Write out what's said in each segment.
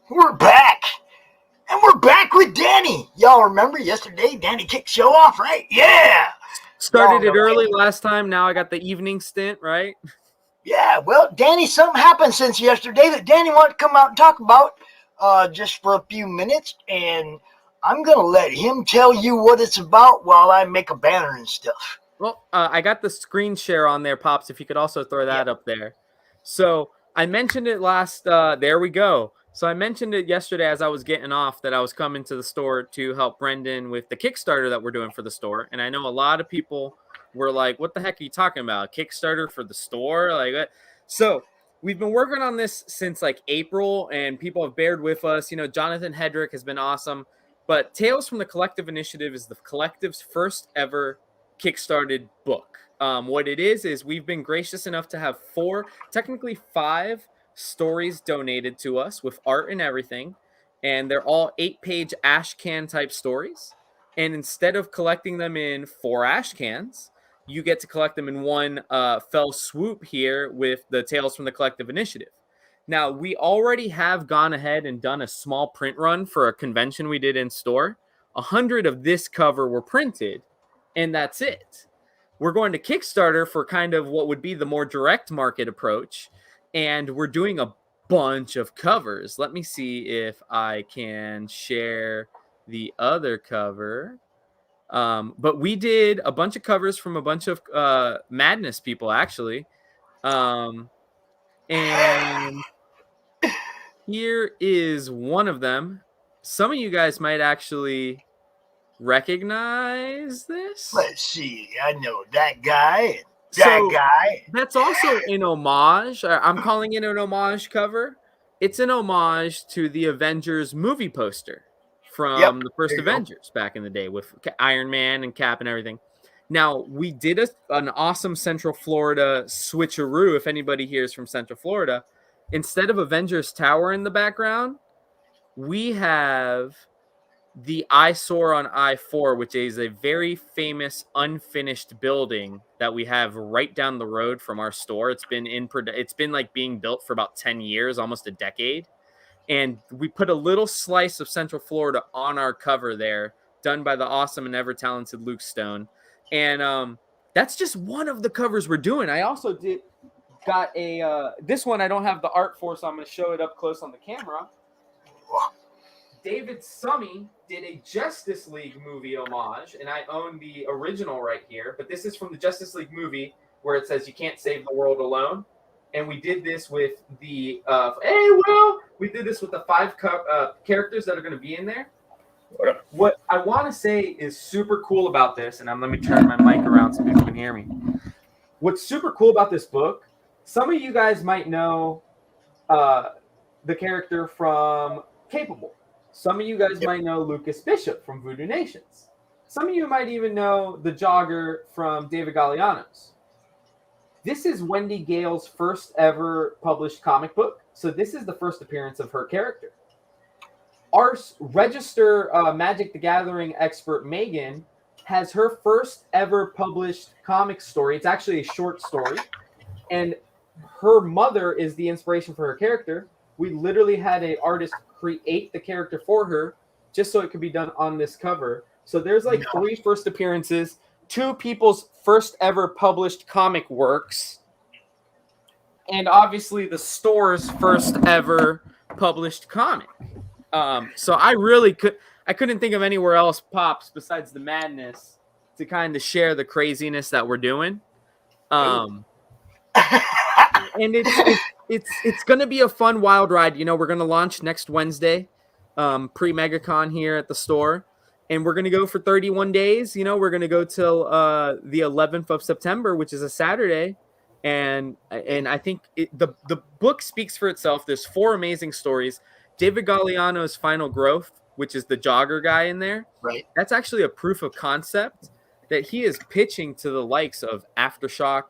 We're back. And we're back with Danny. Y'all remember yesterday Danny kicked show off, right? Yeah. Started it early last time. Now I got the evening stint, right? Yeah, well, Danny, something happened since yesterday that Danny wanted to come out and talk about just for a few minutes. And I'm going to let him tell you what it's about while I make a banner and stuff. Well, I got the screen share on there, Pops, if you could also throw that up there. So I mentioned it last, there we go. So I mentioned it yesterday as I was getting off that I was coming to the store to help Brendan with the Kickstarter that we're doing for the store. And I know a lot of people were like, what the heck are you talking about? Kickstarter for the store? Like, so we've been working on this since like April, and people have bared with us. You know, Jonathan Hedrick has been awesome. But Tales from the Collective Initiative is the collective's first ever Kickstarted book. What it is we've been gracious enough to have technically 5 stories donated to us with art and everything, and they're all 8-page ash can type stories. And instead of collecting them in 4 ash cans, you get to collect them in one fell swoop here with the Tales from the Collective Initiative. Now, we already have gone ahead and done a small print run for a convention we did in store. 100 of this cover were printed, and that's it. We're going to Kickstarter for kind of what would be the more direct market approach, and we're doing a bunch of covers. Let me see if I can share the other cover. But we did a bunch of covers from a bunch of Madness people, actually. And here is one of them. Some of you guys might actually recognize this. Let's see. I know that guy. That guy. That's also an homage. I'm calling it an homage cover. It's an homage to the Avengers movie poster from the first Avengers back in the day with Iron Man and Cap and everything. Now, we did an awesome Central Florida switcheroo. If anybody here is from Central Florida, instead of Avengers Tower in the background, we have the eyesore on I-4, which is a very famous unfinished building that we have right down the road from our store. It's been like being built for about 10 years, almost a decade. And we put a little slice of Central Florida on our cover there, done by the awesome and ever talented Luke Stone. And that's just one of the covers we're doing. I also got this one I don't have the art for, so I'm going to show it up close on the camera. David Summy did a Justice League movie homage, and I own the original right here. But this is from the Justice League movie where it says you can't save the world alone. And we did this with the we did this with the 5 characters that are going to be in there. What I want to say is super cool about this, and let me turn my mic around so people can hear me. What's super cool about this book? Some of you guys might know the character from Capable. Some of you guys might know Lucas Bishop from Voodoo Nations. Some of you might even know the jogger from David Galliano's. This is Wendy Gale's first ever published comic book. So this is the first appearance of her character. Our register Magic the Gathering expert, Megan, has her first ever published comic story. It's actually a short story. And her mother is the inspiration for her character. We literally had an artist create the character for her just so it could be done on this cover. So there's like 3 first appearances, 2 people's first ever published comic works, and obviously the store's first ever published comic. So I couldn't think of anywhere else, Pops, besides the Madness to kind of share the craziness that we're doing. And it's going to be a fun wild ride. You know, we're going to launch next Wednesday, pre-MegaCon here at the store, and we're going to go for 31 days. You know, we're going to go till the 11th of September, which is a Saturday. And I think the book speaks for itself. There's 4 amazing stories. David Galliano's Final Growth, which is the jogger guy in there. Right. That's actually a proof of concept that he is pitching to the likes of Aftershock,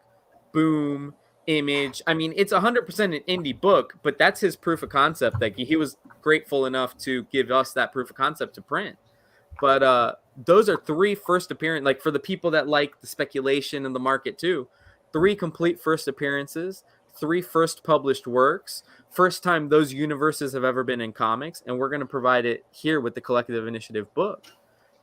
Boom, Image. I mean, it's 100% an indie book, but that's his proof of concept. Like, he was grateful enough to give us that proof of concept to print. But those are 3 first appearances. Like, for the people that like the speculation in the market too, 3 complete first appearances, 3 first published works, first time those universes have ever been in comics, and we're going to provide it here with the Collective Initiative book.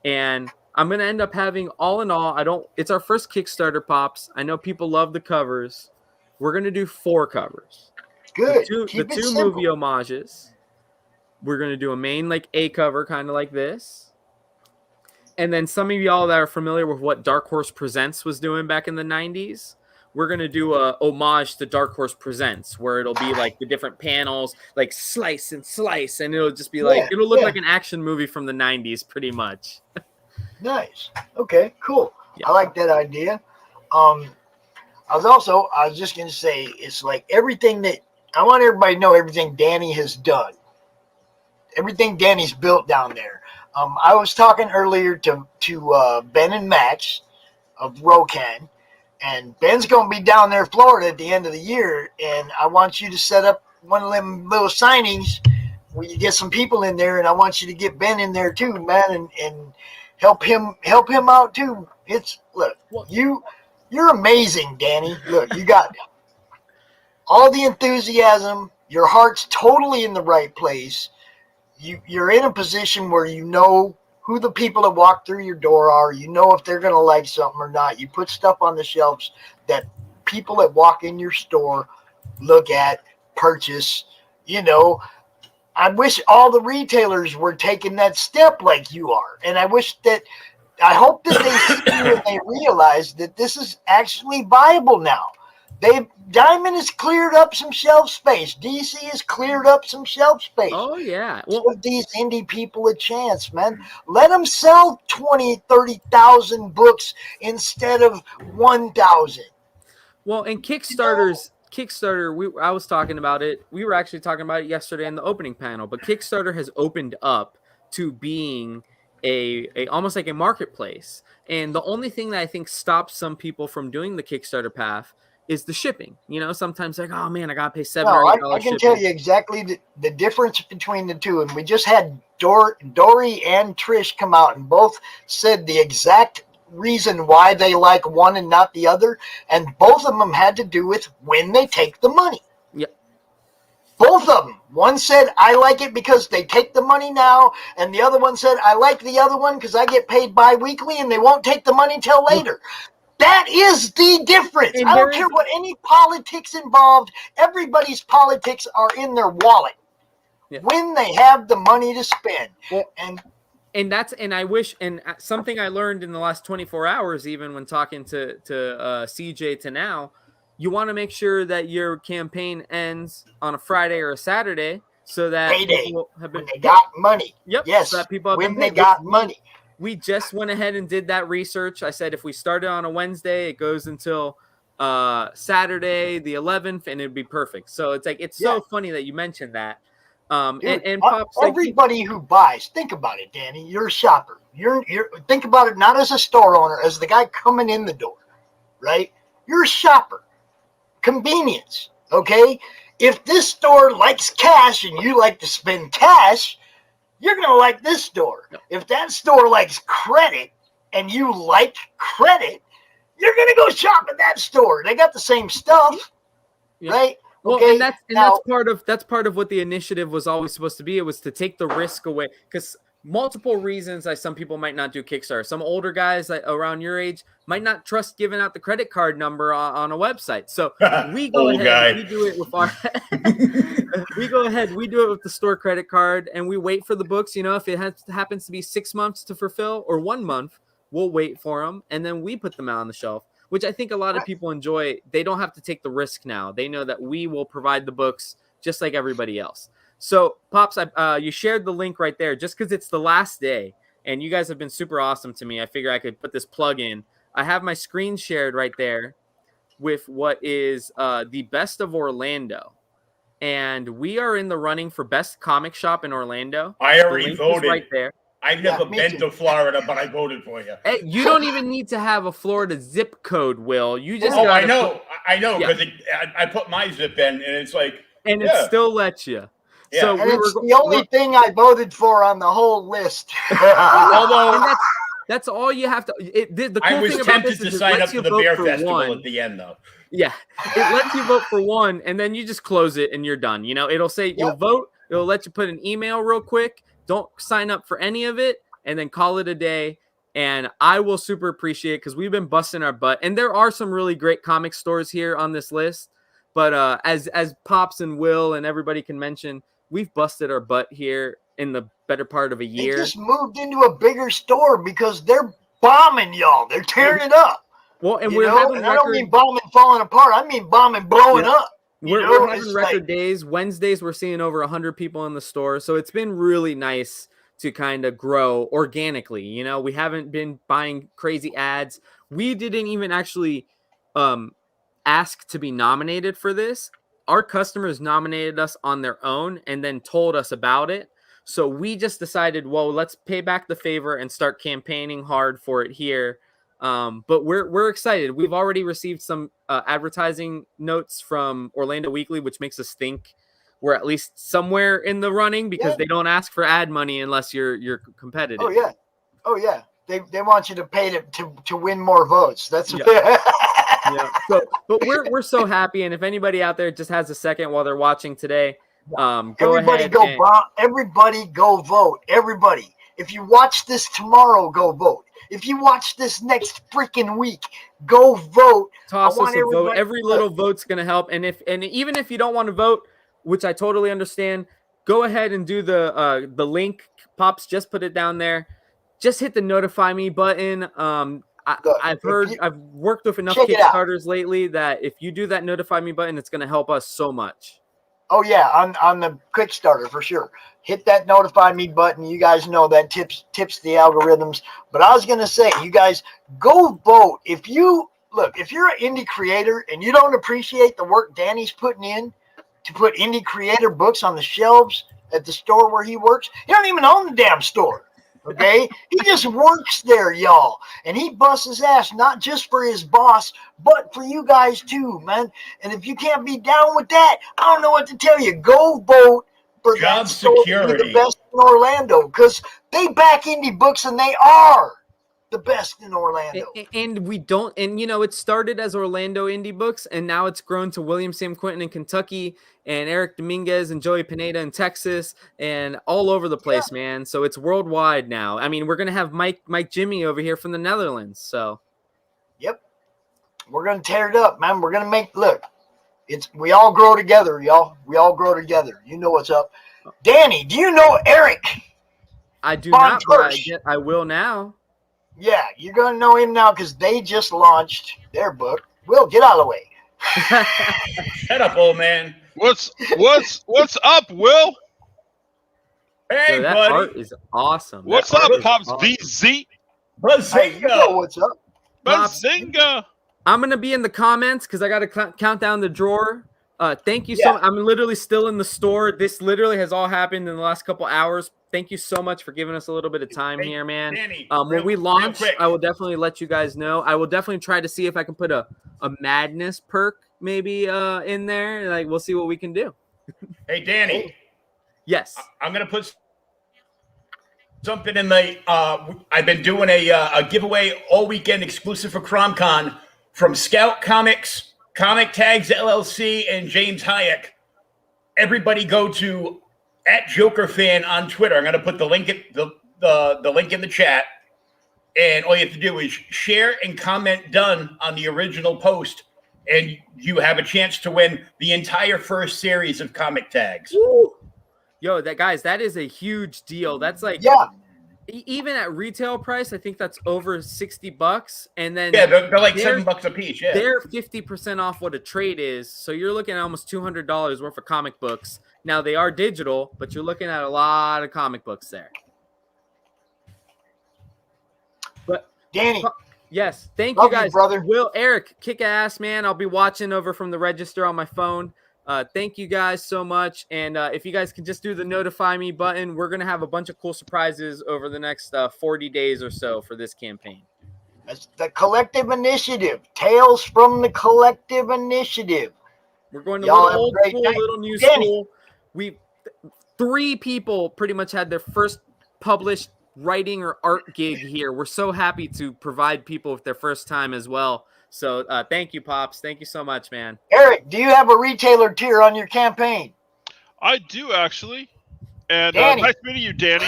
And I'm going to end up having, all in all, it's our first Kickstarter, Pops. I know people love the covers. We're going to do 4 covers. Good. The two movie homages. We're going to do a main, like, A cover, kind of like this. And then some of y'all that are familiar with what Dark Horse Presents was doing back in the 90s, we're going to do a homage to Dark Horse Presents, where it'll be like the different panels, like slice, and it'll just be like, it'll look like an action movie from the 90s, pretty much. Nice. Okay, cool. Yeah. I like that idea. I was just going to say, it's like everything that, I want everybody to know everything Danny has done. Everything Danny's built down there. I was talking earlier to Ben and Max of Rocan, and Ben's going to be down there in Florida at the end of the year, and I want you to set up one of them little signings where you get some people in there, and I want you to get Ben in there too, man, and help him out too. You're amazing, Danny. Look, you got all the enthusiasm. Your heart's totally in the right place. You're in a position where you know who the people that walk through your door are. You know if they're going to like something or not. You put stuff on the shelves that people that walk in your store look at, purchase. You know, I wish all the retailers were taking that step like you are. And I hope that they see you and they realize that this is actually viable now. Diamond has cleared up some shelf space. DC has cleared up some shelf space. Oh, yeah. Well, give these indie people a chance, man. Let them sell 20, 30,000 books instead of 1,000. Well, and Kickstarter, I was talking about it. We were actually talking about it yesterday in the opening panel, but Kickstarter has opened up to being a almost like a marketplace. And the only thing that I think stops some people from doing the Kickstarter path is the shipping. You know, sometimes like, oh man, I gotta pay $7 or $8 I can tell you exactly the difference between the two. And we just had Dory and Trish come out and both said the exact reason why they like one and not the other. And both of them had to do with when they take the money. Yep. Both of them. One said, I like it because they take the money now. And the other one said, I like the other one because I get paid bi-weekly and they won't take the money till later. That is the difference. I don't care what any politics involved. Everybody's politics are in their wallet when they have the money to spend. Well, and I wish, and something I learned in the last 24 hours, even when talking to CJ to now, you want to make sure that your campaign ends on a Friday or a Saturday so that payday, people have been, when they got money. Yep. Yes. So that people have when been they got money. We just went ahead and did that research. I said if we started on a Wednesday, it goes until Saturday the 11th, and it'd be perfect. So it's like so funny that you mentioned that. Dude, and Pops, everybody who buys, think about it, Danny. You're a shopper. You're think about it not as a store owner, as the guy coming in the door, right? You're a shopper. Convenience, okay? If this store likes cash and you like to spend cash, you're going to like this store. No. If that store likes credit and you like credit, you're going to go shop at that store. They got the same stuff, right? Well, okay, and that's part of what the initiative was always supposed to be. It was to take the risk away, because multiple reasons that some people might not do Kickstarter. Some older guys around your age might not trust giving out the credit card number on a website. So we go ahead, we do it with our we do it with the store credit card, and we wait for the books. You know, if it happens to be 6 months to fulfill or 1 month, we'll wait for them, and then we put them out on the shelf, which I think a lot of people enjoy. They don't have to take the risk now. They know that we will provide the books just like everybody else. So, Pops, you shared the link right there just because it's the last day, and you guys have been super awesome to me. I figure I could put this plug in. I have my screen shared right there with what is the Best of Orlando. And we are in the running for Best Comic Shop in Orlando. I already voted. Right there. I've never been to Florida, but I voted for you. Hey, you don't even need to have a Florida zip code, Will. You just I know, because I put my zip in, and it's like, and it still lets you. Yeah. So it's the only thing I voted for on the whole list. That's all you have to. The I cool was thing about tempted this to is it sign up lets for you the vote Bear for Festival one. at the end, though. Yeah, it lets you vote for one, and then you just close it and you're done. You know, it'll say you'll vote. It'll let you put an email real quick. Don't sign up for any of it, and then call it a day. And I will super appreciate it because we've been busting our butt. And there are some really great comic stores here on this list. But as Pops and Will and everybody can mention, we've busted our butt here in the better part of a year. They just moved into a bigger store because they're bombing y'all. They're tearing it up. Well, and I don't mean bombing falling apart. I mean bombing blowing up. We're having record days. Wednesdays, we're seeing over 100 people in the store. So it's been really nice to kind of grow organically. You know, we haven't been buying crazy ads. We didn't even actually ask to be nominated for this. Our customers nominated us on their own and then told us about it. So we just decided, well, let's pay back the favor and start campaigning hard for it here. But we're excited. We've already received some advertising notes from Orlando Weekly, which makes us think we're at least somewhere in the running because they don't ask for ad money unless you're competitive. Oh yeah. They want you to pay to win more votes. That's So, but we're so happy, and if anybody out there just has a second while they're watching today, everybody go vote. Everybody, if you watch this tomorrow, go vote. If you watch this next freaking week, go vote. Toss us a vote. Every little vote's gonna help. And even if you don't want to vote, which I totally understand, go ahead and do the link. Pops just put it down there. Just hit the notify me button. I've worked with enough Kickstarters lately that if you do that notify me button, it's gonna help us so much. Oh yeah, on the Kickstarter for sure. Hit that notify me button. You guys know that tips the algorithms. But I was gonna say, you guys go vote. If you're an indie creator and you don't appreciate the work Danny's putting in to put indie creator books on the shelves at the store where he works, he don't even own the damn store. Okay, he just works there, y'all, and he busts his ass not just for his boss, but for you guys too, man. And if you can't be down with that, I don't know what to tell you. Go vote for job that store security. to be the best in Orlando because they back indie books and they are the best in Orlando. And we don't, and you know, it started as Orlando Indie Books, and now it's grown to William Sam Quinton in Kentucky, and Eric Dominguez and Joey Pineda in Texas, and all over the place, man. So it's worldwide now. I mean, we're gonna have Mike Jimmy over here from the Netherlands. So, yep, we're gonna tear it up, man. We're gonna we all grow together, y'all. We all grow together. You know what's up, Danny? Do you know Eric? I do not, but I will now. Yeah, you're going to know him now because they just launched their book. Will, get out of the way. Shut up, old man. What's up, Will? Hey, that buddy. art is awesome. What's up, Pops BZ? Bazinga. Hey, you know what's up. Bazinga. I'm going to be in the comments because I got to count down the drawer. Thank you so much. I'm literally still in the store. This literally has all happened in the last couple hours. Thank you so much for giving us a little bit of time here, man. Danny, when we launch, I will definitely let you guys know. I will definitely try to see if I can put a madness perk maybe in there. Like, we'll see what we can do. Hey, Danny. Yes. I'm going to put something in the I've been doing a giveaway all weekend exclusive for CRoM Con from Scout Comics, Comic Tags LLC, and James Hayek. Everybody go to @JokerFan on Twitter. I'm going to put the link the link in the chat, and all you have to do is share and comment done on the original post, and you have a chance to win the entire first series of Comic Tags. Woo! Yo, that is a huge deal. That's like even at retail price, I think that's over $60. And then they're like $7 a piece. Yeah, they're 50% off what a trade is. So you're looking at almost $200 worth of comic books. Now they are digital, but you're looking at a lot of comic books there. But Danny, yes, thank love you guys, brother. Will, Eric, kick ass, man. I'll be watching over from the register on my phone. Thank you guys so much. And if you guys can just do the notify me button, we're going to have a bunch of cool surprises over the next 40 days or so for this campaign. That's the collective initiative. Tales from the collective initiative. We're going to little old school, night. little new Danny. school. 3 people pretty much had their first published writing or art gig here. We're so happy to provide people with their first time as well. So thank you, Pops. Thank you so much, man. Eric, do you have a retailer tier on your campaign? I do actually. And Danny. nice meeting you, Danny.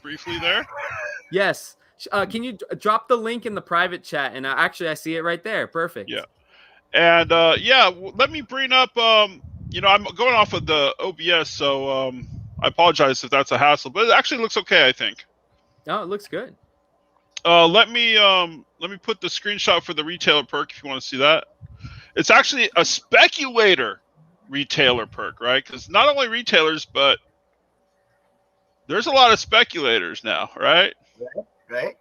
Briefly there. Yes. Can you drop the link in the private chat? And actually, I see it right there. Perfect. Yeah. And let me bring up. I'm going off of the OBS, so I apologize if that's a hassle, but it actually looks okay, I think. Oh, it looks good. Let me put the screenshot for the retailer perk if you want to see that. It's actually a speculator retailer perk, right? Because not only retailers, but there's a lot of speculators now, right? Right.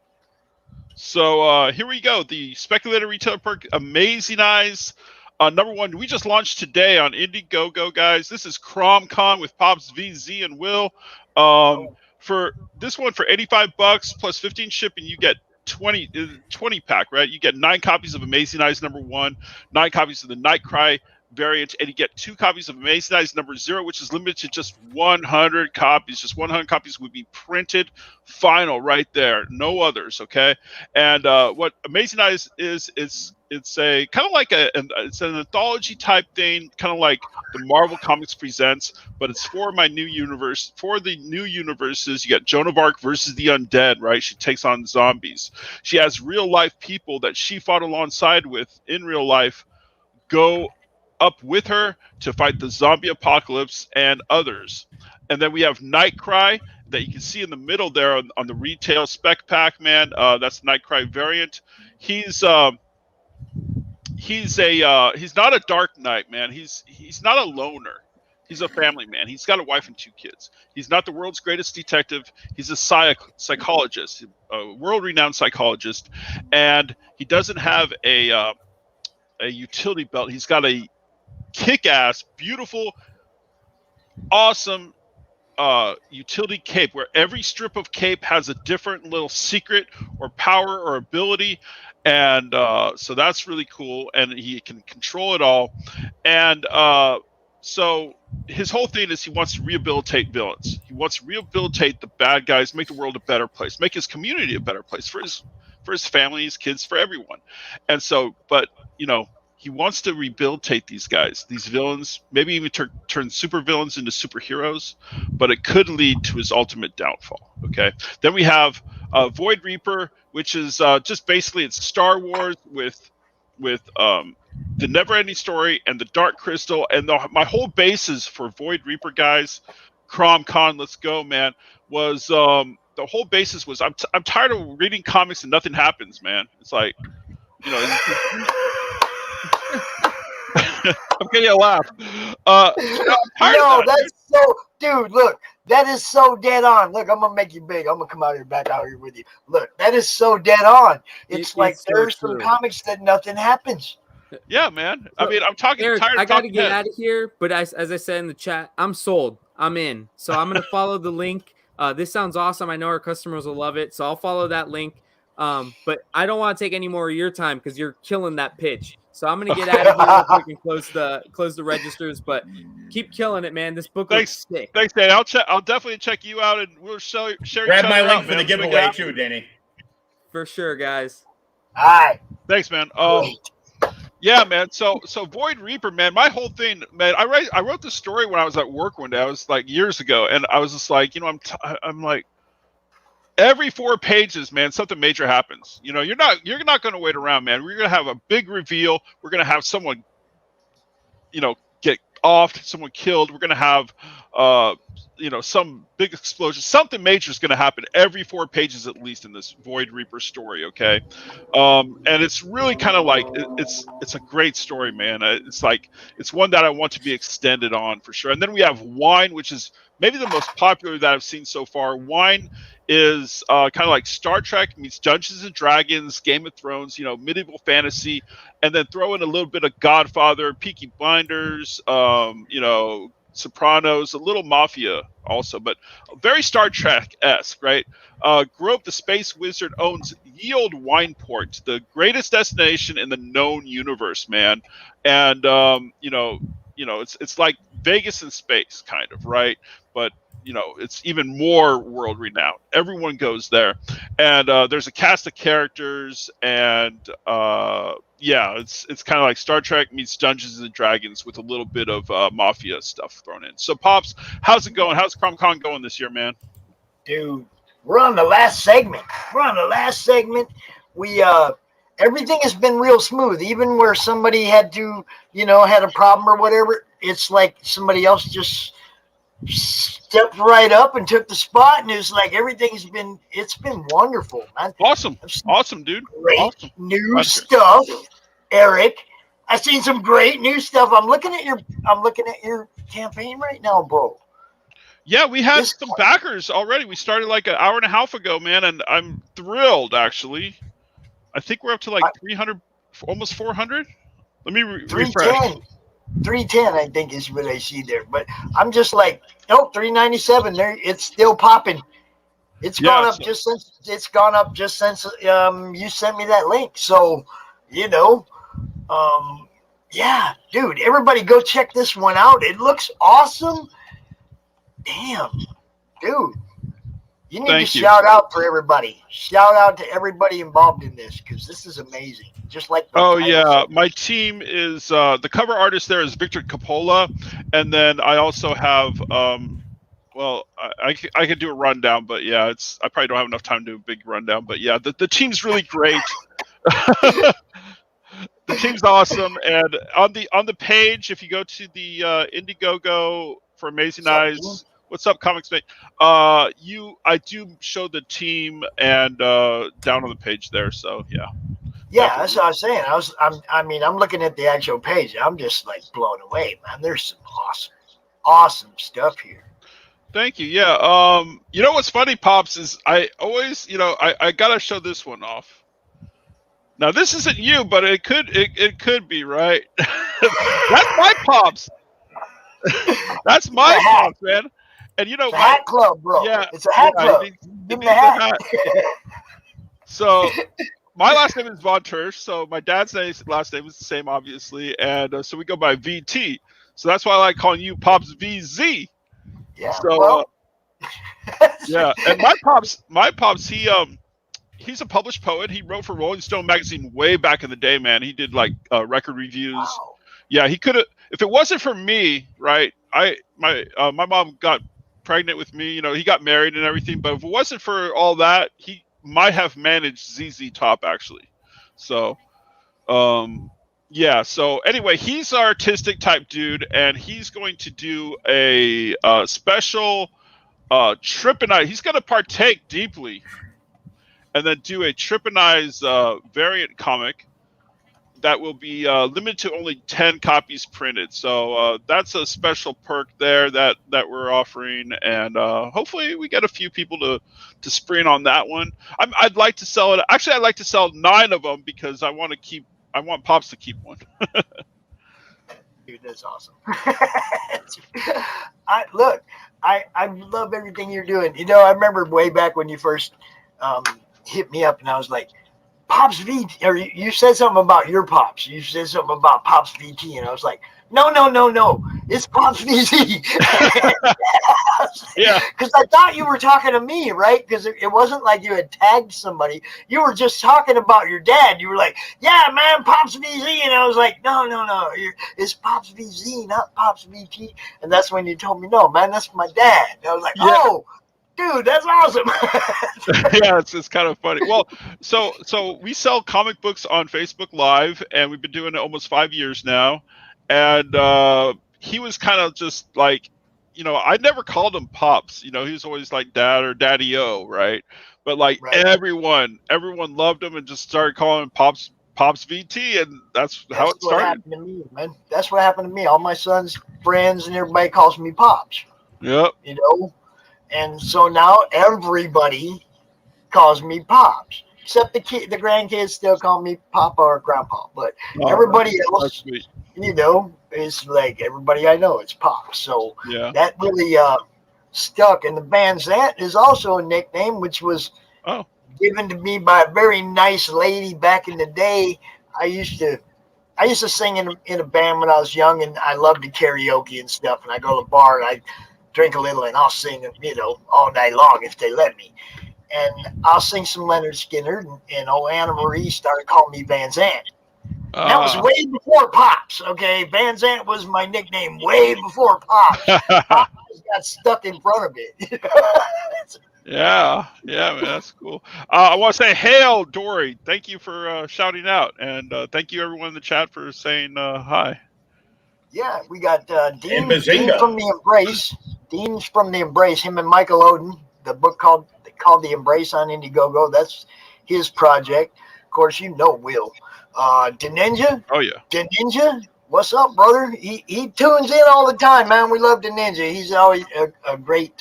So here we go. The speculator retailer perk, Amazing Eyes. Number one, we just launched today on Indiegogo, guys. This is CRoM Con with Pops, VZ, and Will. For this one, for $85 plus 15 shipping, you get 20 pack, right? You get 9 copies of Amazing Eyes number 1, 9 copies of the Nightcry variant, and you get 2 copies of Amazing Eyes number 0, which is limited to just 100 copies. Just 100 copies would be printed final right there, no others. Okay, and what Amazing Eyes is, it's a kind of like it's an anthology type thing, kind of like the Marvel Comics presents, but it's for my new universe. For the new universes, you got Joan of Arc versus the undead, right? She takes on zombies. She has real life people that she fought alongside with in real life go up with her to fight the zombie apocalypse and others. And then we have Nightcry that you can see in the middle there on the retail spec pack, man. That's the Nightcry variant. He's not a Dark Knight, man. He's not a loner. He's a family man. He's got a wife and 2 kids. He's not the world's greatest detective. He's a psychologist, a world-renowned psychologist, and he doesn't have a utility belt. He's got a kick-ass, beautiful, awesome utility cape where every strip of cape has a different little secret or power or ability, and so that's really cool, and he can control it all. And so his whole thing is he wants to rehabilitate villains. He wants to rehabilitate the bad guys, make the world a better place, make his community a better place for his family, his kids, for everyone. And so, but he wants to rehabilitate these guys, these villains, maybe even turn super villains into superheroes, but it could lead to his ultimate downfall. Okay. Then we have Void Reaper, which is just basically it's Star Wars with the Never-Ending Story and the Dark Crystal. And my whole basis for Void Reaper, guys, CRoM Con, let's go, man, was the whole basis was I'm tired of reading comics and nothing happens, man. It's like, I'm getting a laugh. That's so, dude. Look, that is so dead on. Look, I'm gonna make you big. I'm gonna come back out here with you. Look, that is so dead on. It's like there's some comics that nothing happens. Yeah, man. I mean, I'm talking. Eric, tired. I gotta get out of here, but as I said in the chat, I'm sold. I'm in. So I'm gonna follow the link. This sounds awesome. I know our customers will love it. So I'll follow that link. But I don't want to take any more of your time because you're killing that pitch. So I'm gonna get out of here real quick and close the registers. But keep killing it, man. This book looks sick. Thanks, Danny. I'll definitely check you out, and we'll share. Grab my link for the giveaway too, Danny. For sure, guys. All right. Thanks, man. Yeah, man. So Void Reaper, man. My whole thing, man. I wrote this story when I was at work one day. I was like years ago, and I was just like, I'm like. Every 4 pages, man, something major happens. You're not going to wait around, man. We're going to have a big reveal. We're going to have someone, get offed, someone killed. We're going to have, some big explosion. Something major is going to happen every 4 pages at least in this Void Reaper story. Okay, and it's really kind of like it's a great story, man. It's one that I want to be extended on for sure. And then we have Wine, which is maybe the most popular that I've seen so far. Wine is kind of like Star Trek meets Dungeons and Dragons, Game of Thrones, medieval fantasy, and then throw in a little bit of Godfather, Peaky Blinders, Sopranos, a little Mafia also, but very Star Trek-esque, right? Grope, the space wizard, owns Yield Wineport, the greatest destination in the known universe, man. And it's like Vegas in space, kind of, right? But it's even more world renowned. Everyone goes there, and there's a cast of characters, and it's kind of like Star Trek meets Dungeons and Dragons with a little bit of mafia stuff thrown in. So, Pops, how's it going? How's CRoM Con going this year, man? Dude, we're on the last segment. We everything has been real smooth, even where somebody had to, had a problem or whatever. It's like somebody else just stepped right up and took the spot, and it's like it's been wonderful, man. Awesome, dude. Great awesome. New stuff, Eric. I've seen some great new stuff. I'm looking at your campaign right now, bro. Yeah, we had some backers already. We started like an hour and a half ago, man, and I'm thrilled, actually. I think we're up to like 300, almost 400. Let me refresh. 310, I think, is what I see there. But I'm just like, 397. There, it's still popping. It's gone up just since you sent me that link. So, yeah, dude, everybody go check this one out. It looks awesome. Damn, dude. You need shout out for everybody. Shout out to everybody involved in this, because this is amazing. Just like my team is the cover artist there is Victor Coppola, and then I also have I could do a rundown, but I probably don't have enough time to do a big rundown. But yeah, the team's really great. The team's awesome, and on the page, if you go to the Indiegogo for Amazing Eyes. What's up, Comics Mate? I do show the team and down on the page there. So yeah. Yeah, that's what I was saying. I'm looking at the actual page. I'm just like blown away, man. There's some awesome stuff here. Thank you. Yeah. You know what's funny, Pops, is I always, I gotta show this one off. Now this isn't you, but it could be, right? That's my Pops. That's my Pops, man. And it's a hat club, bro. Yeah, it's a hat club. Give me the hat. So my last name is Von Tersch. So my dad's last name is the same, obviously, and so we go by VT. So that's why I like calling you Pops VZ. Yeah. So yeah, and my pops, he's a published poet. He wrote for Rolling Stone magazine way back in the day, man. He did like record reviews. Wow. Yeah, he could have. If it wasn't for me, right? My mom got pregnant with me. He got married and everything. But if it wasn't for all that, he might have managed ZZ Top, actually. So, yeah. So anyway, he's an artistic type dude, and he's going to do a special Trippinize. He's going to partake deeply, and then do a Trippinize variant comic that will be limited to only 10 copies printed. So that's a special perk there that we're offering, and hopefully we get a few people to spring on that one. I'd like to sell it. Actually, I'd like to sell 9 of them because I want Pops to keep one. Dude, that's awesome. I love everything you're doing. I remember way back when you first hit me up, and I was like, Pops VT, or you said something about your Pops. You said something about Pops VT, and I was like, no, it's Pops VT. Yeah. Because I thought you were talking to me, right? Because it wasn't like you had tagged somebody. You were just talking about your dad. You were like, yeah, man, Pops VZ. And I was like, no. It's Pops VZ, not Pops VT. And that's when you told me, no, man, that's my dad. And I was like, oh. Dude, that's awesome. Yeah, it's kind of funny. Well, so we sell comic books on Facebook Live, and we've been doing it almost 5 years now. And he was kind of just like, I never called him Pops. He was always like Dad or Daddy-O, right? But like everyone loved him and just started calling him Pops VT, and that's how it started. What happened to me, man. That's what happened to me. All my son's friends and everybody calls me Pops. Yep. And so now everybody calls me Pops, except the grandkids still call me Papa or Grandpa. But everybody else, is like everybody I know. It's Pops. So that really stuck. And the Van Zant is also a nickname, which was given to me by a very nice lady back in the day. I used to sing in a band when I was young, and I loved to karaoke and stuff. And I go to the bar and I drink a little, and I'll sing, all night long if they let me. And I'll sing some Leonard Skinner, and old Anna Marie started calling me Van Zant. And that was way before Pops, okay? Van Zant was my nickname way before Pops. Pops got stuck in front of it. Yeah, man, that's cool. I want to say, hail, Dory. Thank you for shouting out, and thank you everyone in the chat for saying hi. Yeah, we got Dean Bazinga. from The Embrace. Dean's from The Embrace. Him and Michael Oden. The book called The Embrace on Indiegogo. That's his project. Of course, Will. Deninja. Oh yeah. Deninja, what's up, brother? He tunes in all the time, man. We love Deninja. He's always a great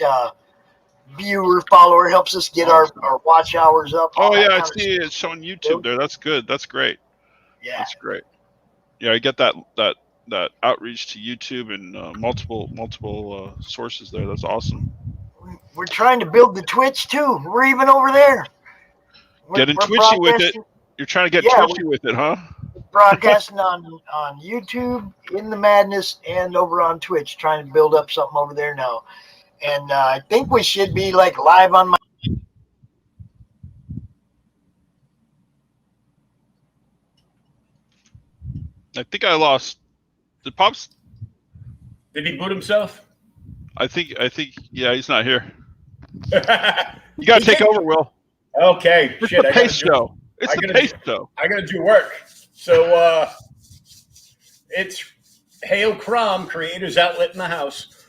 viewer, follower. Helps us get our watch hours up. Oh yeah, I see it's showing YouTube there. That's good. That's great. Yeah, that's great. Yeah, I get that outreach to YouTube and multiple sources there. That's awesome. We're trying to build the Twitch too. We're even over there. Getting twitchy with it. You're trying to get twitchy with it, huh? Broadcasting on YouTube, In the Madness, and over on Twitch, trying to build up something over there now. And I think we should be like live on my. I think I lost. Did Pops? Did he boot himself? I think. Yeah, he's not here. You gotta take over, Will. Okay. It's the pace show. It's the pace show. I gotta do work. So it's Hail CRoM, creators outlet in the house.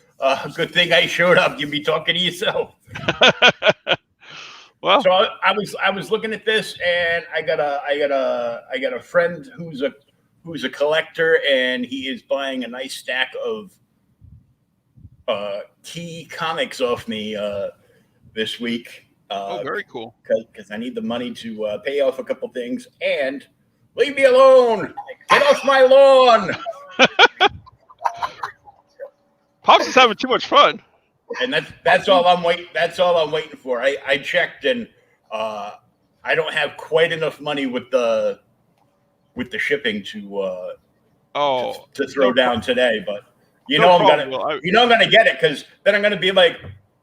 Good thing I showed up. You'd be talking to yourself. Well, so I was looking at this, and I got a friend who's a collector, and he is buying a nice stack of key comics off me this week. very cool. Because I need the money to pay off a couple things, and leave me alone. Get off my lawn. Pops is having too much fun. And that's all I'm waiting. That's all I'm waiting for. I checked, and I don't have quite enough money with the shipping to throw down today. But I'm gonna get it, because then I'm gonna be like,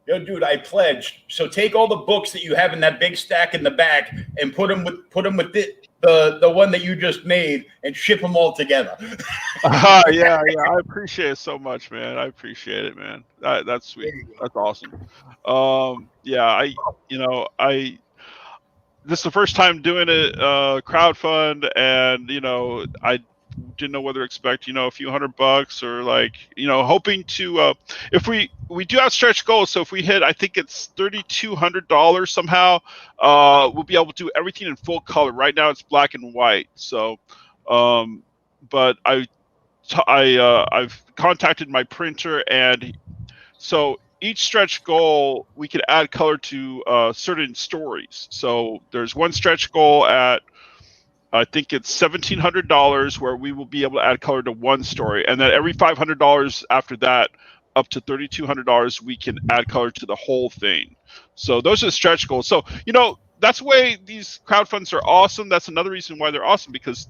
yo, dude, I pledged. So take all the books that you have in that big stack in the back and put them with the one that you just made and ship them all together. Yeah. I appreciate it so much, man. I appreciate it, man. That's sweet. That's awesome. This is the first time doing it, crowdfund, and I didn't know whether to expect a few $100 or hoping to if we do have stretch goals. So if we hit, I think it's $3,200 somehow, we'll be able to do everything in full color. Right now it's black and white. So but I've contacted my printer, and so each stretch goal we could add color to certain stories. So there's one stretch goal at, I think it's $1,700, where we will be able to add color to one story, and then every $500 after that, up to $3,200, we can add color to the whole thing. So those are the stretch goals. So that's the way these crowdfunds are awesome. That's another reason why they're awesome, because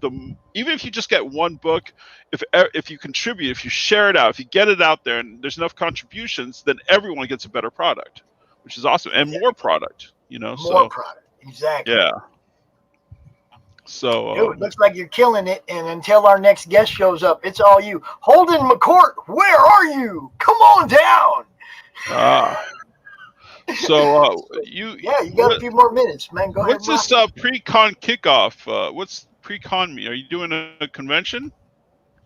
even if you just get one book, if you contribute, if you share it out, if you get it out there, and there's enough contributions, then everyone gets a better product, which is awesome, and more product. More product, exactly. Yeah. So dude, looks like you're killing it, and until our next guest shows up, it's all you. Holden McCourt, where are you? Come on down. So you got a few more minutes, man. Go ahead. What's this pre-con kickoff? What's pre-con mean? Are you doing a convention?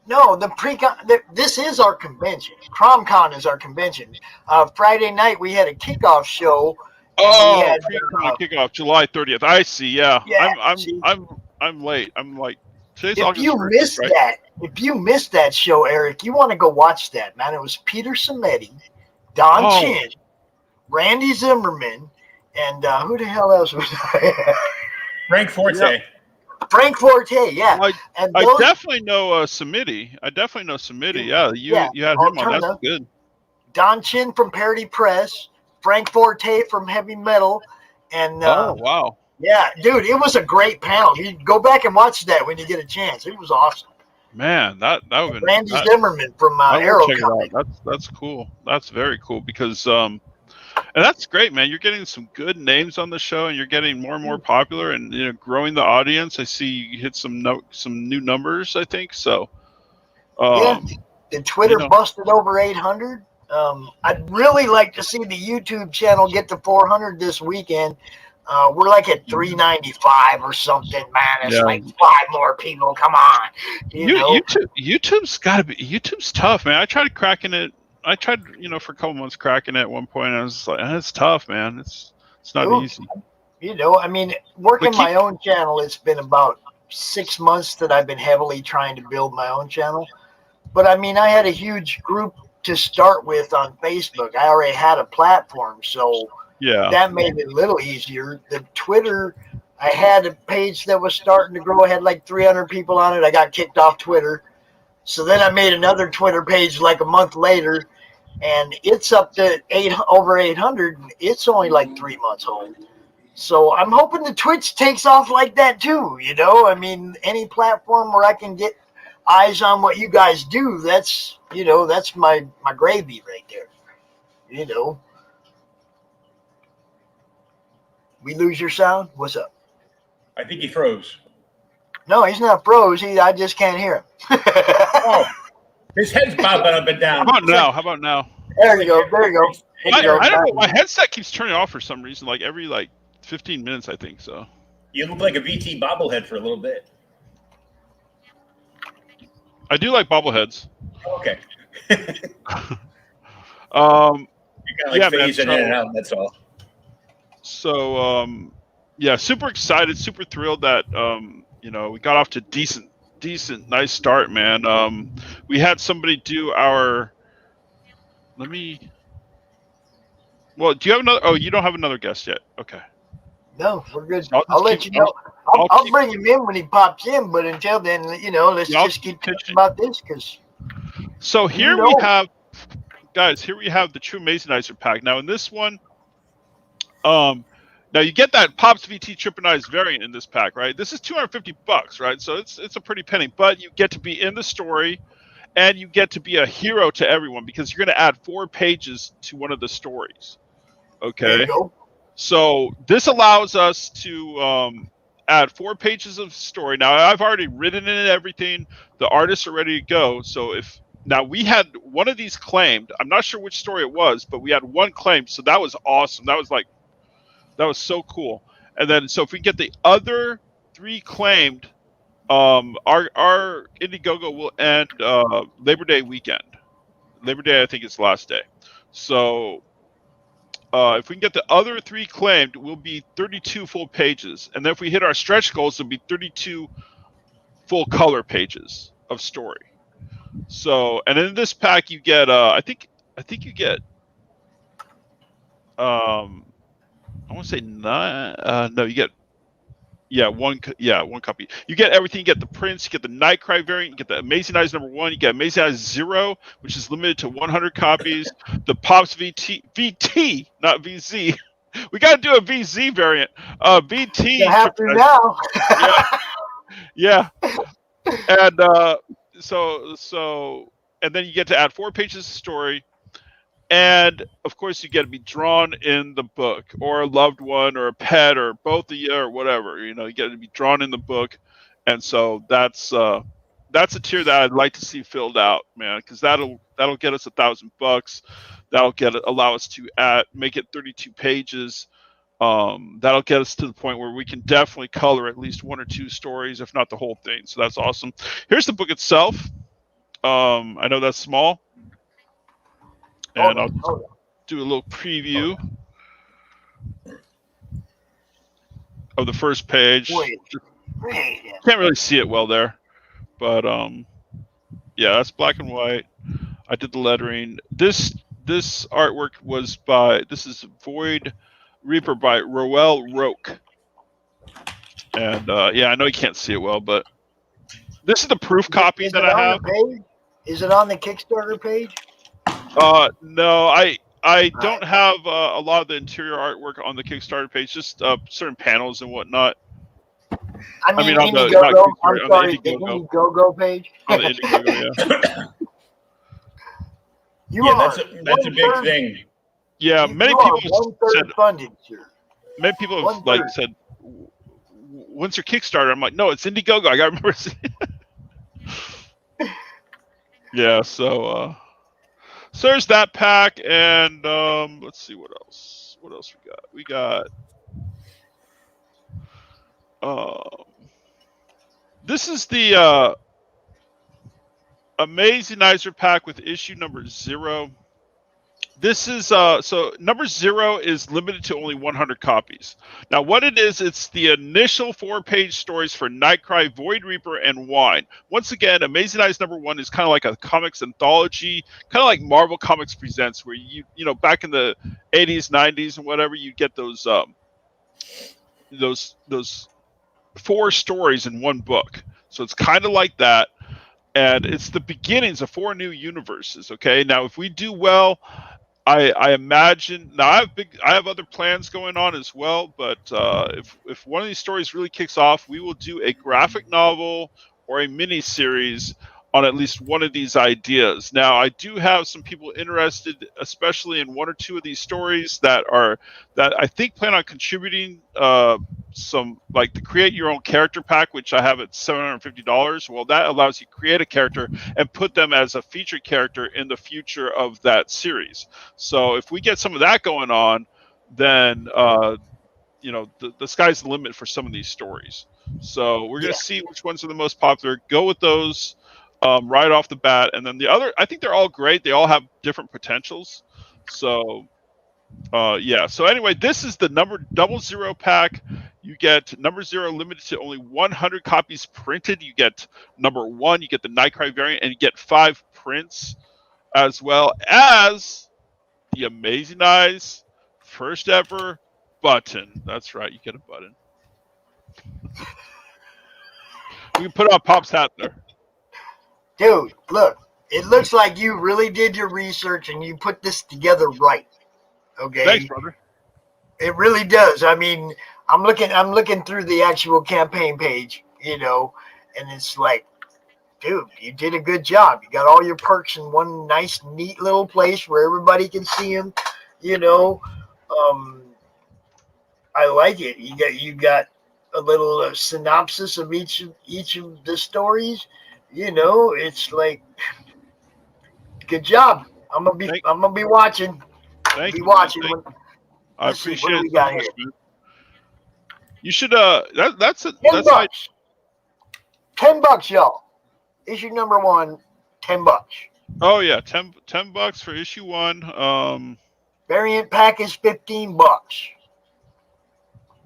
No, the pre-con. This is our convention. CRoM Con is our convention. Friday night we had a kickoff show. Oh, pre-con kickoff, July 30th. I see. Yeah. I'm late. I'm like, today's August 1st, right? If you missed that show, Eric, you want to go watch that, man. It was Peter Samedi, Don Chin, Randy Zimmerman, and who the hell else was there? Frank Forte. Yeah. Frank Forte, yeah. I definitely know Samedi. Yeah, you had him on. That's good. Don Chin from Parody Press, Frank Forte from Heavy Metal, and oh wow. Yeah, dude, it was a great panel. You go back and watch that when you get a chance. It was awesome. Man, that would have been Randy that, Zimmerman from I will Arrow check it Comics. out. That's cool. That's very cool because and that's great, man. You're getting some good names on the show, and you're getting more and more popular, and growing the audience. I see you hit some new numbers. I think so. Yeah, the Twitter you know, busted over 800. I'd really like to see the YouTube channel get to 400 this weekend. We're like at 395 or something, man. It's Yeah. like 5 more people. Come on, you know. YouTube's tough, man. I tried cracking it. I tried, for a couple months cracking it at one point. And I was just like, it's tough, man. It's not Ooh. easy. You know, I mean, working my own channel, it's been about 6 months that I've been heavily trying to build my own channel. But I mean, I had a huge group to start with on Facebook. I already had a platform, so Yeah. that made it a little easier. The Twitter, I had a page that was starting to grow. I had like 300 people on it. I got kicked off Twitter. So then I made another Twitter page like a month later, and it's up to over 800. It's only like 3 months old. So I'm hoping the Twitch takes off like that too. I mean, any platform where I can get eyes on what you guys do, that's my gravy right there. We lose your sound? What's up? I think he froze. No, he's not froze. I just can't hear him. Oh, his head's bobbing up and down. How about now? There you go. There you go. I don't know. My headset keeps turning off for some reason, like every 15 minutes, I think so. You look like a VT bobblehead for a little bit. I do like bobbleheads. Okay. You kind of phasing in and out, that's all. So, super excited, super thrilled that, we got off to decent, nice start, man. We had somebody do our, well, do you have another, you don't have another guest yet. Okay. No, we're good. So I'll let you know. I'll bring him in when he pops in, but until then, let's just keep talking about this because. So here we have, guys. Here we have the True Masonizer pack. Now in this one, now you get that Pops VT Trippinized variant in this pack, right? This is $250, right? So it's a pretty penny, but you get to be in the story, and you get to be a hero to everyone because you're going to add 4 pages to one of the stories. Okay. There you go. So this allows us to add 4 pages of story. Now I've already written in everything. The artists are ready to go. So now we had one of these claimed. I'm not sure which story it was, but we had one claimed. So that was awesome. That was so cool. And then so if we get the other 3 claimed, our Indiegogo will end Labor Day weekend. Labor Day, I think, is the last day. So. If we can get the other 3 claimed, we'll be 32 full pages. And then if we hit our stretch goals, it'll be 32 full color pages of story. So, and in this pack, you get, I think you get, I want to say 9, no, you get, one copy. You get everything. You get the prints, you get the Nightcry variant, you get the Amazing Eyes #1, you get Amazing Eyes 0, which is limited to 100 copies. The Pops VT, not VZ. We got to do a VZ variant. VT. You have to now. Yeah. And so, and then you get to add 4 pages of story. And of course, you get to be drawn in the book, or a loved one, or a pet, or both of you, or whatever. You get to be drawn in the book, and so that's a tier that I'd like to see filled out, man, because that'll get us $1,000. That'll allow us to make it 32 pages. That'll get us to the point where we can definitely color at least 1 or 2 stories, if not the whole thing. So that's awesome. Here's the book itself. I know that's small. And I'll do a little preview of the first page. Can't really see it well there, but yeah, that's black and white. I did the lettering. This artwork was this is Void Reaper by Roel Roque. And yeah, I know you can't see it well, but this is the proof copy that I have. Is it on the Kickstarter page? No, I don't have a lot of the interior artwork on the Kickstarter page, just certain panels and whatnot. I mean on the Indiegogo. not I'm Kickstarter, on sorry, the the Indiegogo. Indiegogo page. On the Indiegogo, yeah. You Yeah, are that's a big 1/3 thing. Yeah, You, many you are people said 1/3 funded, sir. many people have 1/3. said, when's your Kickstarter? I'm like, no, it's Indiegogo. I gotta remember. Yeah, so there's that pack, and let's see what else. What else we got? We got this is the Amazingizer pack with issue number 0. This is so number 0 is limited to only 100 copies. Now, what it is, it's the initial 4-page stories for Nightcry, Void Reaper, and Wine. Once again, Amazing Eyes number 1 is kind of like a comics anthology, kind of like Marvel Comics Presents, where you know back in the 80s, 90s, and whatever, you get those 4 stories in one book. So it's kind of like that, and it's the beginnings of 4 new universes. Okay, now if we do well, I imagine now I have other plans going on as well, but if one of these stories really kicks off, we will do a graphic novel or a mini series on at least one of these ideas. Now, I do have some people interested, especially in 1 or 2 of these stories that I think plan on contributing some, like the Create Your Own Character pack, which I have at $750. Well, that allows you to create a character and put them as a featured character in the future of that series. So if we get some of that going on, then you know, the sky's the limit for some of these stories. So we're going to see which ones are the most popular, go with those right off the bat. And then the other, I think they're all great. They all have different potentials. So yeah. So anyway, this is the number 00 pack. You get number 0 limited to only 100 copies printed. You get number 1, you get the Nightcry variant, and you get 5 prints, as well as the Amazing Eyes first ever button. That's right, you get a button. We can put on Pop's hat there. Dude, look, it looks like you really did your research and you put this together right. Okay. Thanks, brother. It really does. I mean, I'm looking through the actual campaign page, you know, and it's like, dude, you did a good job. You got all your perks in one nice, neat little place where everybody can see them, you know. I like it. You got a little synopsis of each of the stories. You know, it's like, good job. I'm gonna be watching. Thank you. Watching. I appreciate what it. we got here. You should that's $10. $10, y'all. Issue number 1, $10. Oh yeah, $10 for issue 1. Variant pack is $15.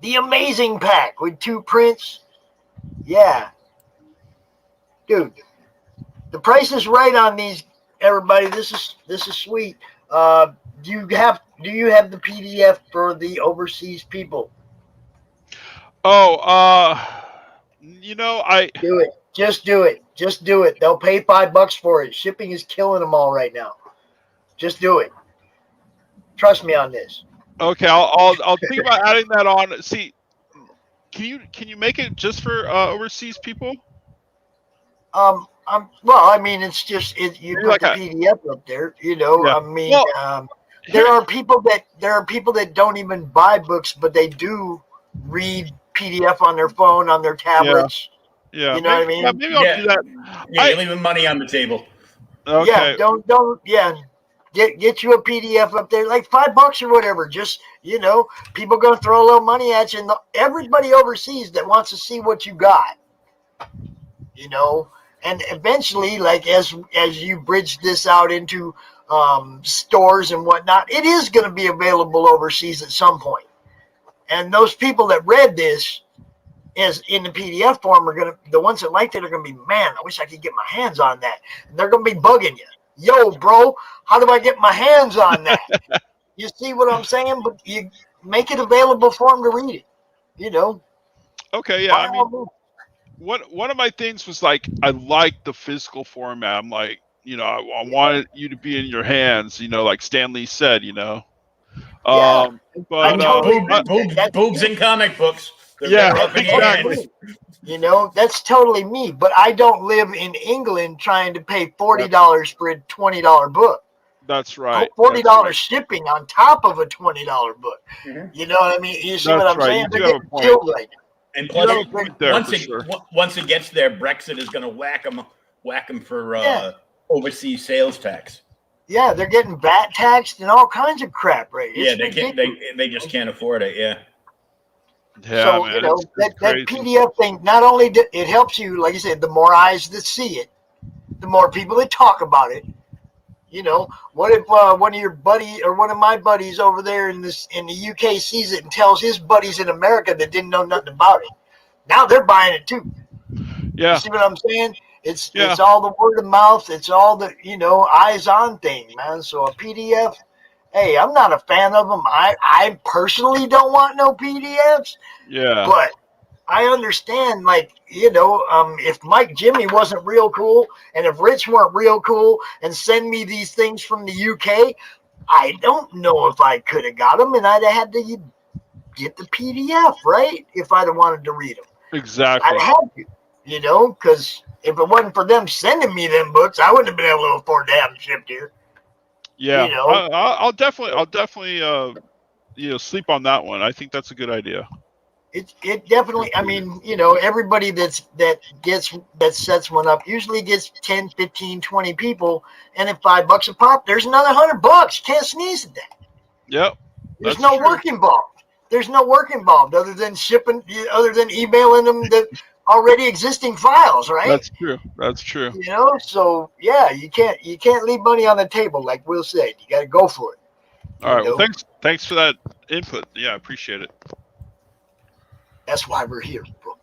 The amazing pack with 2 prints. Yeah. Dude, the price is right on these, everybody. This is sweet. Do you have the PDF for the overseas people? Oh, you know, do it. Just do it. Just do it. They'll pay $5 for it. Shipping is killing them all right now. Just do it. Trust me on this. Okay, I'll think about adding that on. See, can you make it just for overseas people? Well, I mean, it's just you put the PDF up there. You know, yeah. I mean, well, there are people that don't even buy books, but they do read PDF on their phone, on their tablets. Yeah, you know what I mean. Yeah, maybe I'll do that. Yeah, you're leaving money on the table. Okay. Yeah, don't. Yeah, get you a PDF up there, like $5 or whatever. Just, you know, people gonna throw a little money at you, and everybody overseas that wants to see what you got. You know. And eventually, like as you bridge this out into stores and whatnot, it is going to be available overseas at some point. And those people that read this as in the PDF form are the ones that liked it are going to be, man, I wish I could get my hands on that. And they're going to be bugging you. Yo, bro, how do I get my hands on that? You see what I'm saying? But you make it available for them to read it. You know. Okay. Yeah. I mean. One of my things was like I like the physical format. I'm like, you know, I wanted you to be in your hands, you know, like Stan Lee said, you know. Yeah. But boobs in comic books. Yeah, exactly. You know, that's totally me. But I don't live in England trying to pay $40 for a $20 book. That's right. $40 shipping on top of a $20 book. Mhm. You know what I mean? You see what That's I'm right. saying? You They're do have a getting point. killed right now. And You plus, have a point there once for it sure. once it gets there, Brexit is going to whack them for Yeah. overseas sales tax. Yeah, they're getting VAT taxed and all kinds of crap, right? Yeah, It's they can't. ridiculous. They just can't afford it. Yeah. Yeah, So, man, you know, it's that crazy. PDF thing, not only it helps you, like I said, the more eyes that see it, the more people that talk about it. You know, what if one of your buddy or one of my buddies over there in the UK sees it and tells his buddies in America that didn't know nothing about it? Now they're buying it too. Yeah, You see what I'm saying? It's Yeah. all the word of mouth. It's all the, you know, eyes on thing, man. So a PDF, hey, I'm not a fan of them. I personally don't want no PDFs, yeah, but I understand, like, you know, if Mike Jimmy wasn't real cool and if Rich weren't real cool and send me these things from the UK, I don't know if I could have got them and I'd have had to get the PDF, right? If I'd have wanted to read them. exactly. I'd have to, you know, because if it wasn't for them sending me them books, I wouldn't have been able to afford to have them shipped here. Yeah, You know. I'll definitely, sleep on that one. I think that's a good idea. It definitely, I mean, you know, everybody that sets one up usually gets 10, 15, 20 people, and at $5 a pop, there's another $100. You can't sneeze at that. Yep. There's That's no true. work involved. There's no work involved other than other than emailing them the already existing files, right? That's true. That's true. You know, so yeah, you can't leave money on the table, like Will said. You got to go for it. All right. You Well, know? thanks for that input. Yeah, I appreciate it. That's why we're here, bro.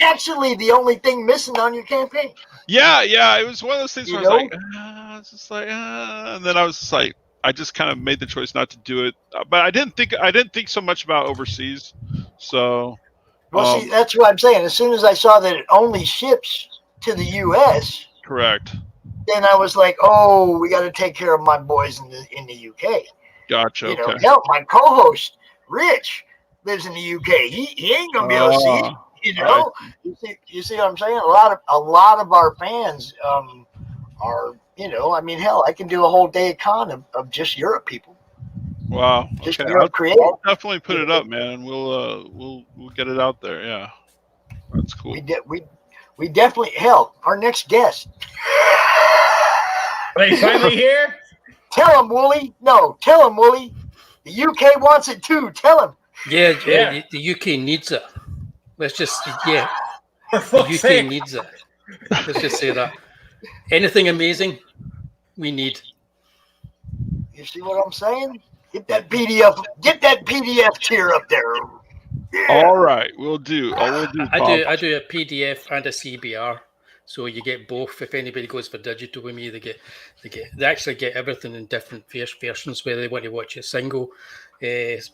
Actually, the only thing missing on your campaign. Yeah. It was one of those things You where I was know? like, I was just like, and then I was just like, I just kind of made the choice not to do it. But I didn't think so much about overseas. So, Well, see, that's what I'm saying. As soon as I saw that it only ships to the U.S., correct. then I was like, oh, we got to take care of my boys in the UK. Gotcha. You know, Okay. hell, my co-host Rich lives in the UK. He ain't gonna be able to see it. You know, you see what I'm saying? A lot of our fans are, you know, I mean, hell, I can do a whole day of con of just Europe people. Wow. Just Okay. Europe creative. I'll definitely put it up, man. We'll get it out there. Yeah. That's cool. We definitely, hell, our next guest. Are they finally here? Tell him, Woolie. No, tell him, Woolie. The UK wants it too. Tell him. Yeah. The UK needs it. Let's just, yeah. For The fuck's UK sake. needs it. Let's just say that. Anything amazing, we need. You see what I'm saying? Get that PDF tier up there. Yeah. All right, we'll do. Bob. I do a PDF and a CBR, so you get both. If anybody goes for digital with me, they actually get everything in different versions. Whether they want to watch it single,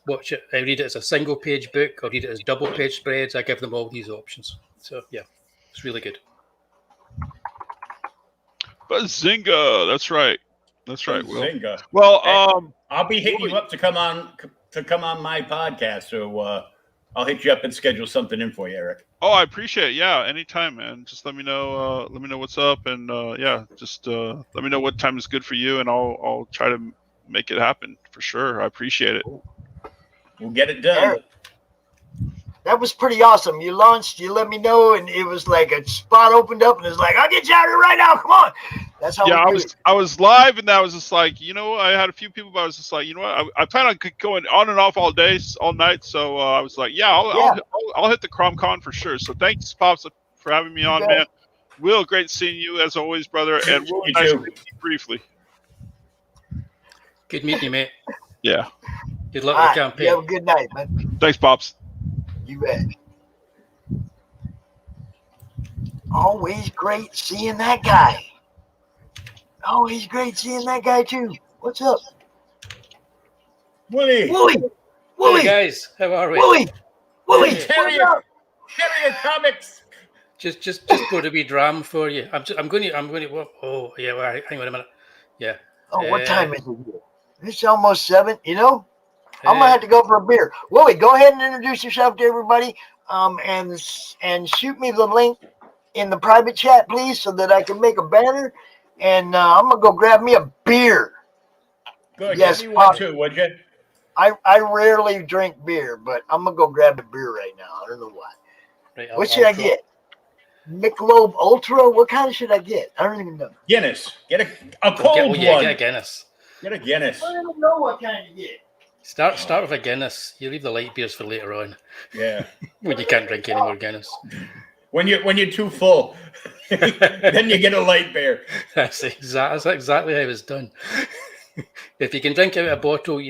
watch it. I read it as a single page book, or read it as double page spreads. I give them all these options. So yeah, it's really good. Bazinga! That's right. Will. Bazinga. Well, I'll be hitting you up to come on my podcast. So I'll hit you up and schedule something in for you, Eric. Oh, I appreciate it. Yeah, anytime, man. Just let me know. Let me know what's up, and just let me know what time is good for you, and I'll try to make it happen for sure. I appreciate it. We'll get it done. Eric, that was pretty awesome. You launched. You let me know, and it was like a spot opened up, and it's like, I'll get you out of here right now. Come on. That's how. Yeah, we do it. I was live, and I was just like, I had a few people, but I was just like, you know what? I plan on going on and off all day, all night. So I was like, I'll hit the CRoM Con for sure. So thanks, Pops, for having me on, man. Will, great seeing you as always, brother. And Will, nice meeting you briefly. Good meeting you, mate. Yeah. Good luck All with the right, campaign. you have a good night, man. Thanks, Pops. You bet. Always great seeing that guy. Always great seeing that guy too. What's up, Willie. Hey guys, how are we? Willie, Hey. Terrier Comics. Just put a wee dram for you. I'm going to. Oh yeah, well, hang on a minute. Yeah. Oh, what time is it here? It's almost 7. You know, I'm gonna have to go for a beer. Willie, go ahead and introduce yourself to everybody. and shoot me the link in the private chat, please, so that I can make a banner. And I'm gonna go grab me a beer. Good. Yes, Get me one Pop. too, would you? I rarely drink beer, but I'm gonna go grab a beer right now. I don't know why. Right, What should I get? Michelob Ultra? What kind should I get? I don't even know. Guinness. Get a cold one. Get a Guinness. Get a Guinness. I don't know what kind to get. Start with a Guinness. You leave the light beers for later on. Yeah. When you can't drink any more Guinness. When you're too full, then you get a light beer. That's exactly how it's done. If you can drink out of a bottle,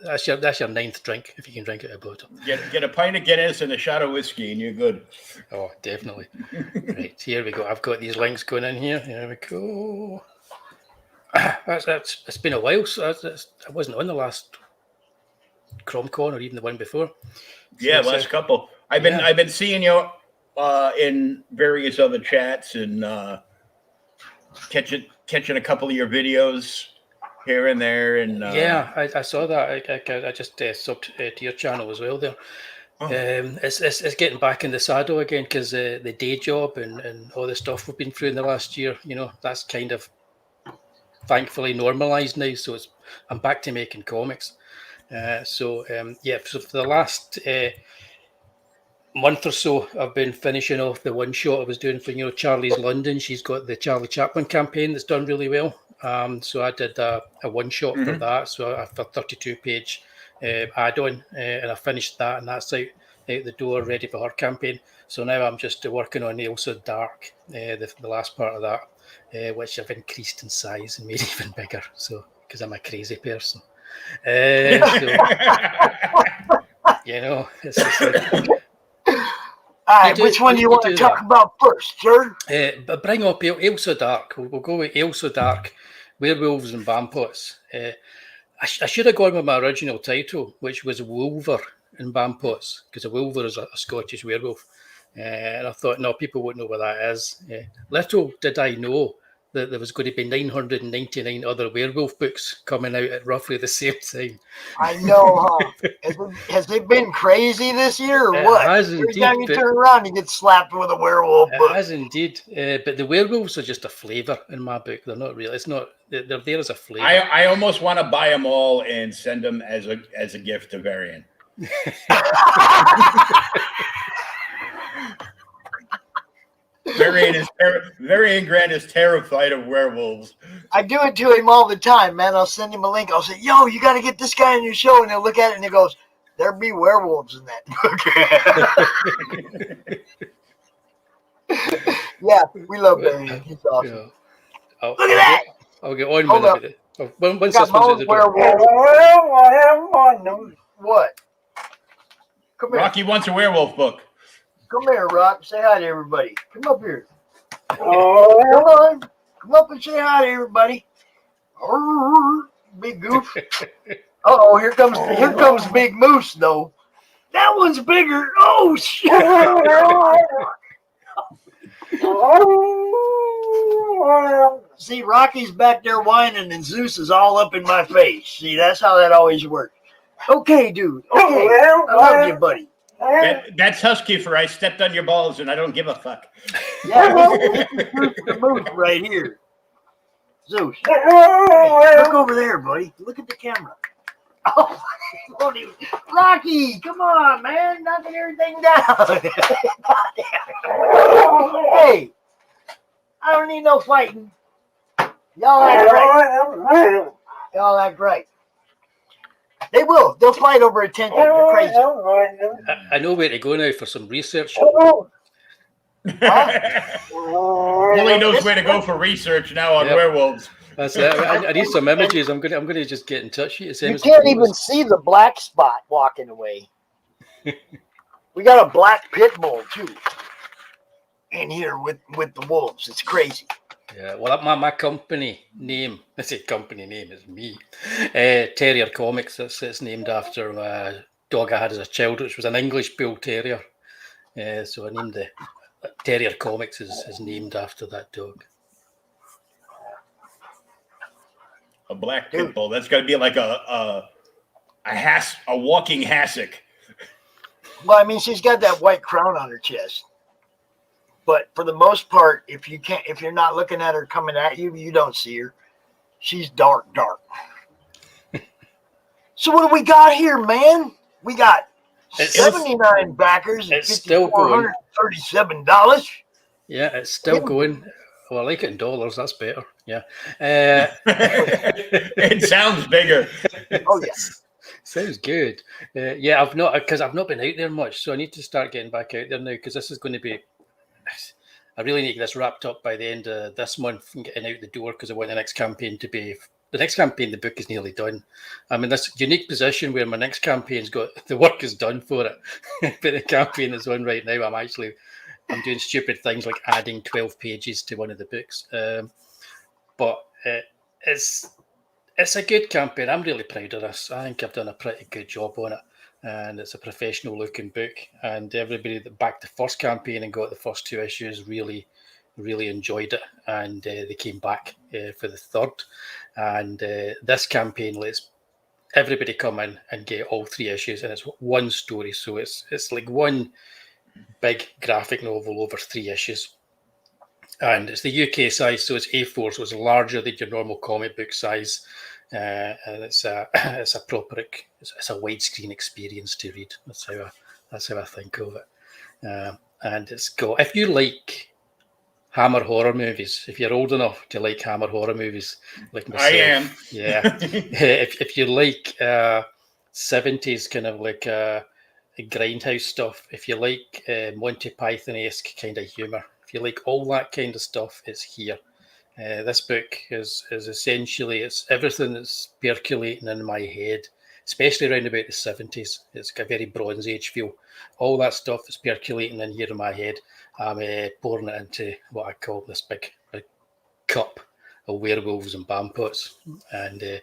that's your ninth drink. If you can drink out of a bottle, Get a pint of Guinness and a shot of whiskey, and you're good. Oh, definitely. Right, here we go. I've got these links going in here. Here we go. It's been a while. So I wasn't on the last CRoM Con or even the one before. Yeah, last couple. I've been seeing you in various other chats and catching a couple of your videos here and there. And I saw that. I just subbed to your channel as well there. Oh. It's getting back in the saddle again because the day job and all the stuff we've been through in the last year, that's kind of thankfully normalized now. So I'm back to making comics. So for the last month or so, I've been finishing off the one shot I was doing for Charlie's London. She's got the Charlie Chaplin campaign that's done really well. So I did a one shot for that. So I have a 32-page add-on, and I finished that, and that's out the door, ready for her campaign. So now I'm just working on Also Dark, the last part of that, which I've increased in size and made even bigger. So because I'm a crazy person. It's just like, all right, which one do you want to talk about first, sir? But bring up Also Dark. We'll go with Also Dark, Werewolves and Vampires. I should have gone with my original title, which was Wolver and Vampires, because a Wolver is a Scottish werewolf. And I thought, no, people won't know what that is. Little did I know that there was going to be 999 other werewolf books coming out at roughly the same time. I know, huh? Has it been crazy this year or what? Has Every indeed, time you turn around, you get slapped with a werewolf book. It has indeed. But the werewolves are just a flavour in my book. They're not real. It's not. They're there as a flavour. I almost want to buy them all and send them as a gift to Varian. Varian Grant is terrified of werewolves. I do it to him all the time, man. I'll send him a link. I'll say, yo, you got to get this guy on your show. And he'll look at it and he goes, there be werewolves in that book. Yeah, we love Varian. He's awesome. Yeah. Look at that. I'll get on Hold with it. Once got this one's at the door. What? Come here. Rocky wants a werewolf book. Come here, Rock. Say hi to everybody. Come up here. Come on. Come up and say hi to everybody. Big goof. Uh-oh, here comes Big Moose, though. That one's bigger. Oh, shit. See, Rocky's back there whining, and Zeus is all up in my face. See, that's how that always works. Okay, dude. Okay. I love you, buddy. That's Husky for I stepped on your balls and I don't give a fuck. Yeah, this is the move right here. Zeus. Hey, look over there, buddy. Look at the camera. Oh, Rocky, come on, man. Knocking everything down. Hey, I don't need no fighting. Y'all act right. Y'all act right. They will. They'll fight over attention. They're crazy. I know where to go now for some research. Billy knows where to go for research now on werewolves. That's it. I need some images. I'm gonna just get in touch with you. You can't even see the black spot walking away. We got a black pit bull too in here with the wolves. It's crazy. Yeah, well, my company name, I say company name is me, Terrier Comics. It's named after a dog I had as a child, which was an English Bull Terrier. So I named the Terrier Comics is named after that dog. A black pit bull. That's got to be like a walking hassock. Well, I mean, she's got that white crown on her chest. But for the most part, if you're not looking at her coming at you, you don't see her. She's dark. So what do we got here, man? We got 79 backers and it's still going. $5,437. Yeah, it's still going. Well, I like it in dollars. That's better. Yeah. It sounds bigger. Oh yeah. Sounds good. Yeah, I've not been out there much, so I need to start getting back out there now because this is going to be. I really need to get this wrapped up by the end of this month and getting out the door because I want the next campaign to be. The next campaign, the book is nearly done. I'm in this unique position where my next campaign's got the work is done for it, but the campaign is on right now. I'm doing stupid things like adding 12 pages to one of the books, but it's a good campaign. I'm really proud of this. I think I've done a pretty good job on it, and it's a professional looking book. And everybody that backed the first campaign and got the first 2 issues really enjoyed it, and they came back for the third. And this campaign lets everybody come in and get all 3 issues, and it's one story, so it's like one big graphic novel over 3 issues. And it's the UK size, so it's A4, so it's larger than your normal comic book size, and it's a widescreen experience to read. That's how I think of it. And it's got, if you like Hammer horror movies, if you're old enough to like Hammer horror movies, like myself, I am. Yeah. if you like 70s kind of like grindhouse stuff, if you like Monty Python-esque kind of humor, if you like all that kind of stuff, it's here. This book is essentially, it's everything that's percolating in my head, especially around about the 70s. It's got a very Bronze Age feel. All that stuff is percolating in here in my head. I'm pouring it into what I call this big cup of werewolves and vampots, and I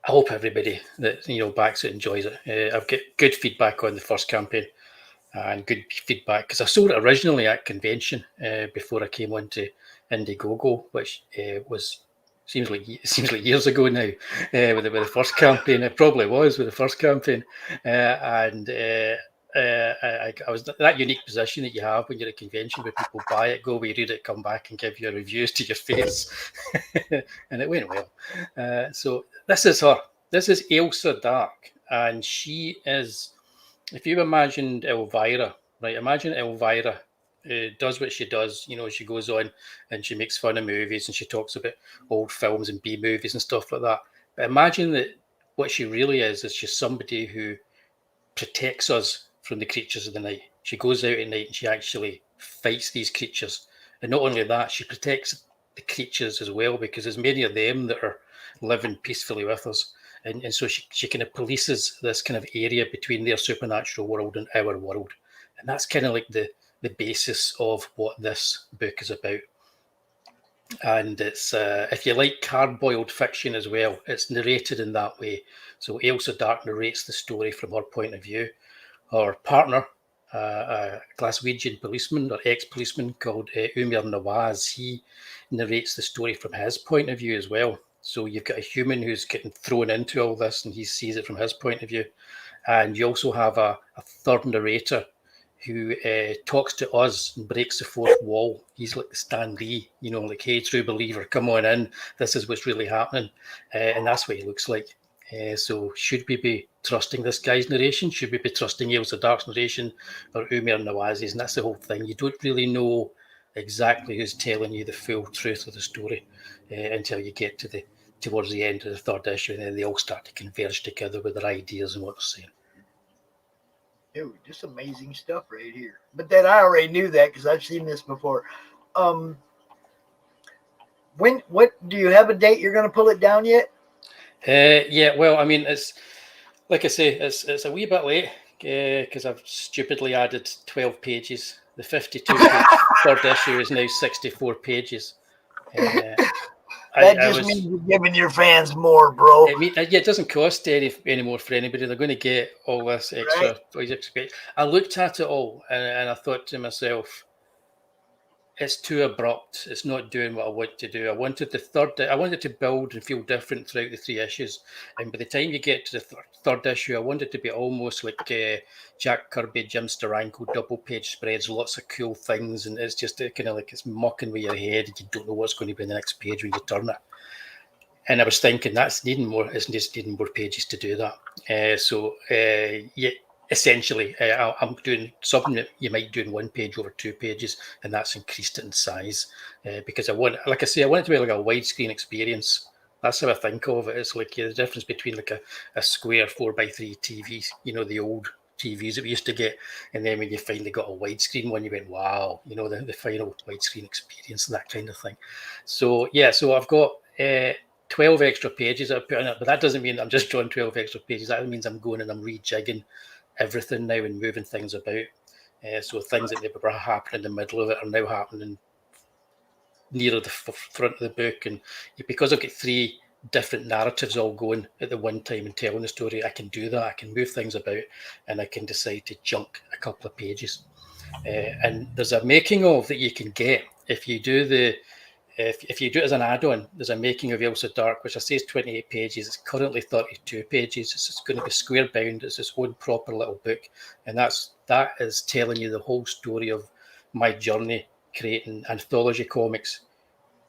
hope everybody that backs it enjoys it. I've got good feedback on the first campaign, and good feedback because I sold it originally at convention before I came on to Indiegogo, which seems like years ago now. With the first campaign, it probably was with the first campaign, and I was that unique position that you have when you're at a convention where people buy it, go away, read it, come back and give your reviews to your face, and it went well. So this is her. This is Ailsa Dark, and she is. If you imagined Elvira, right? Imagine Elvira does what she does. She goes on and she makes fun of movies and she talks about old films and B movies and stuff like that. But imagine that what she really is she's somebody who protects us from the creatures of the night. She goes out at night and she actually fights these creatures. And not only that, she protects the creatures as well, because there's many of them that are living peacefully with us. And so she kind of polices this kind of area between their supernatural world and our world. And that's kind of like the basis of what this book is about. And it's if you like hard-boiled fiction as well, it's narrated in that way. So Ailsa Dark narrates the story from her point of view. Her partner, a Glaswegian policeman or ex-policeman called Umar Nawaz, he narrates the story from his point of view as well. So you've got a human who's getting thrown into all this and he sees it from his point of view. And you also have a third narrator who talks to us and breaks the fourth wall. He's like the Stan Lee, like, hey, true believer, come on in. This is what's really happening. And that's what he looks like. So should we be trusting this guy's narration? Should we be trusting Ailsa Dark's narration or Umar Nawaz's? And that's the whole thing. You don't really know exactly who's telling you the full truth of the story until you get towards the end of the third issue, and then they all start to converge together with their ideas and what they're saying. Dude, just amazing stuff right here. But then I already knew that because I've seen this before. What do you have a date you're going to pull it down yet? Yeah, well, I mean, it's like I say, it's a wee bit late because I've stupidly added 12 pages. The 52-page third issue is now 64 pages. That just means you're giving your fans more, bro. It doesn't cost any more for anybody. They're going to get all this extra. Right. I looked at it all and I thought to myself, it's too abrupt. It's not doing what I want to do. I wanted to build and feel different throughout the 3 issues. And by the time you get to the third issue, I wanted to be almost like Jack Kirby, Jim Steranko, double page spreads, lots of cool things. And it's just kind of like it's mucking with your head. You don't know what's going to be in the next page when you turn it. And I was thinking it's just needing more pages to do that. Yeah. Essentially, I'm doing something that you might do in 1 page over 2 pages, and that's increased it in size because I want it to be like a widescreen experience. That's how I think of it. It's like the difference between like a square 4x3 TV, the old TVs that we used to get, and then when you finally got a widescreen one, you went, wow, the final widescreen experience and that kind of thing. So I've got 12 extra pages I put in it, but that doesn't mean I'm just drawing 12 extra pages. That means I'm going and I'm rejigging everything now and moving things about. So things that were happening in the middle of it are now happening nearer the front of the book. And because I've got 3 different narratives all going at the one time and telling the story, I can do that. I can move things about and I can decide to junk a couple of pages. And there's a making of that you can get if you do if you do it as an add-on. There's a making of Elsa Dark, which I say is 28 pages. It's currently 32 pages. It's going to be square bound. It's its own proper little book. And that is telling you the whole story of my journey creating anthology comics,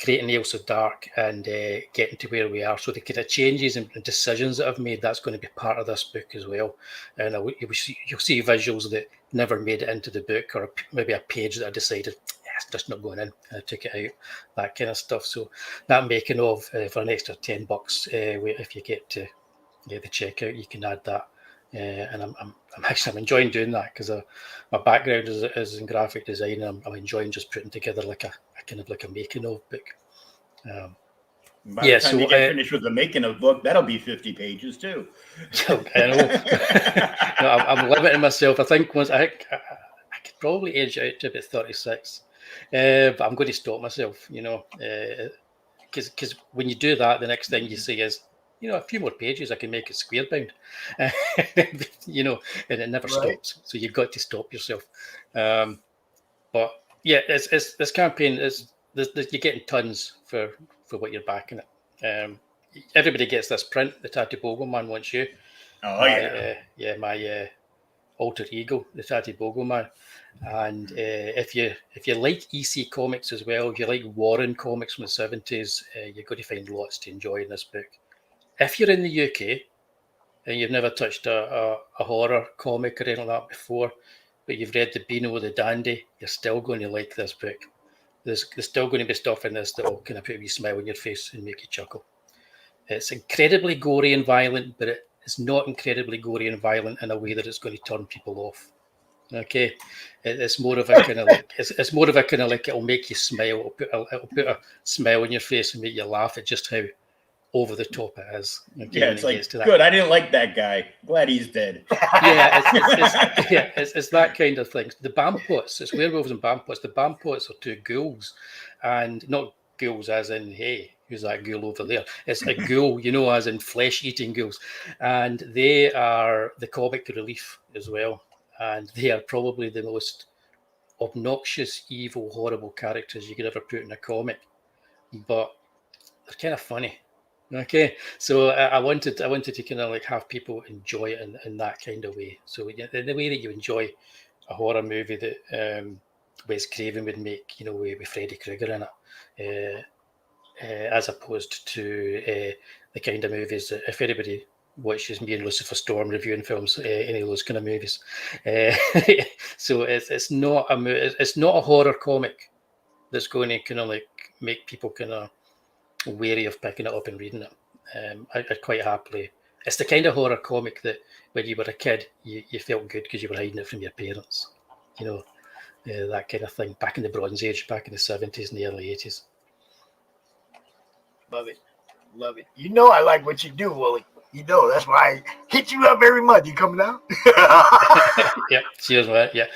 creating Elsa Dark, and getting to where we are. So the kind of changes and decisions that I've made, that's going to be part of this book as well. And you'll see visuals that never made it into the book, or maybe a page that I decided, it's just not going in, and I took it out, that kind of stuff. So that making of for an extra $10, if you get to the checkout, you can add that. And I'm enjoying doing that because my background is in graphic design, and I'm enjoying just putting together like a kind of like a making of book. By the time you get finished with the making of book, that'll be 50 pages too. I know. No, I'm limiting myself. I think once I could probably edge it out to about 36, but I'm going to stop myself. Because when you do that, the next thing you see is, a few more pages, I can make it square bound, and it never stops. So you've got to stop yourself. But yeah, it's this campaign is you're getting tons for what you're backing it. Everybody gets this print. The Tatty Bogle Man wants you. Oh my alter ego, the Tatty Bogle Man. And if you like EC comics as well, if you like Warren comics from the 70s, you're going to find lots to enjoy in this book. If you're in the UK and you've never touched a horror comic or anything like that before, but you've read the Beano the Dandy, you're still going to like this book. There's still going to be stuff in this that will kind of put a wee smile on your face and make you chuckle. It's incredibly gory and violent, but it's not incredibly gory and violent in a way that it's going to turn people off. Okay, it's more of a kind of like it's more of a kind of like it'll make you smile. It'll put a smile on your face and make you laugh at just how over the top it is. Okay, yeah, it's like good. I didn't like that guy. Glad he's dead. Yeah, it's that kind of thing. The Bampots, it's werewolves and Bampots. The Bampots are 2 ghouls, and not ghouls as in hey, who's that ghoul over there? It's a ghoul, as in flesh-eating ghouls, and they are the comic relief as well. And they are probably the most obnoxious, evil, horrible characters you could ever put in a comic, but they're kind of funny. Okay, so I wanted to kind of like have people enjoy it in that kind of way. So in the way that you enjoy a horror movie that Wes Craven would make, with Freddy Krueger in it, as opposed to the kind of movies that if anybody watches me and Lucifer Storm reviewing films, any of those kind of movies. So it's not a horror comic that's going to kind of like make people kind of wary of picking it up and reading it. I'd quite happily. It's the kind of horror comic that when you were a kid, you felt good because you were hiding it from your parents. That kind of thing. Back in the Bronze Age, back in the 70s and the early 80s. Love it. I like what you do, Woolie. That's why I hit you up every month. You coming out? Yeah, cheers, man. Yeah,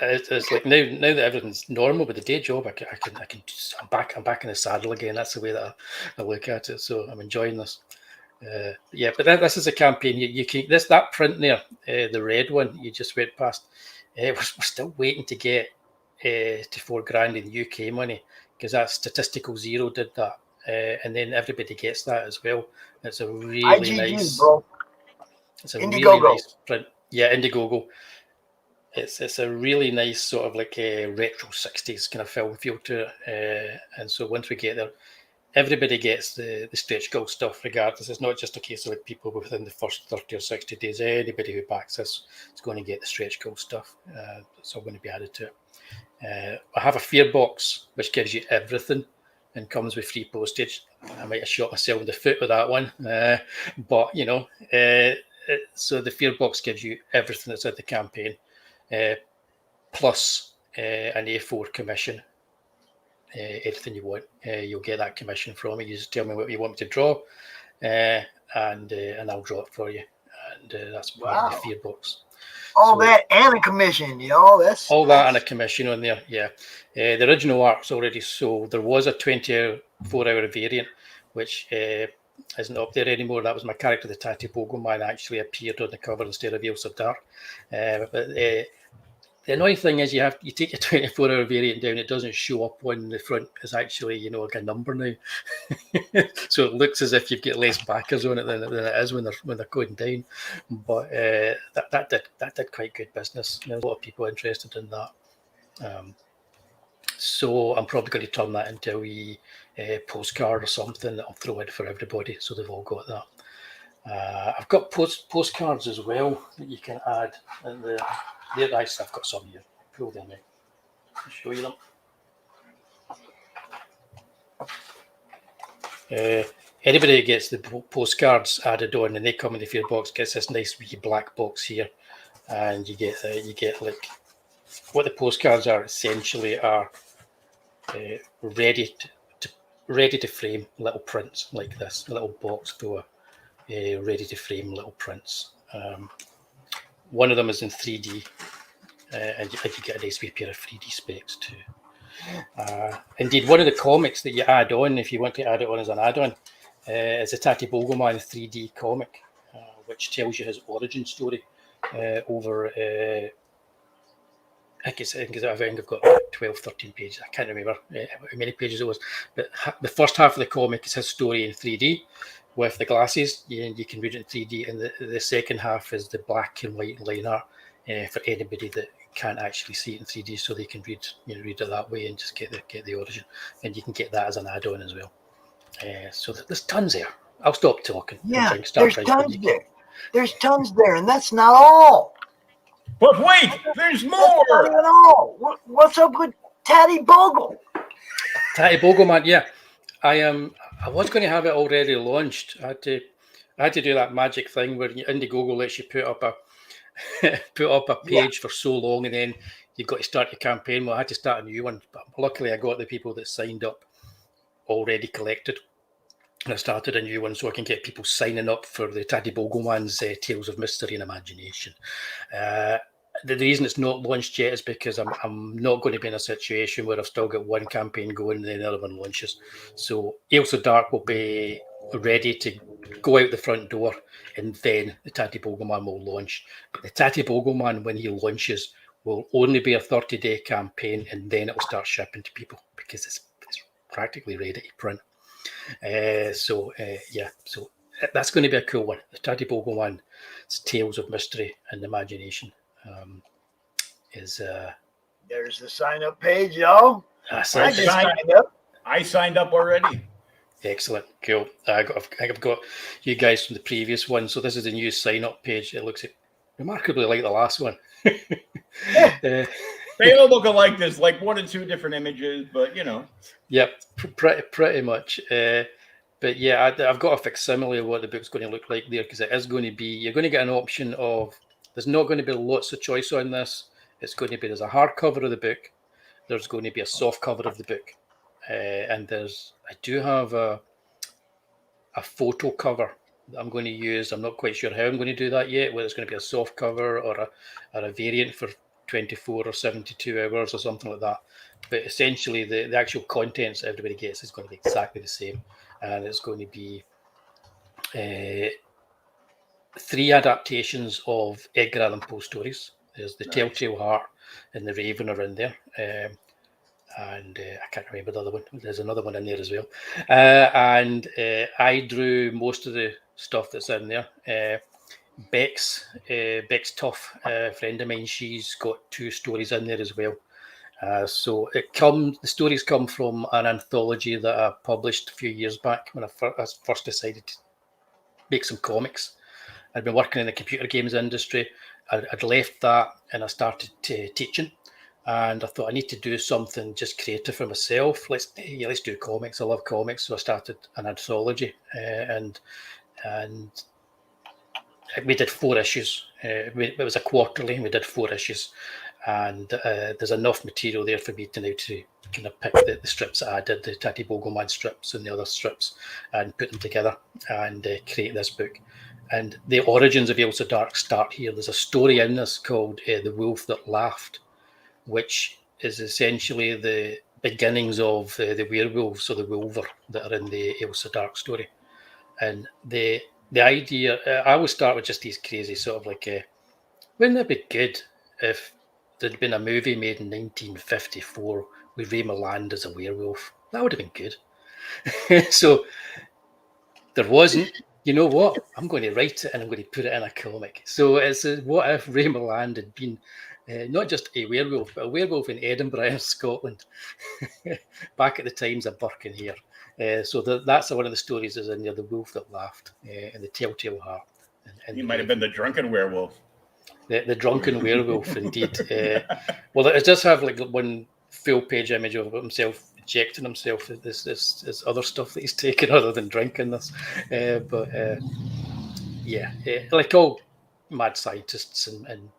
it's like now that everything's normal with the day job, I'm back in the saddle again. That's the way that I look at it. So I'm enjoying this. But then this is a campaign. You can that print there, the red one you just went past. We're still waiting to get to $4,000 in UK money, because that Statistical Zero did that, and then everybody gets that as well. It's a really IGG, nice, bro. it's a Indiegogo. really nice print. Yeah, Indiegogo. It's a really nice sort of like a retro 60s kind of film feel to it. And so once we get there, everybody gets the stretch goal stuff regardless. It's not just a case of like people within the first 30 or 60 days. Anybody who backs this is going to get the stretch goal stuff. It's all going to be added to it. I have a fear box which gives you everything and comes with free postage. I might have shot myself in the foot with that one, but you know, so the fear box gives you everything that's in the campaign, plus an A4 commission. Anything you want, you'll get that commission from me. You just tell me what you want me to draw, and I'll draw it for you. And that's part of the fear box. All that and a commission, that's all that and a commission on there. Yeah, the original art's already sold. There was a 24-hour variant, which isn't up there anymore. That was my character, the Tatty Bogoman, actually appeared on the cover instead of Ailsa Dark. But the annoying thing is you take your 24-hour variant down, it doesn't show up on the front. It's actually, like a number now. So it looks as if you've got less backers on it than it is when they're going down. But that did quite good business. There's a lot of people interested in that. So I'm probably going to turn that into a wee postcard or something that I'll throw in for everybody, so they've all got that. I've got postcards as well that you can add. And they're nice. I've got some here. Pull them out. I'll show you them. Anybody who gets the postcards added on and they come in the fear box gets this nice wee black box here, and you get like what the postcards are essentially are ready to frame little prints like this, a little box full of ready to frame little prints. One of them is in 3D, and you get a nice wee pair of 3D specs too. Indeed, one of the comics that you add on, if you want to add it on as an add-on, is a Tatty Bogoman 3D comic, which tells you his origin story over. I think I've got 12, 13 pages. I can't remember how many pages it was. But the first half of the comic is his story in 3D with the glasses. You can read it in 3D. And the second half is the black and white line art for anybody that can't actually see it in 3D, so they can read it that way and just get the origin. And you can get that as an add-on as well. So there's tons there. I'll stop talking. Yeah, there's tons there. There's tons there, and that's not all. But wait, there's more. That's not even all. What's up with Tatty Bogle? Tatty Bogoman, yeah. I was going to have it already launched. I had to do that magic thing where Indiegogo lets you put up a page for so long, and then you've got to start your campaign. Well, I had to start a new one, but luckily I got the people that signed up already collected. And I started a new one so I can get people signing up for the Tatty Bogoman's Tales of Mystery and Imagination. The reason it's not launched yet is because I'm not going to be in a situation where I've still got one campaign going and then the other one launches. So Ailsa Dark will be ready to go out the front door, and then the Tatty Bogoman will launch. But the Tatty Bogoman, when he launches, will only be a 30-day campaign, and then it will start shipping to people because it's practically ready to print. So that's going to be a cool one. The Tatty Bogoman's Tales of Mystery and Imagination is. There's the sign-up page, y'all. I signed up already. Excellent, cool. I think I've got you guys from the previous one. So this is the new sign-up page. It looks remarkably like the last one. They all look alike. There's like one or two different images, but Yep, pretty much. But yeah, I've got a facsimile of what the book's going to look like there, because it is going to be. You're going to get an option of. There's not going to be lots of choice on this. It's going to be there's a hardcover of the book. There's going to be a soft cover of the book, and I do have a photo cover that I'm going to use. I'm not quite sure how I'm going to do that yet. Whether it's going to be a soft cover or a variant for 24 or 72 hours or something like that. But essentially, the actual contents that everybody gets is going to be exactly the same, and it's going to be 3 adaptations of Edgar Allan Poe stories. There's The Telltale Heart, and the Raven are in there. And I can't remember the other one. There's another one in there as well. And I drew most of the stuff that's in there. Bex Tough, a friend of mine, she's got 2 stories in there as well. So the stories come from an anthology that I published a few years back when I first decided to make some comics. I'd been working in the computer games industry. I'd left that and I started teaching. And I thought I need to do something just creative for myself. Let's do comics. I love comics, so I started an anthology, and we did 4 issues. It was a quarterly, and we did 4 issues. And there's enough material there for me to now to kind of pick the strips that I did, the Tatty Bogleman strips and the other strips, and put them together and create this book. And the origins of Ailsa Dark start here. There's a story in this called The Wolf That Laughed, which is essentially the beginnings of the werewolves or the wolver that are in the Ailsa Dark story. And the idea, I always start with just these crazy sort of like, wouldn't it be good if there'd been a movie made in 1954 with Ray Milland as a werewolf? That would have been good. So there wasn't. You know what? I'm going to write it and I'm going to put it in a comic. So it's what if Ray Milland had been not just a werewolf, but a werewolf in Edinburgh in Scotland, back at the times of Burke and Hare. So that's one of the stories is in there, The Wolf That Laughed, and The Telltale Heart. And He might have been the drunken werewolf. The drunken werewolf, indeed. Well, it does have like one full-page image of himself ejecting himself. There's other stuff that he's taken other than drinking this. Like all mad scientists and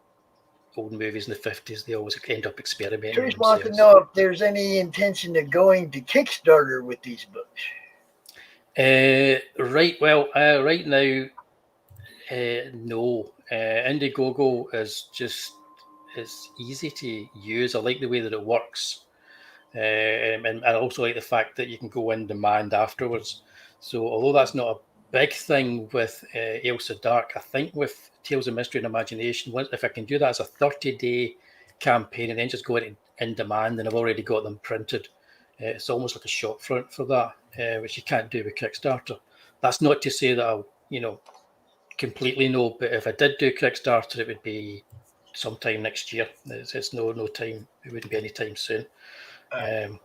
old movies in the 50s, they always end up experimenting. Trish wants to know if there's any intention of going to Kickstarter with these books. Right now, no. Indiegogo is easy to use. I like the way that it works. And I also like the fact that you can go in demand afterwards. So although that's not a big thing with Ailsa Dark, I think with Tales of Mystery and Imagination, if I can do that as a 30-day campaign and then just go in demand, and I've already got them printed, it's almost like a shop front for that, which you can't do with Kickstarter. That's not to say that I'll, completely no, but if I did do Kickstarter, it would be sometime next year. It's no time. It wouldn't be any time soon. But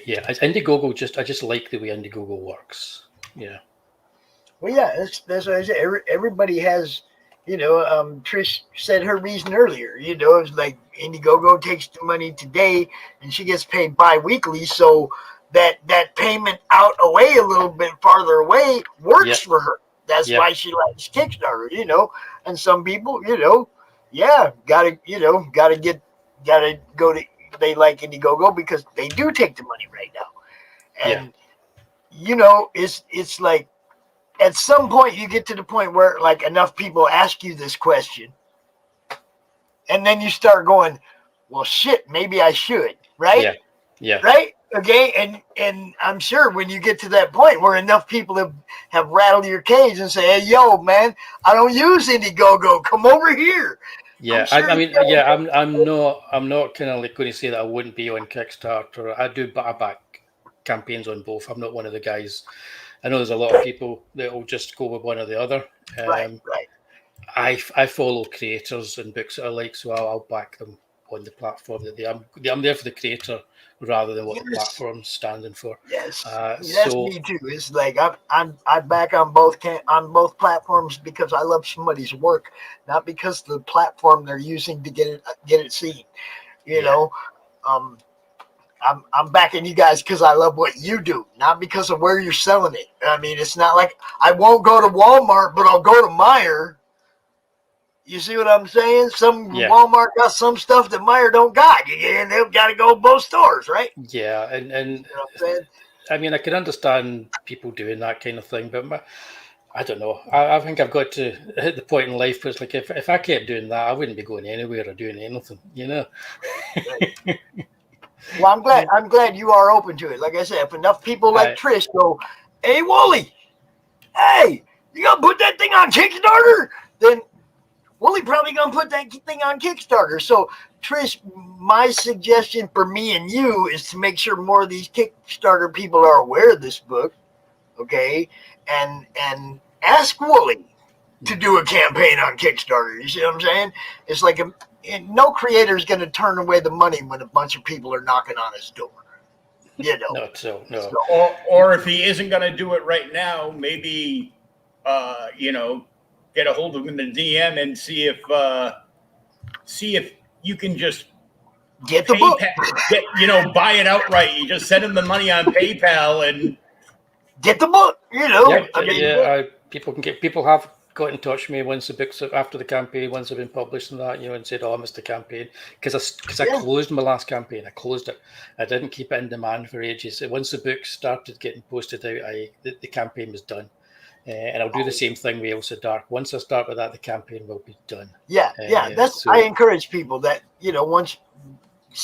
yeah, Indiegogo, I just like the way Indiegogo works. Yeah. Well, yeah, that's what I said. Everybody has, Trish said her reason earlier. It's like Indiegogo takes the money today and she gets paid bi-weekly, so that payment out away a little bit farther away works for her. That's why she likes Kickstarter, And some people, gotta go to. They like Indiegogo because they do take the money right now, and it's like at some point you get to the point where like enough people ask you this question, and then you start going, well, shit, maybe I should, right? Yeah. Right. Okay, and I'm sure when you get to that point where enough people have rattled your cage and say, hey, yo, man, I don't use Indiegogo. Come over here. Yeah, sure I'm not kind of like going to say that I wouldn't be on Kickstarter. I back campaigns on both. I'm not one of the guys. I know there's a lot of people that will just go with one or the other. Right. I follow creators and books that I like, so I'll back them on the platform that I'm there for the creator rather than what the platform's standing for. Yes, that's me too. It's like I back on both platforms because I love somebody's work, not because the platform they're using to get it seen. I'm backing you guys because I love what you do, not because of where you're selling it. I mean, it's not like I won't go to Walmart, but I'll go to Meijer. You see what I'm saying? Walmart got some stuff that Meijer don't got, and they've got to go to both stores, right? Yeah, and you know what I'm saying? I mean, I can understand people doing that kind of thing, but I don't know. I think I've got to hit the point in life where it's like if I kept doing that, I wouldn't be going anywhere or doing anything, Right. Well, I'm glad you are open to it. Like I said, if enough people like Trish go, hey, Wullie, hey, you gonna put that thing on Kickstarter? Then Woolie probably gonna put that thing on Kickstarter. So Trish, my suggestion for me and you is to make sure more of these Kickstarter people are aware of this book, okay? And ask Woolie to do a campaign on Kickstarter. You see what I'm saying? It's like no creator is going to turn away the money when a bunch of people are knocking on his door. You know. No. Or if he isn't going to do it right now, maybe get a hold of him in the DM and see if you can just get the book. Buy it outright. You just send him the money on PayPal and get the book. People have got in touch with me once the books after the campaign, once they've been published and that, and said, "Oh, I missed the campaign," because I closed my last campaign. I closed it. I didn't keep it in demand for ages. Once the books started getting posted out, the campaign was done. And I'll do the same thing with Elsa Dark. Once I start with that, the campaign will be done. I encourage people that once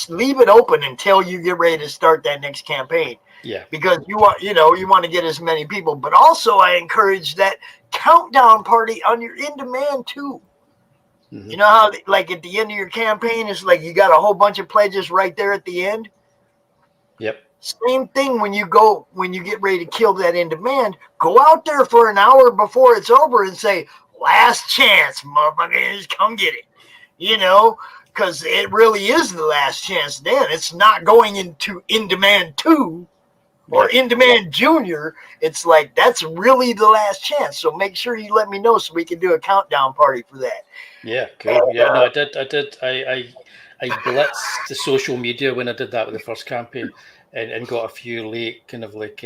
leave it open until you get ready to start that next campaign. Yeah, because you want to get as many people, but also I encourage that countdown party on your in demand too. Mm-hmm. You know how like at the end of your campaign, it's like you got a whole bunch of pledges right there at the end. Yep. Same thing when you get ready to kill that in demand, go out there for an hour before it's over and say, "Last chance, motherfuckers, come get it." Because it really is the last chance. Then it's not going into in demand 2 or in demand junior. It's like that's really the last chance. So make sure you let me know so we can do a countdown party for that. Yeah, cool. Yeah, no, I did. I blitzed the social media when I did that with the first campaign, and got a few late kind of like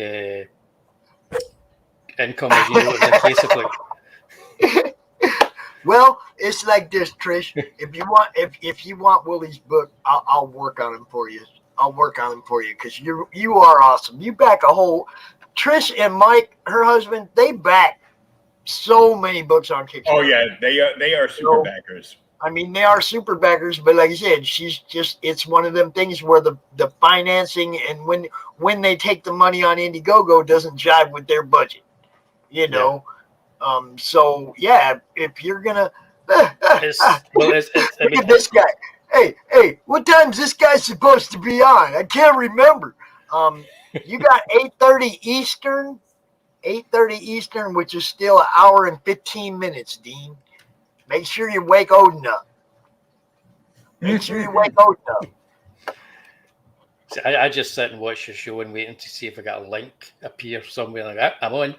incomers. It was a case of like. Well, it's like this, Trish. If you want Willie's book, I'll work on him for you. I'll work on him for you because you are awesome. You back a whole. Trish and Mike, her husband, they back so many books on Kickstarter. Oh yeah, they are super backers. I mean, they are super backers, but like I said, it's one of them things where the financing and when they take the money on Indiegogo doesn't jive with their budget, Yeah. So yeah, if you're gonna look at this guy. Hey, what time's this guy supposed to be on? I can't remember. You got 8:30 Eastern. 8:30 Eastern, which is still an hour and 15 minutes, Dean. Make sure you wake Oden up. See, I just sit and watch the show and waiting to see if I got a link appear somewhere like that. I'm on.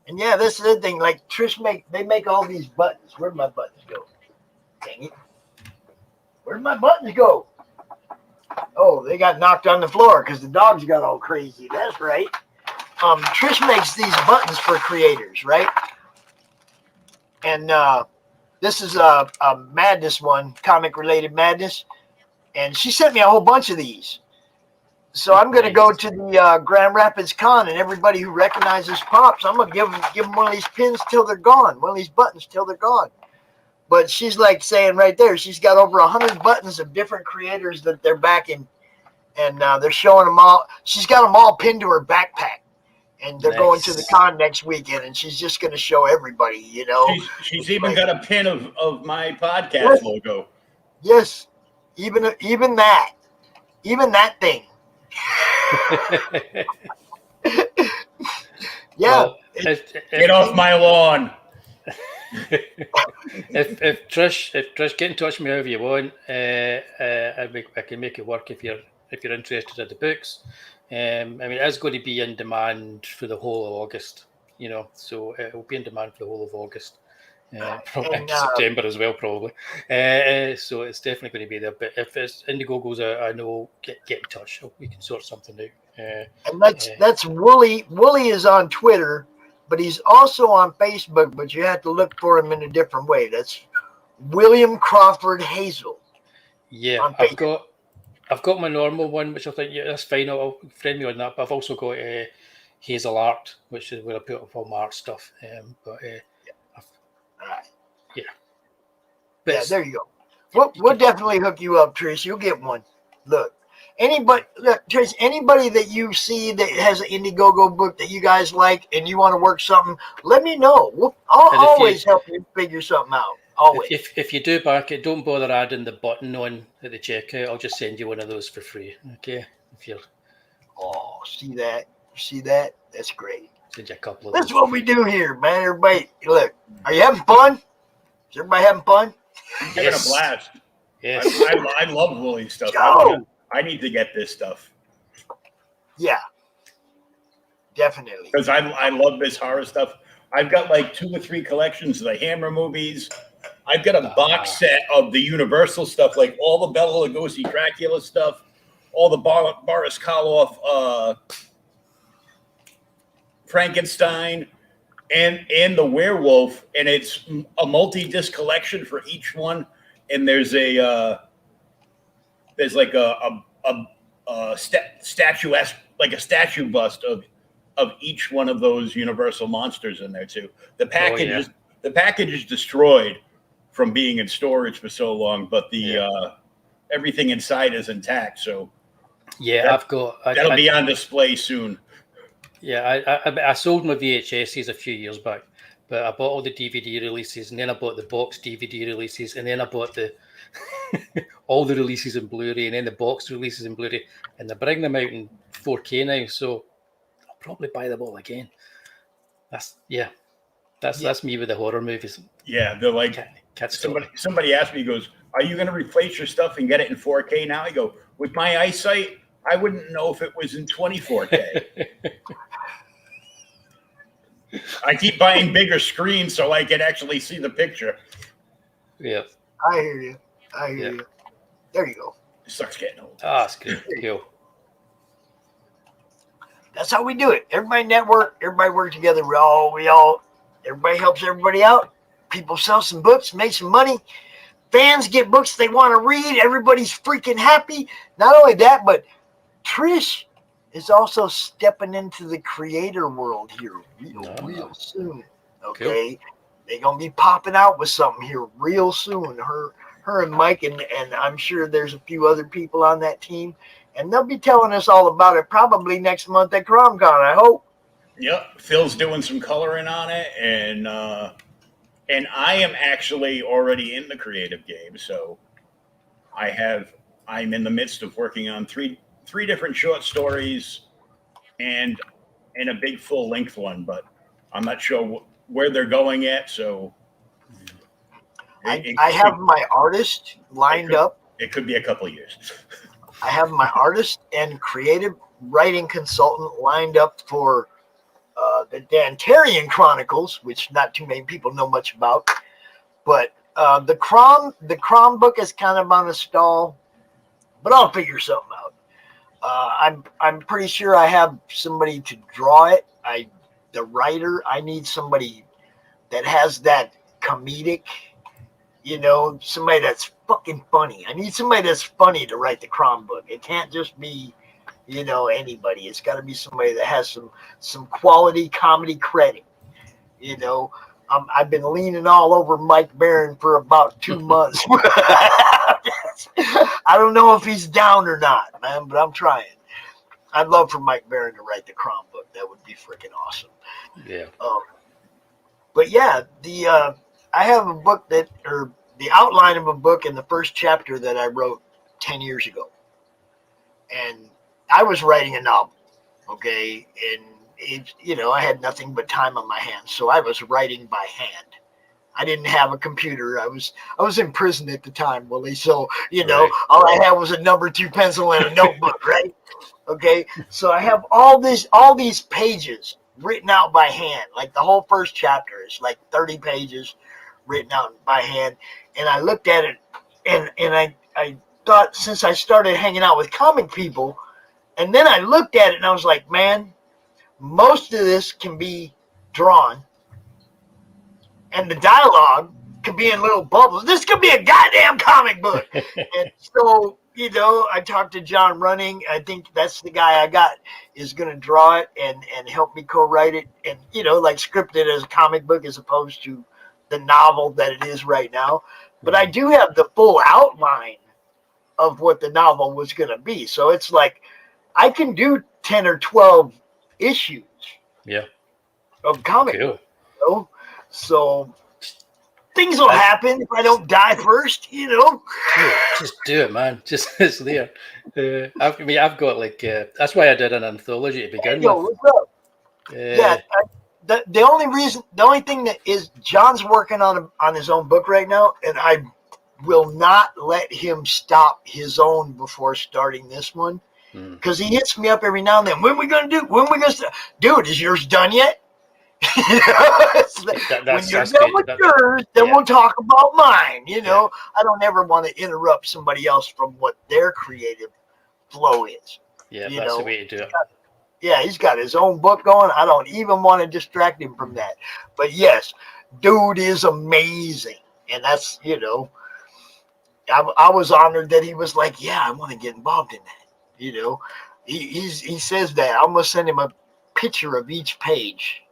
And yeah, this is the thing. Like Trish they make all these buttons. Where'd my buttons go? Dang it. Where'd my buttons go? Oh, they got knocked on the floor because the dogs got all crazy. That's right. Trish makes these buttons for creators, right? And this is a madness one, comic-related madness. And she sent me a whole bunch of these. So I'm going to go to the Grand Rapids Con, and everybody who recognizes Pops, I'm going to give them one of these pins till they're gone, one of these buttons till they're gone. But she's like saying right there, she's got over 100 buttons of different creators that they're backing, and they're showing them all. She's got them all pinned to her backpack. And they're going to the con next weekend, and she's just going to show everybody, She's even got a pin of my podcast logo. Yes, even that thing. Yeah. Well, get off my lawn. if Trish get in touch with me however you want, I can make it work if you're interested in the books. I mean, it's going to be in demand for the whole of August, so it will be in demand for the whole of August, probably into September as well, probably. So it's definitely going to be there. But if it's Indiegogo's, I know, get in touch. We can sort something out. And that's Woolie. Woolie is on Twitter, but he's also on Facebook. But you have to look for him in a different way. That's William Crawford Hazle. Yeah, I've got my normal one, which I think that's fine. I'll friend me on that. But I've also got Hazel Art, which is where I put up all my art stuff. All right. Yeah. But there you go. We'll definitely hook you up, Trish. You'll get one. Look, Anybody, look, Trace, anybody that you see that has an Indiegogo book that you guys like and you want to work something, let me know. I'll And if always help you figure something out. Always. If you do back it, don't bother adding the button on at the checkout. I'll just send you one of those for free. Okay, if you're Oh, see that? See that? That's great. send you a couple of That's those. what we do here, man. Everybody, look, are you having fun? Is everybody having fun? I'm having a blast. Yes. I love Wullie stuff. Go! I need to get this stuff. Yeah, definitely. Because I love this horror stuff. I've got like 2 or 3 collections of the Hammer movies. I've got a box set of the Universal stuff, like all the Bela Lugosi Dracula stuff, all the Boris Karloff Frankenstein, and the Werewolf, and it's a multi-disc collection for each one. And there's like a statue, like a statue bust of each one of those Universal monsters in there too. The package is destroyed from being in storage for so long, but the everything inside is intact. So yeah, that'll be on display soon. Yeah, I sold my VHSs a few years back, but I bought all the DVD releases, and then I bought the box DVD releases, and then I bought the all the releases in Blu-ray, and then the box releases in Blu-ray, and they bring them out in 4K now. So I'll probably buy them all again. That's me with the horror movies. Yeah, they're like somebody asked me, goes, "Are you going to replace your stuff and get it in 4K now?" I go, "With my eyesight, I wouldn't know if it was in 24K." I keep buying bigger screens so I can actually see the picture. Yeah, I hear you. There you go. It sucks getting old. it's good. Cool. That's how we do it. Everybody network. Everybody work together. Everybody helps everybody out. People sell some books, make some money. Fans get books they want to read. Everybody's freaking happy. Not only that, but Trish is also stepping into the creator world here real soon. Okay, cool. They're gonna be popping out with something here real soon. Her and Mike and I'm sure there's a few other people on that team, and they'll be telling us all about it probably next month at CRoM Con, I hope. Yep, Phil's doing some coloring on it, and I am actually already in the creative game, so I'm in the midst of working on three different short stories and a big full length one, but I'm not sure where they're going yet. So I have my artist lined up. It could be a couple of years. I have my artist and creative writing consultant lined up for the Dantarian Chronicles, which not too many people know much about. But the CRoM book is kind of on a stall, but I'll figure something out. I'm pretty sure I have somebody to draw it. The writer, I need somebody that has that comedic, somebody that's fucking funny. I need somebody that's funny to write the CRoM book. It can't just be, anybody. It's got to be somebody that has some quality comedy credit. I've been leaning all over Mike Barron for about 2 months. I don't know if he's down or not, man, but I'm trying. I'd love for Mike Barron to write the CRoM book. That would be freaking awesome. Yeah. But yeah, I have a book or the outline of a book in the first chapter that I wrote 10 years ago. And I was writing a novel, okay? And I had nothing but time on my hands, so I was writing by hand. I didn't have a computer. I was in prison at the time, Wullie. So, right. All I had was a number 2 pencil and a notebook, right? Okay. So I have all these pages written out by hand. Like the whole first chapter is like 30 pages written out by hand. And I looked at it and I thought, since I started hanging out with comic people, and then I looked at it and I was like, man, most of this can be drawn. And the dialogue could be in little bubbles. This could be a goddamn comic book. And so, I talked to John Running. I think that's the guy I got is going to draw it and help me co-write it. And, like script it as a comic book as opposed to the novel that it is right now. But I do have the full outline of what the novel was going to be. So it's like I can do 10 or 12 issues of comic Cool. book, you know? So things will happen if I don't die first, you know. Just do it, man. Just it's there. I've got like that's why I did an anthology to begin Yo, with. what's up? The only thing that is John's working on his own book right now, and I will not let him stop his own before starting this one, because he hits me up every now and then. When we gonna do? When we gonna start? Dude, is yours done yet? When you're done with yours, then we'll talk about mine. You know, I don't ever want to interrupt somebody else from what their creative flow is. Yeah, that's the way to do it. Yeah, he's got his own book going. I don't even want to distract him from that. But yes, dude is amazing. And that's, you know, I was honored that he was like, yeah, I want to get involved in that. You know, he says that. I'm going to send him a picture of each page.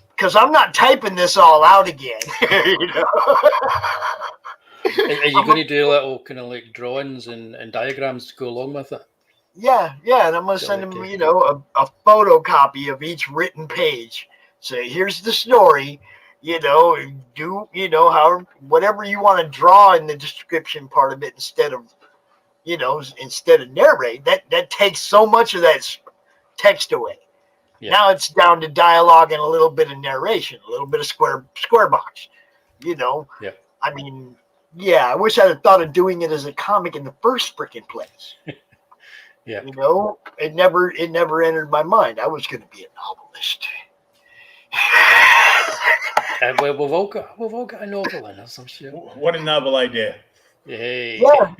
Because I'm not typing this all out again. You know? Are you going to do little kind of like drawings and diagrams to go along with it? Yeah, and I'm going to send him, you know, a photocopy of each written page. So here's the story, you know, do, you know, however, whatever you want to draw in the description part of it instead of, you know, instead of narrate, that takes so much of that text away. Yeah. Now it's down to dialogue and a little bit of narration, a little bit of square box, you know. Yeah. I mean, yeah, I wish I'd have thought of doing it as a comic in the first freaking place. Yeah. You know, it never entered my mind. I was going to be a novelist. We've all got a novel in us, I'm sure. What a novel idea. Hey. Yeah.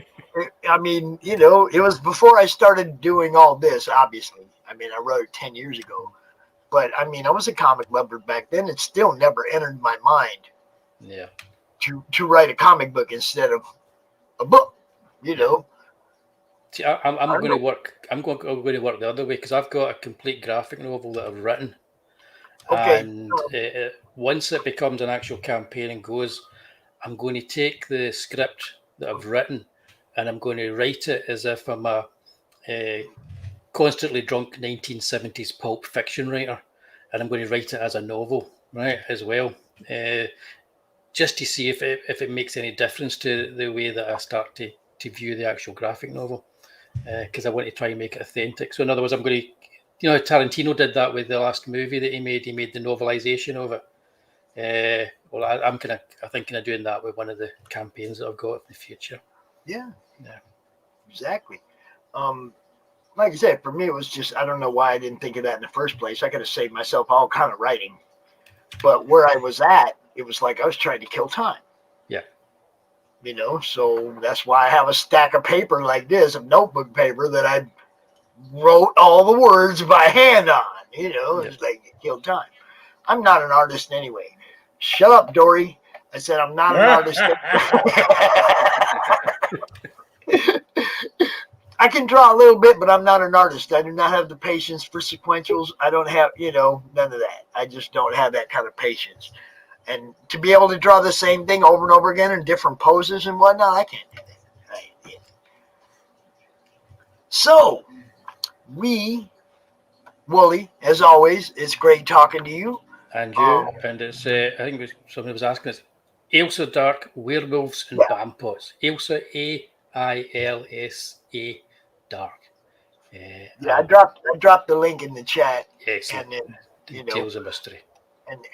I mean, you know, it was before I started doing all this, obviously. I mean, I wrote it 10 years ago. But, I mean, I was a comic lover back then. It still never entered my mind to write a comic book instead of a book, you know. See, I'm going to work. I'm going to work the other way because I've got a complete graphic novel that I've written. Okay. And once it becomes an actual campaign and goes, I'm going to take the script that I've written and I'm going to write it as if I'm a constantly drunk 1970s pulp fiction writer, and I'm going to write it as a novel, right, as well, just to see if it makes any difference to the way that I start to view the actual graphic novel, because I want to try and make it authentic. So in other words, I'm going to, you know, Tarantino did that with the last movie that he made the novelization of it. Well, I'm thinking of doing that with one of the campaigns that I've got in the future. Yeah, exactly. Like I said, for me, it was just, I don't know why I didn't think of that in the first place. I could have saved myself all kind of writing. But where I was at, it was like I was trying to kill time. Yeah. You know, so that's why I have a stack of paper like this, of notebook paper that I wrote all the words by hand on. You know, it's like kill time. I'm not an artist anyway. Shut up, Dory. I said I'm not an artist. I can draw a little bit, but I'm not an artist. I do not have the patience for sequentials. I don't have, you know, none of that. I just don't have that kind of patience. And to be able to draw the same thing over and over again in different poses and whatnot, I can't do that. Right? So, Wullie, as always, it's great talking to you. And you, and it's, I think somebody was asking us, Ailsa Dark, Werewolves and Vampires. Ailsa, AILSA Dark. I dropped the link in the chat. Excellent. And then, you know, Tales of Mystery.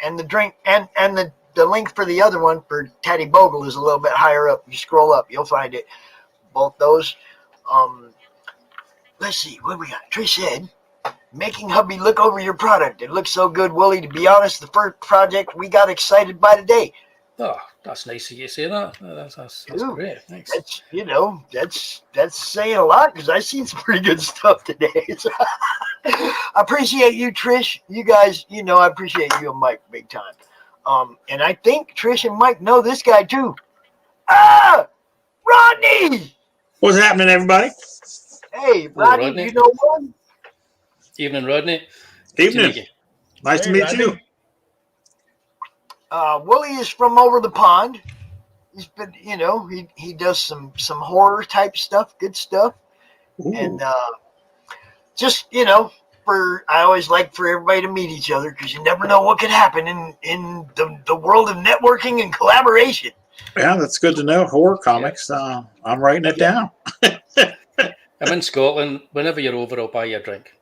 And the drink and the link for the other one for Taddy Bogle is a little bit higher up. You scroll up, you'll find it. Both those. Let's see what we got. Trish said, making hubby look over your product. It looks so good, Wullie. To be honest, the first project we got excited by today. Oh, that's nice of you to say that. That's great. Thanks. That's, you know, that's saying a lot because I've seen some pretty good stuff today. So, I appreciate you, Trish. You guys, you know, I appreciate you and Mike big time. And I think Trish and Mike know this guy too. Rodney! What's happening, everybody? Hey, Rodney, Rodney. you know what? Evening, Rodney. Evening. Nice to meet you. Wullie is from over the pond. He's been, he does some horror type stuff, good stuff, Ooh. and just I always like for everybody to meet each other because you never know what could happen in the world of networking and collaboration. Yeah, that's good to know. Horror comics. I'm writing it down. I'm in Scotland. Whenever you're over, I'll buy you a drink.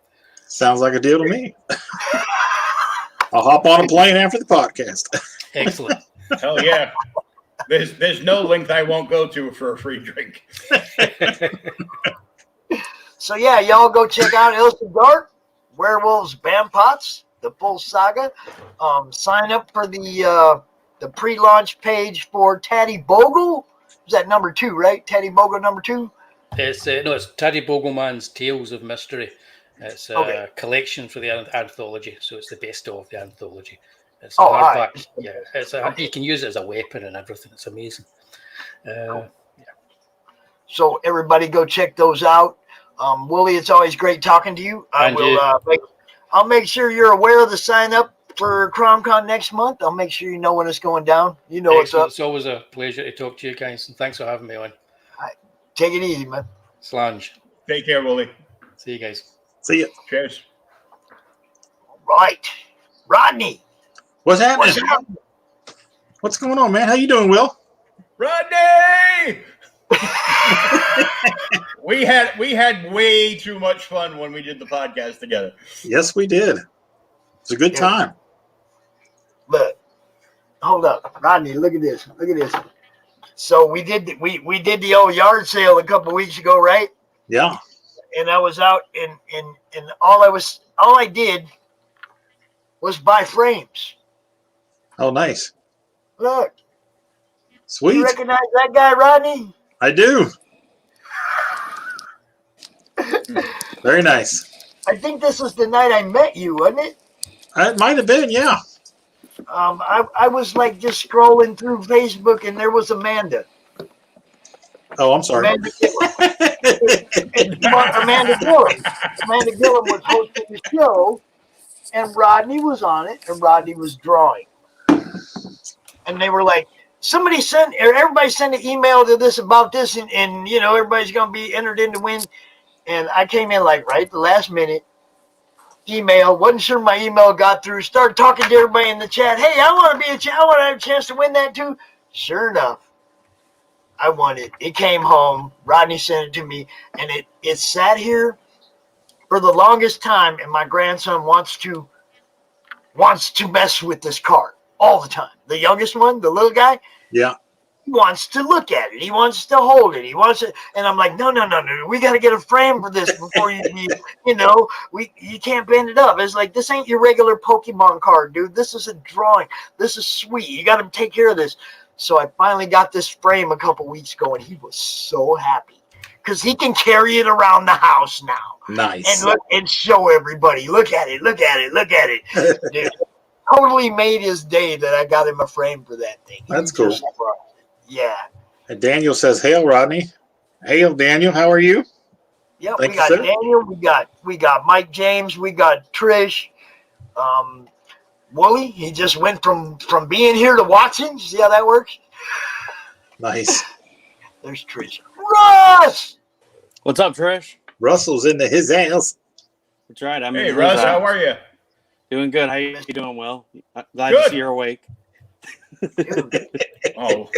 Sounds like a deal to me. I'll hop on a plane after the podcast. Excellent. Hell yeah. There's no length I won't go to for a free drink. So yeah, y'all go check out Ilse Dark, Werewolves, Bampots, the full saga. Sign up for the pre-launch page for Taddy Bogle. Is that number 2, right? Taddy Bogle number 2? It's Taddy Bogleman's Tales of Mystery. It's a collection for the anthology, so it's the best of the anthology. It's a hardback. Right. Yeah, you can use it as a weapon and everything. It's amazing. Yeah. So everybody go check those out. Woolie, it's always great talking to you. I'll make sure you're aware of the sign up for CRoM Con next month. I'll make sure you know when it's going down. You know what's up. It's always a pleasure to talk to you guys, and thanks for having me on. All right. Take it easy, man. Slange. Take care, Woolie. See you guys. See you. Cheers. Right. Rodney. What's happening? What's going on, man? How you doing, Will? Rodney! we had way too much fun when we did the podcast together. Yes, we did. It's a good time. Look, hold up, Rodney. Look at this. Look at this. So we did the old yard sale a couple weeks ago, right? Yeah. And I was out and all I did was buy frames. Oh, nice. Look. Sweet. You recognize that guy, Rodney? I do. Very nice. I think this was the night I met you, wasn't it? It might have been, yeah. I was like just scrolling through Facebook and there was Amanda. Oh, I'm sorry. Amanda Gillum. Amanda Gillum was hosting the show, and Rodney was on it, and Rodney was drawing. And they were like, everybody sent an email to this about this, and everybody's going to be entered in to win. And I came in like right at the last minute, email, wasn't sure my email got through, started talking to everybody in the chat. Hey, I want to have a chance to win that too. Sure enough, I won it. It came home. Rodney sent it to me, and it sat here for the longest time. And my grandson wants to mess with this card all the time. The youngest one, the little guy, yeah, he wants to look at it. He wants to hold it. He wants it, and I'm like, no. We got to get a frame for this before you can't bend it up. It's like, this ain't your regular Pokemon card, dude. This is a drawing. This is sweet. You got to take care of this. So I finally got this frame a couple weeks ago, and he was so happy because he can carry it around the house now. Nice. And look and show everybody. Look at it. Look at it. Look at it. Dude, totally made his day that I got him a frame for that thing. That's cool. Yeah. And Daniel says, "Hail, Rodney." Hail, Daniel. How are you? Yeah, we got Daniel. We got Mike James. We got Trish. Woolie, he just went from being here to watching. See how that works? Nice. There's Trish. Russ! What's up, Trish? Russell's into his ass. That's right. Hey, Russ, how are you? Doing good. How you doing, Will? Glad to see you're awake. Oh.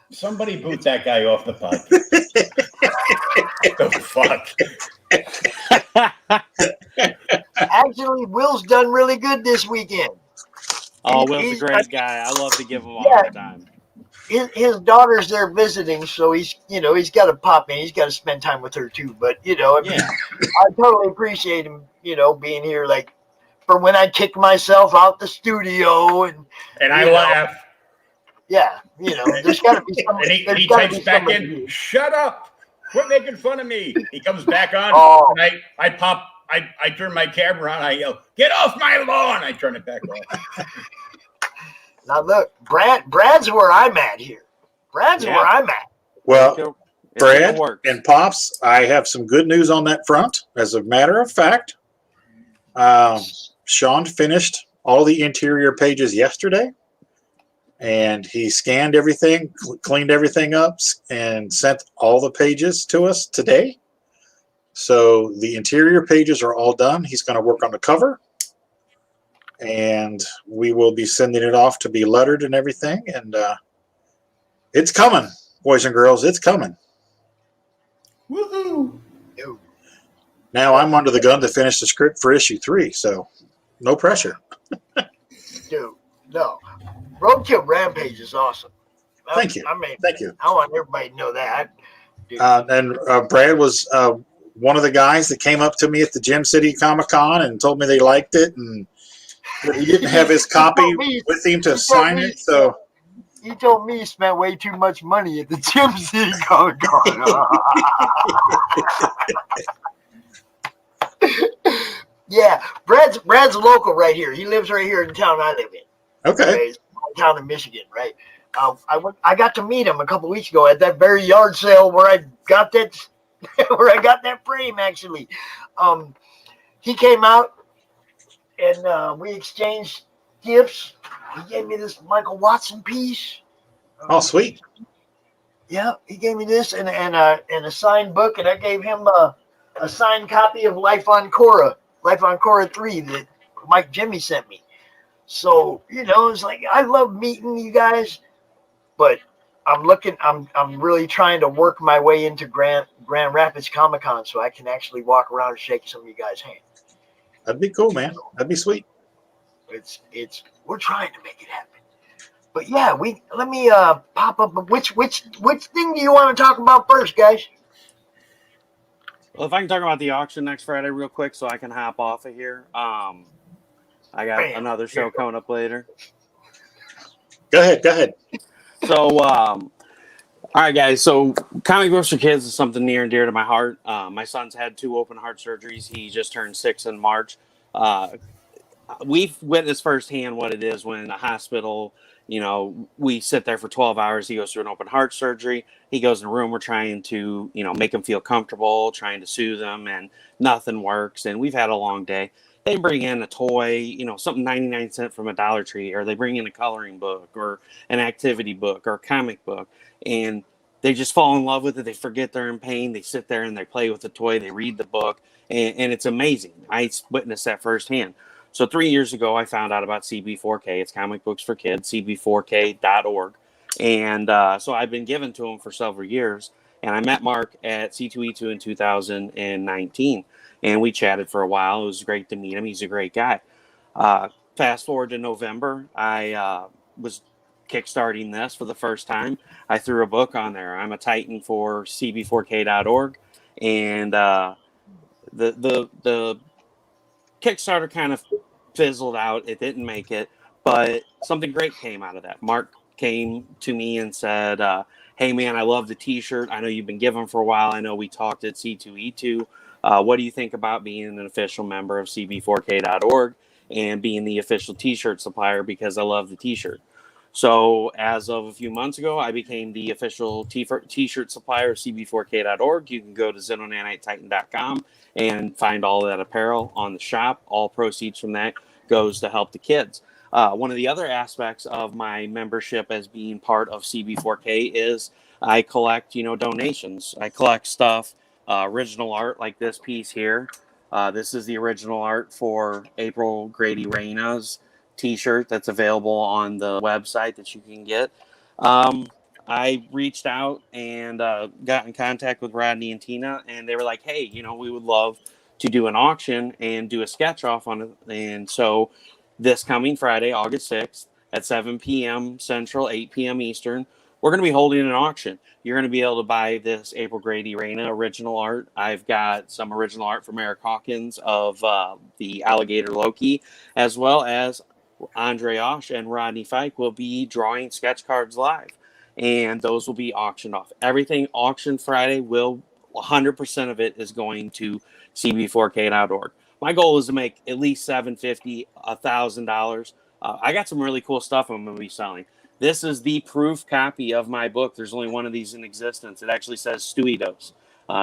Somebody boot that guy off the podcast. The fuck? Actually, Will's done really good this weekend. Oh, Will's a great guy. I love to give him all the time. His daughter's there visiting, so he's got to pop in. He's got to spend time with her too. But I totally appreciate him, being here. Like for when I kicked myself out the studio, and I laugh. Yeah, there's got to be somebody. And he types back in, "Shut up! Quit making fun of me." He comes back on, and I turn my camera on. I yell, "Get off my lawn!" I turn it back off. Now look, Brad's where I'm at here. Brad's where I'm at. Well, Brad and Pops, I have some good news on that front. As a matter of fact, Sean finished all the interior pages yesterday. and he scanned everything, cleaned everything up, and sent all the pages to us today. So the interior pages are all done. He's going to work on the cover, and we will be sending it off to be lettered and everything. And it's coming, boys and girls. It's coming. Woohoo! Now I'm under the gun to finish the script for issue 3, so no pressure. Dude, no. Roadkill Rampage is awesome. Thank you. Thank you. I want everybody to know that. And Brad was one of the guys that came up to me at the Gem City Comic Con and told me they liked it, and he didn't have his copy with him to sign it. So he told me he spent way too much money at the Gem City Comic Con. Yeah, Brad's local right here. He lives right here in the town I live in. Okay. Town in Michigan, right? I got to meet him a couple weeks ago at that very yard sale where I got that frame. Actually, he came out and we exchanged gifts. He gave me this Michael Watson piece. Oh, sweet. Yeah, he gave me this and a signed book, and I gave him a signed copy of Life on Korra 3 that Mike Jimmy sent me. So, it's like I love meeting you guys, but I'm really trying to work my way into Grand Rapids Comic Con so I can actually walk around and shake some of you guys' hands. That'd be cool, man. That'd be sweet. We're trying to make it happen. But yeah, let me pop up which thing do you want to talk about first, guys? Well, if I can talk about the auction next Friday real quick so I can hop off of here. I got another show coming up later. Go ahead. So, all right, guys. So, comic books for kids is something near and dear to my heart. My son's had 2 open heart surgeries. He just turned 6 in March. We've witnessed firsthand what it is when in a hospital, we sit there for 12 hours. He goes through an open heart surgery. He goes in a room. We're trying to, make him feel comfortable, trying to soothe him, and nothing works. And we've had a long day. They bring in a toy, something 99 cents from a Dollar Tree, or they bring in a coloring book or an activity book or a comic book, and they just fall in love with it. They forget they're in pain. They sit there and they play with the toy. They read the book, and it's amazing. I witnessed that firsthand. So 3 years ago, I found out about CB4K. It's Comic Books for Kids, cb4k.org. And so I've been given to them for several years. And I met Mark at C2E2 in 2019. And we chatted for a while. It was great to meet him. He's a great guy. Fast forward to November, I was kickstarting this for the first time. I threw a book on there. I'm a Titan for cb4k.org. And the Kickstarter kind of fizzled out. It didn't make it, but something great came out of that. Mark came to me and said, hey man, I love the t-shirt. I know you've been giving for a while. I know we talked at C2E2. What do you think about being an official member of cb4k.org and being the official t-shirt supplier, because I love the t-shirt. So as of a few months ago, I became the official t-shirt supplier of cb4k.org. You can go to xenonanitetitan.com and find all of that apparel on the shop. All proceeds from that goes to help the kids. One of the other aspects of my membership as being part of CB4K is I collect, donations. I collect stuff, original art like this piece here. This is the original art for April Grady Reyna's t-shirt that's available on the website that you can get. I reached out and got in contact with Rodney and Tina, and they were like, hey, we would love to do an auction and do a sketch off on it. And so this coming Friday, August 6th at 7 p.m. Central, 8 p.m. Eastern, we're going to be holding an auction. You're going to be able to buy this April Grady Reyna original art. I've got some original art from Eric Hawkins of the Alligator Loki, as well as Andre Osh and Rodney Fike will be drawing sketch cards live. And those will be auctioned off. Everything auctioned Friday 100% of it is going to cb4k.org. My goal is to make at least $750, $1,000. I got some really cool stuff I'm going to be selling. This is the proof copy of my book. There's only one of these in existence. It actually says Stewie Dose.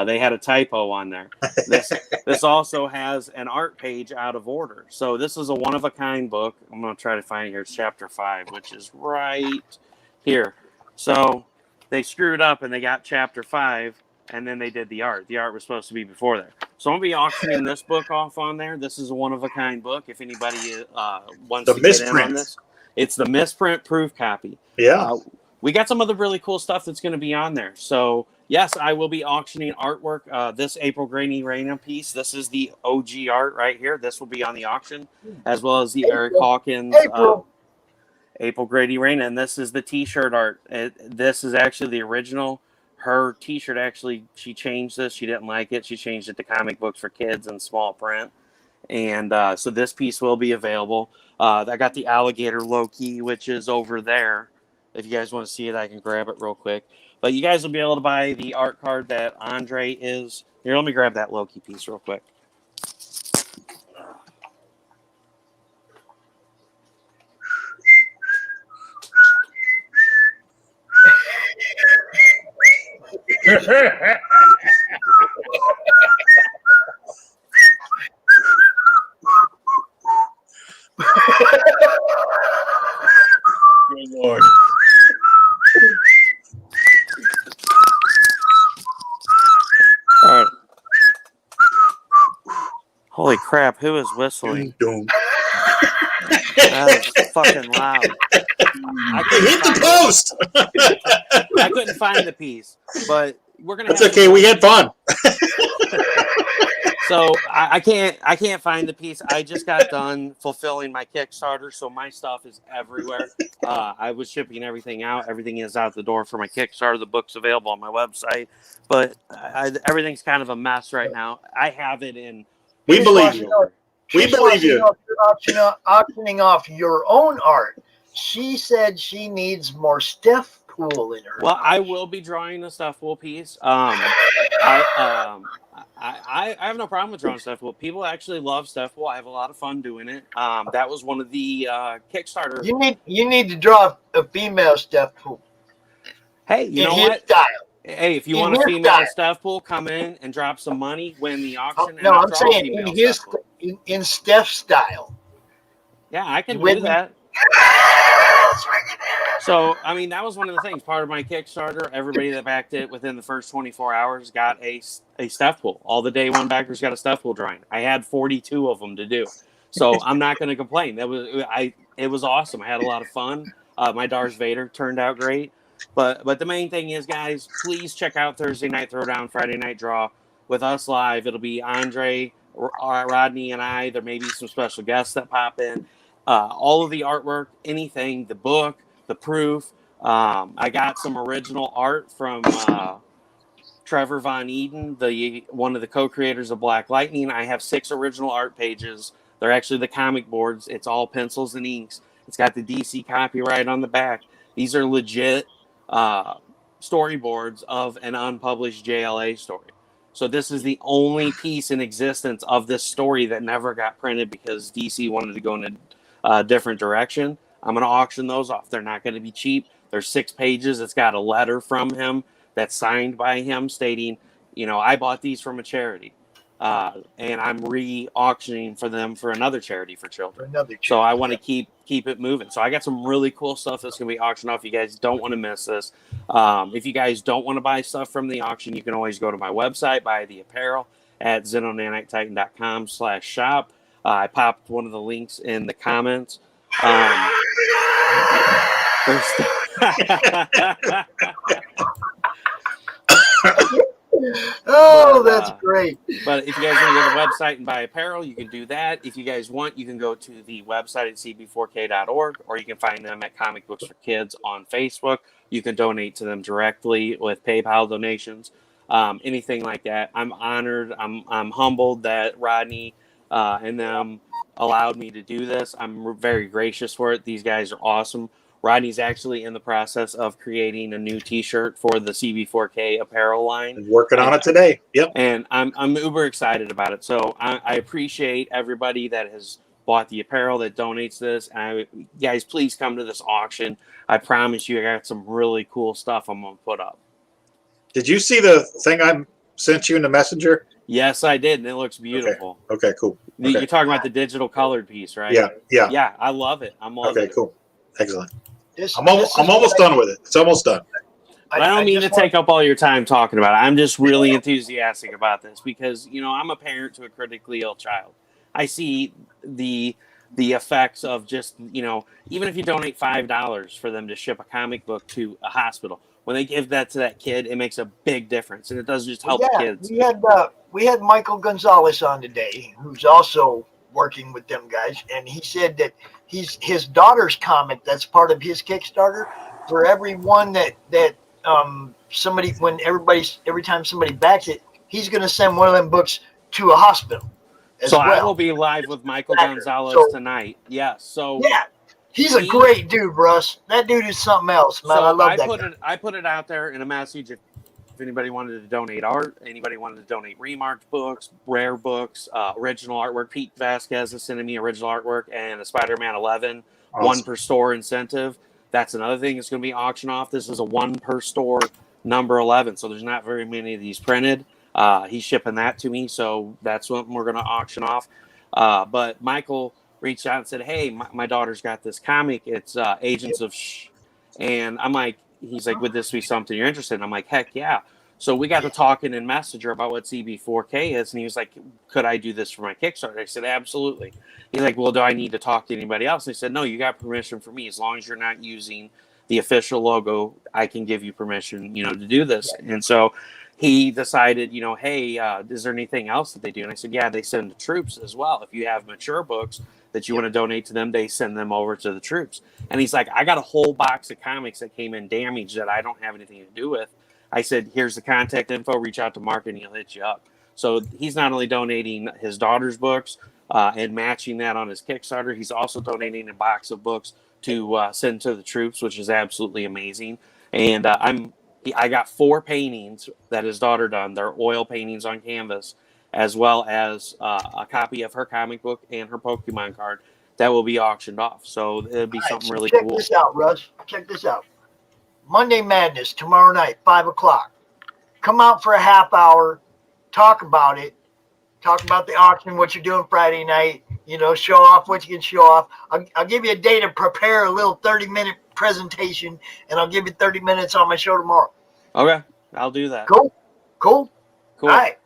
They had a typo on there. This also has an art page out of order. So this is a one-of-a-kind book. I'm going to try to find it here. It's chapter 5, which is right here. So they screwed up and they got chapter 5, and then they did the art. The art was supposed to be before there. So I'm going to be auctioning this book off on there. This is a one-of-a-kind book. If anybody wants to get in on this. It's the misprint proof copy. Yeah. We got some other really cool stuff that's going to be on there. So, yes, I will be auctioning artwork. This April Grady Raina piece, this is the OG art right here. This will be on the auction, as well as the Eric Hawkins April Grady Raina. And this is the T-shirt art. This is actually the original. Her T-shirt, actually, she changed this. She didn't like it. She changed it to comic books for kids in small print. And so this piece will be available. I got the alligator Loki, which is over there. If you guys want to see it, I can grab it real quick. But you guys will be able to buy the art card that Andre is. Here, let me grab that Loki piece real quick. Good Lord. All right. Holy crap, who is whistling? That is fucking loud. Hit the post. I couldn't find the piece, but we're gonna. That's okay. We had fun. So I can't find the piece. I just got done fulfilling my Kickstarter, so my stuff is everywhere. I was shipping everything out. Everything is out the door for my Kickstarter. The book's available on my website, but everything's kind of a mess right now. I have it in. We believe you. We believe you. You're auctioning off your own art. She said she needs more Steph Pool in her. Well, I will be drawing a Steph Pool piece. I have no problem with drawing Steph Pool. People actually love Steph Pool. I have a lot of fun doing it. That was one of the Kickstarter. You need to draw a female Steph Pool. Hey, you know what? Style. Hey, if you want a female Steph Pool, come in and drop some money, win the auction. No, I'm saying in Steph's style. Yeah, I can do that. So, I mean, that was one of the things. Part of my Kickstarter, everybody that backed it within the first 24 hours got a Steph Pool. All the day one backers got a Steph Pool drawing. I had 42 of them to do. So I'm not going to complain. It was awesome. I had a lot of fun. My Darth Vader turned out great. But the main thing is, guys, please check out Thursday Night Throwdown, Friday Night Draw with us live. It'll be Andre, Rodney, and I. There may be some special guests that pop in. All of the artwork, anything, the book, the proof. I got some original art from Trevor Von Eden, one of the co-creators of Black Lightning. I have 6 original art pages. They're actually the comic boards. It's all pencils and inks. It's got the DC copyright on the back. These are legit storyboards of an unpublished JLA story. So this is the only piece in existence of this story that never got printed because DC wanted to go in a different direction. I'm going to auction those off. They're not going to be cheap. There's 6 pages. It's got a letter from him that's signed by him stating, I bought these from a charity. And I'm re-auctioning for them for another charity for children. So I want to keep it moving. So I got some really cool stuff that's going to be auctioned off. You guys don't want to miss this. If you guys don't want to buy stuff from the auction, you can always go to my website, buy the apparel at xenonanititan.com/shop. I popped one of the links in the comments. That's great. But if you guys want to go to the website and buy apparel, you can do that. If you guys want, you can go to the website at cb4k.org, or you can find them at Comic Books for Kids on Facebook. You can donate to them directly with PayPal donations, anything like that. I'm honored. I'm humbled that Rodney and them allowed me to do this. I'm very gracious for it. These guys are awesome. Rodney's actually in the process of creating a new T-shirt for the CB4K apparel line. Working on it today. Yep. And I'm uber excited about it. So I appreciate everybody that has bought the apparel, that donates this. And guys, please come to this auction. I promise you, I got some really cool stuff I'm going to put up. Did you see the thing sent you in the messenger? Yes, I did, and it looks beautiful. Okay, cool. Okay. You're talking about the digital colored piece, right? Yeah. Yeah, I love it. I'm loving Okay, it. cool. Excellent. This I'm is almost done with it. It's almost done. But I don't mean to take up all your time talking about it. I'm just really enthusiastic about this because, I'm a parent to a critically ill child. I see the effects of just, even if you donate $5 for them to ship a comic book to a hospital, when they give that to that kid, it makes a big difference. And it doesn't just help the kids. We had Michael Gonzalez on today, who's also working with them guys. And he said that his daughter's comic, that's part of his Kickstarter, for every one that every time somebody backs it, he's going to send one of them books to a hospital as So well. I will be live with Michael Gonzalez tonight. Yes. So yeah, he's a great dude, Russ. That dude is something else, man. So I love that guy. I put it out there in a message. If anybody wanted to donate art, anybody wanted to donate remarked books, rare books, original artwork. Pete Vasquez is sending me original artwork and a Spider-Man 11, Awesome. 1 per store incentive. That's another thing that's going to be auctioned off. This is a 1 per store number 11, so there's not very many of these printed. He's shipping that to me, so that's what we're going to auction off. But Michael reached out and said, hey, my daughter's got this comic. It's Agents of Shh. And I'm like, he's like, would this be something you're interested in? I'm like, heck yeah. So we got to talking in Messenger about what CB4K is. And he was like, could I do this for my Kickstarter? I said, absolutely. He's like, well, do I need to talk to anybody else? And I said, no, you got permission from me. As long as you're not using the official logo, I can give you permission, to do this. And so he decided, hey, is there anything else that they do? And I said, yeah, they send to troops as well. If you have mature books that you want to donate to them, they send them over to the troops. And he's like, I got a whole box of comics that came in damaged that I don't have anything to do with. I said, here's the contact info, reach out to Mark and he'll hit you up. So he's not only donating his daughter's books and matching that on his Kickstarter, he's also donating a box of books to send to the troops, which is absolutely amazing. And I got 4 paintings that his daughter done. They're oil paintings on canvas, as well as a copy of her comic book and her Pokemon card that will be auctioned off. So it'll be something really cool. Check this out, Russ. Check this out. Monday Madness, tomorrow night, 5 o'clock. Come out for a half hour, talk about it, talk about the auction, what you're doing Friday night, show off what you can show off. I'll give you a day to prepare a little 30-minute presentation, and I'll give you 30 minutes on my show tomorrow. Okay, I'll do that. Cool. All right.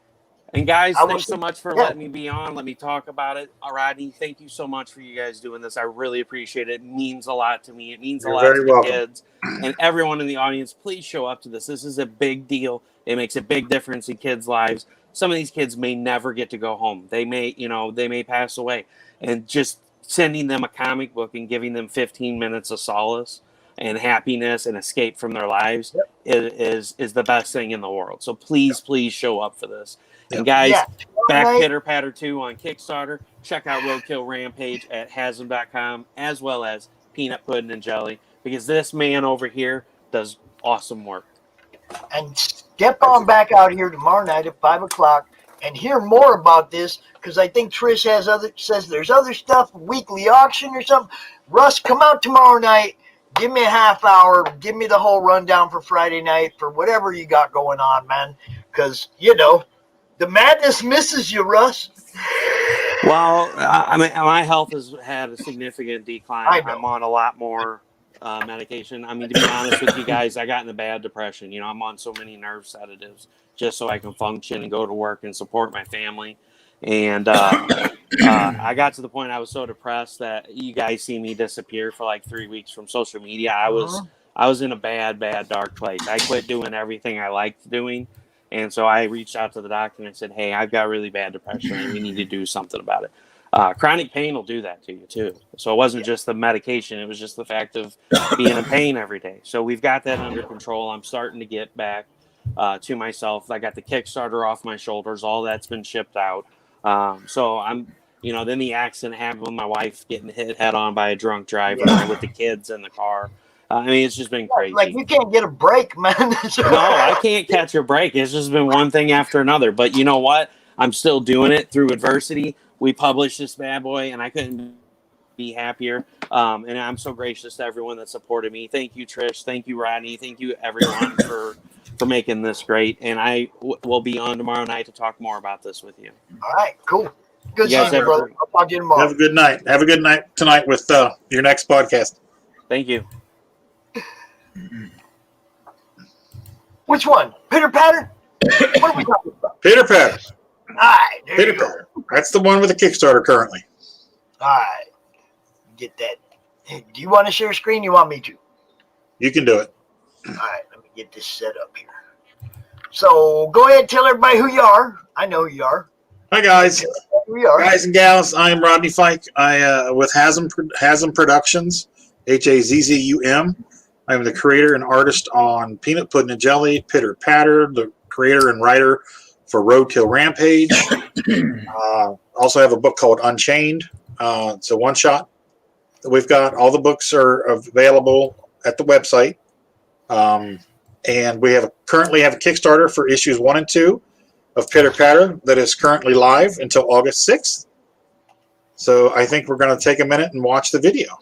And guys, thanks so much for letting me be on. Let me talk about it. Rodney, thank you so much for you guys doing this. I really appreciate it. It means a lot to me. It means a lot to the kids and everyone in the audience. Please show up to this. This is a big deal. It makes a big difference in kids' lives. Some of these kids may never get to go home. They may pass away. And just sending them a comic book and giving them 15 minutes of solace and happiness and escape from their lives is the best thing in the world. So please show up for this. And guys, back Pitter Patter 2 on Kickstarter. Check out Roadkill Rampage at Hazzum.com, as well as Peanut Pudding and Jelly, because this man over here does awesome work. And step on back out here tomorrow night at 5 o'clock and hear more about this, because I think Trish says there's other stuff, weekly auction or something. Russ, come out tomorrow night. Give me a half hour. Give me the whole rundown for Friday night for whatever you got going on, man. Because, the madness misses you, Russ. Well, my health has had a significant decline. I'm on a lot more medication. To be honest with you guys, I got in a bad depression. I'm on so many nerve sedatives just so I can function and go to work and support my family. And I got to the point I was so depressed that you guys see me disappear for like 3 weeks from social media. I was in a bad, dark place. I quit doing everything I liked doing. And so I reached out to the doctor and I said, hey, I've got really bad depression and we need to do something about it. Chronic pain will do that to you too. So it wasn't just the medication. It was just the fact of being in pain every day. So we've got that under control. I'm starting to get back to myself. I got the Kickstarter off my shoulders. All that's been shipped out. So I'm, then the accident happened with my wife getting hit head on by a drunk driver with the kids in the car. It's just been crazy. Like, you can't get a break, man. No, I can't catch a break. It's just been one thing after another. But you know what? I'm still doing it through adversity. We published this bad boy, and I couldn't be happier. And I'm so gracious to everyone that supported me. Thank you, Trish. Thank you, Rodney. Thank you, everyone, for making this great. And I will be on tomorrow night to talk more about this with you. All right, cool. Good You guys seeing you, have a brother. I'll talk to you tomorrow. Have a good night. Have a good night tonight with your next podcast. Thank you. Which one? Pitter Patter? What are we talking about? Pitter Patter. All right, there Pitter you go. Patter. That's the one with the Kickstarter currently. All right, get that. Hey, do you want to share screen? You want me to? You can do it. All right, let me get this set up here. So go ahead, tell everybody who you are. I know who you are. Hi guys, Who you are? guys and gals. I am Rodney Fike. I with Hazzum Productions, Hazzum. I am the creator and artist on Peanut Pudding and Jelly, Pitter Patter, the creator and writer for Roadkill Rampage. Also have a book called Unchained. It's a one-shot that we've got. All the books are available at the website. And we currently have a Kickstarter for issues 1 and 2 of Pitter Patter that is currently live until August 6th. So I think we're going to take a minute and watch the video.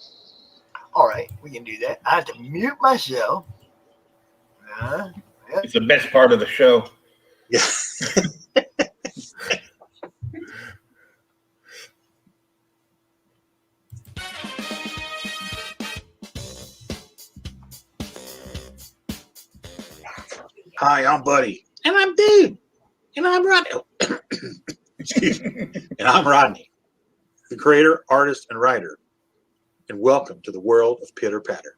All right, we can do that. I have to mute myself. It's the best part of the show. Yeah. Hi, I'm Buddy. And I'm Dude. And I'm Rodney. Excuse me. And I'm Rodney, the creator, artist, and writer. And welcome to the world of Pitter Patter.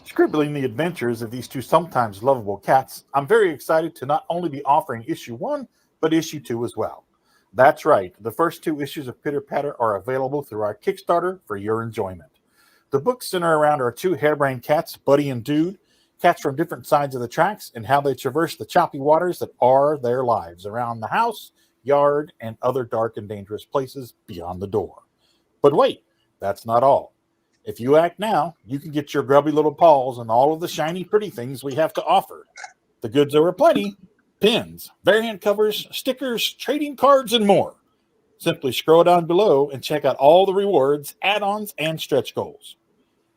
Scribbling the adventures of these two sometimes lovable cats, I'm very excited to not only be offering issue 1, but issue 2 as well. That's right, the first 2 issues of Pitter Patter are available through our Kickstarter for your enjoyment. The books center around our 2 harebrained cats, Buddy and Dude, cats from different sides of the tracks, and how they traverse the choppy waters that are their lives around the house, yard, and other dark and dangerous places beyond the door. But wait, that's not all. If you act now, you can get your grubby little paws on all of the shiny pretty things we have to offer. The goods are aplenty: pins, variant covers, stickers, trading cards, and more. Simply scroll down below and check out all the rewards, add-ons, and stretch goals.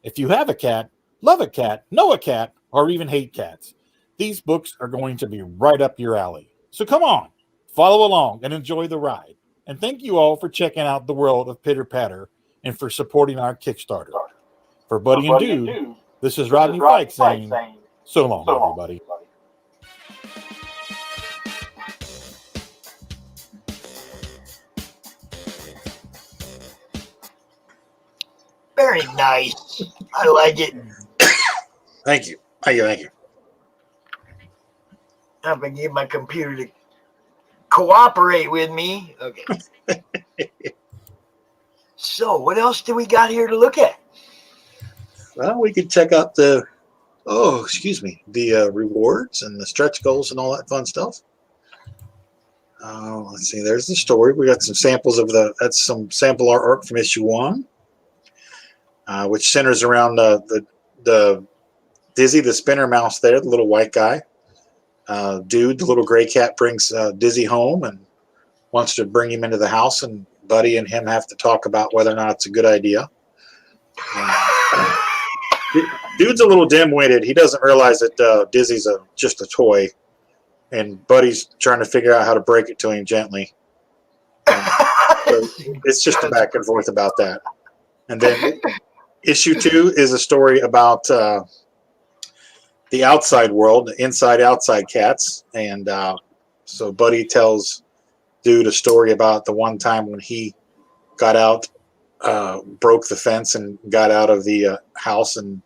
If you have a cat, love a cat, know a cat, or even hate cats, these books are going to be right up your alley. So come on, follow along and enjoy the ride. And thank you all for checking out the world of Pitter Patter and for supporting our Kickstarter. For Buddy and Dude, this is Rodney Fike saying, so long, everybody. Very nice. I like it. Thank you. Thank you. I'm going to get my computer to cooperate with me. Okay. So, what else do we got here to look at? Well, we could check out the rewards and the stretch goals and all that fun stuff. Let's see. There's the story. We got some samples of that's some sample art from issue 1, which centers around the Dizzy, the spinner mouse there, the little white guy. Dude, the little gray cat, brings Dizzy home and wants to bring him into the house, and Buddy and him have to talk about whether or not it's a good idea. Dude's a little dim-witted. He doesn't realize that Dizzy's just a toy, and Buddy's trying to figure out how to break it to him gently. So it's just a back and forth about that. And then issue 2 is a story about the outside world, the inside-outside cats. And so Buddy tells Dude a story about the one time when he got out, broke the fence and got out of the house and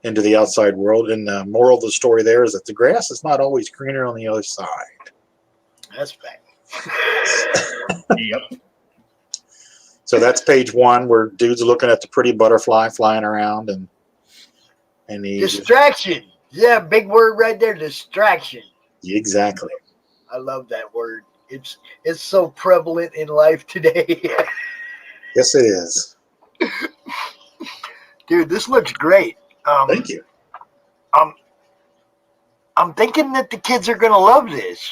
into the outside world. And the moral of the story there is that the grass is not always greener on the other side. That's fact. Yep. So that's page 1, where Dude's looking at the pretty butterfly flying around, and he's Distraction. Yeah, big word right there, distraction. exactly. I love that word. It's so prevalent in life today. Yes, it is. Dude, this looks great. Thank you. I'm thinking that the kids are gonna love this.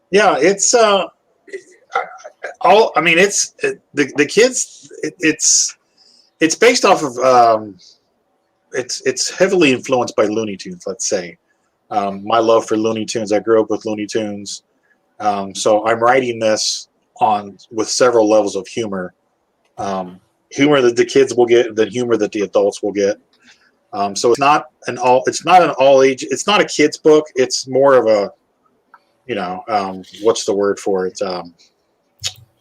Yeah, it's the kids. It's based off of it's heavily influenced by Looney Tunes, let's say. My love for Looney Tunes. I grew up with Looney Tunes. So I'm writing this with several levels of humor. Humor that the kids will get, the humor that the adults will get. So it's not an all age. It's not a kids book. It's more of a, what's the word for it?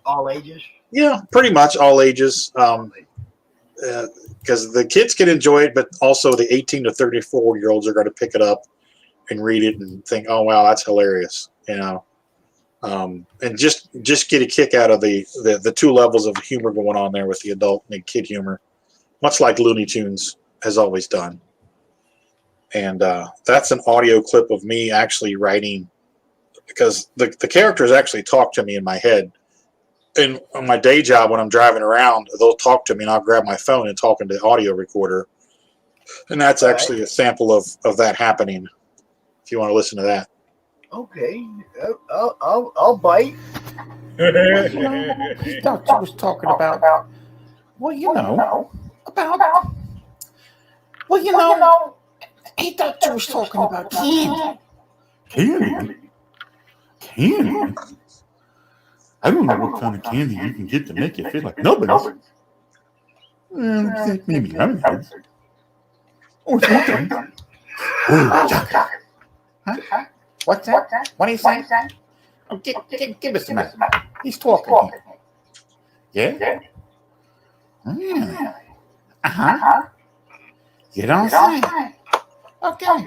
All ages. Yeah, pretty much all ages. Because the kids can enjoy it, but also the 18 to 34-year-olds are going to pick it up and read it and think, "Oh wow, that's hilarious," and just get a kick out of the two levels of humor going on there with the adult and the kid humor, much like Looney Tunes has always done. And that's an audio clip of me actually writing, because the characters actually talk to me in my head. And on my day job, when I'm driving around, they'll talk to me, and I'll grab my phone and talk into the audio recorder. And that's actually a sample of that happening. If you want to listen to that. Okay, I'll bite. He thought you was talking about. Well, he thought you was talking about candy. Candy. I don't know what kind of candy you can get to make you feel like nobody's. I think maybe lemonade. Or something. Oh, chocolate. Huh? What's that? What are you saying? Oh, give us a minute. He's talking here. Yeah? Really? Uh-huh. You don't say. Okay.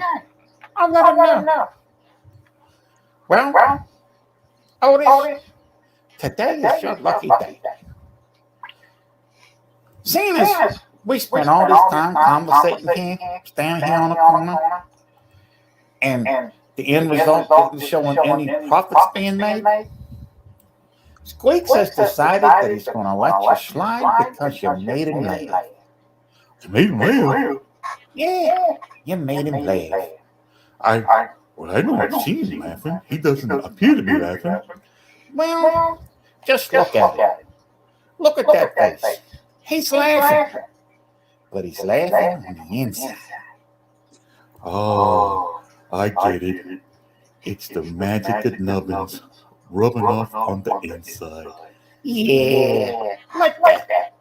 I'll let him know. Well, Otis, today is your lucky day. Seeing as we spent all this time conversating here, standing here on the corner, and the end result isn't showing any profits being made, Squeaks has decided that he's going to let you slide because you made him laugh. You made him laugh? Yeah, you made him laugh. I don't see him laughing. He doesn't appear to be laughing. Well, just look at it. Look at that face. He's laughing. But he's laughing on the inside. Oh, I get it. It's the magic of nubbins rubbing off on the inside. Yeah, like that.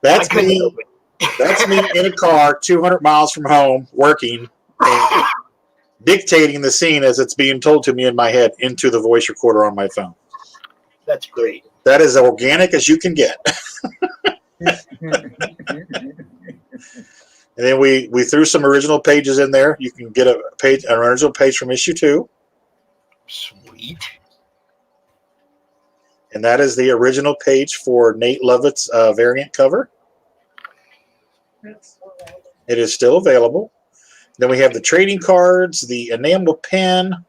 That's me. That's me in a car 200 miles from home working and dictating the scene as it's being told to me in my head into the voice recorder on my phone. That's great. That is organic as you can get. And then we threw some original pages in there. You can get an original page from issue 2. Sweet. And that is the original page for Nate Lovett's variant cover. It is still available. Then we have the trading cards, the enamel pen,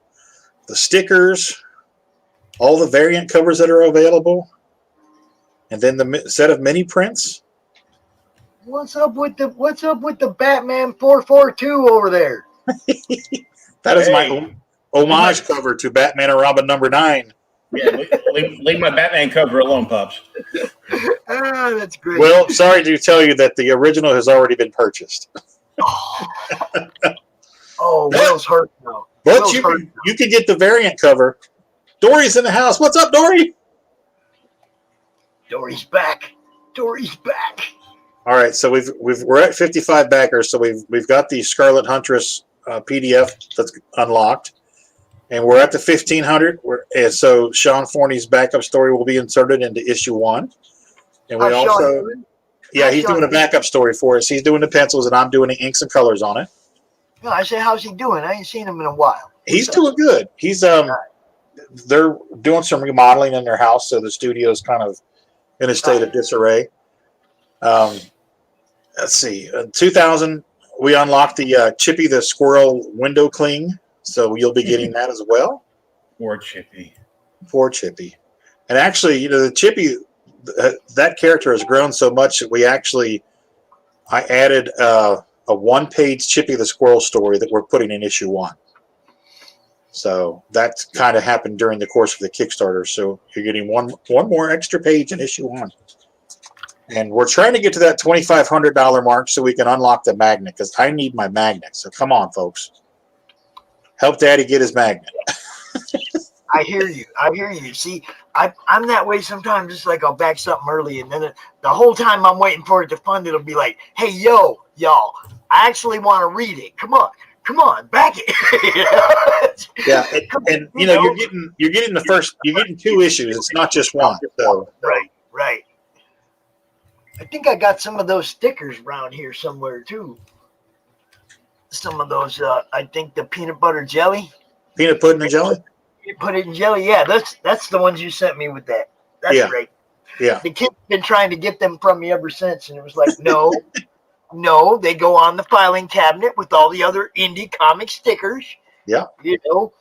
the stickers, all the variant covers that are available, and then the set of mini prints. What's up with the Batman 442 over there? That is my homage cover to Batman and Robin #9. Yeah, leave my Batman cover alone, Pops. That's great. Well, sorry to tell you that the original has already been purchased. Oh, Will's hurt now. But you can get the variant cover. Dory's in the house. What's up, Dory? Dory's back. Dory's back. All right, so we're at 55 backers. So we've got the Scarlet Huntress PDF that's unlocked, and we're at the 1500. And so Sean Forney's backup story will be inserted into issue 1, and we also he's doing a backup story for us. He's doing the pencils, and I'm doing the inks and colors on it. No, I said, how's he doing? I ain't seen him in a while. He's doing good. He's they're doing some remodeling in their house, so the studio is kind of in a state of disarray. Let's see. 2000, we unlocked the Chippy the Squirrel window cling, so you'll be getting that as well. Poor Chippy. And actually, the Chippy, that character has grown so much that I added a one-page Chippy the Squirrel story that we're putting in issue 1. So that kind of happened during the course of the Kickstarter. So you're getting one more extra page in issue 1. And we're trying to get to that $2,500 mark so we can unlock the magnet, because I need my magnet. So come on, folks. Help Daddy get his magnet. I hear you. I hear you. See, I'm that way sometimes. Just like I'll back something early, and then the whole time I'm waiting for it to fund, it'll be like, "Hey, y'all, I actually want to read it. Come on, back it." Yeah, and you know, you're getting two issues. It's not just one. So right. I think I got some of those stickers around here somewhere too. Some of those, I think the peanut butter jelly. Peanut pudding and jelly? You put it in jelly. Yeah, that's the ones you sent me with that. That's great. Yeah. The kid's been trying to get them from me ever since, and it was like, no, they go on the filing cabinet with all the other indie comic stickers. Yeah. You know,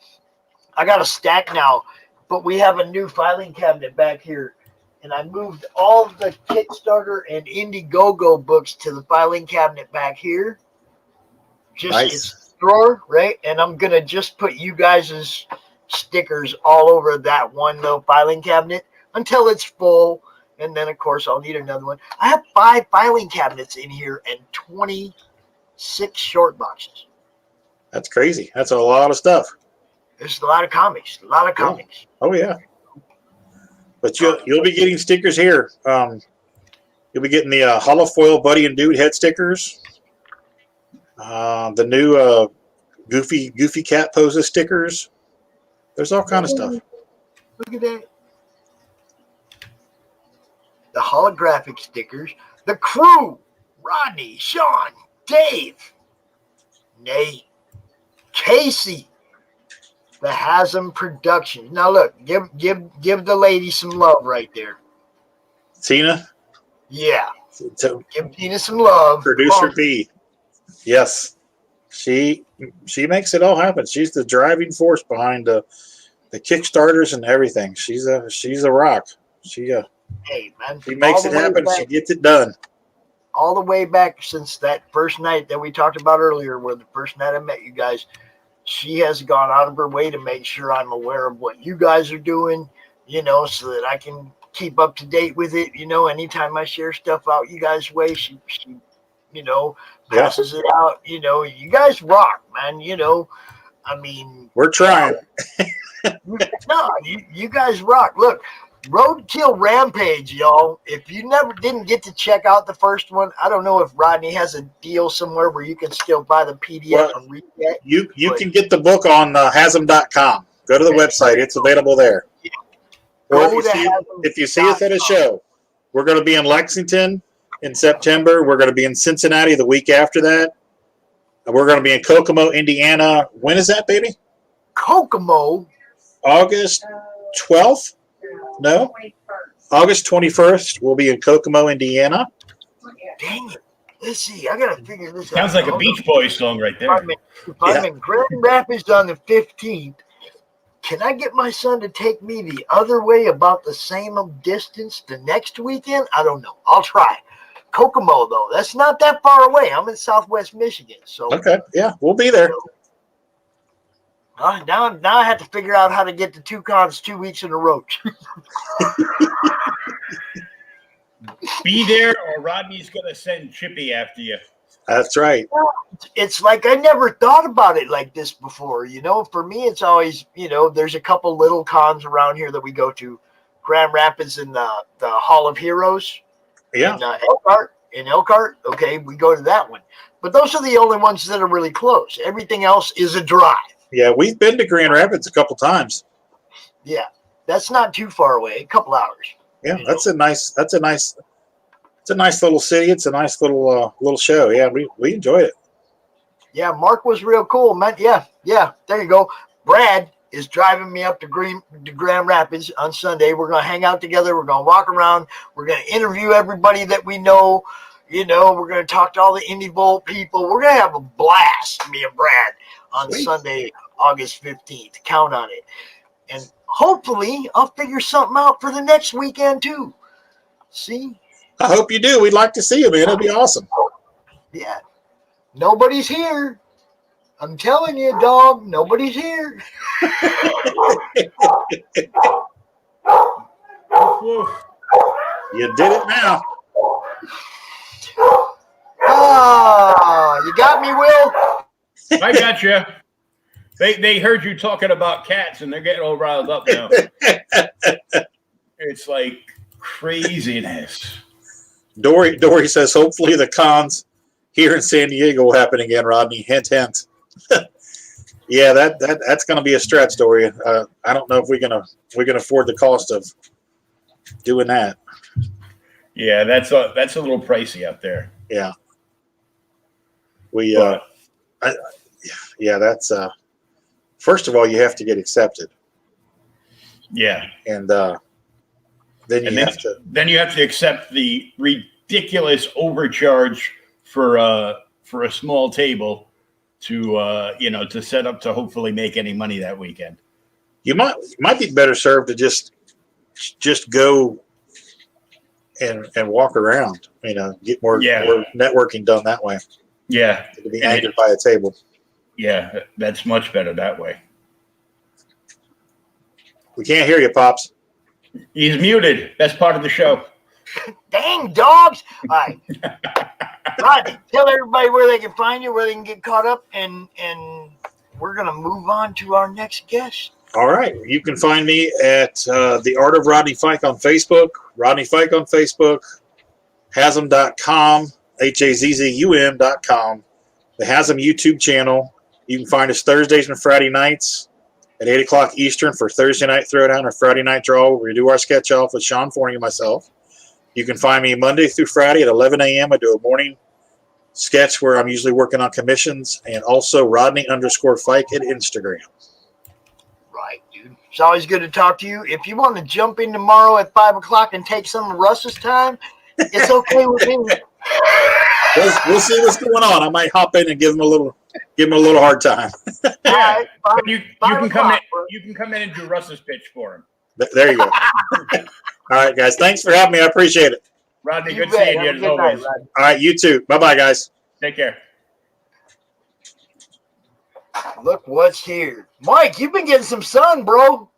I got a stack now, but we have a new filing cabinet back here. And I moved all of the Kickstarter and Indiegogo books to the filing cabinet back here. It's a drawer, right? And I'm going to just put you guys' stickers all over that one little filing cabinet until it's full. And then, of course, I'll need another one. I have 5 filing cabinets in here and 26 short boxes. That's crazy. That's a lot of stuff. There's a lot of comics. Oh, yeah. But you'll be getting stickers here. You'll be getting the holofoil Buddy and Dude head stickers. The new Goofy Cat poses stickers. There's all kind of stuff. Look at that. The holographic stickers. The crew. Rodney, Sean, Dave, Nate, Casey. The Hazzum Productions. Now look, give the lady some love right there. Tina? Yeah. Give Tina some love. Producer B. Yes. She makes it all happen. She's the driving force behind the Kickstarters and everything. She's a rock. She makes it happen. She gets it done. All the way back since that first night that we talked about earlier, where the first night I met you guys. She has gone out of her way to make sure I'm aware of what you guys are doing, so that I can keep up to date with it. Anytime I share stuff out you guys' way, she passes it out. You guys rock, man. I mean, we're trying. No, you guys rock. Look, Roadkill Rampage, y'all. If you didn't get to check out the first one, I don't know if Rodney has a deal somewhere where you can still buy the PDF and read that. You can get the book on Hazzum.com. Go to the website. It's available there. Yeah. Or if you see us at a show, we're going to be in Lexington in September. We're going to be in Cincinnati the week after that. And we're going to be in Kokomo, Indiana. When is that, baby? Kokomo? August 12th? No? August 21st, we'll be in Kokomo, Indiana. Dang it. Let's see. I got to figure this out. Sounds like a Beach Boys song right there. If I'm in Grand Rapids on the 15th, can I get my son to take me the other way about the same distance the next weekend? I don't know. I'll try. Kokomo, though. That's not that far away. I'm in Southwest Michigan. So okay. Yeah, we'll be there. Now I have to figure out how to get to 2 cons 2 weeks in a row. Be there, or Rodney's going to send Chippy after you. That's right. It's like I never thought about it like this before. For me, it's always, there's a couple little cons around here that we go to. Grand Rapids and the Hall of Heroes. Yeah. In Elkhart. Okay, we go to that one. But those are the only ones that are really close. Everything else is a drive. Yeah, we've been to Grand Rapids a couple times. Yeah, that's not too far away. A couple hours. Yeah, it's a nice little city. It's a nice little show. Yeah, we enjoyed it. Yeah, Mark was real cool, man. Yeah. There you go. Brad is driving me up to Grand Rapids on Sunday. We're gonna hang out together. We're gonna walk around. We're gonna interview everybody that we know. We're gonna talk to all the Indie Bolt people. We're gonna have a blast, me and Brad, on Sunday, August 15th. Count on it. And hopefully I'll figure something out for the next weekend too. See? I hope you do. We'd like to see you, man. It'll be awesome. Yeah. Nobody's here. I'm telling you, dog, nobody's here. You did it now. Ah, you got me, Will? I got you. They heard you talking about cats, and they're getting all riled up now. It's like craziness. Dory says, hopefully the cons here in San Diego will happen again, Rodney. Hint, hint. Yeah, that's going to be a stretch, Dory. I don't know if we can afford the cost of doing that. Yeah, that's a little pricey out there. Yeah. That's first of all, you have to get accepted. Yeah. And then you have to accept the ridiculous overcharge for a small table to to set up to hopefully make any money that weekend. You might be better served to just go and walk around, get more networking done that way. Yeah. To be anchored by a table. Yeah, that's much better that way. We can't hear you, Pops. He's muted. That's part of the show. Dang dogs! All right. Rodney, tell everybody where they can find you, where they can get caught up, and we're going to move on to our next guest. All right. You can find me at The Art of Rodney Fike on Facebook, Rodney Fike on Facebook, Hazzum.com, HAZZUM.com, the Hazzum YouTube channel. You can find us Thursdays and Friday nights at 8 o'clock Eastern for Thursday night throwdown or Friday night draw, where we do our sketch off with Sean Forney and myself. You can find me Monday through Friday at 11 a.m. I do a morning sketch where I'm usually working on commissions, and also Rodney_Fike at Instagram. Right, dude. It's always good to talk to you. If you want to jump in tomorrow at 5 o'clock and take some of Russ's time, it's okay with me. We'll see what's going on. I might hop in and give him a little hard time. Yeah, Right, you can come in. You can come in and do Russ's pitch for him. There you go. All right, guys. Thanks for having me. I appreciate it. Rodney, good seeing you as always. Night, All right, you too. Bye-bye, guys. Take care. Look what's here. Mike, you've been getting some sun, bro.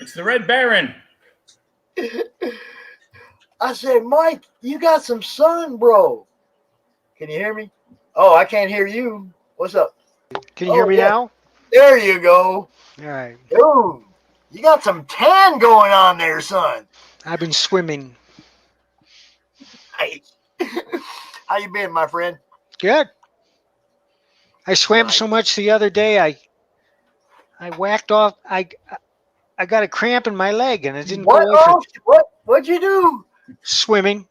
It's the Red Baron. I said, Mike, you got some sun, bro. Can you hear me? Oh, I can't hear you. What's up? Can you hear me now? There you go. All right. Dude, you got some tan going on there, son. I've been swimming. Hey. How you been, my friend? Good. I swam so much the other day. I whacked off. I got a cramp in my leg, and it didn't go away. What'd you do? Swimming.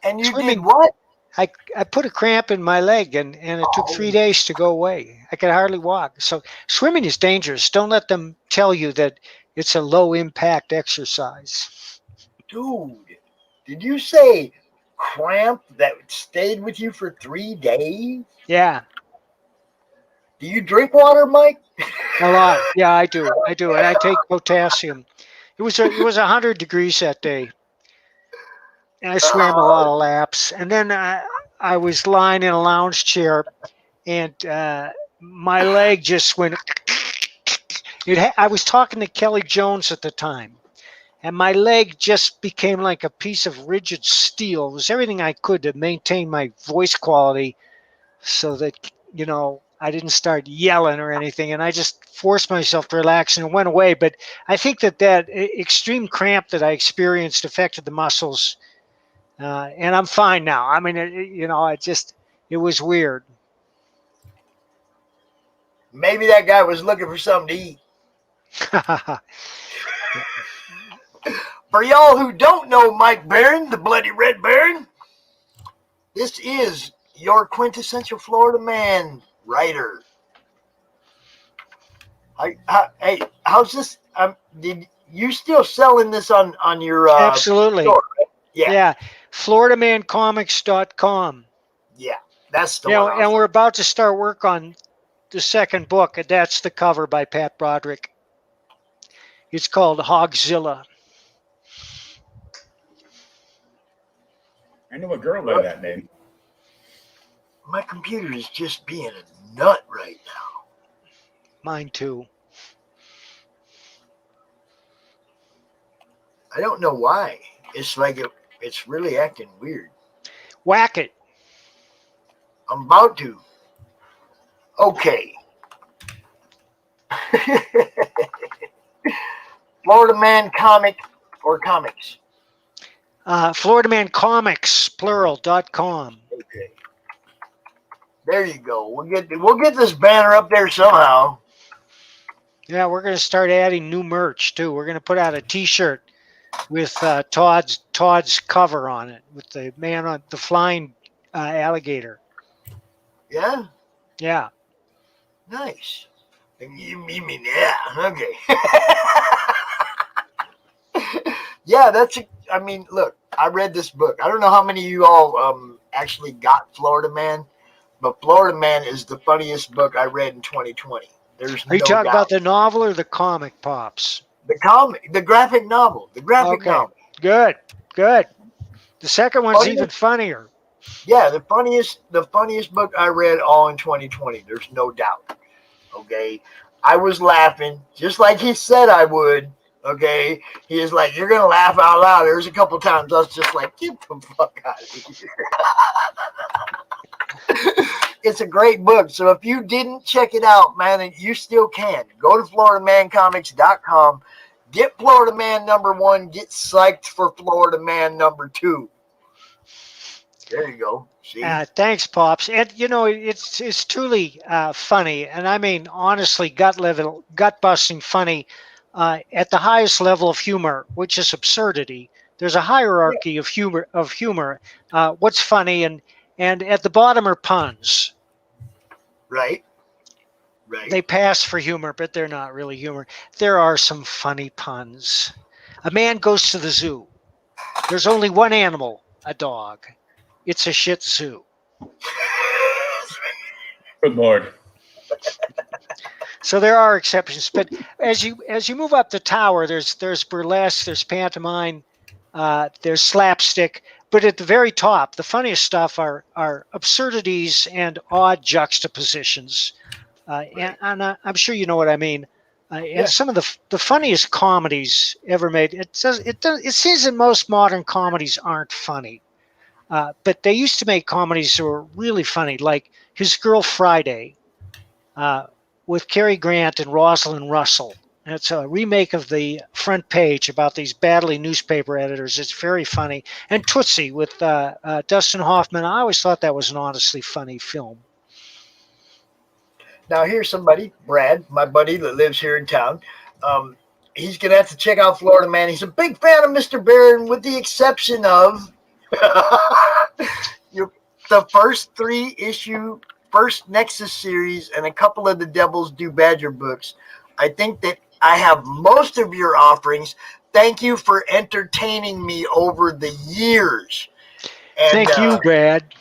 And you Swimming. did what? I put a cramp in my leg, and it took 3 days to go away. I could hardly walk. So swimming is dangerous. Don't let them tell you that it's a low-impact exercise. Dude, did you say cramp that stayed with you for 3 days? Yeah, Do you drink water, Mike? a lot. Yeah, I do. And I take potassium. It was 100 degrees that day. And I swam a lot of laps. And then I was lying in a lounge chair, and my leg just went. I was talking to Kelly Jones at the time, and my leg just became like a piece of rigid steel. It was everything I could to maintain my voice quality so that, I didn't start yelling or anything, and I just forced myself to relax, and it went away. But I think that extreme cramp that I experienced affected the muscles. And I'm fine now. I mean, it was weird. Maybe that guy was looking for something to eat. For y'all who don't know Mike Barron, the Bloody Red Baron, this is your quintessential Florida man writer. Hey, how's this? Did you still selling this on your Absolutely. store, right? Yeah. FloridaManComics.com. Yeah, that's the one. And we're about to start work on the second book, and that's the cover by Pat Broderick. It's called Hogzilla. I know a girl by that name. My computer is just being a nut right now. Mine too. I don't know why. It's like it's really acting weird. Whack it. I'm about to. Okay. Florida Man comic or comics. Florida Man Comics, plural.com. Okay. There you go. We'll get this banner up there somehow. Yeah, we're going to start adding new merch too. We're going to put out a T-shirt with Todd's cover on it, with the man on the flying alligator. Yeah. Yeah. Nice. You mean yeah? Okay. Yeah, I mean, look, I read this book. I don't know how many of you all actually got Florida Man, but Florida Man is the funniest book I read in 2020. There's Are you no talking doubt. about the novel or the comic, Pops? The comic, the graphic novel, Okay. Good. The second one's Funniest? even funnier. Yeah, the funniest book I read all in 2020. There's no doubt. Okay, I was laughing just like he said I would. Okay, he is like, you're gonna laugh out loud. There's a couple times I was just like, get the fuck out of here. It's a great book. So if you didn't check it out, man, you still can. Go to FloridaManComics.com. Get Florida Man #1. Get psyched for Florida Man #2. There you go. See? Thanks, Pops. And you know, it's truly funny, and I mean honestly, gut busting funny at the highest level of humor, which is absurdity. There's a hierarchy of humor. What's funny, and at the bottom are puns. Right. They pass for humor, but they're not really humor. There are some funny puns. A man goes to the zoo. There's only one animal, a dog. It's a Shih Tzu. Good Lord. So there are exceptions, but as you move up the tower, there's burlesque, there's pantomime, there's slapstick, but at the very top, the funniest stuff are absurdities and odd juxtapositions, and I'm sure you know what I mean. And some of the funniest comedies ever made. It seems that most modern comedies aren't funny. But they used to make comedies that were really funny, like His Girl Friday with Cary Grant and Rosalind Russell. And it's a remake of The Front Page about these battling newspaper editors. It's very funny. And Tootsie with Dustin Hoffman. I always thought that was an honestly funny film. Now here's somebody, Brad, my buddy that lives here in town. He's going to have to check out Florida Man. He's a big fan of Mr. Barron, with the exception of the first 3-issue first Nexus series and a couple of the Devil's Do Badger books. I think that I have most of your offerings. Thank you for entertaining me over the years. And, thank you, Brad.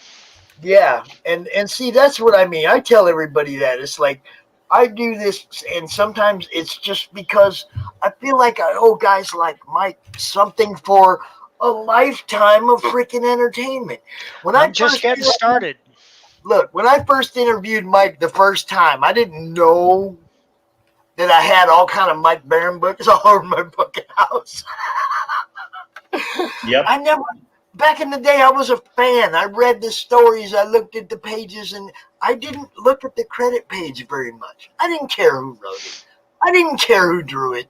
Yeah, and see, that's what I mean. I tell everybody that. It's like, I do this, and sometimes it's just because I feel like I owe guys like Mike something for a lifetime of freaking entertainment. When I'm just getting started. Look, when I first interviewed Mike the first time, I didn't know that I had all kind of Mike Barron books all over my book house. Yep. Back in the day, I was a fan. I read the stories. I looked at the pages, and I didn't look at the credit page very much. I didn't care who wrote it. I didn't care who drew it.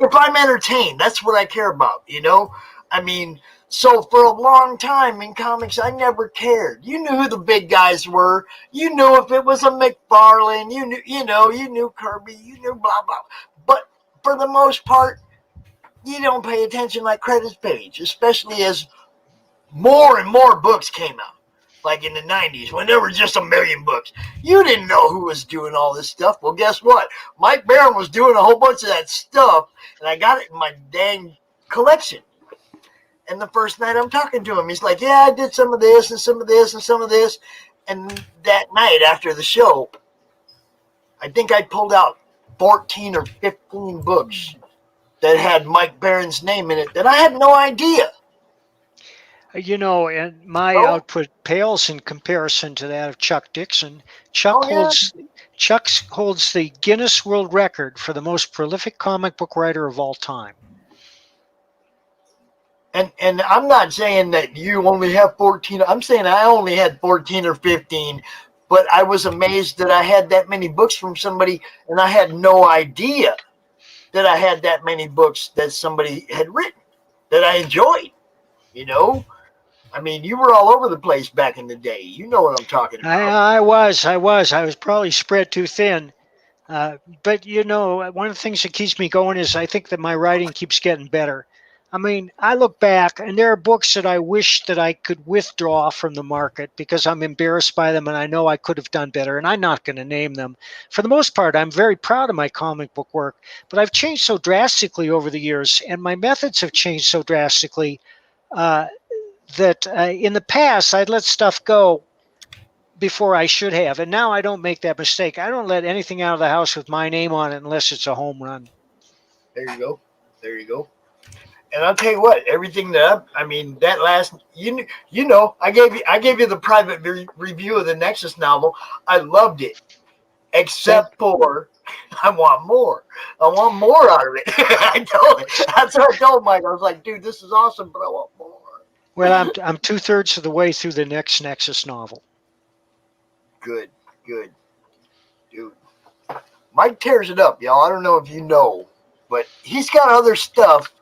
If I'm entertained, that's what I care about, you know? I mean, so for a long time in comics, I never cared. You knew who the big guys were. You knew if it was a McFarlane. You knew Kirby. You knew blah, blah. But for the most part, you don't pay attention like credits page, especially as more and more books came out. Like in the 90s, when there were just a million books. You didn't know who was doing all this stuff. Well, guess what? Mike Barron was doing a whole bunch of that stuff, and I got it in my dang collection. And the first night I'm talking to him, he's like, yeah, I did some of this and some of this and some of this. And that night after the show, I think I pulled out 14 or 15 books that had Mike Barron's name in it that I had no idea. You know, and my output pales in comparison to that of Chuck Dixon. Chuck holds the Guinness World Record for the most prolific comic book writer of all time. And I'm not saying that you only have 14. I'm saying I only had 14 or 15, but I was amazed that I had that many books from somebody, and I had no idea that I had that many books that somebody had written that I enjoyed. You know, I mean, you were all over the place back in the day. You know what I'm talking about. I was probably spread too thin. But you know, one of the things that keeps me going is I think that my writing keeps getting better. I mean, I look back and there are books that I wish that I could withdraw from the market because I'm embarrassed by them and I know I could have done better, and I'm not going to name them. For the most part, I'm very proud of my comic book work, but I've changed so drastically over the years, and my methods have changed so drastically that in the past I'd let stuff go before I should have. And now I don't make that mistake. I don't let anything out of the house with my name on it unless it's a home run. There you go. There you go. And I'll tell you what, everything that I mean, that last, you know, I gave you the private review of the Nexus novel. I loved it, except for I want more. I want more out of it. That's what I told Mike. I was like, dude, this is awesome, but I want more. Well, I'm 2/3 of the way through the next Nexus novel. Good, dude. Mike tears it up, y'all. I don't know if you know, but he's got other stuff.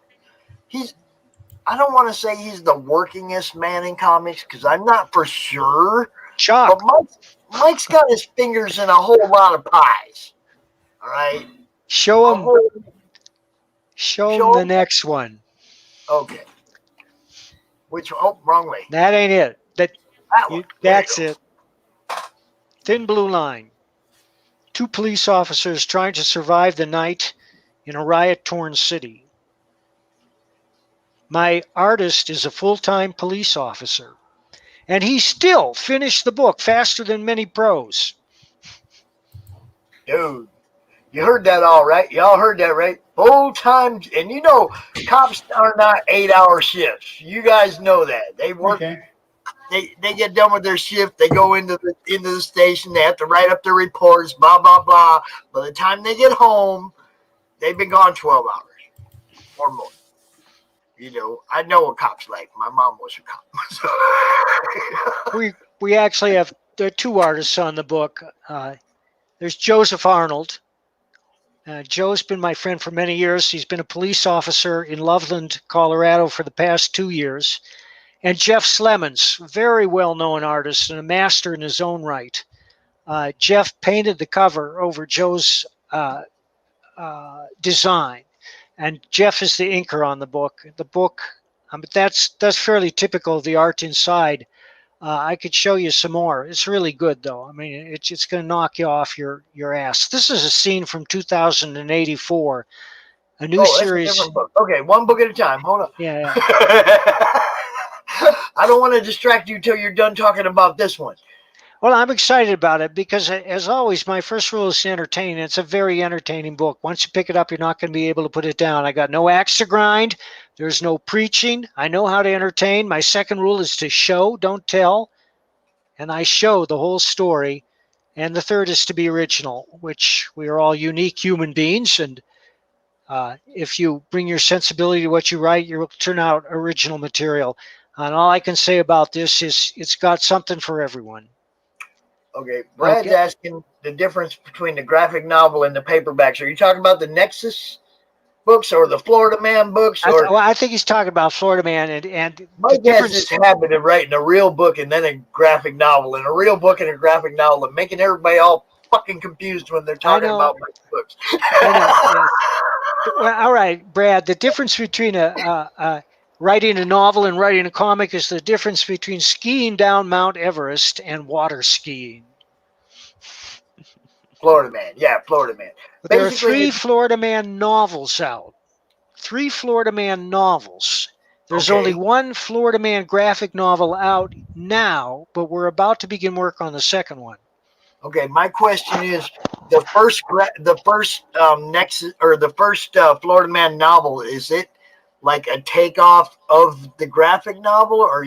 I don't want to say he's the workingest man in comics because I'm not for sure. Shock. But Mike's got his fingers in a whole lot of pies. All right. Show him the next one. Okay. Which? Oh, wrong way. That ain't it. That's it. Thin Blue Line. 2 police officers trying to survive the night in a riot-torn city. My artist is a full-time police officer, and he still finished the book faster than many pros. Dude, you heard that all right? Y'all heard that right? Full-time, and you know, cops are not 8-hour shifts. You guys know that. They work. Okay. They get done with their shift. They go into the station. They have to write up their reports. Blah blah blah. By the time they get home, they've been gone 12 hours or more. You know, I know what cops like. My mom was a cop. We actually have there are 2 artists on the book. There's Joseph Arnold. Joe's been my friend for many years. He's been a police officer in Loveland, Colorado for the past 2 years. And Jeff Slemons, very well-known artist and a master in his own right. Jeff painted the cover over Joe's design, and Jeff is the inker on the book. The book, but that's fairly typical of the art inside. I could show you some more. It's really good, though. I mean, it's going to knock you off your ass. This is a scene from 2084, a new series. That's a different book. Okay, one book at a time. Hold on. Yeah. I don't want to distract you till you're done talking about this one. Well, I'm excited about it because, as always, my first rule is to entertain. It's a very entertaining book. Once you pick it up, you're not going to be able to put it down. I got no axe to grind. There's no preaching. I know how to entertain. My second rule is to show, don't tell. And I show the whole story. And the third is to be original, which we are all unique human beings. And if you bring your sensibility to what you write, you'll turn out original material. And all I can say about this is it's got something for everyone. Okay, Brad's asking the difference between the graphic novel and the paperbacks. Are you talking about the Nexus books or the Florida Man books? I think he's talking about Florida Man. And Mike has this habit of writing a real book and then a graphic novel, and a real book and a graphic novel, and making everybody all fucking confused when they're talking about my books. I know, yes. Well, all right, Brad, the difference between writing a novel and writing a comic is the difference between skiing down Mount Everest and water skiing. Florida Man. Yeah, Florida Man. There are 3 Florida Man novels out. 3 Florida Man novels. There's only 1 Florida Man graphic novel out now, but we're about to begin work on the second one. Okay, my question is, the first Nexus or the first Florida Man novel, is it like a takeoff of the graphic novel, or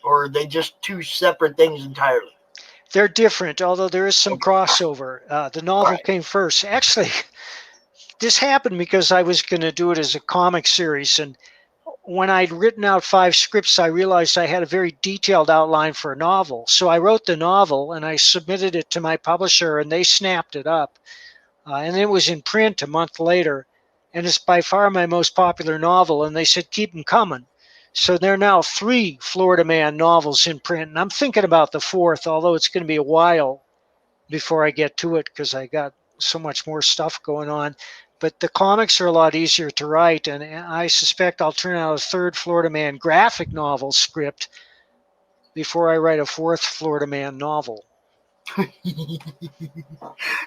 are they just 2 separate things entirely? They're different, although there is some crossover. The novel came first. Actually, this happened because I was going to do it as a comic series, and when I'd written out 5 scripts, I realized I had a very detailed outline for a novel. So I wrote the novel and I submitted it to my publisher, and they snapped it up. And it was in print a month later. And it's by far my most popular novel. And they said, keep them coming. So there are now 3 Florida Man novels in print. And I'm thinking about the 4th, although it's going to be a while before I get to it because I got so much more stuff going on. But the comics are a lot easier to write, and I suspect I'll turn out a 3rd Florida Man graphic novel script before I write a 4th Florida Man novel.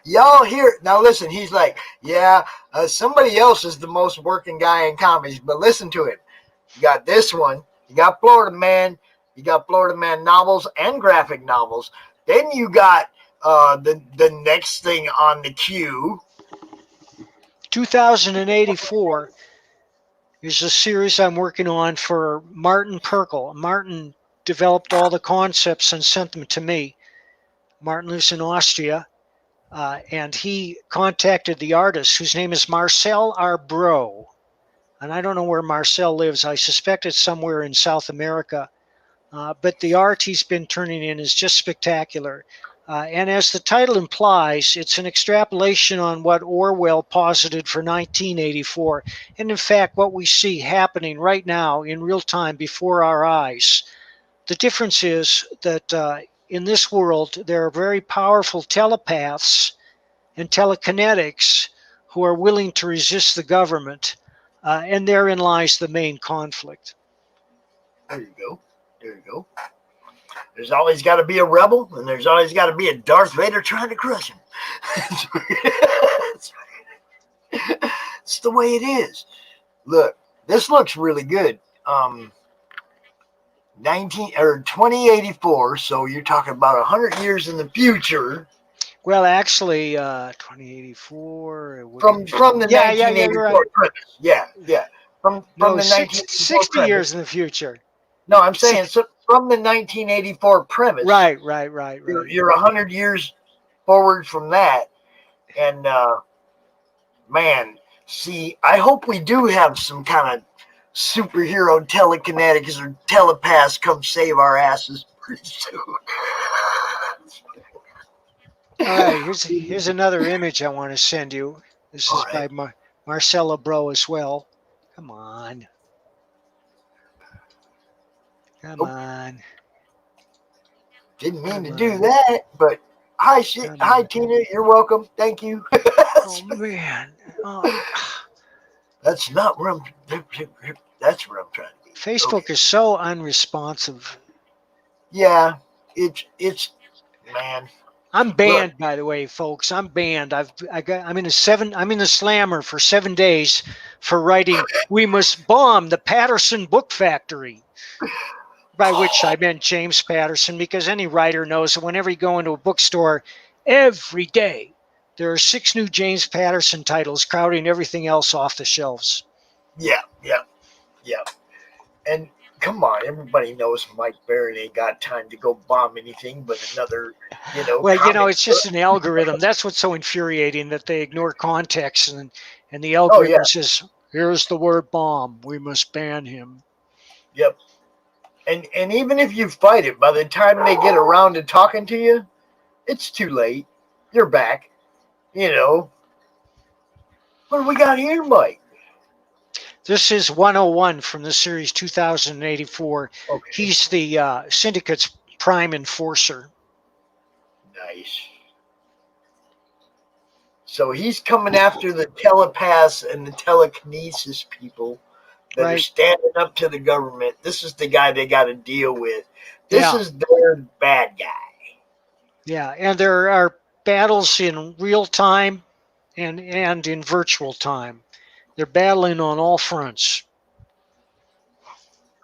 Y'all hear it. Now listen, he's like, yeah, somebody else is the most working guy in comics, but listen to him. You got this one, you got Florida Man, you got Florida Man novels and graphic novels. Then you got the next thing on the queue. 2084 is a series I'm working on for Martin Perkel. Martin developed all the concepts and sent them to me. Martin lives in Austria, and he contacted the artist, whose name is Marcel Arbreau. And I don't know where Marcel lives. I suspect it's somewhere in South America. But the art he's been turning in is just spectacular. And as the title implies, it's an extrapolation on what Orwell posited for 1984. And in fact, what we see happening right now in real time before our eyes. The difference is that in this world, there are very powerful telepaths and telekinetics who are willing to resist the government. And therein lies the main conflict. There you go. There you go. There's always got to be a rebel, and there's always got to be a Darth Vader trying to crush him. It's the way it is. Look, this looks really good. 2084. So you're talking about 100 years in the future. Well, actually, 2084. From the 1984 right. premise. Yeah. From the 1984 60 premise. years in the future. No, I'm saying so from the 1984 premise. Right. You're 100 years forward from that. And, man, see, I hope we do have some kind of superhero telekinetics or telepaths come save our asses pretty soon. All right, here's another image I want to send you. This is by Marcel Arbreau as well. Come on. Come on. Didn't mean to do that, but hi, Tina. You're welcome. Thank you. Oh, man. Oh. That's not where that's where I'm trying to be. Facebook is so unresponsive. Yeah, it's man. I'm banned, by the way, folks. I'm banned. I'm in the slammer for 7 days for writing "We must bomb the Patterson Book Factory," by which I meant James Patterson, because any writer knows that whenever you go into a bookstore, every day there are 6 new James Patterson titles crowding everything else off the shelves. Yeah. And come on, everybody knows Mike Barron ain't got time to go bomb anything but another, Well, it's just an algorithm. That's what's so infuriating, that they ignore context, and the algorithm says, here's the word bomb. We must ban him. Yep. And even if you fight it, by the time they get around to talking to you, it's too late. You're back. What do we got here, Mike? This is 101 from the series 2084. Okay. He's the Syndicate's prime enforcer. Nice. So he's coming after the telepaths and the telekinesis people that are standing up to the government. This is the guy they got to deal with. This is their bad guy. Yeah, and there are battles in real time and in virtual time. They're battling on all fronts.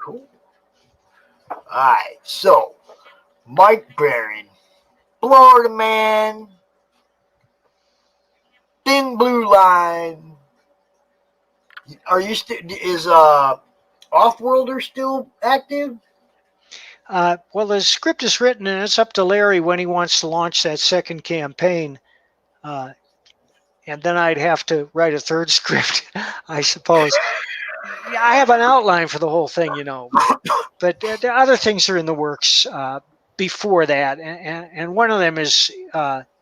Cool. All right, so Mike Barron, Florida Man, Thin Blue Line. Are you is Offworlder still active? Well, the script is written, and it's up to Larry when he wants to launch that second campaign. And then I'd have to write a third script, I suppose. Yeah, I have an outline for the whole thing, but the other things are in the works before that, and one of them is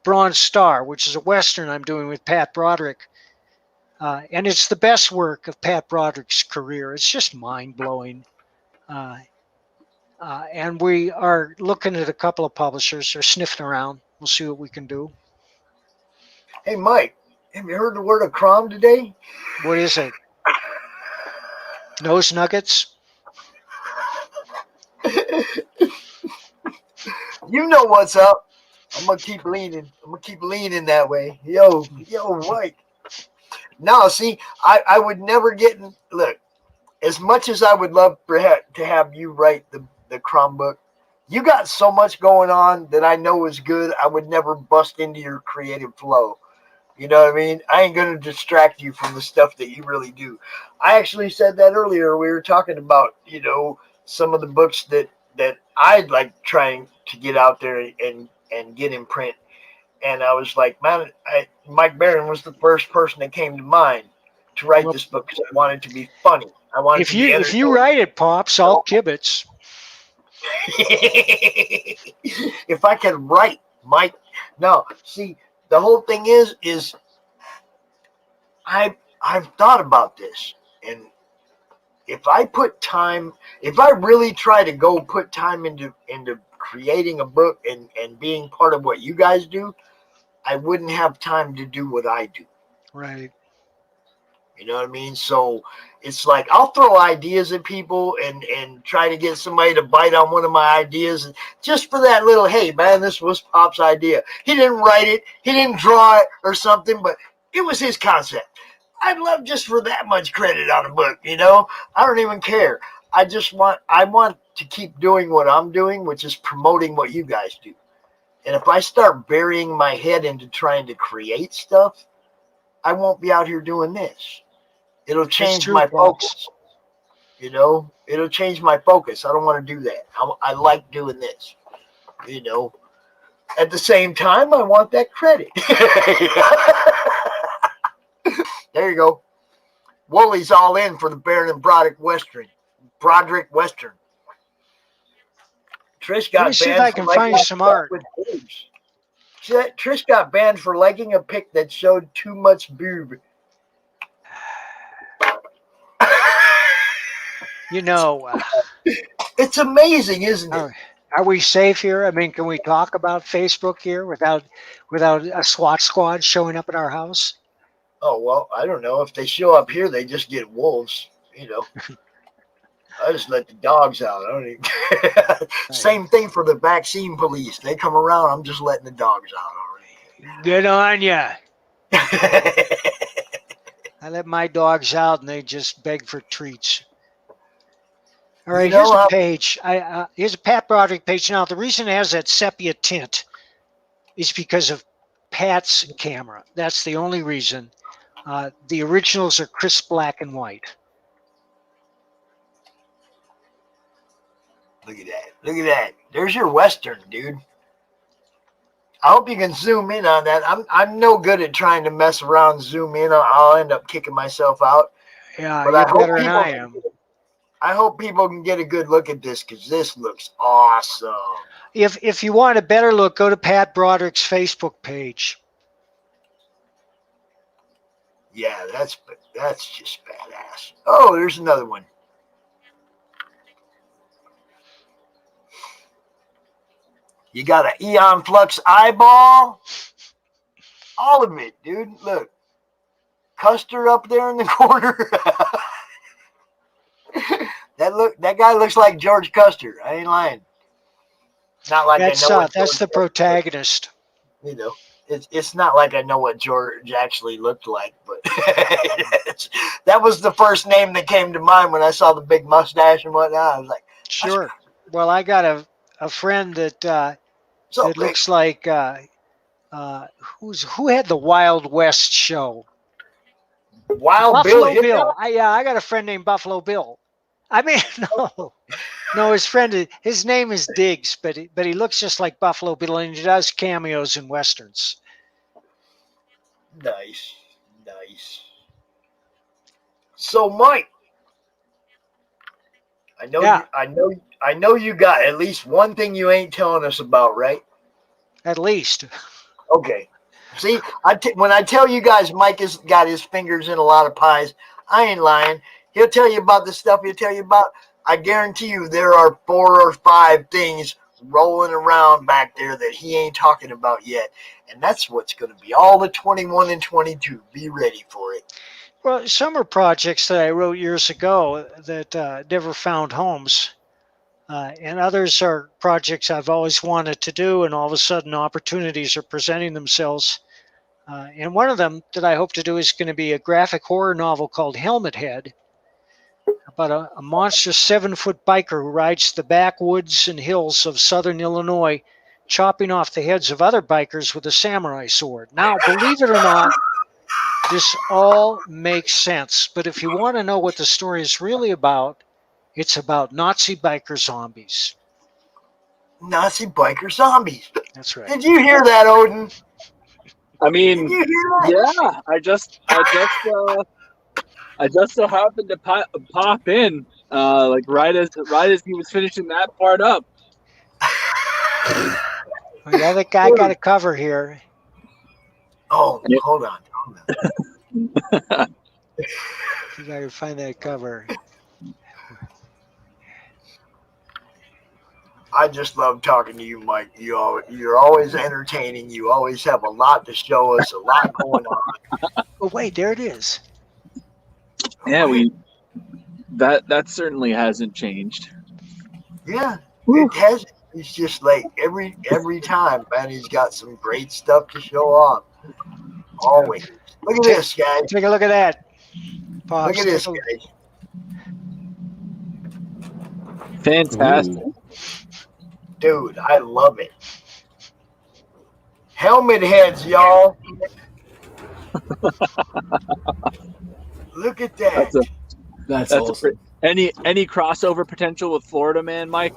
Bronze Star, which is a Western I'm doing with Pat Broderick. And it's the best work of Pat Broderick's career. It's just mind-blowing. And we are looking at a couple of publishers. They're sniffing around. We'll see what we can do. Hey, Mike, have you heard the word of CRoM today? What is it? Nose nuggets? You know what's up. I'm gonna keep leaning. That way. Yo, Mike. No, see, I would never look. As much as I would love to have you write the CRoM book, you got so much going on that I know is good. I would never bust into your creative flow. You know what I mean? I ain't going to distract you from the stuff that you really do. I actually said that earlier. We were talking about, some of the books that I'd like trying to get out there and get in print. And I was like, man, Mike Barron was the first person that came to mind to write this book because I wanted it to be funny. I wanted if you write it, Pops, I'll kibitz. If I can write, Mike. No, see, the whole thing is I've thought about this, and if I really try to go put time into creating a book and being part of what you guys do, I wouldn't have time to do what I do. Right. You know what I mean? So it's like I'll throw ideas at people and try to get somebody to bite on one of my ideas, and just for that little, hey man, this was Pop's idea. He didn't write it, he didn't draw it or something, but it was his concept. I'd love just for that much credit on a book, I don't even care. I want to keep doing what I'm doing, which is promoting what you guys do. And if I start burying my head into trying to create stuff, I won't be out here doing this. It'll change my focus. It'll change my focus. I don't want to do that. I like doing this. At the same time, I want that credit. There you go. Woolie's all in for the Barron and Broderick Western. Trish got Let me see if banned I can find you some art. Trish got banned for liking a pic that showed too much boob. It's amazing, isn't it? Are we safe here? I mean, can we talk about Facebook here without a SWAT squad showing up at our house? Oh, well, I don't know. If they show up here, they just get wolves, I just let the dogs out. I don't even Same thing for the vaccine police. They come around, I'm just letting the dogs out already. Good on ya. I let my dogs out and they just beg for treats. All right, here's a page. Here's a Pat Broderick page. Now, the reason it has that sepia tint is because of Pat's camera. That's the only reason. The originals are crisp black and white. Look at that. There's your Western, dude. I hope you can zoom in on that. I'm no good at trying to mess around, zoom in. I'll end up kicking myself out. Yeah, you're better than I am. I hope people can get a good look at this because this looks awesome. If you want a better look, go to Pat Broderick's Facebook page. Yeah, that's just badass. Oh, there's another one. You got an Eon Flux eyeball. All of it, dude. Look. Custer up there in the corner. That guy looks like George Custer. I ain't lying. Not like that's the protagonist. It's not like I know what George actually looked like, but that was the first name that came to mind when I saw the big mustache and whatnot. I was like, sure. Well, I got a friend that looks like who had the Wild West show? Buffalo Bill. I got a friend named Buffalo Bill. I mean, no, his name is Diggs, but he looks just like Buffalo Bill, and he does cameos in westerns. Nice. So, Mike, I know. Yeah. I know you got at least one thing you ain't telling us about, right? At least. Okay. See, when I tell you guys Mike has got his fingers in a lot of pies, I ain't lying. He'll tell you about the stuff he'll tell you about. I guarantee you there are 4 or 5 things rolling around back there that he ain't talking about yet. And that's what's going to be all the 21 and 22. Be ready for it. Well, some are projects that I wrote years ago that never found homes. And others are projects I've always wanted to do, and all of a sudden opportunities are presenting themselves. And one of them that I hope to do is going to be a graphic horror novel called Helmet Head, about a monstrous 7-foot biker who rides the backwoods and hills of southern Illinois, chopping off the heads of other bikers with a samurai sword. Now, believe it or not, this all makes sense. But if you want to know what the story is really about, it's about Nazi biker zombies. Nazi biker zombies. That's right. Did you hear that, Oden? I mean, Did you hear that? yeah, I just so happened to pop in, like right as he was finishing that part up. I think I got a cover here. Oh, hold on. See if I can find that cover. I just love talking to you, Mike. You're always entertaining. You always have a lot to show us, a lot going on. Oh, wait, there it is. Yeah, that certainly hasn't changed. Yeah, it has. It's just like every time, man, he's got some great stuff to show off. Always. Look at this, guys. Take a look at that. Pops, Look at this, guys. Fantastic. Ooh. Dude, I love it. Helmet heads, y'all. Look at that. That's awesome. Any crossover potential with Florida Man, Mike?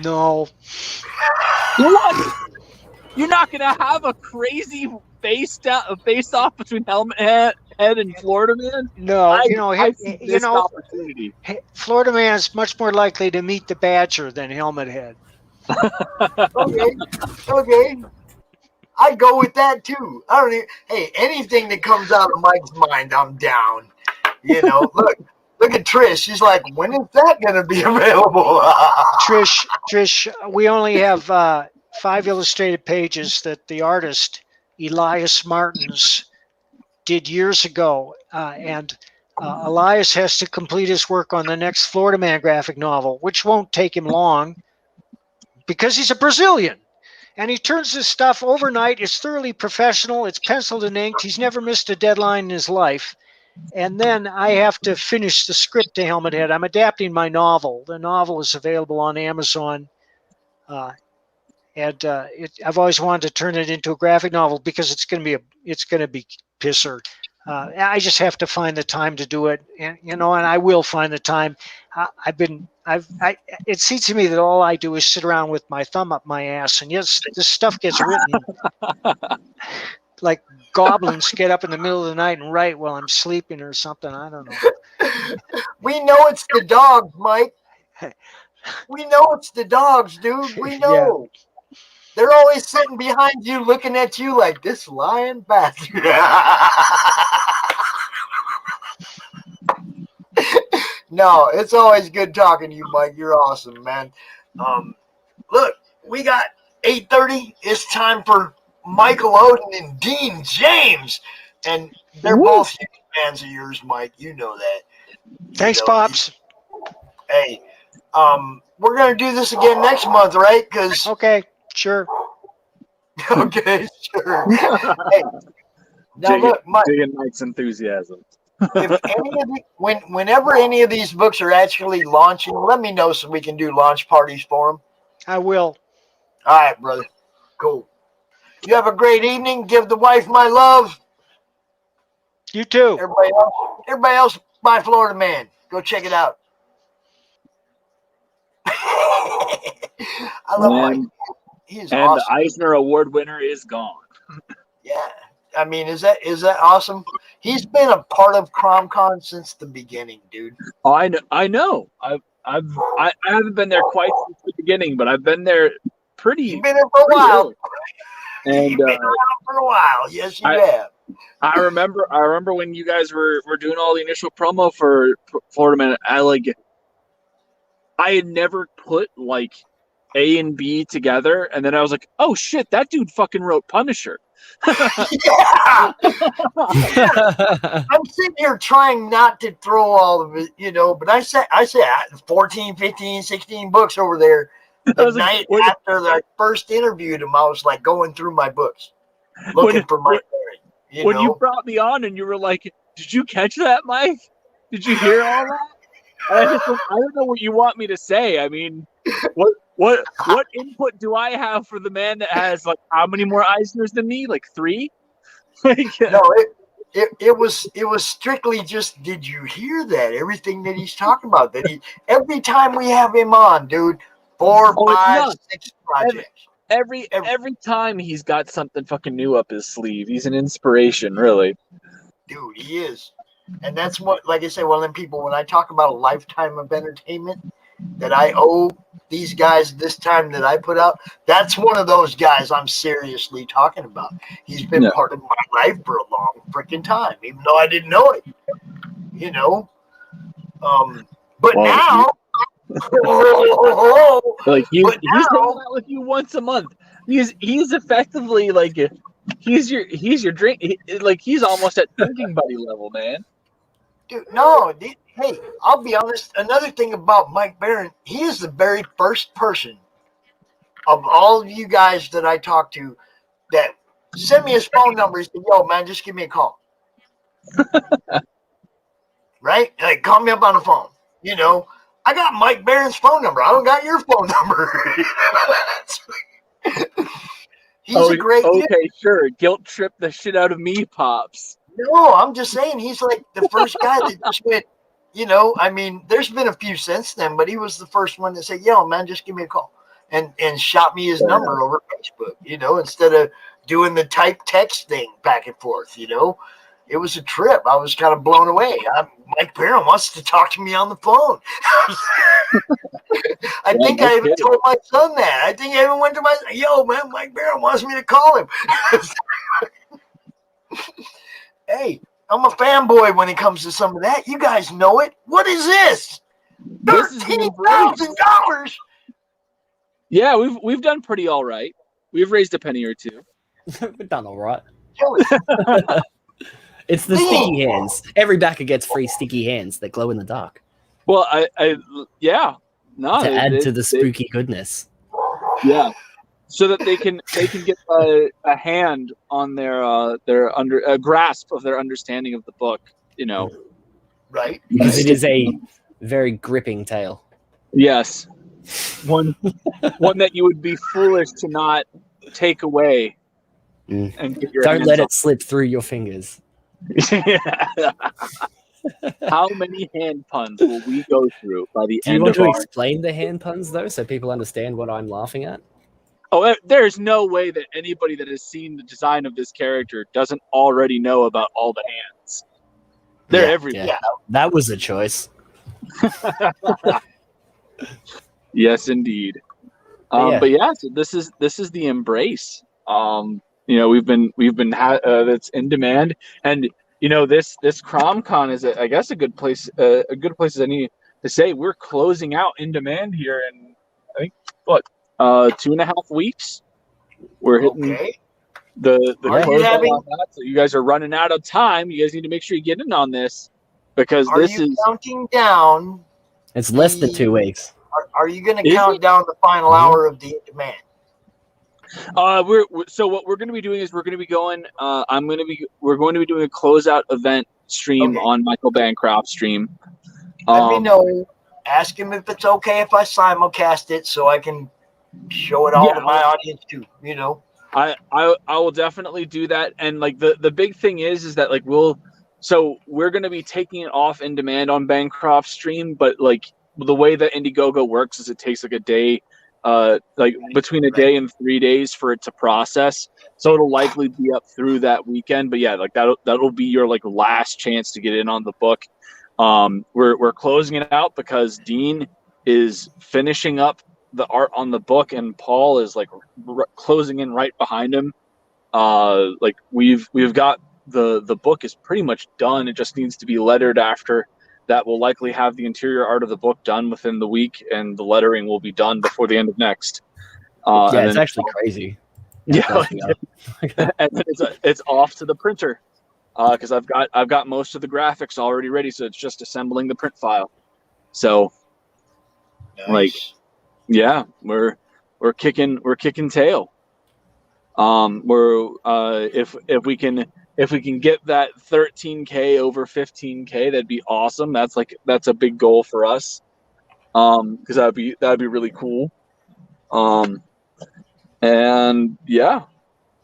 No. What? You're not gonna have a crazy face off between Helmet Head and Florida Man? No, I see this opportunity. Florida Man is much more likely to meet the Badger than Helmet Head. Okay. I'd go with that too. Hey, anything that comes out of Mike's mind, I'm down. Look at Trish. She's like, when is that going to be available? Trish, we only have 5 illustrated pages that the artist Elias Martins did years ago, and Elias has to complete his work on the next Florida Man graphic novel, which won't take him long because he's a Brazilian. And he turns this stuff overnight. It's thoroughly professional. It's penciled and inked. He's never missed a deadline in his life. And then I have to finish the script to Helmet Head. I'm adapting my novel. The novel is available on Amazon. I've always wanted to turn it into a graphic novel because it's going to be pisser. I just have to find the time to do it, and I will find the time. It seems to me that all I do is sit around with my thumb up my ass, and yes, this stuff gets written. Like goblins get up in the middle of the night and write while I'm sleeping or something. I don't know. We know it's the dogs, Mike. We know it's the dogs, dude. We know. Yeah. They're always sitting behind you looking at you like this lying bastard. No, it's always good talking to you, Mike. You're awesome, man. Look, we got 8:30. It's time for Michael Oden and Dean James. And they're both huge fans of yours, Mike. You know that. Thanks, Pops. Hey, we're going to do this again next month, right? Okay, sure. Okay, sure. Hey, now look, Mike. Digging Mike's enthusiasm. Whenever any of these books are actually launching, let me know so we can do launch parties for them. I will. All right, brother. Cool. You have a great evening. Give the wife my love. You too. Everybody else, buy Florida Man. Go check it out. I love Mike. He's and awesome. The Eisner Award winner is gone. Yeah. I mean, is that awesome? He's been a part of CRoM Con since the beginning, dude. Oh, I know. I haven't been there quite since the beginning, but I've been there pretty. You've been there for a while. early. And You've been around for a while. Yes, you have. I remember when you guys were doing all the initial promo for Florida Man. I had never put like A and B together, and then I was like, oh shit, that dude fucking wrote Punisher. Yeah. I'm sitting here trying not to throw all of it, but I said 14, 15, 16 books over there. The night after I first interviewed him, I was like going through my books, looking for Mike Baron. When you brought me on and you were like, did you catch that, Mike? Did you hear all that? And I don't know what you want me to say. I mean, what input do I have for the man that has like how many more Eisners than me? Like 3? No, it was strictly just, did you hear that? Everything that he's talking about. Every time we have him on, dude, 4, 5, 6 projects. Every time he's got something fucking new up his sleeve. He's an inspiration, really. Dude, he is. And that's what, like I say, one of them people, when I talk about a lifetime of entertainment that I owe these guys this time that I put out, that's one of those guys I'm seriously talking about. He's been part of my life for a long freaking time, even though I didn't know it. But now... like he's hanging out with you once a month. He's effectively like he's your drink. He's almost at drinking buddy level, man. Dude, no. Hey, I'll be honest. Another thing about Mike Baron, he is the very first person of all of you guys that I talked to that sent me his phone number. He said, "Yo, man, just give me a call." Right? Like, call me up on the phone. I got Mike Baron's phone number. I don't got your phone number. He's a great kid. Okay, sure. Guilt trip the shit out of me, Pops. No, I'm just saying he's like the first guy that just went, I mean, there's been a few since then, but he was the first one that said, "Yo, man, just give me a call." And shot me his number over Facebook, instead of doing the type text thing back and forth, It was a trip. I was kind of blown away. Mike Baron wants to talk to me on the phone. I think I even told my son that. I think I even went to my son, "Yo, man, Mike Baron wants me to call him." Hey, I'm a fanboy when it comes to some of that. You guys know it. What is this? $13,000. Yeah, we've done pretty all right. We've raised a penny or two. We've done all right. It's the sticky hands. Every backer gets free sticky hands that glow in the dark. Well, yeah. No, to add to the spooky goodness. Yeah. So that they can get a hand on their under a grasp of their understanding of the book, Right. Because it is a very gripping tale. Yes. One that you would be foolish to not take away and get your Don't let on. it slip through your fingers. How many hand puns will we go through by the Do you end want of to our... explain the hand puns, though, so people understand what I'm laughing at? Oh, there's no way that anybody that has seen the design of this character doesn't already know about all the hands. They're everywhere. Yeah. That was a choice. Yes, indeed. But yeah, so this is the embrace. We've been that's in demand, and this CRoM Con is I guess a good place as any to say we're closing out in demand here in I think 2.5 weeks. We're hitting the close on that, so you guys are running out of time. You guys need to make sure you get in on this because this is counting down. It's less than 2 weeks. Are you going to count down the final hour of the demand? So what we're going to be doing is we're going to be going. We're going to be doing a closeout event stream on Michael Bancroft's stream. Let me know. Ask him if it's okay if I simulcast it so I can show it all to my audience too. I will definitely do that. And like the big thing is that like we're going to be taking it off in demand on Bancroft's stream, but like the way that Indiegogo works is it takes like a day. Like between a day and 3 days for it to process, so it'll likely be up through that weekend. But yeah, like that'll be your like last chance to get in on the book. We're closing it out because Dean is finishing up the art on the book, and Paul is like closing in right behind him. Like we've got the book is pretty much done. It just needs to be lettered after. That will likely have the interior art of the book done within the week, and the lettering will be done before the end of next. Yeah, and it's then actually crazy. Yeah, and then it's off to the printer because I've got most of the graphics already ready, so it's just assembling the print file. So, like, yeah, we're kicking tail. If we can get that 13K over 15K, that'd be awesome. That's a big goal for us. Because that'd be really cool. And yeah,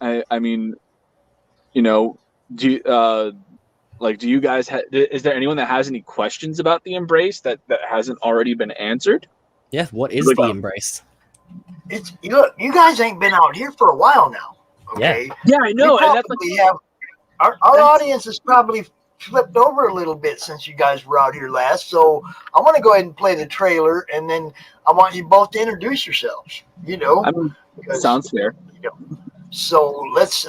I mean, you know, do you guys is there anyone that has any questions about the Embrace that hasn't already been answered? Yeah, what is the Embrace? It's you guys ain't been out here for a while now. Okay. Yeah, I know. And probably have our audience has probably flipped over a little bit since you guys were out here last. So I want to go ahead and play the trailer, and then I want you both to introduce yourselves. You know, sounds fair. You know, so let's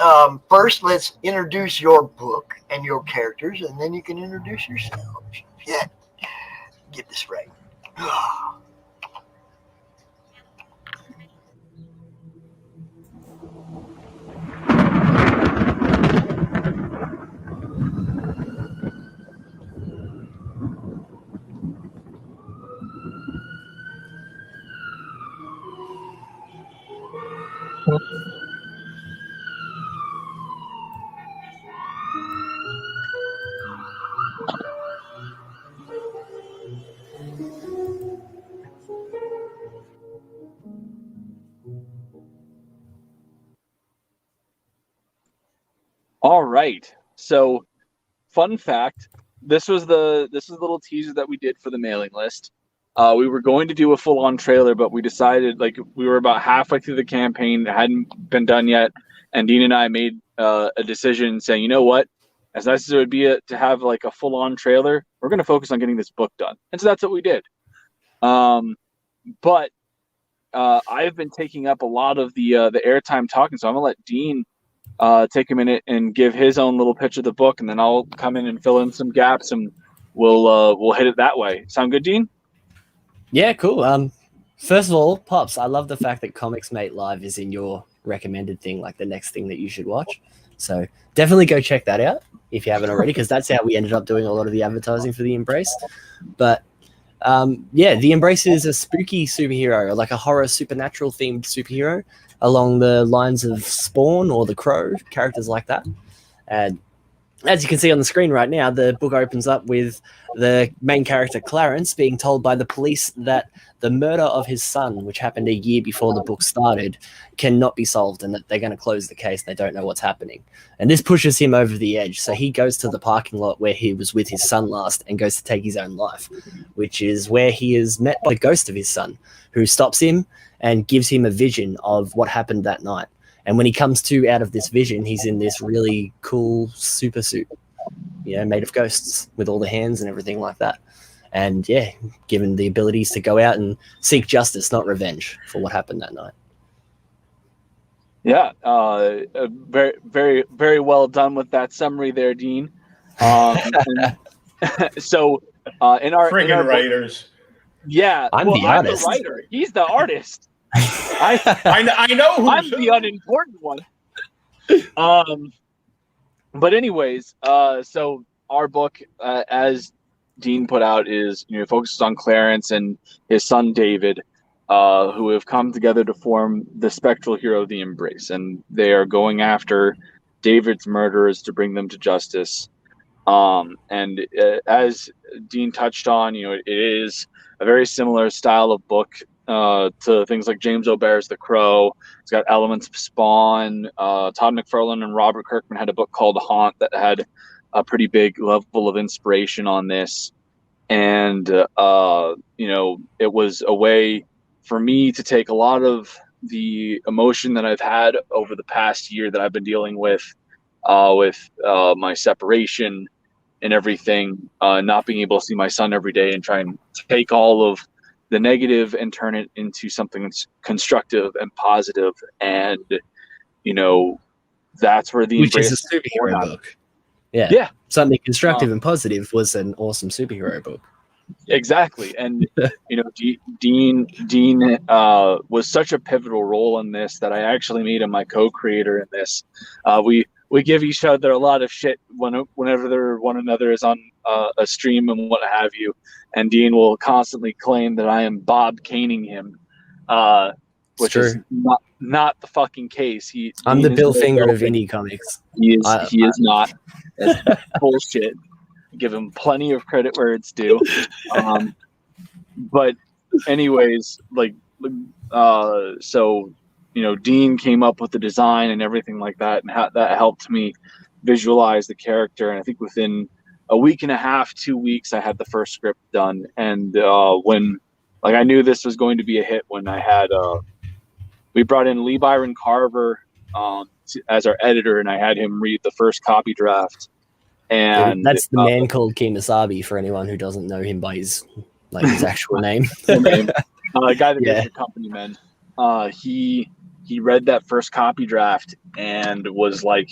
first let's introduce your book and your characters, and then you can introduce yourselves. Yeah, get this right. All right. So, fun fact: this was the little teaser that we did for the mailing list. We were going to do a full-on trailer, but we decided, like, we were about halfway through the campaign, it hadn't been done yet, and Dean and I made a decision saying, you know what, as nice as it would be to have like a full-on trailer, we're going to focus on getting this book done, and so that's what we did. But I've been taking up a lot of the airtime talking, so I'm gonna let Dean take a minute and give his own little pitch of the book, and then I'll come in and fill in some gaps, and we'll hit it that way. Sound good, Dean? Yeah, cool. First of all, Pops, I love the fact that Comics Mate Live is in your recommended thing, like the next thing that you should watch. So definitely go check that out if you haven't already, because that's how we ended up doing a lot of the advertising for the Embrace. But yeah, the Embrace is a spooky superhero, like a horror supernatural themed superhero along the lines of Spawn or The Crow, characters like that. And as you can see on the screen right now, the book opens up with the main character, Clarence, being told by the police that the murder of his son, which happened a year before the book started, cannot be solved, and that they're going to close the case. They don't know what's happening. And this pushes him over the edge. So he goes to the parking lot where he was with his son last and goes to take his own life, which is where he is met by the ghost of his son, who stops him and gives him a vision of what happened that night. And when he comes to out of this vision, he's in this really cool super suit, you know, made of ghosts with all the hands and everything like that. And yeah, given the abilities to go out and seek justice, not revenge, for what happened that night. Yeah, very, very, very well done with that summary there, Dean. So, in our writers. Yeah, I'm the artist. I'm the writer. He's the artist. I know who's I'm the unimportant one. But anyways, so our book, as Dean put out, is focuses on Clarence and his son David, who have come together to form the spectral hero, the Embrace, and they are going after David's murderers to bring them to justice. And as Dean touched on, it is a very similar style of book to things like James O'Bare's The Crow. It's got elements of Spawn. Todd McFarlane and Robert Kirkman had a book called Haunt that had a pretty big level of inspiration on this. And, it was a way for me to take a lot of the emotion that I've had over the past year that I've been dealing with my separation and everything, not being able to see my son every day, and try and take all of the negative and turn it into something that's constructive and positive. And, you know, that's where the Which is Embrace a superhero book. Yeah. Yeah. Something constructive and positive was an awesome superhero book. Exactly. And, you know, Dean was such a pivotal role in this that I actually made him my co-creator in this. We give each other a lot of shit whenever one another is on a stream and what have you. And Dean will constantly claim that I am Bob Caning him, which is not the fucking case. I'm Dean the is Bill no Finger of Bill indie comics. He is not. That's bullshit. Give him plenty of credit where it's due. But anyways, so, you know, Dean came up with the design and everything like that, and that helped me visualize the character. And I think within a week and a half, 2 weeks, I had the first script done. And when, like, I knew this was going to be a hit when I had, we brought in Lee Byron Carver as our editor, and I had him read the first copy draft. And that's the man called Kemosabe for anyone who doesn't know him by his actual name. The guy that makes the company, man. He read that first copy draft and was like,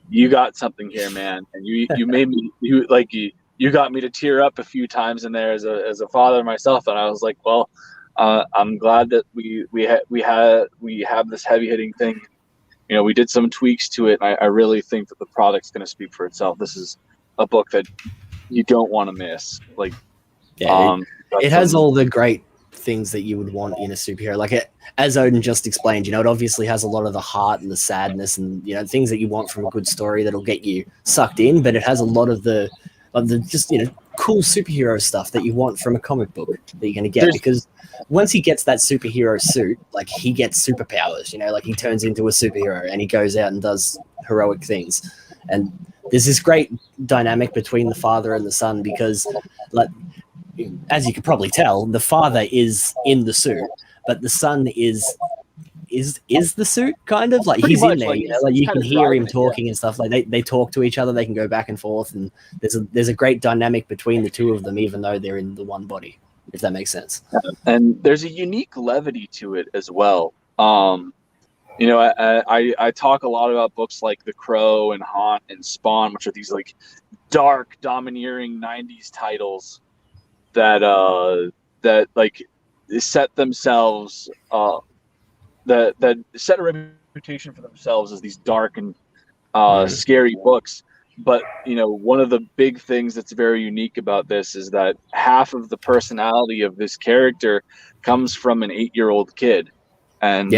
"You got something here, man." And you made me you got me to tear up a few times in there as a father myself. And I was like, well, I'm glad that we have this heavy hitting thing. You know, we did some tweaks to it, and I really think that the product's going to speak for itself. This is a book that you don't want to miss. Like, it has all the great things that you would want in a superhero. Like, as Oden just explained, you know, it obviously has a lot of the heart and the sadness and, you know, things that you want from a good story that'll get you sucked in. But it has a lot of the just, you know, cool superhero stuff that you want from a comic book that you're going to get, because once he gets that superhero suit, like, he gets superpowers, you know, like he turns into a superhero and he goes out and does heroic things. And there's this great dynamic between the father and the son, because, like, as you could probably tell, the father is in the suit, but the son is the suit, kind of like Pretty he's much, in there, like, you know, like you kind can of hear him driving it, talking and stuff. Like they talk to each other, they can go back and forth, and there's a great dynamic between the two of them, even though they're in the one body, if that makes sense. And there's a unique levity to it as well. You know, I talk a lot about books like The Crow and Haunt and Spawn, which are these like dark, domineering 90s titles that like set themselves that set a reputation for themselves as these dark and scary books. But, you know, one of the big things that's very unique about this is that half of the personality of this character comes from an 8-year-old kid. And,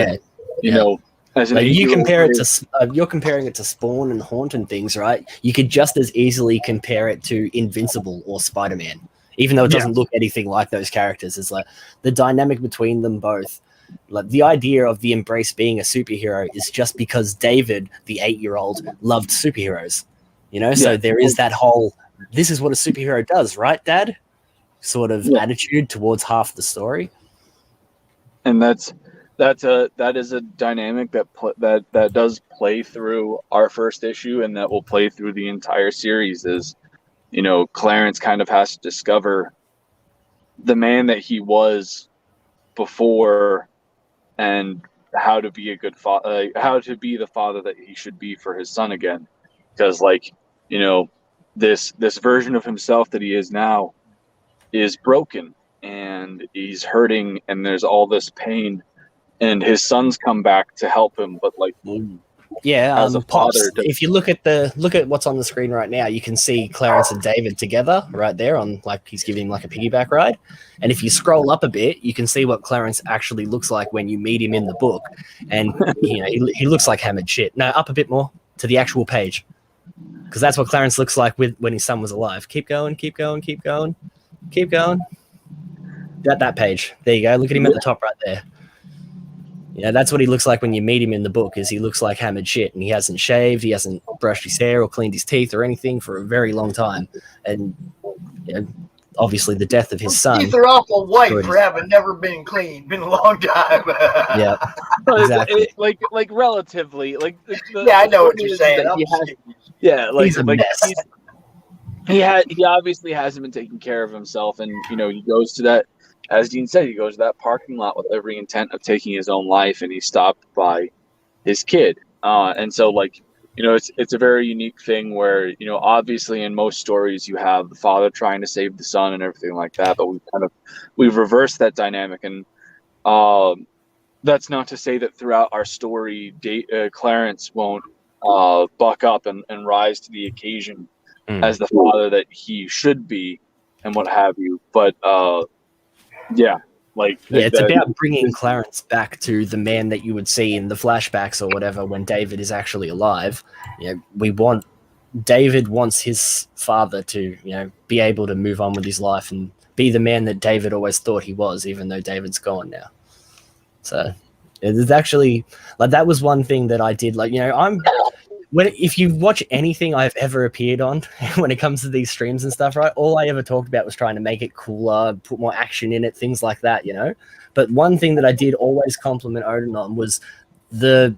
you know, as an like, you compare it kid, to you're comparing it to Spawn and Haunt and things, right? You could just as easily compare it to Invincible or Spider-Man, even though it doesn't look anything like those characters. It's like the dynamic between them both. Like, the idea of the Embrace being a superhero is just because David, the 8-year-old, loved superheroes, you know? So there is that whole, this is what a superhero does, right, Dad? Sort of attitude towards half the story. And that is a dynamic that does play through our first issue, and that will play through the entire series. Is, you know, Clarence kind of has to discover the man that he was before, and how to be a good father, how to be the father that he should be for his son again. Because, like, you know, this version of himself that he is now is broken, and he's hurting, and there's all this pain, and his sons come back to help him, but, like, as a Pops, father, if you look at what's on the screen right now, you can see Clarence and David together right there on, like, he's giving him like a piggyback ride. And if you scroll up a bit, you can see what Clarence actually looks like when you meet him in the book. And, you know, he looks like hammered shit. No, up a bit more to the actual page, because that's what Clarence looks like when his son was alive. Keep going, keep going, keep going, keep going. That page. There you go. Look at him at the top right there. You know, that's what he looks like when you meet him in the book, is he looks like hammered shit, and he hasn't shaved, he hasn't brushed his hair or cleaned his teeth or anything for a very long time. And, you know, obviously the death of his son. Teeth are awful white for having never been cleaned. Been a long time. Yeah, exactly. Like relatively, like. I know what you're saying. He's a mess. He obviously hasn't been taking care of himself, and, you know, he goes to that as Dean said, he goes to that parking lot with every intent of taking his own life, and he's stopped by his kid. And so, like, you know, it's a very unique thing where, you know, obviously in most stories you have the father trying to save the son and everything like that, but we've reversed that dynamic. And that's not to say that throughout our story, Clarence won't buck up and rise to the occasion as the father that he should be and what have you. But yeah, like it's about bringing Clarence back to the man that you would see in the flashbacks or whatever when David is actually alive. You know, David wants his father to, you know, be able to move on with his life and be the man that David always thought he was, even though David's gone now. So it's actually, like, that was one thing that I did. Like, you know, if you watch anything I've ever appeared on when it comes to these streams and stuff, right, all I ever talked about was trying to make it cooler, put more action in it, things like that, you know. But one thing that I did always compliment Oden on was the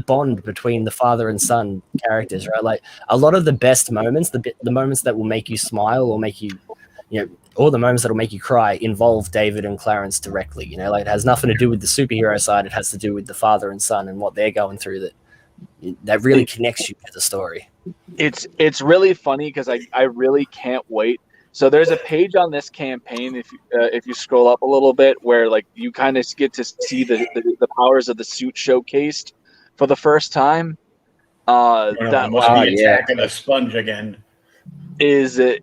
bond between the father and son characters, right? Like, a lot of the best moments, the moments that will make you smile or make you, you know, all the moments that'll make you cry involve David and Clarence directly. You know, like, it has nothing to do with the superhero side. It has to do with the father and son and what they're going through that really connects you to the story. It's really funny because I really can't wait. So there's a page on this campaign, if you scroll up a little bit, where, like, you kind of get to see the powers of the suit showcased for the first time. Attack of the Sponge again. Is this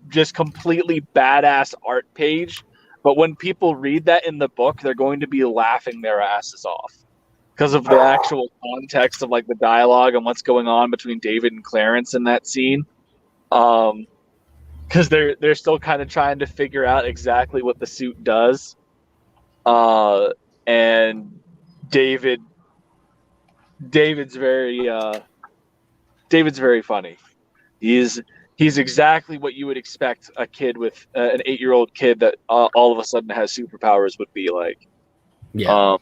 just completely badass art page? But when people read that in the book, they're going to be laughing their asses off because of the actual context of, like, the dialogue and what's going on between David and Clarence in that scene. Because they're still kind of trying to figure out exactly what the suit does. And David's very funny. He's exactly what you would expect a kid with an 8-year-old kid that all of a sudden has superpowers would be like. Yeah.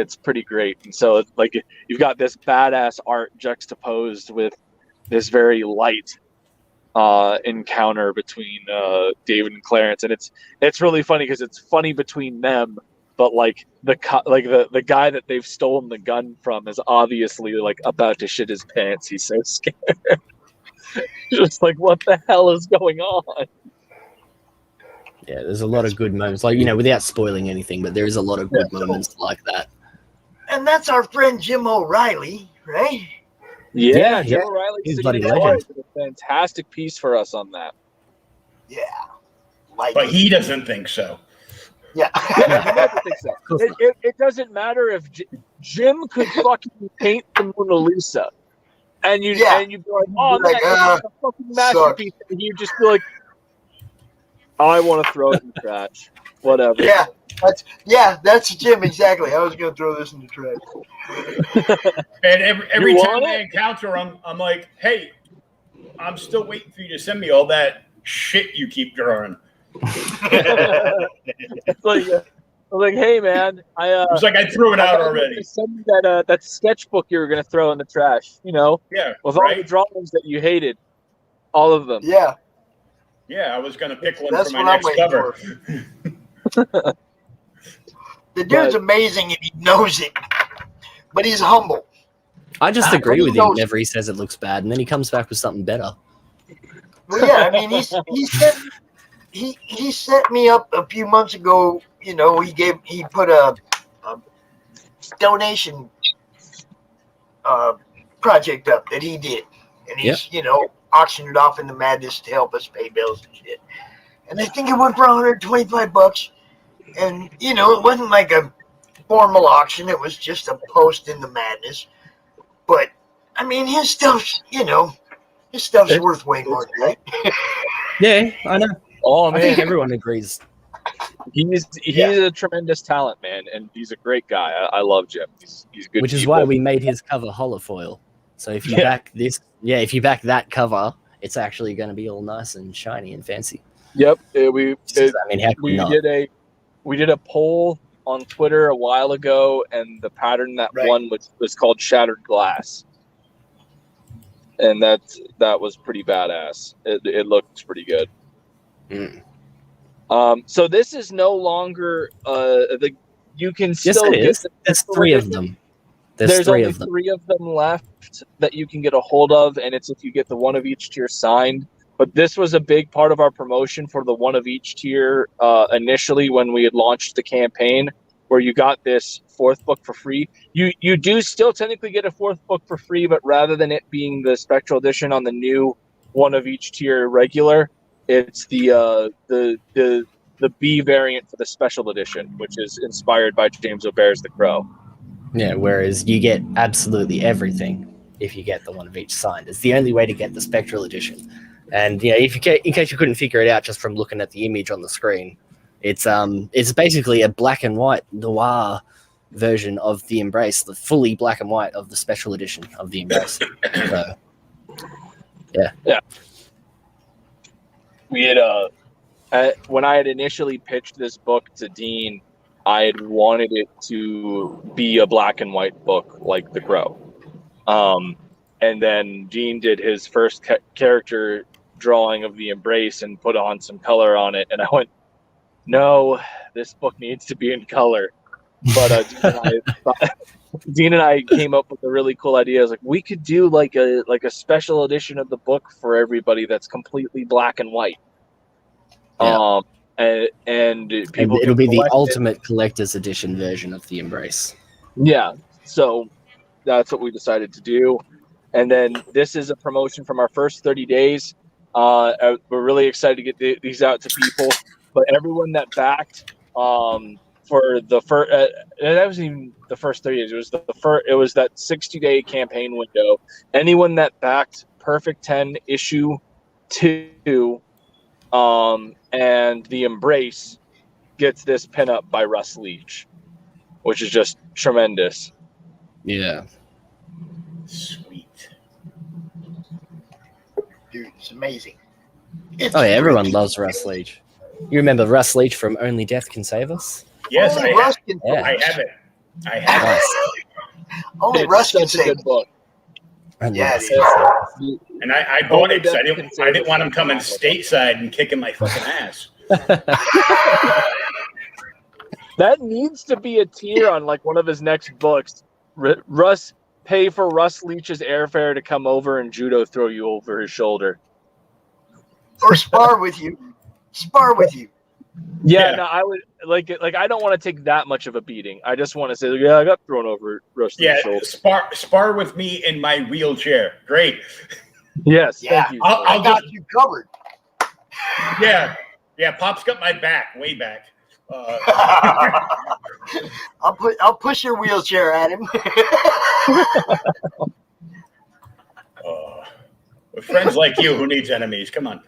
It's pretty great. And so, like, you've got this badass art juxtaposed with this very light encounter between David and Clarence, and it's really funny because it's funny between them, but, like, the guy that they've stolen the gun from is obviously, like, about to shit his pants. He's so scared. Just like, what the hell is going on? Yeah, there's a lot of good moments, like, you know, without spoiling anything, but there is a lot of good moments like that. And that's our friend Jim O'Reilly, right? Yeah, Jim O'Reilly. He's a bloody legend. Did a fantastic piece for us on that. Yeah. But he doesn't think so. Yeah. He doesn't think so. It doesn't matter if Jim could fucking paint the Mona Lisa, and you'd be like, oh, that's a fucking masterpiece, and he'd just be like, I want to throw it in the trash. Whatever. That's Jim, exactly. I was going to throw this in the trash. And every time I encounter him, I'm like, hey, I'm still waiting for you to send me all that shit you keep drawing. It's like, hey, man, it's like I threw it out already. Send me that sketchbook you were going to throw in the trash, you know? Yeah. With all the drawings that you hated. All of them. Yeah. Yeah, I was going to pick one for my next cover. The dude's amazing and he knows it, but he's humble. I just agree with him whenever he says it looks bad, and then he comes back with something better. Well, yeah, I mean, he set me up a few months ago. You know, he put a donation project up that he did, and he's auctioned it off in the madness to help us pay bills and shit. And I think it went for $125. And, you know, it wasn't like a formal auction. It was just a post in the madness. But, I mean, his stuff's worth way more than that. Yeah, I know. Oh, man. I think everyone agrees. He's a tremendous talent, man, and he's a great guy. I love Jim. He's good. Which is why we made his cover holofoil. So if you back this, if you back that cover, it's actually going to be all nice and shiny and fancy. Yep. We did a poll on Twitter a while ago, and the pattern that won was called Shattered Glass. and that was pretty badass. It looks pretty good. So this is no longer you can still it get is. the There's special 3 of edition. them. There's only only 3 of them left that you can get a hold of, and it's if you get the one of each tier signed. But this was a big part of our promotion for the one of each tier initially when we had launched the campaign, where you got this 4th book for free. You do still technically get a 4th book for free, but rather than it being the Spectral Edition on the new one of each tier regular, it's the B variant for the Special Edition, which is inspired by James O'Bare's The Crow. Yeah, whereas you get absolutely everything if you get the one of each signed. It's the only way to get the Spectral Edition. And if you in case you couldn't figure it out just from looking at the image on the screen, it's basically a black and white noir version of the Embrace, the fully black and white of the Special Edition of the Embrace. So, yeah. We had when I had initially pitched this book to Dean, I had wanted it to be a black and white book like The Crow. And then Dean did his first character drawing of the Embrace and put on some color on it. And I went, no, this book needs to be in color. But Dean and I came up with a really cool idea. I was like, we could do like a special edition of the book for everybody that's completely black and white. Yeah. And people it'll be the collect ultimate collector's edition version of the Embrace. Yeah, so that's what we decided to do. And then this is a promotion from our first 30 days. We're really excited to get these out to people. But everyone that backed for the first, that wasn't even the first 30 days. It was it was that 60-day campaign window. Anyone that backed Perfect 10 issue 2. And the Embrace gets this pinup by Russ Leach, which is just tremendous. Yeah. Sweet. Dude, it's amazing. Everyone loves Russ Leach. You remember Russ Leach from Only Death Can Save Us? Yes, Only I Russ have. can Yeah. I have it. I have it. Only It's Russ can such a save good book. Yeah, Russ. it is. And I bought it because I didn't want him coming stateside and kicking my fucking ass. That needs to be a tier on like one of his next books. Russ, pay for Russ Leach's airfare to come over and judo throw you over his shoulder. Or spar with you. Spar with you. Yeah, no, I would like I don't want to take that much of a beating. I just want to say, yeah, I got thrown over Russ Leach's shoulder. Spar with me in my wheelchair. Great. Yes, Yeah, thank you. I got you covered. Yeah, Pop's got my back, way back. I'll push your wheelchair at him. With friends like you, who needs enemies? Come on.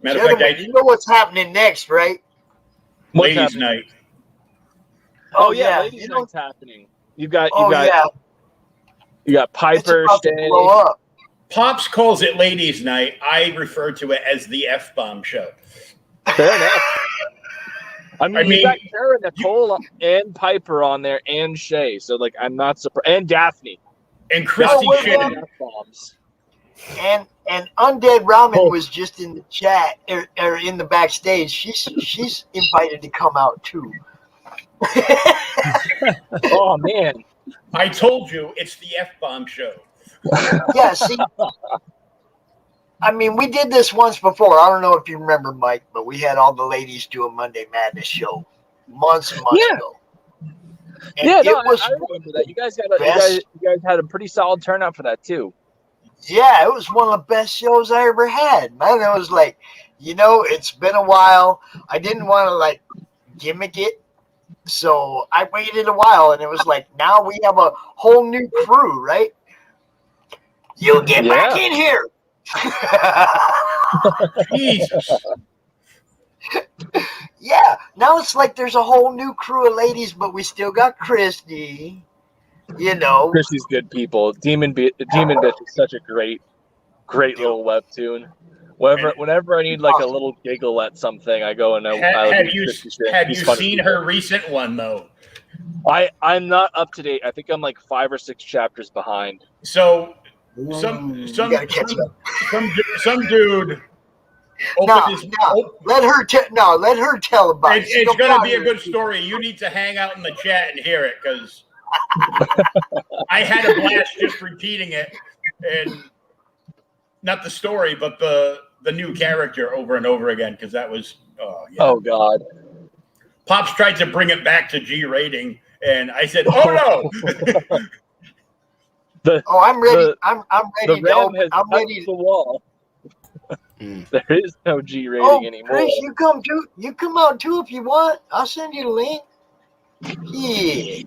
Matter of fact, Gentlemen, you know what's happening next, right? ladies' night. Oh yeah, yeah, ladies' night's happening. You got It's Piper, about to Shae. blow up. Pops calls it ladies' night. I refer to it as the F-bomb show. Fair enough. I mean, you mean, got Kara, Nicole, and Piper on there, and Shae. So, like, I'm not surprised. And Daphne. And Christie Shinn. And Undead Ramen was just in the chat or in the backstage. She's invited to come out too. Oh man! I told you it's the F-bomb show. Yeah, see, I mean, we did this once before. I don't know if you remember, Mike, but we had all the ladies do a Monday Madness show months and months ago. And Yeah, it was I remember that. You guys had a pretty solid turnout for that too. Yeah, it was one of the best shows I ever had, man. It was like, it's been a while. I didn't want to like gimmick it, so I waited a while, and it was like, now we have a whole new crew, right? You get back in here. Jesus. Yeah, now it's like there's a whole new crew of ladies, but we still got Christie. Christie's good people. Demon Bitch is such a great little webtoon. Whenever I need like a little giggle at something, I go and Have you seen her recent one though? I'm not up to date. I think I'm like 5 or 6 chapters behind. So You gotta catch up. some dude No, opened his. let her tell about it. It's going to be a good story. You need to hang out in the chat and hear it because I had a blast just repeating it, and not the story, but the new character over and over again because that was. Oh God. Pops tried to bring it back to G rating, and I said, "Oh no!" I'm ready. I'm ready. The Ram has I'm ready. touched the wall. There is no G rating Oh, anymore. Chris, you come too. You come out too if you want. I'll send you the link. Yeah.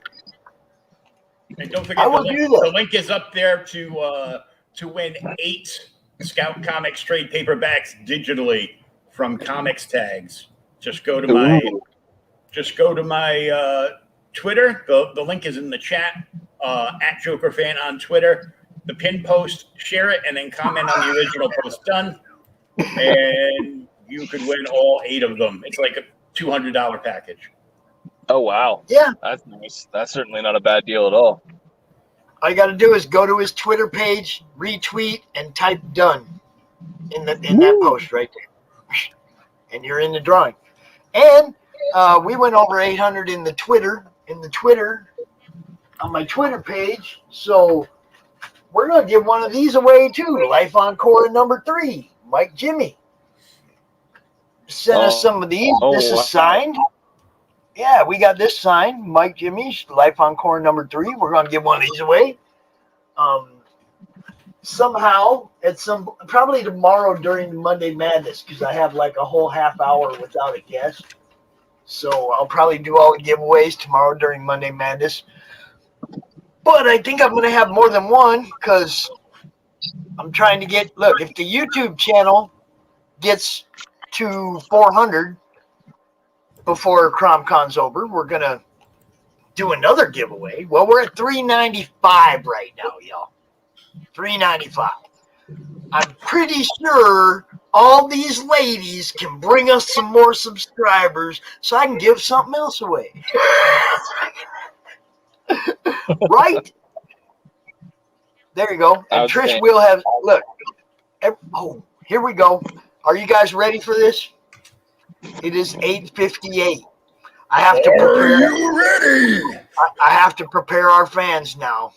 And don't I forget will do that. the link is up there to win 8 Scout Comics trade paperbacks digitally from Comics Tags. Just go to my Twitter. The link is in the chat. At JokerFan on Twitter. The pin post, share it, and then comment on the original post done. And you could win all 8 of them. It's like a $200 package. Oh wow. Yeah. That's nice. That's certainly not a bad deal at all. All you got to do is go to his Twitter page, retweet, and type "done" in that post right there, and you're in the drawing. And we went over 800 in the Twitter on my Twitter page. So we're gonna give one of these away too. Life Encore number 3, Mike Jimmy. Sent us some of these. This is signed. Yeah, we got this signed. Mike Jimmy's Life Encore number 3. We're gonna give one of these away. Somehow probably tomorrow during Monday Madness because I have like a whole half hour without a guest. So I'll probably do all the giveaways tomorrow during Monday Madness. But I think I'm gonna have more than one because I'm trying to get. Look, if the YouTube channel gets to 400 before CRoM Con's over, we're gonna do another giveaway. Well, we're at 395 right now, y'all. 395. I'm pretty sure all these ladies can bring us some more subscribers so I can give something else away. Right? There you go. And Trish will have, look. Oh, here we go. Are you guys ready for this? It is 8:58. I have to prepare. Are you ready? I have to prepare our fans now.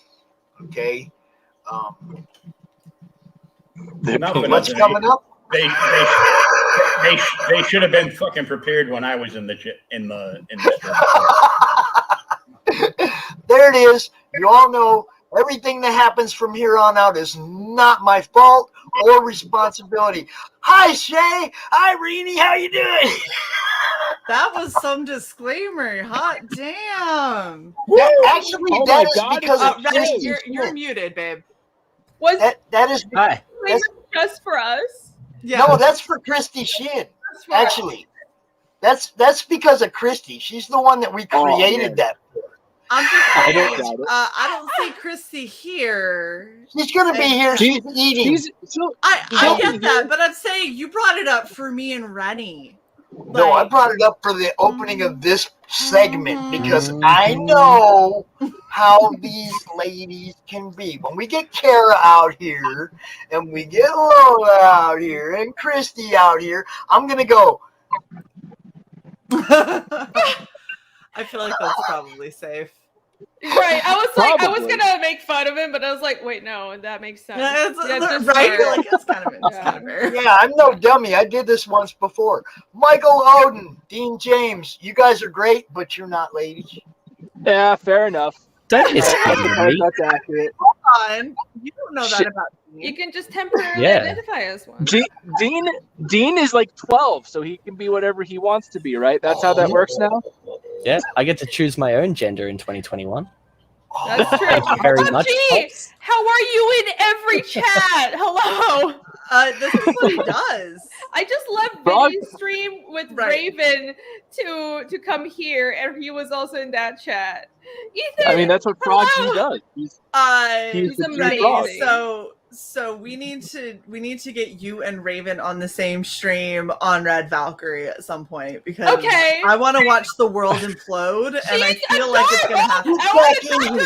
Okay. What's coming up? They should have been fucking prepared when I was in the There it is. You all know everything that happens from here on out is not my fault or responsibility. Hi, Shae. Hi, Irene. How you doing? That was some disclaimer. Hot damn. Actually, that is because of Ren, you're muted, babe. That is Hi. Just for us? Yeah. No, that's for Christie Shinn. Actually, that's because of Christie. She's the one that we created that for. I'm just saying, I don't see Christie here. She's gonna be here. She's eating. I get that, but I'm saying you brought it up for me and Rennie. No, I brought it up for the opening of this segment because I know how these ladies can be. When we get Kara out here and we get Lola out here and Christie out here, I'm gonna go. I feel like that's probably safe. Right. I was like, I was gonna make fun of him, but I was like, wait, no, that makes sense. Right? It's kind of fair. Yeah, I'm no dummy. I did this once before. Michael Oden, Dean James, you guys are great, but you're not ladies. Yeah, fair enough. Don't That's accurate. Hold on. You don't know that about me. You can just temporarily identify as one. Dean is like 12, so he can be whatever he wants to be, right? That's how that works now? Yeah, I get to choose my own gender in 2021. That's true. Thank you very much. How are you in every chat? Hello. This is what he does. I just left Vinny's stream with Raven to come here, and he was also in that chat. Ethan, I mean, that's what Frog G does. He's amazing. So we need to get you and Raven on the same stream on Red Valkyrie at some point because I want to watch the world implode and I feel like it's gonna happen. I want to talk to her more.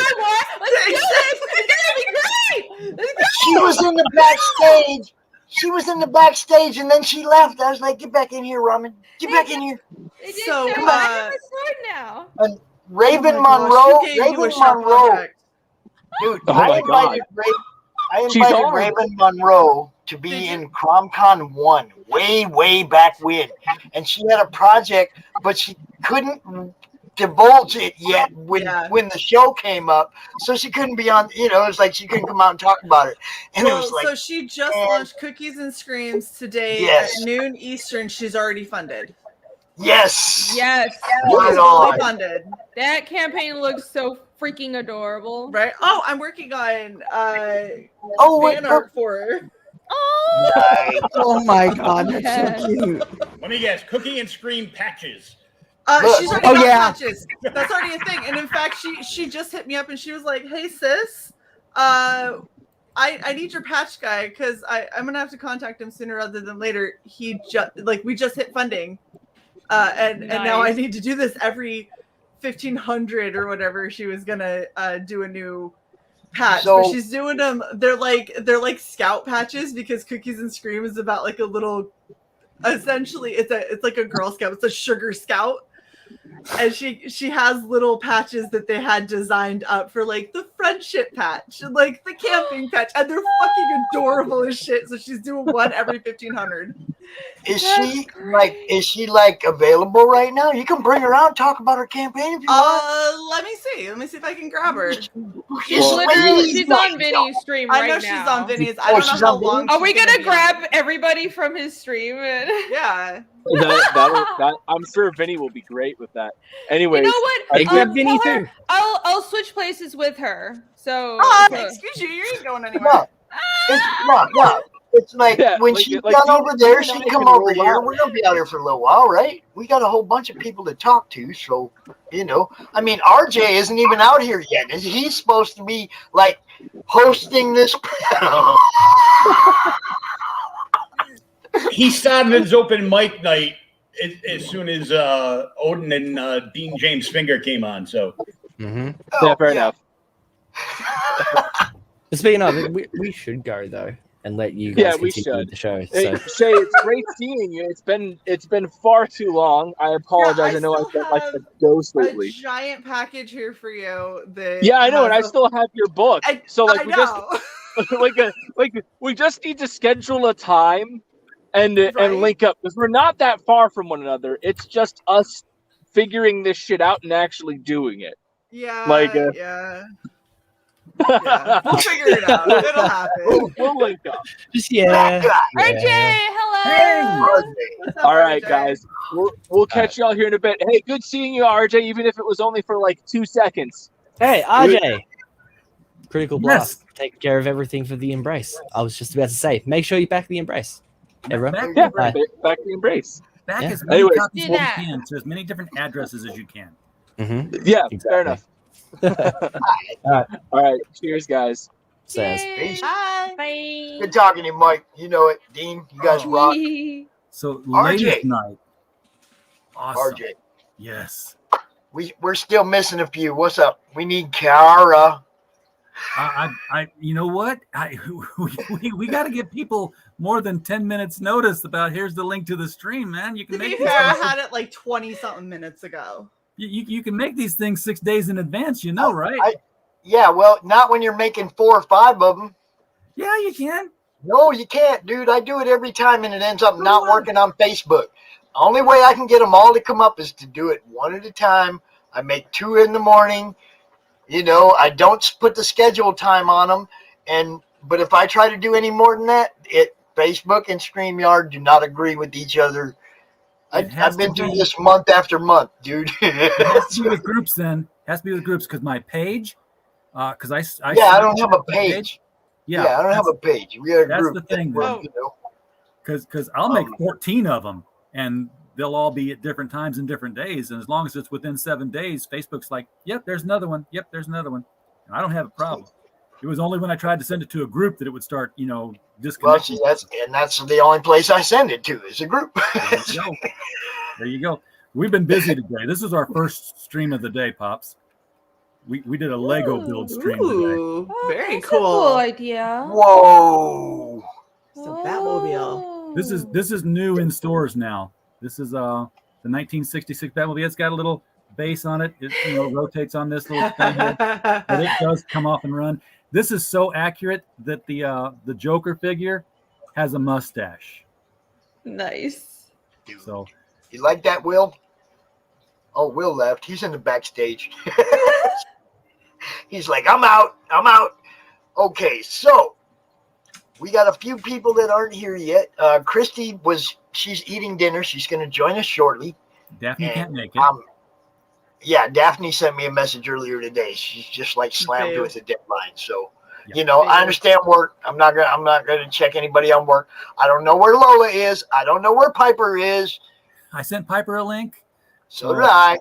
Let's do this. It's gonna be great. Let's go. She was in the backstage. She was in the backstage and then she left. I was like, get back in here, Ramen. Get back in here. So come I on. have a sword now. And Raven Oh my gosh, Monroe. who gave you a Raven sharp Monroe. object? Dude, Oh I my invited She's on. Raven Monroe to be in CRoM Con 1 way back when. And she had a project, but she couldn't divulge it yet when the show came up. So she couldn't be on, it was like she couldn't come out and talk about it. And it was like, so she just launched Cookies and Screams today Yes. at noon Eastern. She's already funded. yes. Yes. Right Fully on. funded. That campaign looks so freaking adorable. Right? Oh, I'm working on wait, fan art for her. Oh, Nice. Oh my god, that's Yes. so cute. Let me guess. Cookie and Scream patches. Look. She's already got patches. That's already a thing. And in fact, she just hit me up and she was like, "Hey sis, I need your patch guy because I'm gonna have to contact him sooner rather than later. We just hit funding, and now I need to do this every 1,500 or whatever. She was gonna do a new patch, So- but she's doing them. They're like scout patches because Cookies and Scream is about like a little. Essentially, it's like a Girl Scout. It's a sugar scout. And she has little patches that they had designed up for like the friendship patch and like the camping patch, and they're fucking adorable as shit. So she's doing one every 1,500. Is she available right now? You can bring her out and talk about her campaign if you want. Let me see if I can grab her. she's on Vinny's stream right now. I know she's on Vinny's. I don't know how long. Are we she's gonna be grab everybody from his stream? Yeah. That I'm sure Vinny will be great with that. Anyways, You know what? Vinny Tell her too. I'll switch places with her. So excuse you, you ain't going anywhere. No. It's like when she's done over there, she can come over here. We're gonna be out here for a little while, right? We got a whole bunch of people to talk to, so I mean, RJ isn't even out here yet. He's supposed to be like hosting this. He started his open mic night as soon as Oden and Dean James Finger came on. So, fair enough. Speaking of, we should go though and let you guys continue with the show. So. Hey, Shae, it's great seeing you. It's been far too long. I apologize. I know I've been like a ghost lately. A giant package here for you. Yeah, I know, and I still have your book. So like we just need to schedule a time and link up because we're not that far from one another. It's just us figuring this shit out and actually doing it. Yeah. Yeah. We'll figure it out. It'll happen. We'll link up. Yeah. RJ, hello. All right, guys. We'll catch y'all here in a bit. Hey, good seeing you, RJ, even if it was only for like 2 seconds. Hey, RJ. Critical Blast. Take care of everything for the Embrace. I was just about to say, make sure you back the Embrace. Everyone? Yeah, back the Embrace. Back Yeah. as many Anyways. copies as you can to as many different addresses as you can. Mm-hmm. Yeah, fair enough. All right. Cheers, guys. Peace. Bye. Good talking to you, Mike. You know it. Dean, you guys rock. So RJ. ladies' night. Awesome. RJ. Yes. We're still missing a few. What's up? We need Kara. You know what? We got to give people more than 10 minutes notice about here's the link to the stream, man. You can To be make fair, these I things, had it like 20-something minutes ago. you can make these things 6 days in advance, right? Yeah, well, not when you're making 4 or 5 of them. Yeah, you can. No, you can't, dude. I do it every time, and it ends up not working on Facebook. The only way I can get them all to come up is to do it one at a time. I make 2 in the morning. I don't put the schedule time on them, but if I try to do any more than that, Facebook and StreamYard do not agree with each other. I've been through this month after month, dude. It has to be with groups then. It has to be with groups because my page, because I don't have a page. Yeah, I don't have a page. We are a that's group. the thing. Then, Because I'll make 14 of them, and they'll all be at different times and different days. And as long as it's within 7 days, Facebook's like, yep, there's another one. Yep, there's another one. And I don't have a problem. It was only when I tried to send it to a group that it would start, Well, disconnecting. see, that's the only place I send it to is a group. There you go. There you go. We've been busy today. This is our first stream of the day, Pops. We did a Lego build stream today. Ooh, very That's a cool cool. idea. Whoa! It's a Batmobile. This is new in stores now. This is the 1966 Batmobile. It's got a little base on it. It rotates on this little thing here, but it does come off and run. This is so accurate that the Joker figure has a mustache. Nice. So You like that, Will? Oh, Will left. He's in the backstage. He's like, I'm out. Okay, so we got a few people that aren't here yet. Christie she's eating dinner. She's going to join us shortly. Daphne can't make it. Yeah, Daphne sent me a message earlier today. She's just like slammed Babe. with a deadline. So, Yeah. I understand work. I'm not gonna check anybody on work. I don't know where Lola is. I don't know where Piper is. I sent Piper a link. So did I.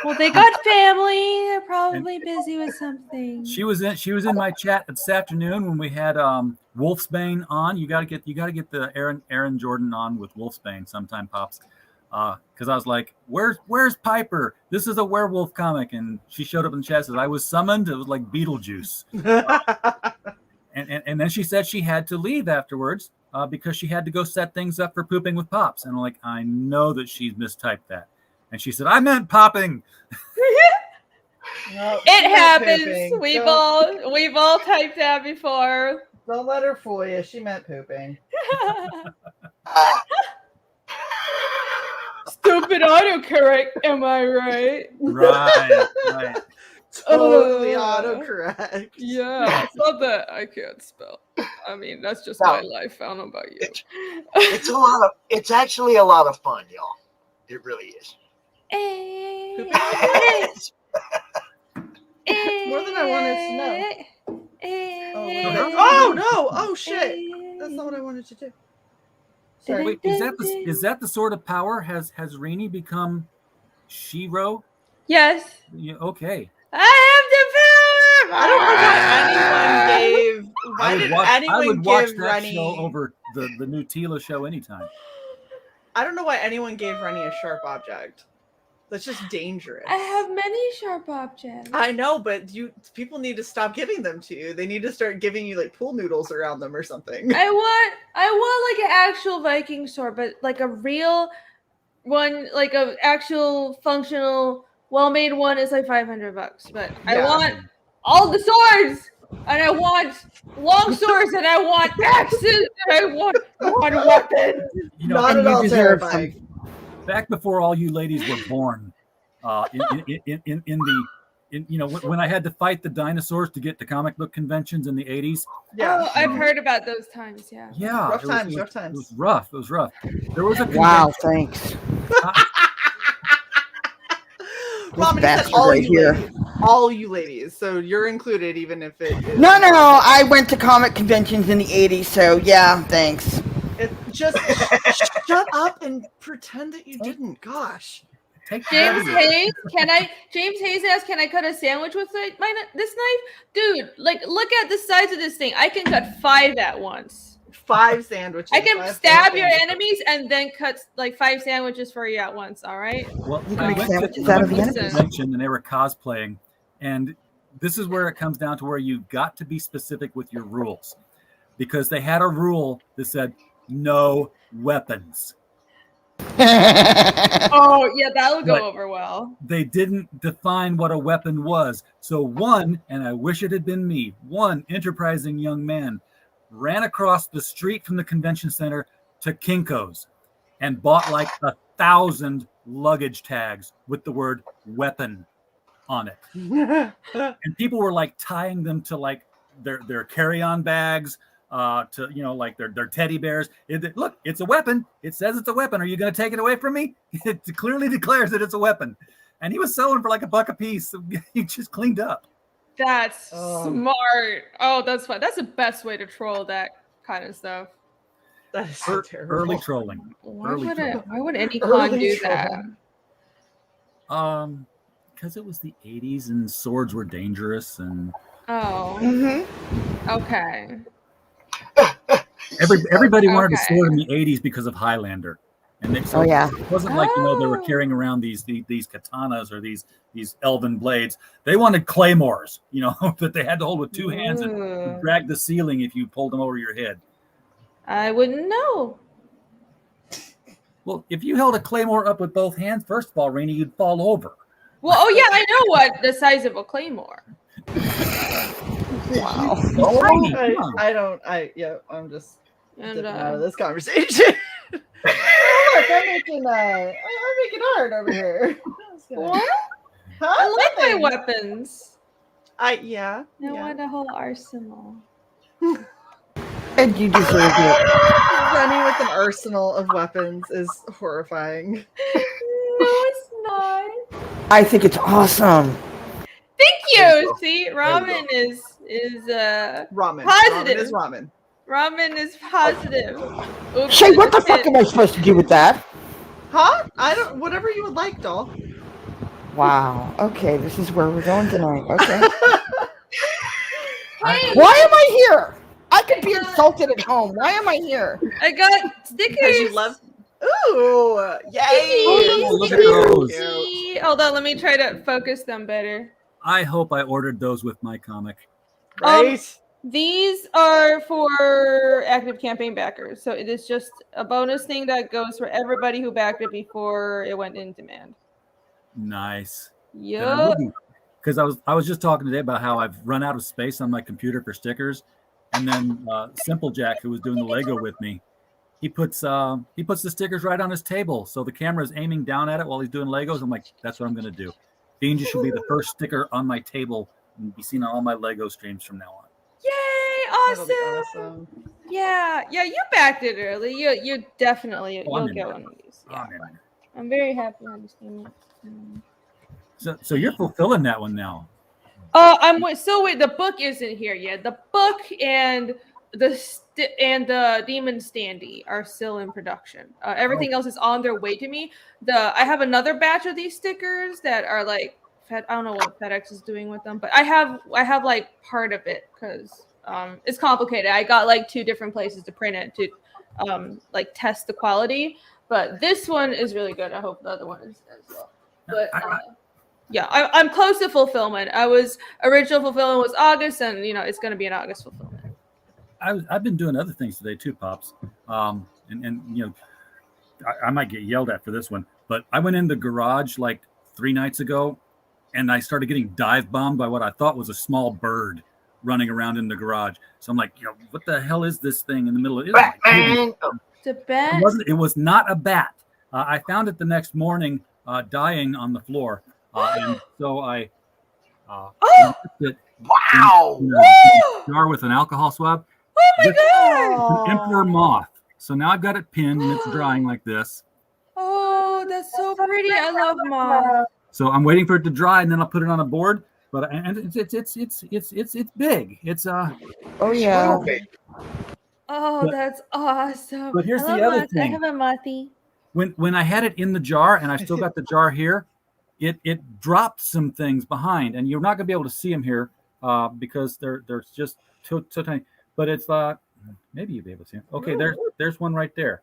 Well, they got family. They're probably busy with something. She was in my chat this afternoon when we had Wolfsbane on. You gotta get the Aaron Jordan on with Wolfsbane sometime, Pops. Because I was like, where's Piper? This is a werewolf comic, and she showed up in the chat. Says I was summoned. It was like Beetlejuice. and then she said she had to leave afterwards because she had to go set things up for pooping with Pops. And I'm like, I know that she's mistyped that. And she said, I meant popping. No, It happens. We've all typed that before. Don't let her fool you. She meant pooping. Stupid autocorrect, am I right? Right. Totally autocorrect. Yeah, it's not that I can't spell. I mean, that's just my life. I don't know about you. It's actually a lot of fun, y'all. It really is. It's more than I wanted to know. Oh no! Oh shit! That's not what I wanted to do. Sorry. Wait, is that the sort of power? Has Rini become Shiro? Yes. Yeah, okay. I have the power. I don't know why anyone gave. Why did I would anyone watch give that Rennie? show over the new Tila show anytime. I don't know why anyone gave Rennie a sharp object. That's just dangerous. I have many sharp objects. I know, but people need to stop giving them to you. They need to start giving you like pool noodles around them or something. I want like an actual Viking sword, but like a real one, like a actual functional, well-made one is like $500. But I want all the swords, and I want long swords, and I want axes, and I want weapons. Not at all terrifying. Back before all you ladies were born, when I had to fight the dinosaurs to get to comic book conventions in the 80s. Yeah, I've heard about those times. Yeah. Yeah, rough times. It was rough. It was rough. There was a wow. Thanks. Mom, That's said all right you here. ladies. All you ladies. So you're included, even if it. Is... No. I went to comic conventions in the 80s, so yeah, thanks. Just shut up and pretend that you didn't. Gosh. James Hayes, James Hayes asked, can I cut a sandwich with this knife? Dude, like, look at the size of this thing. I can cut 5 at once. 5 sandwiches. I can stab your enemies and then cut like 5 sandwiches for you at once. All right. Well, You I can make went sandwiches out of the to enemies. the convention and they were cosplaying, and this is where it comes down to where you got to be specific with your rules, because they had a rule that said no weapons. Oh yeah, that'll go But over well. they didn't define what a weapon was. So one, and I wish it had been me, one enterprising young man ran across the street from the convention center to Kinko's and bought like 1,000 luggage tags with the word weapon on it. And people were like tying them to like their carry-on bags, to like their teddy bears. Look, it's a weapon. It says it's a weapon. Are you going to take it away from me? It clearly declares that it's a weapon. And he was selling for like $1 a piece. He just cleaned up. That's smart. Oh, that's fun. That's the best way to troll that kind of stuff. That is so terrible. Early trolling. Why would any con do that? Because it was the 80s and swords were dangerous, and Oh. Mm-hmm. Okay. Everybody wanted a Okay. sword in the 80s because of Highlander. And Oh, yeah. It wasn't like, they were carrying around these katanas or these elven blades. They wanted claymores, that they had to hold with two hands and drag the ceiling if you pulled them over your head. I wouldn't know. Well, if you held a claymore up with both hands, first of all, Rainey, you'd fall over. Well, oh yeah, I know what the size of a claymore. Wow. Oh, Rainey, come on. I'm just And, dipping out of this conversation. Oh, look, I'm making art over here. What? Huh? I like my Nothing. weapons. Yeah. I want a whole arsenal. And you deserve it. Running with an arsenal of weapons is horrifying. No, it's not. I think it's awesome. Thank you. See, ramen is Ramen. positive. Ramen is ramen. Ramen is positive. Oops, Shae, what the fuck am I supposed to do with that? Huh? I don't. Whatever you would like, doll. Wow. Okay, this is where we're going tonight. Okay. Hey, Why am I here? I could be insulted at home. Why am I here? I got stickers. Because you love. Ooh! Yay! Look at those. See? Hold on, let me try to focus them better. I hope I ordered those with my comic. Right? These are for active campaign backers, so it is just a bonus thing that goes for everybody who backed it before it went in demand. Nice. Yup. Because I was just talking today about how I've run out of space on my computer for stickers, and then Simple Jack, who was doing the Lego with me, he puts the stickers right on his table, so the camera is aiming down at it while he's doing Legos. I'm like, that's what I'm gonna do. Danger should be the first sticker on my table and be seen on all my Lego streams from now on. Yay! Awesome. Yeah, you backed it early. You definitely you'll get one of these. Yeah. I'm very happy I understand that. So you're fulfilling that one now. I'm still wait. The book isn't here yet. The book and the Demon Standee are still in production. Everything else is on their way to me. I have another batch of these stickers that are like I don't know what FedEx is doing with them, but I have like part of it because it's complicated. I got like 2 different places to print it to like test the quality. But this one is really good. I hope the other one is as well. But yeah, I'm close to fulfillment. Original fulfillment was August, and it's going to be an August fulfillment. I've been doing other things today too, Pops. And I might get yelled at for this one, but I went in the garage like 3 nights ago, and I started getting dive bombed by what I thought was a small bird running around in the garage. So I'm like, what the hell is this thing in the middle of it? It's a bat. It was not a bat. I found it the next morning, dying on the floor, and so I it wow, in a jar with an alcohol swab. Oh my god! An emperor moth. So now I've got it pinned and it's drying like this. Oh, that's so pretty. I love moth. So I'm waiting for it to dry and then I'll put it on a board. But it's big. It's oh yeah. Oh, that's awesome. But here's I the love other moths. thing. I have a mothy. When I had it in the jar and I still got the jar here, it dropped some things behind, and you're not gonna be able to see them here because they're just so tiny. But it's maybe you'll be able to see them. Okay, there's one right there.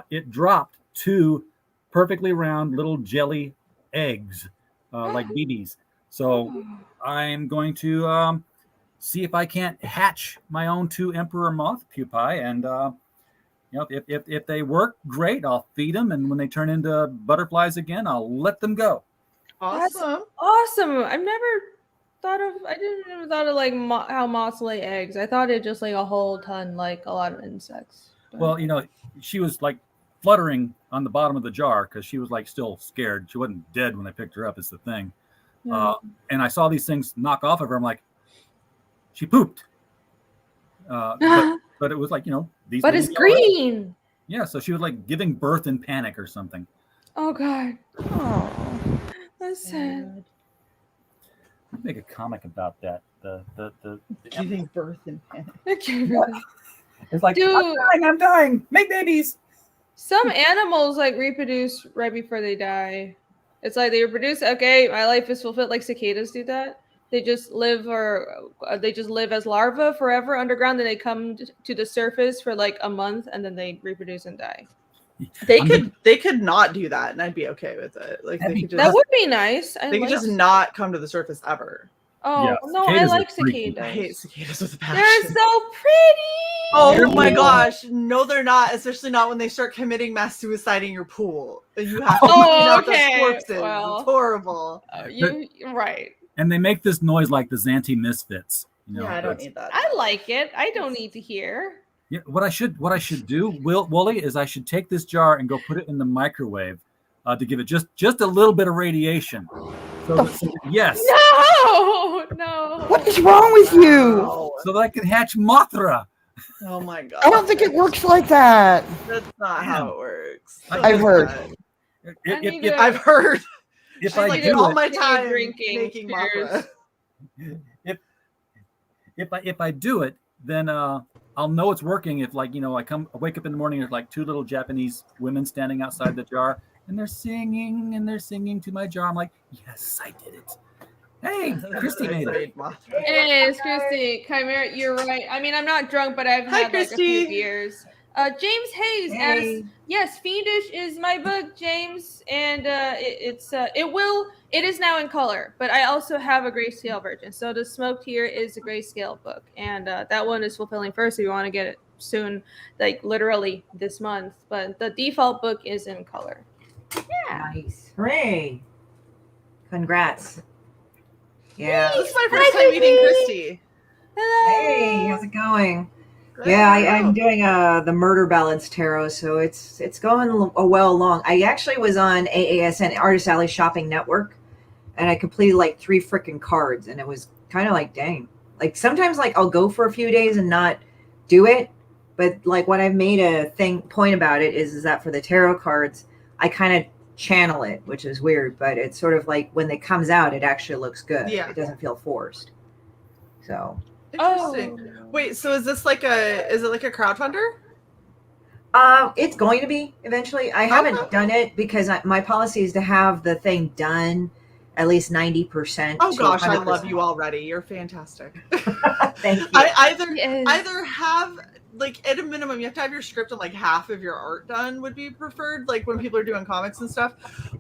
It dropped 2 perfectly round little jelly eggs, like BBs. So I'm going to see if I can't hatch my own 2 emperor moth pupae, and if they work, great. I'll feed them, and when they turn into butterflies again, I'll let them go. Awesome. That's awesome. I didn't ever thought of like how moths lay eggs. I thought it just like a whole ton, like a lot of insects. But... Well, she was like fluttering on the bottom of the jar because she was like still scared. She wasn't dead when I picked her up, is the thing. And I saw these things knock off of her. I'm like, she pooped. But it was like, these. But it's green. Yeah, so she was like giving birth in panic or something. Oh God. Oh, that's sad. I'll make a comic about that. The giving birth in panic. It's like, dude, I'm dying. Make babies. Some animals like reproduce right before they die. It's like they reproduce. Okay, my life is fulfilled. Like cicadas do that. They just live as larvae forever underground, then they come to the surface for like a month, and then they reproduce and die. They could not do that, and I'd be okay with it. Like they could just, that would be nice. They could just not come to the surface ever. Oh no, I like cicadas. I hate cicadas with a passion. They're so pretty. Oh my gosh, no, they're not. Especially not when they start committing mass suicide in your pool, and you have to clean out those corpses. Well, it's horrible. You're right. And they make this noise like the Zanti Misfits. You know, Yeah, I don't need that. I like it. I don't need to hear. Yeah, what I should do, Wooly, is I should take this jar and go put it in the microwave to give it just a little bit of radiation. Yes. No. What is wrong with you? So that I can hatch Mothra. Oh my god. I don't think it works like that. That's not how it works. I've heard. I've heard. If I I like do all it, my time making Mothra. if I do it, then I'll know it's working. If I wake up in the morning, there's like two little Japanese women standing outside the jar, and they're singing to my jar. I'm like, yes, I did it. Hey, Christy made it. Hey, it's Christy. Chimera, you're right. I mean, I'm not drunk, but I've had like a few beers. James Hayes asks, yes, Fiendish is my book, James, and it is now in color, but I also have a grayscale version. So the Smoked here is a grayscale book, and that one is fulfilling first if you want to get it soon, like literally this month. But the default book is in color. Yeah. Nice. Hooray. Congrats. Yeah. This is my first time meeting Christy. Hello. Hey, how's it going? Yeah, I'm doing the Murder Ballads Tarot, so it's going well along. I actually was on AASN, Artist Alley Shopping Network, and I completed like 3 freaking cards, and it was kind of like, dang. Like sometimes like I'll go for a few days and not do it, but like what I've made a point about it is that for the tarot cards, I kind of channel it, which is weird, but it's sort of like when it comes out, it actually looks good. Yeah. It doesn't feel forced. So. Interesting. Wait, so is it like a crowdfunder? It's going to be eventually. I haven't done it because my policy is to have the thing done at least 90%. Oh gosh, 100%. I love you already. You're fantastic. Thank you. Either have like at a minimum you have to have your script and like half of your art done would be preferred, like when people are doing comics and stuff.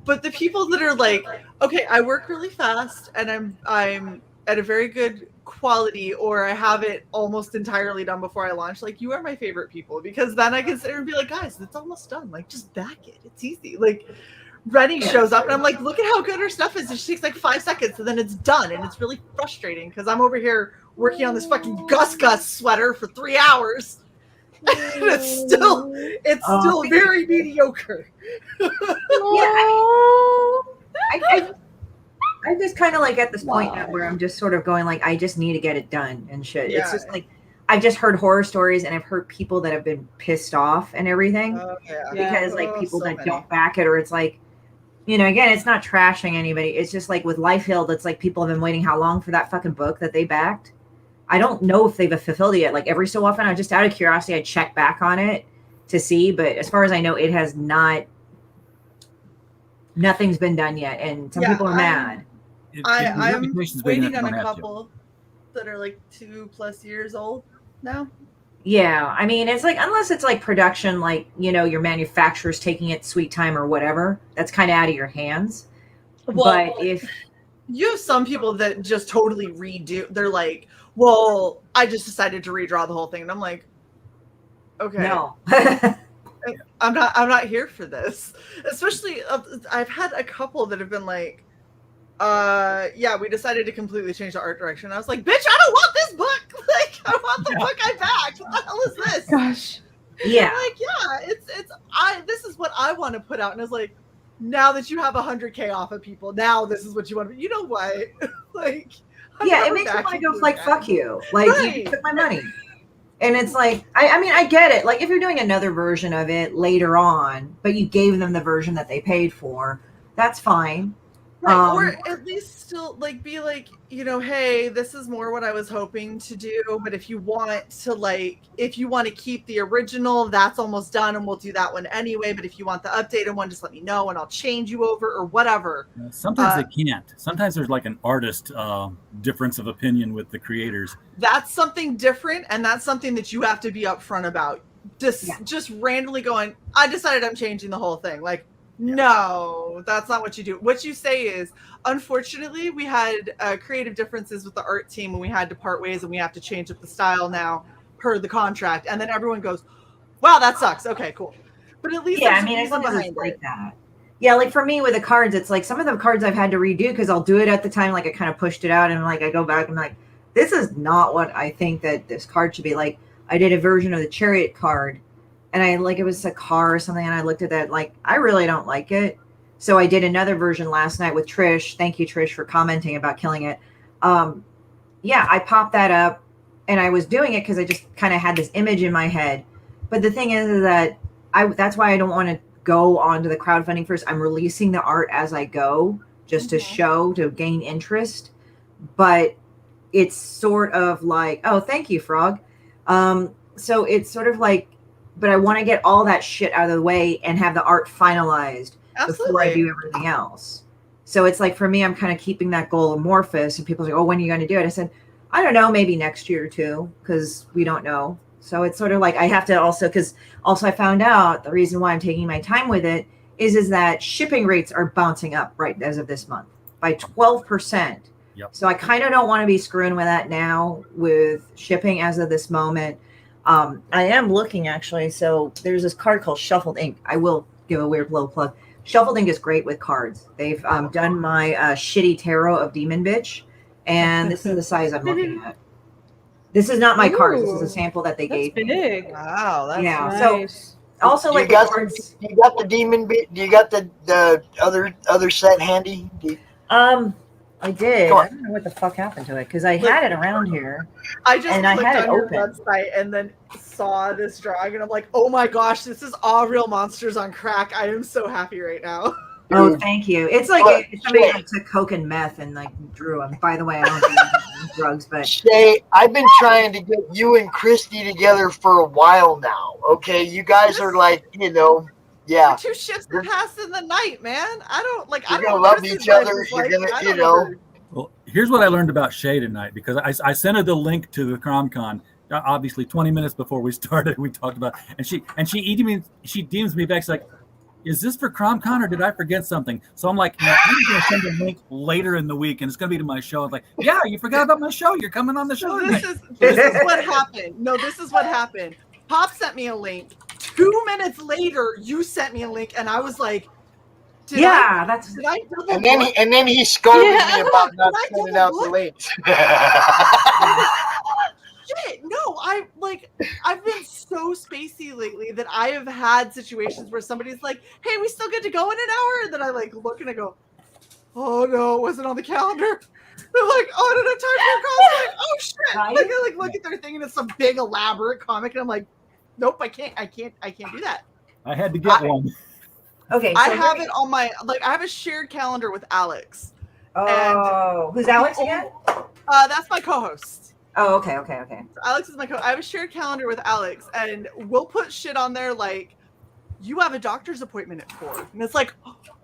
But the people that are like, okay, I work really fast and I'm at a very good quality, or I have it almost entirely done before I launch, like you are my favorite people, because then I can sit there and be like, guys, it's almost done, like just back it, it's easy. Like Rennie shows up and I'm like, look at how good her stuff is. It takes like 5 seconds and then it's done, and it's really frustrating because I'm over here working on this fucking Gus sweater for 3 hours and it's still very mediocre. I'm just kind of like at this point now where I'm just sort of going like, I just need to get it done and shit. Yeah. It's just like, I've just heard horror stories and I've heard people that have been pissed off and everything because like people that don't back it, or it's like, again, it's not trashing anybody. It's just like with Life Hill, it's like people have been waiting how long for that fucking book that they backed. I don't know if they've fulfilled it yet. Like every so often, I just out of curiosity, I check back on it to see. But as far as I know, it has not. Nothing's been done yet, and some people are mad. I'm waiting on a couple that are like 2+ years old now. Yeah, I mean, it's like, unless it's like production, like, your manufacturer's taking it sweet time or whatever, that's kind of out of your hands. Well, but if you have some people that just totally redo, they're like, well, I just decided to redraw the whole thing. And I'm like, okay. No. I'm not here for this. Especially, I've had a couple that have been like, we decided to completely change the art direction. I was like, bitch, I don't want this book. Like, I want the book I backed. What the hell is this? Gosh. Yeah. I'm like, this is what I want to put out. And it's like, now that you have 100K off of people, now this is what you want to, you know what? Like, it makes me want to go like, fuck you. Like, you took my money. And it's like, I mean, I get it. Like, if you're doing another version of it later on, but you gave them the version that they paid for, that's fine. Right, or at least still like be like, you know, hey, this is more what I was hoping to do, but if you want to keep the original, that's almost done and we'll do that one anyway, but if you want the updated one, just let me know and I'll change you over or whatever. Sometimes they can't. Sometimes there's like an artist difference of opinion with the creators. That's something different, and that's something that you have to be upfront about. Just randomly going, I decided I'm changing the whole thing. Like, no, that's not what you do. What you say is, unfortunately, we had creative differences with the art team and we had to part ways and we have to change up the style now per the contract. And then everyone goes, wow, that sucks. Okay, cool. But at least I mean, as long as it's like that. Yeah, like for me with the cards, it's like some of the cards I've had to redo because I'll do it at the time. Like I kind of pushed it out and like I go back and I'm like, this is not what I think that this card should be. Like I did a version of the Chariot card and I like it was a car or something and I looked at that like I really don't like it. So I did another version last night with Trish. Thank you, Trish, for commenting about killing it. Yeah, I popped that up and I was doing it because I just kind of had this image in my head. But the thing is that that's why I don't want to go onto the crowdfunding first. I'm releasing the art as I go just to show, to gain interest. But it's sort of like, oh, thank you, Frog. So it's sort of like, but I want to get all that shit out of the way and have the art finalized before I do everything else. So it's like, for me, I'm kind of keeping that goal amorphous. And people say, oh, when are you going to do it? I said, I don't know, maybe next year or two, because we don't know. So it's sort of like I have to also, because also I found out the reason why I'm taking my time with it is that shipping rates are bouncing up right as of this month by 12%. Yep. So I kind of don't want to be screwing with that now with shipping as of this moment. I am looking actually. So there's this card called Shuffled Ink. I will give a weird little plug. Shuffled Ink is great with cards. They've done my shitty tarot of Demon Bitch. And this is the size I'm looking at. This is not my cards. This is a sample that they gave me. Big. Wow, that's nice. So also like you got the demon bit. Do you got the other set handy? I did. I don't know what the fuck happened to it because I had it around here. I just and I clicked had it on your open. website and then saw this drawing and I'm like, oh my gosh, this is all real monsters on crack. I am so happy right now. Oh, thank you. It's like somebody like took coke and meth and like drew them. By the way, I don't do drugs, but Shae, I've been trying to get you and Christie together for a while now. Okay, you guys are like, you know, yeah. Two shifts to pass in the night, man. I don't like. You're I don't gonna know what love Christie's each other. life is You're like. gonna, I you don't know. ever- Well, here's what I learned about Shae tonight because I sent her the link to the CRoM Con. Obviously, 20 minutes before we started, we talked about, and she DMs me back. She's like, "Is this for CRoM Con or did I forget something?" So I'm like, no, I'm going to send a link later in the week, and it's going to be to my show. I'm like, yeah, you forgot about my show. You're coming on the show. This is what happened. No, this is what happened. Pop sent me a link. 2 minutes later, you sent me a link, and I was like, did I double and then he scolded me about not Did I sending double out the book? links. Shit, no, I've been so spacey lately that I have had situations where somebody's like, hey, we still good to go in an hour? And then I like look and I go, oh no, it wasn't on the calendar. They're like, oh, I don't have time for a call. I'm like, oh shit. Like I like look at their thing and it's some big elaborate comic and I'm like, nope, I can't do that. I had to get one. Okay, I have it on my I have a shared calendar with Alex. Oh, who's Alex again? That's my co-host. Oh, okay. So Alex is my I have a shared calendar with Alex, and we'll put shit on there like, you have a doctor's appointment at 4. And it's like,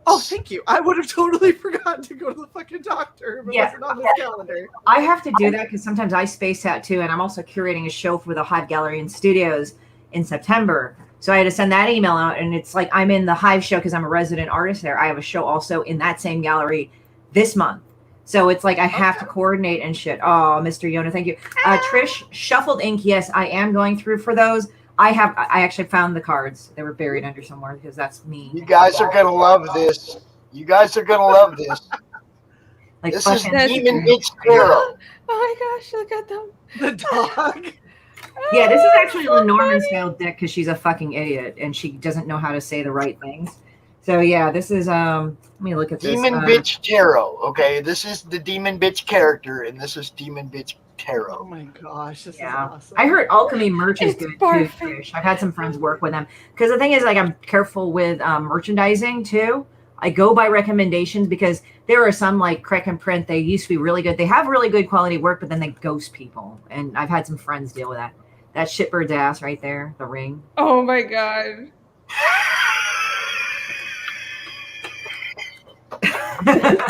oh, thank you. I would have totally forgotten to go to the fucking doctor if it wasn't on this calendar. I have to do that because sometimes I space out too, and I'm also curating a show for the Hive Gallery and Studios in September. So I had to send that email out, and it's like I'm in the Hive show because I'm a resident artist there. I have a show also in that same gallery this month. So it's like I have to coordinate and shit. Oh, Mr. Yona, thank you. Trish, Shuffled Ink, yes, I am going through for those. I actually found the cards. They were buried under somewhere because that's me. You guys are gonna love this. You guys are gonna love this. Like this is fucking- Demon Bitch Tarot. Oh my gosh, look at them. The dog. Yeah, this is actually Lenormand's failed deck because she's a fucking idiot and she doesn't know how to say the right things. So yeah, this is let me look at this. Demon Bitch Tarot. Okay, this is the Demon Bitch character, and this is Demon Bitch Tarot. Oh my gosh, this is Yeah, awesome. I heard Alchemy merch is good too. Trish. I've had some friends work with them because the thing is, like, I'm careful with merchandising too. I go by recommendations because there are some like Crack and Print. They used to be really good. They have really good quality work, but then they ghost people. And I've had some friends deal with that. That shitbird's ass right there, the ring. Oh my god.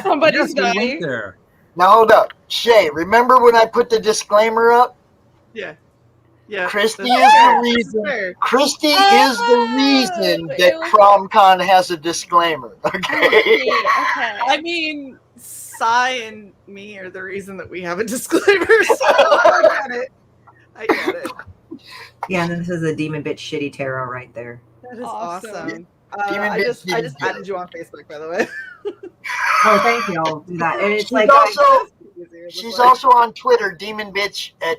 Somebody's dying. There. Now hold up. Shae, remember when I put the disclaimer up? Yeah. Yeah. Christie is that's fair. the That's fair. reason. Christie is the reason that CRoM Con has a disclaimer. Okay. Okay. I mean, Sai and me are the reason that we have a disclaimer. So I get it. I get it. Yeah, and then this is the Demon Bitch Shitty Tarot right there. That is Awesome. awesome. Demon I Bitch just Shitty added you on Facebook, by the way. Oh, thank you. I'll do that. And it's She's like also she's also on Twitter, Demon Bitch at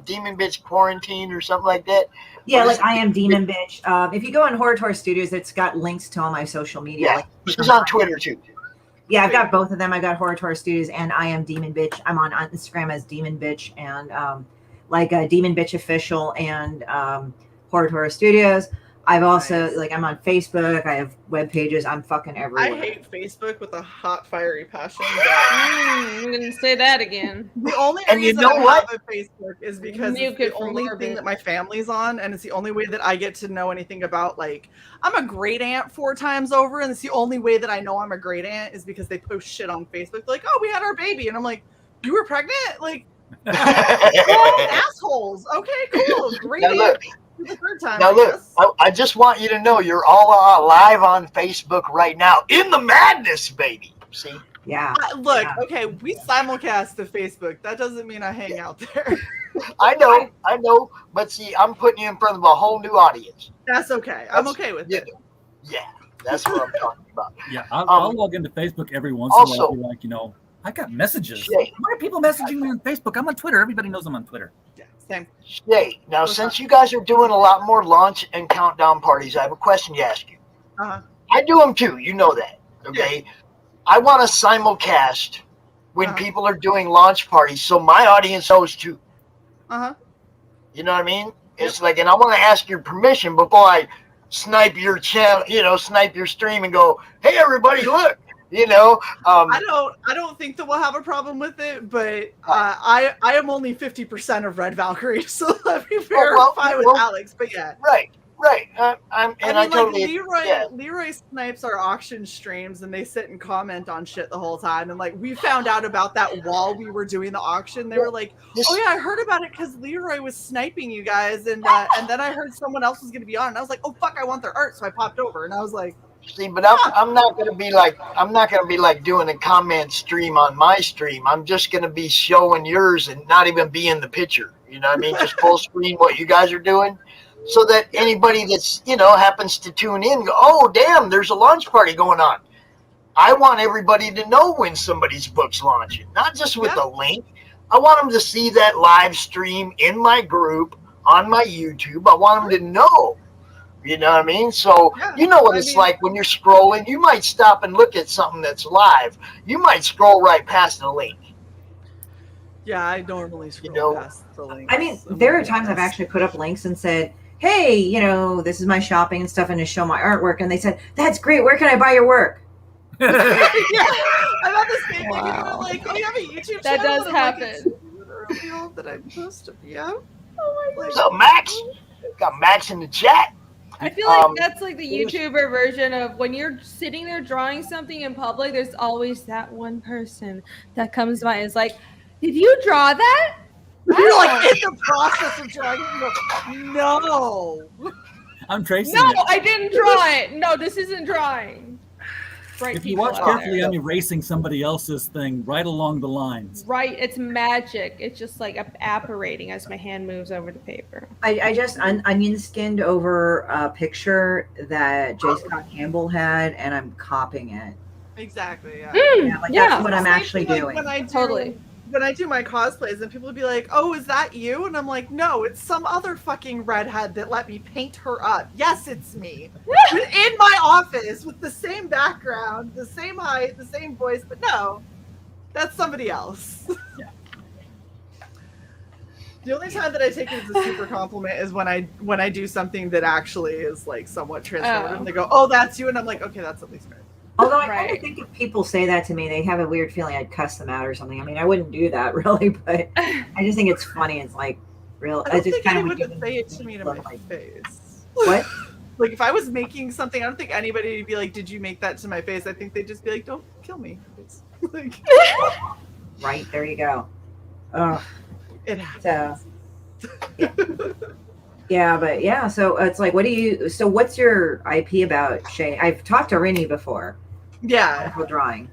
Demon Bitch Quarantine or something like that. yeah, What like is I am Demon Bitch. If you go on Horror Studios, it's got links to all my social media. Yeah, Like, she's on Twitter too. Yeah, I've got both of them. I got Horror Studios and I am Demon Bitch. I'm on Instagram as Demon Bitch and Demon Bitch Official and Horror Studios. I've also I'm on Facebook. I have web pages. I'm fucking everywhere. I hate Facebook with a hot, fiery passion. I'm gonna say that again. The only And you reason know I what? have a Facebook is because Nuke it's the it from only orbit. thing that my family's on, and it's the only way that I get to know anything about. Like, I'm a great aunt 4 times over, and it's the only way that I know I'm a great aunt is because they post shit on Facebook. Like, oh, we had our baby, and I'm like, you were pregnant? Like, assholes. Okay, cool, great Now aunt. look, The third time. now I look, guess. I just want you to know you're all live on Facebook right now in the madness, baby. See? Yeah. Look, okay, we simulcast to Facebook. That doesn't mean I hang out there. I know, but see, I'm putting you in front of a whole new audience. That's okay. I'm okay with it. Yeah, that's what I'm talking about. Yeah, I'll log into Facebook every once in a while. Be like, I got messages. Shae. Why are people messaging me on Facebook? I'm on Twitter. Everybody knows I'm on Twitter. Yeah, same. Shae, now since you guys are doing a lot more launch and countdown parties, I have a question to ask you. Uh-huh. I do them too. You know that. Okay. Yeah. I want to simulcast when people are doing launch parties so my audience knows too. Uh-huh. You know what I mean? It's like, and I want to ask your permission before I snipe your channel, snipe your stream and go, hey, everybody, look. I don't think that we'll have a problem with it, but I am only 50% of Red Valkyrie, so let me verify with Alex. But yeah, right. Leroy snipes our auction streams, and they sit and comment on shit the whole time. And like, we found out about that while we were doing the auction. They were like, "Oh yeah, I heard about it because Leroy was sniping you guys," and then I heard someone else was going to be on, and I was like, "Oh fuck, I want their art," so I popped over, and I was like. See, but I'm not gonna be like doing a comment stream on my stream. I'm just gonna be showing yours and not even be in the picture. You know what I mean? Just full screen what you guys are doing, so that anybody that's happens to tune in, go, oh damn, there's a launch party going on. I want everybody to know when somebody's book's launching, not just with a link. I want them to see that live stream in my group on my YouTube. I want them to know. You know what I mean? So you know what it's like when you're scrolling. You might stop and look at something that's live. You might scroll right past the link. Yeah, I normally scroll past the links. I mean, there are times I've actually put up links and said, hey, this is my shopping and stuff, and to show my artwork. And they said, that's great. Where can I buy your work? Yeah, I'm on the same thing. And they're like, oh, you have a YouTube channel? That does and I'm happen. Like, it's real that I'm supposed to be out. Oh my What's up, Max? Got Max in the chat. I feel like that's like the YouTuber version of when you're sitting there drawing something in public, there's always that one person that comes by and is like, did you draw that? You're like in the process of drawing it. No. I'm tracing No, it. I didn't draw it. No, this isn't drawing. Right, if you watch carefully, I'm erasing somebody else's thing right along the lines. Right, it's magic. It's just like apparating as my hand moves over the paper. I just onion skinned over a picture that J. Scott Campbell had, and I'm copying it. Exactly. Yeah. That's what I'm actually doing. When I do my cosplays, and people would be like, "Oh, is that you?" And I'm like, "No, it's some other fucking redhead that let me paint her up." Yes, it's me in my office with the same background, the same height, the same voice, but no, that's somebody else. Yeah. The only time that I take it as a super compliment is when I do something that actually is like somewhat transformative. And they go, "Oh, that's you," and I'm like, "Okay, that's at least good." Although I kind of think if people say that to me, they have a weird feeling I'd cuss them out or something. I mean, I wouldn't do that really, but I just think it's funny. It's like real. I don't just think kind anyone of would say it to me to my face. What? Like if I was making something, I don't think anybody would be like, "Did you make that to my face?" I think they'd just be like, "Don't kill me." It's like, right there, you go. Oh, it happens. So, yeah, but yeah. So it's like, what do you? So what's your IP about, Shae? I've talked to Rini before. Yeah. Drawing.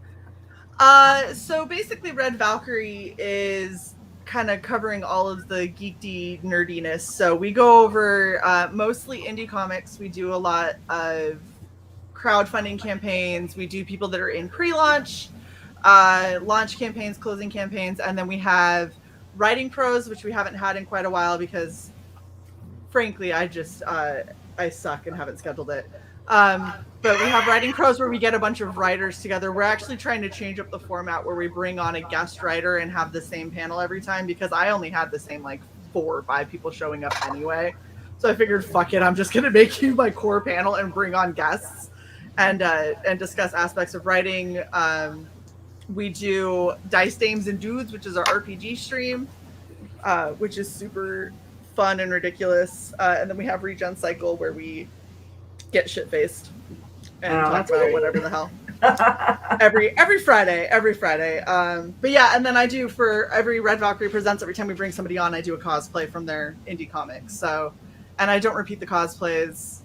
So basically, Red Valkyrie is kind of covering all of the geeky nerdiness. So we go over mostly indie comics. We do a lot of crowdfunding campaigns. We do people that are in pre-launch, launch campaigns, closing campaigns, and then we have writing pros, which we haven't had in quite a while because, frankly, I suck and haven't scheduled it. But we have writing pros where we get a bunch of writers together. We're actually trying to change up the format where we bring on a guest writer and have the same panel every time because I only had the same like 4 or 5 people showing up anyway. So I figured, fuck it, I'm just gonna make you my core panel and bring on guests and discuss aspects of writing. We do Dice Dames and Dudes, which is our RPG stream, which is super fun and ridiculous. And then we have Regen Cycle where we get shit faced and talk about whatever the hell. every Friday. But yeah, and then I do for every Red Valkyrie Presents, every time we bring somebody on, I do a cosplay from their indie comics. So, and I don't repeat the cosplays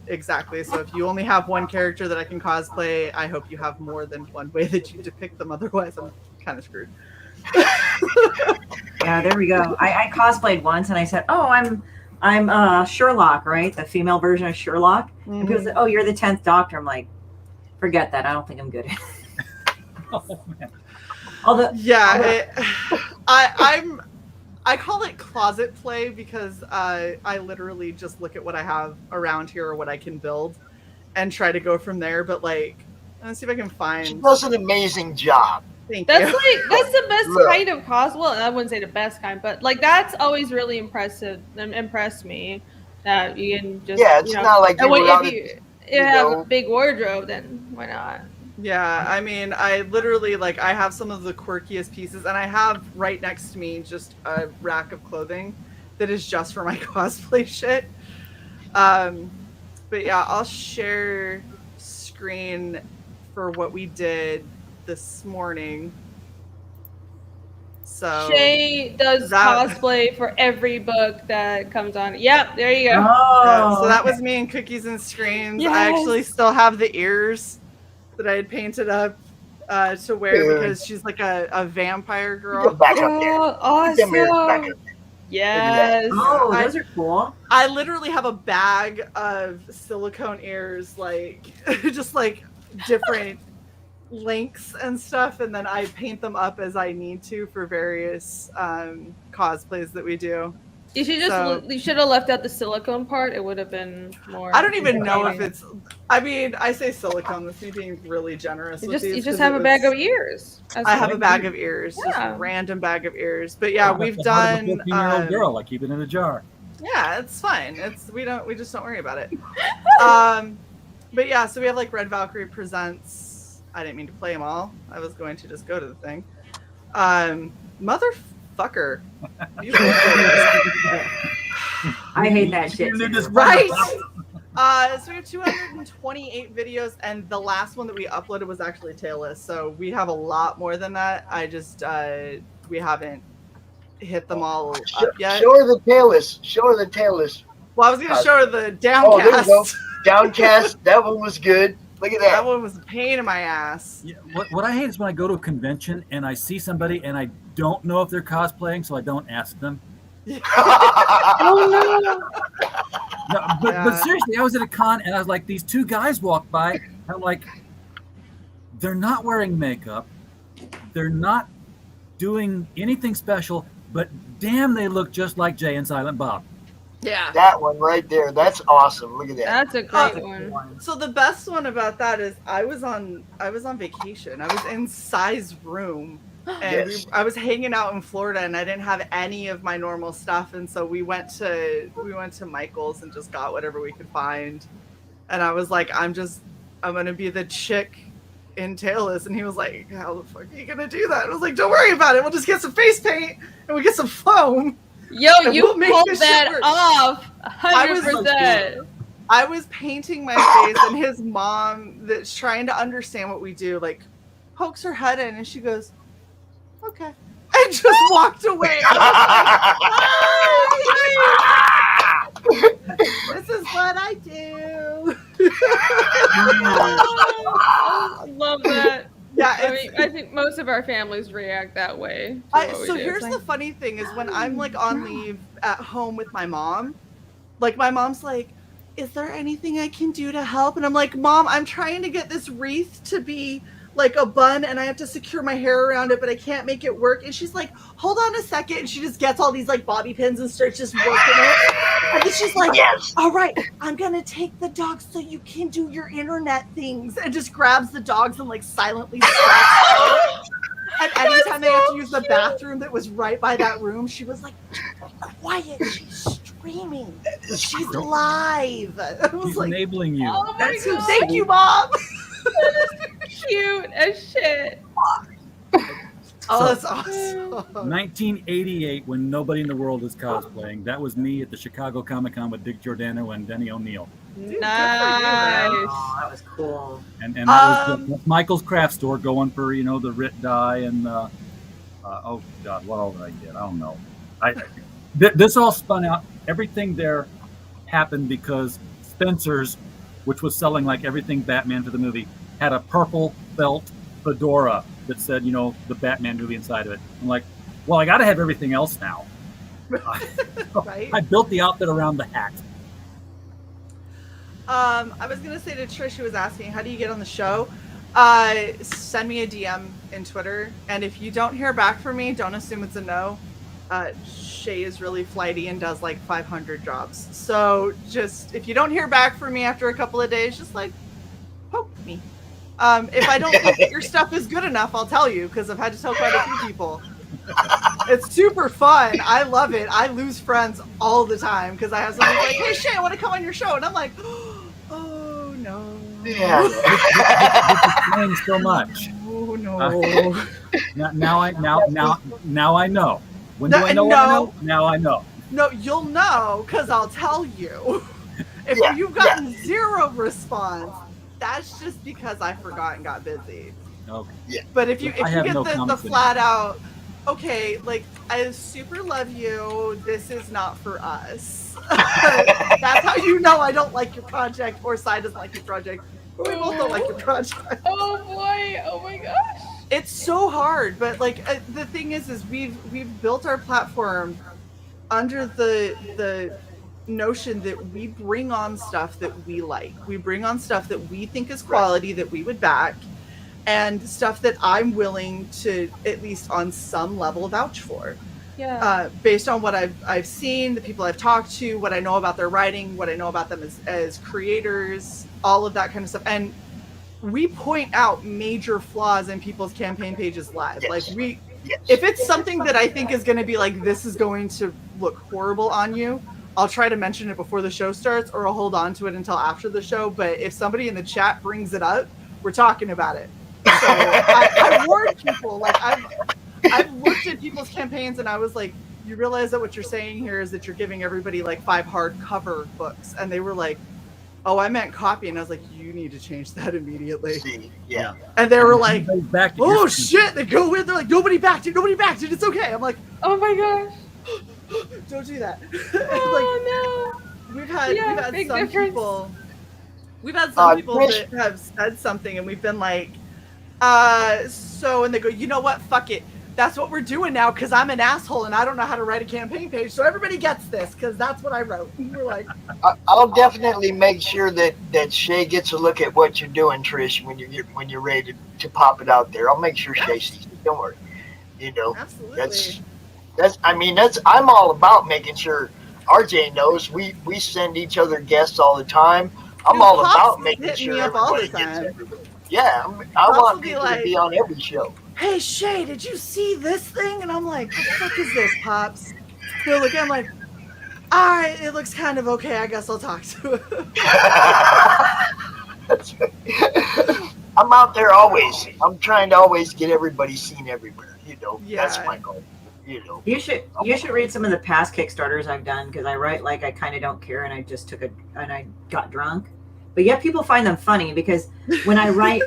exactly. So if you only have one character that I can cosplay, I hope you have more than one way that you depict them. Otherwise, I'm kind of screwed. Yeah, there we go. I cosplayed once and I said, "Oh, I'm Sherlock, right? The female version of Sherlock." Mm-hmm. And people said, "Oh, you're the 10th Doctor." I'm like, forget that. I don't think I'm good. Oh, man. I call it closet play because I literally just look at what I have around here or what I can build and try to go from there. But like, let's see if I can find. She does an amazing job. Thank that's you. like that's the best kind of cos. Well, I wouldn't say the best kind, but like that's always really impressive and impressed me that you can just it's not like if you have a big wardrobe, then why not? Yeah, I mean, I literally like I have some of the quirkiest pieces, and I have right next to me just a rack of clothing that is just for my cosplay shit. But yeah, I'll share screen for what we did this morning. So Shae does cosplay for every book that comes on. Yep, there you go. So that was me in Cookies and Screams. Yes. I actually still have the ears that I had painted up to wear because she's like a vampire girl. Back up there. Awesome. Yes. Oh, those are cool. I literally have a bag of silicone ears, like just like different lengths and stuff, and then I paint them up as I need to for various cosplays that we do. You should you should have left out the silicone part. It would have been more. I don't even know if it's. I mean, I say silicone. That's me being really generous. You just have a bag of ears. I have a bag of ears, just a random bag of ears. But yeah, we've done. 14-year-old girl, I keep it in a jar. Yeah, it's fine. We just don't worry about it. But yeah, so we have like Red Valkyrie Presents. I didn't mean to play them all. I was going to just go to the thing. Motherfucker. I hate that shit. Right? So we have 228 videos, and the last one that we uploaded was actually tailless. So we have a lot more than that. I just we haven't hit them all up yet. Show her the tailless. Show her the tailless. Well, I was going to show her the Downcast. Oh, there you go. Downcast. That one was good. Look at that. That one was a pain in my ass. Yeah, what I hate is when I go to a convention and I see somebody and I don't know if they're cosplaying, so I don't ask them. Oh no! No, but seriously, I was at a con and I was like, these two guys walked by. And I'm like, they're not wearing makeup. They're not doing anything special, but damn, they look just like Jay and Silent Bob. Yeah. That one right there. That's awesome. Look at that. That's a great one. So the best one about that is I was on vacation. I was in Sai's room. And Yes. I was hanging out in Florida, and I didn't have any of my normal stuff, and so we went to Michael's and just got whatever we could find. And I was like, I'm I'm gonna be the chick in Tailless, and he was like, how the fuck are you gonna do that? And I was like, don't worry about it. We'll just get some face paint and we get some foam. Yo, and you we'll make pulled this shit that work." off 100%. I was painting my face, and his mom, that's trying to understand what we do, like pokes her head in, and she goes, "Okay," and just walked away. I was like, "This is what I do." I love that. Yeah, I think most of our families react that way. to what we So do. here's It's the funny thing is when I'm like on leave at home with my mom, like my mom's like, is there anything I can do to help? And I'm like, Mom, I'm trying to get this wreath to be like a bun, and I have to secure my hair around it, but I can't make it work. And she's like, hold on a second. And she just gets all these like bobby pins and starts just working it. And then she's like, all right, I'm going to take the dogs so you can do your internet things. And just grabs the dogs and like silently slaps. And anytime they have to use the bathroom that was right by that room, she was like, quiet, she's streaming. She's live. I was She's like, enabling you. Oh my God. Thank you, Mom. Cute as shit. Oh, that's awesome. 1988, when nobody in the world is cosplaying, that was me at the Chicago Comic-Con with Dick Giordano and Denny O'Neil. Nice. Oh, that was cool. And that was Michael's craft store going for, the Rit dye and, oh God, what all did I get? I don't know. This all spun out. Everything there happened because Spencer's, which was selling like everything Batman for the movie, had a purple felt fedora that said, the Batman movie inside of it. I'm like, well, I got to have everything else now. Right? I built the outfit around the hat. I was going to say to Trish, who was asking, how do you get on the show? Send me a DM in Twitter. And if you don't hear back from me, don't assume it's a no. Shae is really flighty and does like 500 jobs. So just, if you don't hear back from me after a couple of days, just like poke me. If I don't think that your stuff is good enough, I'll tell you, because I've had to tell quite a few people. It's super fun. I love it. I lose friends all the time because I have somebody like, hey, Shae, I want to come on your show. And I'm like, oh, no. Yeah. Playing so much. Oh, no. Now I know. When do I know? No. Now I know. No, you'll know because I'll tell you. If you've gotten zero response, that's just because I forgot and got busy. Okay. Yeah. But if you get the flat out, okay, like I super love you, this is not for us. That's how you know I don't like your project or Sai doesn't like your project. But we both don't like your project. Oh boy! Oh my gosh! It's so hard, but like the thing is we've built our platform under the notion that we bring on stuff that we like. We bring on stuff that we think is quality, that we would back, and stuff that I'm willing to at least on some level vouch for. Yeah. Based on what I've seen, the people I've talked to, what I know about their writing, what I know about them as creators, all of that kind of stuff. And we point out major flaws in people's campaign pages live. Yes. Like if it's something that I think is going to be like, this is going to look horrible on you, I'll try to mention it before the show starts, or I'll hold on to it until after the show. But if somebody in the chat brings it up, we're talking about it. So I warned people. Like I've looked at people's campaigns and I was like, you realize that what you're saying here is that you're giving everybody like 5 hardcover books, and they were like, oh, I meant copy, and I was like, you need to change that immediately. Yeah. And they were like, oh shit! They go in, they're like, nobody backed it, it's okay. I'm like, oh my gosh. Don't do that. Oh no. We've had some people. We've had some people that have said something, and we've been like, so, and they go, you know what? Fuck it. That's what we're doing now because I'm an asshole and I don't know how to write a campaign page. So everybody gets this because that's what I wrote. And we're like, I'll definitely make sure that Shae gets a look at what you're doing, Trish, when you're ready to pop it out there. I'll make sure Shae sees it. Don't worry. Absolutely. I'm all about making sure RJ knows we send each other guests all the time. I'm all about making sure everybody gets everybody. Yeah, I want people to be on every show. Hey Shae, did you see this thing? And I'm like, what the fuck is this, Pops? They're looking, I'm like, all right, it looks kind of okay. I guess I'll talk to him. I'm out there always. I'm trying to always get everybody seen everywhere. That's my goal. You should read some of the past Kickstarters I've done because I write like I kind of don't care, and I just I got drunk. But yet people find them funny because when I write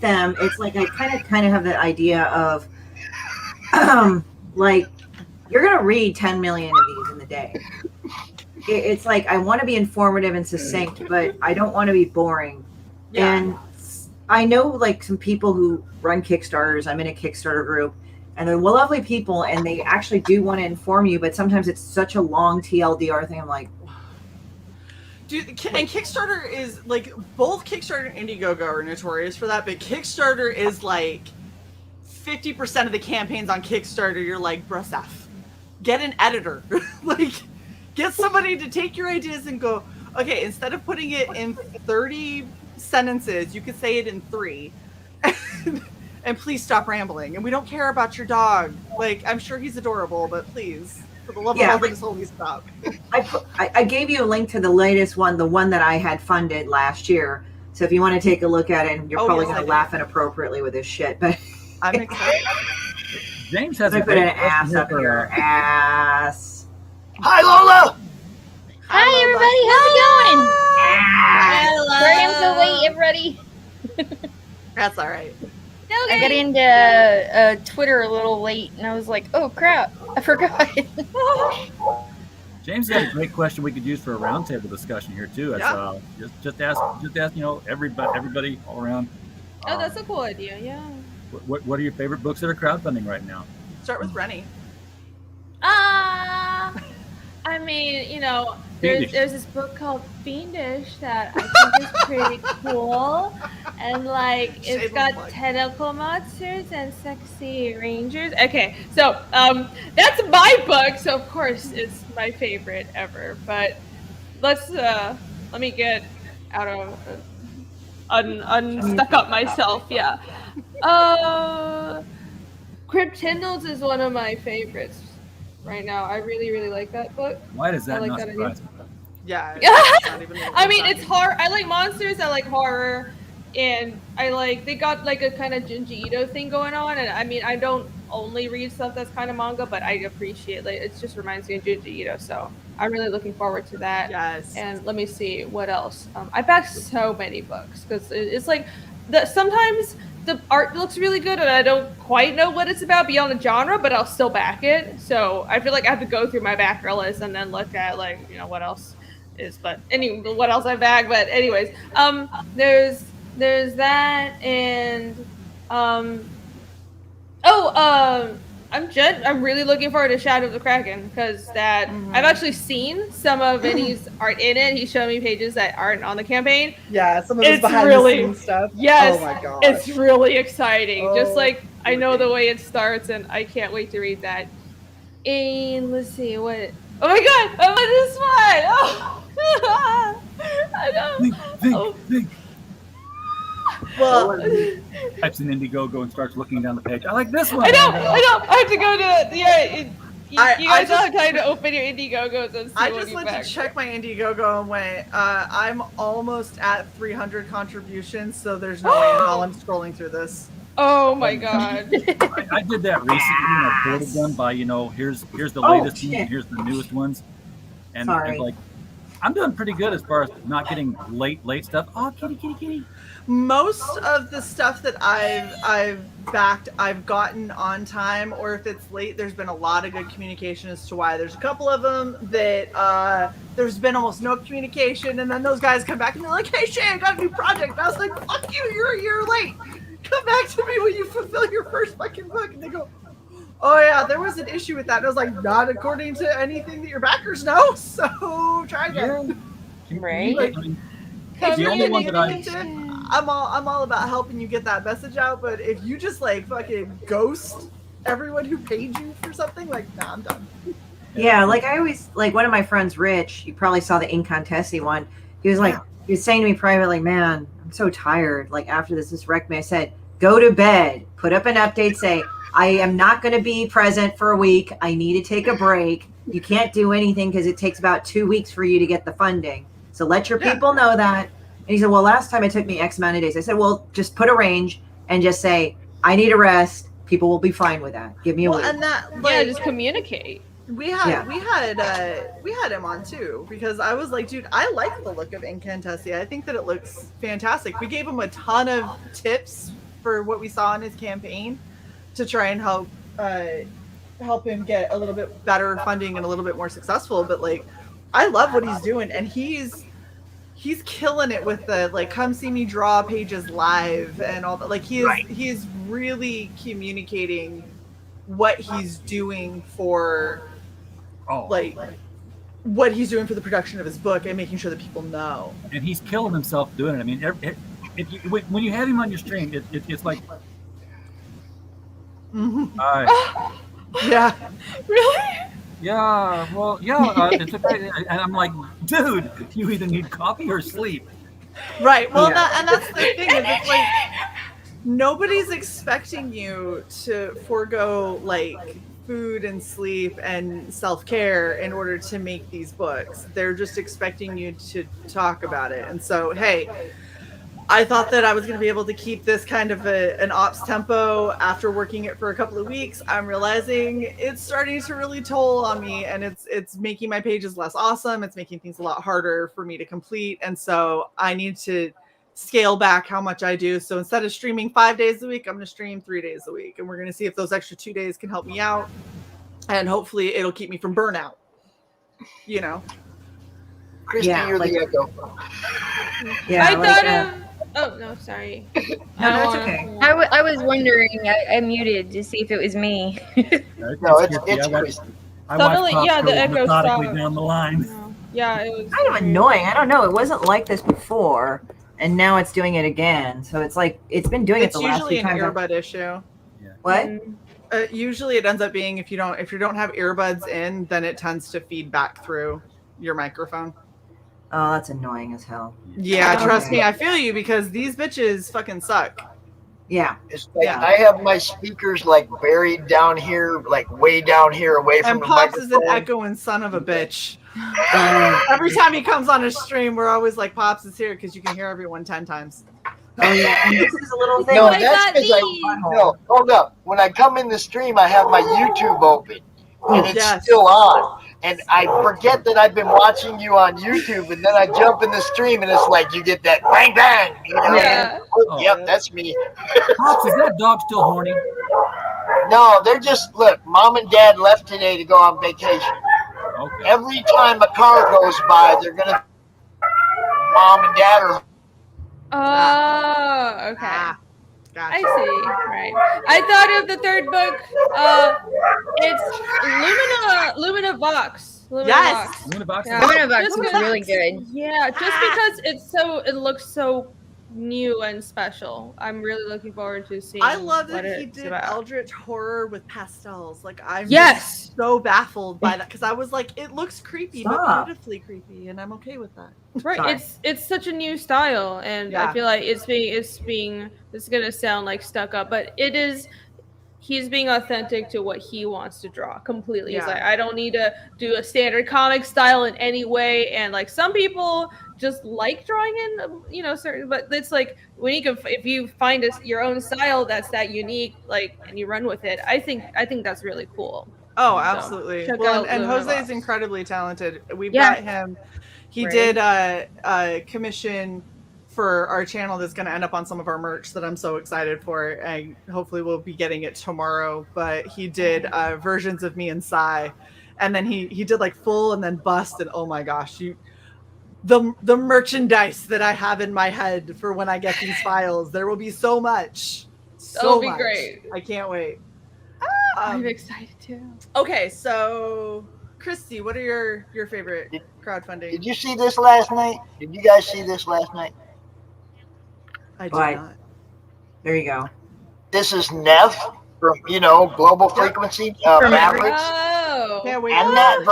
them, it's like I kind of have the idea of like you're gonna read 10 million of these in the day. It's like I want to be informative and succinct, but I don't want to be boring. Yeah. And I know like some people who run Kickstarters. I'm in a Kickstarter group, and they're lovely people, and they actually do want to inform you, but sometimes it's such a long TLDR thing. I'm like, dude, and Kickstarter is like both Kickstarter and Indiegogo are notorious for that, but Kickstarter is like 50% of the campaigns on Kickstarter. You're like, bruh, Seth, get an editor, like get somebody to take your ideas and go, okay, instead of putting it in 30 sentences, you could say it in 3. And please stop rambling. And we don't care about your dog. Like, I'm sure he's adorable, but please, for the love of all things holy, stop. I gave you a link to the latest one, the one that I had funded last year. So if you want to take a look at it, and you're probably going to laugh inappropriately with this shit, but I'm excited. James has a put an ass up here. Ass. Hi, Lola. Hi, everybody. How's it going? Hello. Sorry, I'm so late, everybody. That's all right. I got into Twitter a little late, and I was like, "Oh crap, I forgot." James had a great question we could use for a roundtable discussion here too. Just ask, everybody all around. Oh, that's a cool idea. Yeah. What are your favorite books that are crowdfunding right now? Start with Rennie. I mean, there's this book called Fiendish that I think is pretty cool, and like it's got tentacle monsters and sexy rangers. Okay, so that's my book, so of course it's my favorite ever. But let me get out of unstuck up myself. Yeah, Cryptindles is one of my favorites right now. I really, really like that book. Why does that like not that surprise me? Yeah. I mean, it's horror. I like monsters. I like horror, and they got like a kind of Junji Ito thing going on. And I mean, I don't only read stuff that's kind of manga, but I appreciate it just reminds me of Junji Ito. So I'm really looking forward to that. Yes. And let me see what else. I backed so many books because it's like sometimes the art looks really good and I don't quite know what it's about beyond the genre, but I'll still back it. So I feel like I have to go through my backer list and then look at what else is, what else I back. But anyways, there's that, and I'm really looking forward to Shadow of the Kraken because I've actually seen some of Vinny's art in it. He showed me pages that aren't on the campaign. Yeah, some of those behind the scenes stuff. Yes, oh my gosh, it's really exciting. Just like I know the way it starts, and I can't wait to read that. And let's see what. Oh my god! I'm on this one. Oh, I know. Think. Well, types in Indiegogo and starts looking down the page. I like this one. I know. I have to go to you guys don't have time to open your Indiegogos and see I what just you went back. to check my Indiegogo and went, I'm almost at 300 contributions, so there's no way in hell I'm scrolling through this. Oh my god. I did that recently. I sorted them by, here's the latest ones and here's the newest ones. And like, I'm doing pretty good as far as not getting late stuff. Oh, kitty. Most of the stuff that I've backed, I've gotten on time, or if it's late, there's been a lot of good communication as to why. There's a couple of them that there's been almost no communication, and then those guys come back and they're like, "Hey, Shae, I got a new project." And I was like, "Fuck you, you're a year late. Come back to me when you fulfill your first fucking book." And they go, "Oh yeah, there was an issue with that." And I was like, "Not according to anything that your backers know, so try again." Right. Like, the only one that I'm all about helping you get that message out, but if you just like fucking ghost everyone who paid you for something, like, nah, I'm done. Yeah, like I always, like one of my friends, Rich, you probably saw the Incontesti one. He was like, he was saying to me privately, "Man, I'm so tired. Like after this wrecked me." I said, "Go to bed, put up an update, say, I am not going to be present for a week. I need to take a break. You can't do anything because it takes about 2 weeks for you to get the funding. So let your people know that. he said, well, last time it took me X amount of days. I said, well, just put a range and just say, I need a rest. People will be fine with that. Give me a week. And that, yeah, just communicate. We had him on too, because I was like, dude, I like the look of Incantessia. I think that it looks fantastic. We gave him a ton of tips for what we saw in his campaign to try and help him get a little bit better funding and a little bit more successful. But like, I love what he's doing, and he's killing it with the like come see me draw pages live and all that. Like he's really communicating what he's doing for like what he's doing for the production of his book and making sure that people know. And he's killing himself doing it. I mean, if you, when you have him on your stream, it's like, yeah, really. Yeah, well, yeah, it's okay. And I'm like, dude, you either need coffee or sleep. Right. Well, and that's the thing is, it's like nobody's expecting you to forego like food and sleep and self-care in order to make these books. They're just expecting you to talk about it. And so, hey, I thought that I was going to be able to keep this kind of an ops tempo after working it for a couple of weeks. I'm realizing it's starting to really toll on me, and it's making my pages less awesome. It's making things a lot harder for me to complete. And so I need to scale back how much I do. So instead of streaming 5 days a week, I'm going to stream 3 days a week. And we're going to see if those extra 2 days can help me out. And hopefully it'll keep me from burnout. You know? Christie, you're the echo. Yeah, I thought of... Oh, no, sorry. No, that's okay. I was wondering. I muted to see if it was me. No, it's Christie. Suddenly, yeah, the echo methodically stopped. down the line. No. Yeah, it was kind of annoying. I don't know. It wasn't like this before, and now it's doing it again. So it's like it's been doing it the last few times. It's usually an earbud issue. What? Usually it ends up being if you don't have earbuds in, then it tends to feed back through your microphone. Oh, that's annoying as hell. Yeah, trust me, I feel you because these bitches fucking suck. Yeah. It's like I have my speakers like buried down here, like way down here away from And the Pops microphone. is an echoing son of a bitch. Every time he comes on a stream, we're always like, Pops is here because you can hear everyone 10 times. Oh yeah, and this is a little thing. No, like that's because no, hold up. When I come in the stream, I have my YouTube open, and it's still on. And I forget that I've been watching you on YouTube, and then I jump in the stream, and it's like you get that bang bang. You know? Yeah. Oh, yep, that's me. Pops, is that dog still horny? No, they're just look. Mom and Dad left today to go on vacation. Okay. Every time a car goes by, they're gonna. Mom and Dad are. Oh, okay. Gotcha. I see. Right. I thought of the third book. It's Lumina Vox. Yes. Lumina Vox. Yeah. Lumina Vox Just was because- really good. Yeah, just because it looks so new and special. I'm really looking forward to seeing. I love what that he it's did about. Eldritch horror with pastels. Like I'm Yes! just so baffled by that because I was like, it looks creepy, but Stop. beautifully creepy, and I'm okay with that. Right, Sorry. it's such a new style, and Yeah. I feel like it's gonna sound like stuck up, but it is. He's being authentic to what he wants to draw completely. He's Yeah. like, I don't need to do a standard comic style in any way, and like some people just like drawing in, certain. But it's like when if you find your own style that's that unique, like, and you run with it. I think that's really cool. Oh, So, absolutely. check Well, out and Lumina Jose is Vox. incredibly talented. We Yeah. brought him. He Right. did a commission for our channel that's going to end up on some of our merch that I'm so excited for. And hopefully we'll be getting it tomorrow. But he did versions of me and Sai, and then he did like full and then bust. And oh my gosh, the merchandise that I have in my head for when I get these files, there will be so much. That'll be much. great. I can't wait. I'm excited too. Okay, so Christy, what are your favorite crowdfunding? Did you see this last night? Did you guys see this last night? I did Right. not. There you go. This is Neff from Global Frequency Fabrics, Oh. Yeah, wait. and that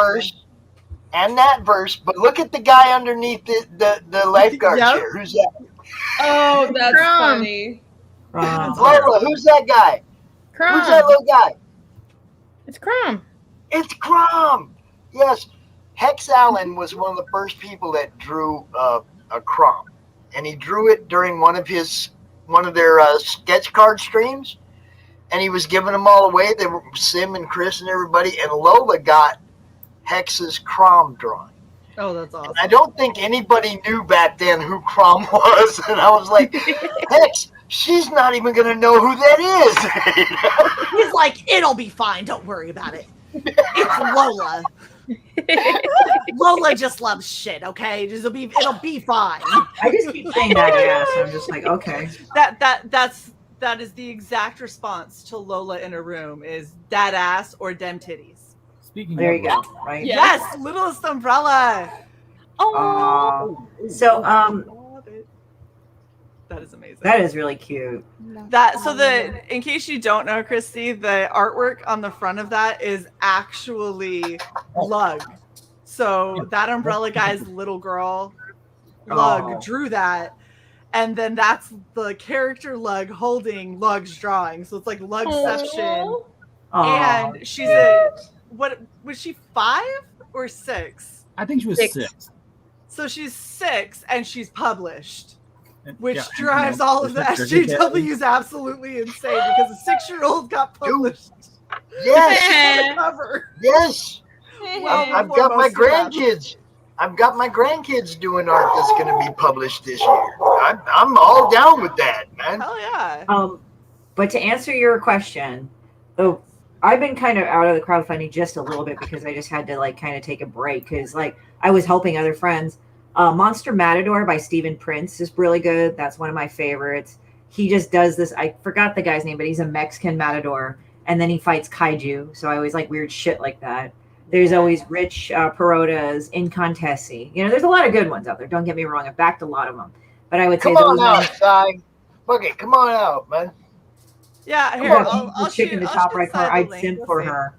verse. But look at the guy underneath the lifeguard Yep. chair. Who's that? Oh, that's CRoM. funny. Lola, who's that guy? Who's that CRoM. little guy? It's CRoM. It's CRoM. Yes, Hex Allen was one of the first people that drew a CRoM. and he drew it during one of their sketch card streams, and he was giving them all away. They were Sim and Chris and everybody, and Lola got Hex's CRoM drawing. Oh, that's awesome. And I don't think anybody knew back then who CRoM was, and I was like, Hex, she's not even going to know who that is. He's like, it'll be fine. Don't worry about it. It's Lola. Lola just loves shit. Okay, it'll be fine. I just keep saying that ass. I'm just like, okay. That is the exact response to Lola in a room is that ass or dem titties. Speaking there of you go. Right. Yes, littlest umbrella. Oh. So that is amazing. That is really cute. In case you don't know, Christy, the artwork on the front of that is actually Lug. So that umbrella guy's little girl, Lug, drew that. And then that's the character Lug holding Lug's drawing. So it's like Lugception. And she's what was she 5 or 6? I think she was 6. So she's 6 and she's published. Which Yeah, drives all of the SJWs absolutely insane because a 6-year-old got published. Yes. On the cover. Yes. I've got my grandkids. I've got my grandkids doing art that's going to be published this year. I'm all down with that, man. Hell yeah. But to answer your question, though, I've been kind of out of the crowdfunding just a little bit because I just had to like kind of take a break because like I was helping other friends. Monster Matador by Stephen Prince is really good. That's one of my favorites. He just does this. I forgot the guy's name, but he's a Mexican matador, and then he fights kaiju. So I always like weird shit like that. There's always Rich Perota's Incontesi. You know, there's a lot of good ones out there. Don't get me wrong. I've backed a lot of them, but I would say come on out, Si. Okay, come on out, man. Yeah, here. I'll chick in the top right corner. I'd send for her.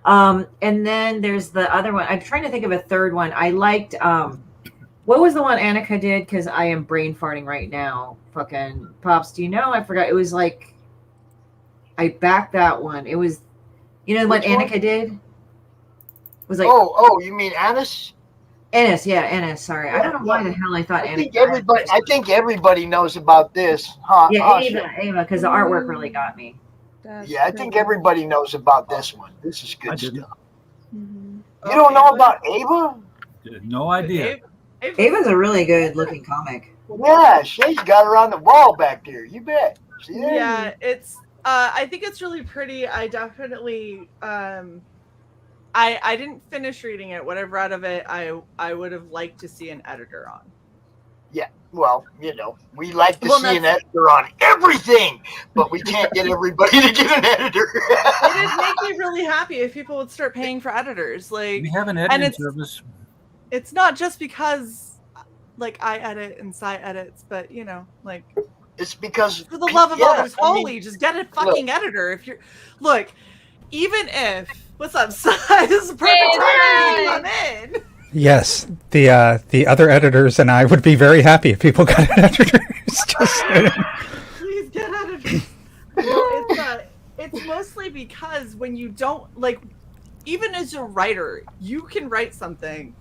And then there's the other one. I'm trying to think of a third one. I liked what was the one Annika did? Because I am brain farting right now. Fucking Pops, do you know? I forgot. It was like I backed that one. It was what Annika did? It was like you mean Annis? Ennis, yeah, Ennis. Sorry, I don't know why the hell I thought Annika. I think everybody knows about this, huh? Yeah, Ava, because the artwork really got me. Yeah, I think everybody knows about this one. This is good stuff. You don't know about Ava? No idea. Ava's a really good looking comic. Yeah, Shae's got her on the wall back there. You bet. See there? Yeah, it's. I think it's really pretty. I definitely. I didn't finish reading it. What I've read of it, I would have liked to see an editor on. Yeah, well, we like to see an editor on everything, but we can't get everybody to get an editor. It'd make me really happy if people would start paying for editors. Like we have an editing service. It's not just because, like, I edit and Si edits, but it's because for the love of all that's holy, just get a fucking editor. If you're even if what's up, Si? This is a perfect time to come in. Yes, the other editors and I would be very happy if people got editors. Please get editors. It's mostly because when you don't even as a writer, you can write something,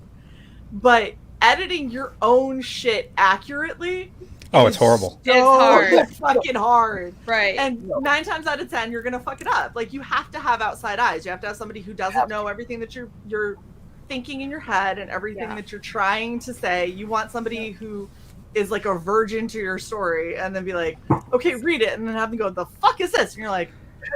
but editing your own shit accurately. Oh, it's horrible. It's hard. It's fucking hard. Right. And 9 times out of 10, you're gonna fuck it up. Like you have to have outside eyes. You have to have somebody who doesn't know everything that you're thinking in your head and everything that you're trying to say. You want somebody who is like a virgin to your story and then be like, okay, read it, and then have them go, the fuck is this? And you're like,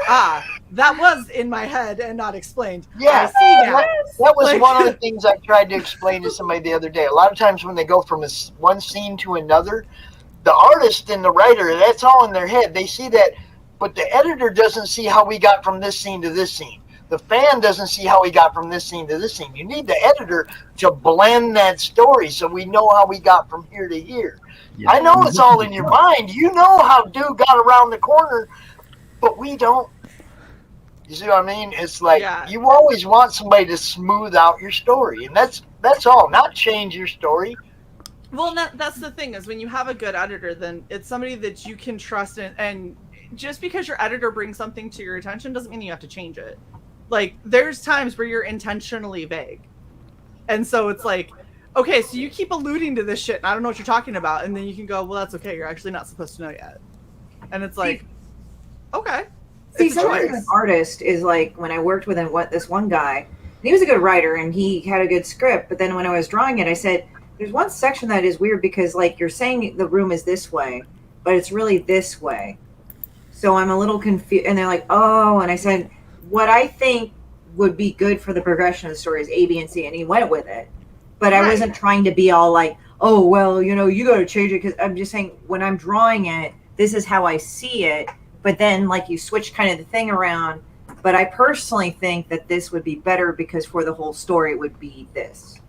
that was in my head and not explained. Yeah, I see that. That was one of the things I tried to explain to somebody the other day. A lot of times when they go from one scene to another, the artist and the writer, that's all in their head. They see that, but the editor doesn't see how we got from this scene to this scene. The fan doesn't see how we got from this scene to this scene. You need the editor to blend that story so we know how we got from here to here. Yeah. I know it's all in your mind. You know how dude got around the corner, but we don't. You see what I mean? It's like you always want somebody to smooth out your story, and that's all, not change your story. Well, that's the thing, is when you have a good editor, then it's somebody that you can trust in, and just because your editor brings something to your attention doesn't mean you have to change it. Like, there's times where you're intentionally vague. And so it's like, okay, so you keep alluding to this shit, and I don't know what you're talking about, and then you can go, well, that's okay. You're actually not supposed to know yet. And it's like, okay. See, sometimes an artist is like, when I worked with this one guy, he was a good writer and he had a good script, but then when I was drawing it, I said, there's one section that is weird because like you're saying the room is this way, but it's really this way. So I'm a little confused. And they're like, oh, and I said, what I think would be good for the progression of the story is A, B, and C, and he went with it. But I wasn't trying to be all like, oh, well, you know, you got to change it, because I'm just saying when I'm drawing it, this is how I see it. But then, like, you switch kind of the thing around. But I personally think that this would be better because for the whole story, it would be this.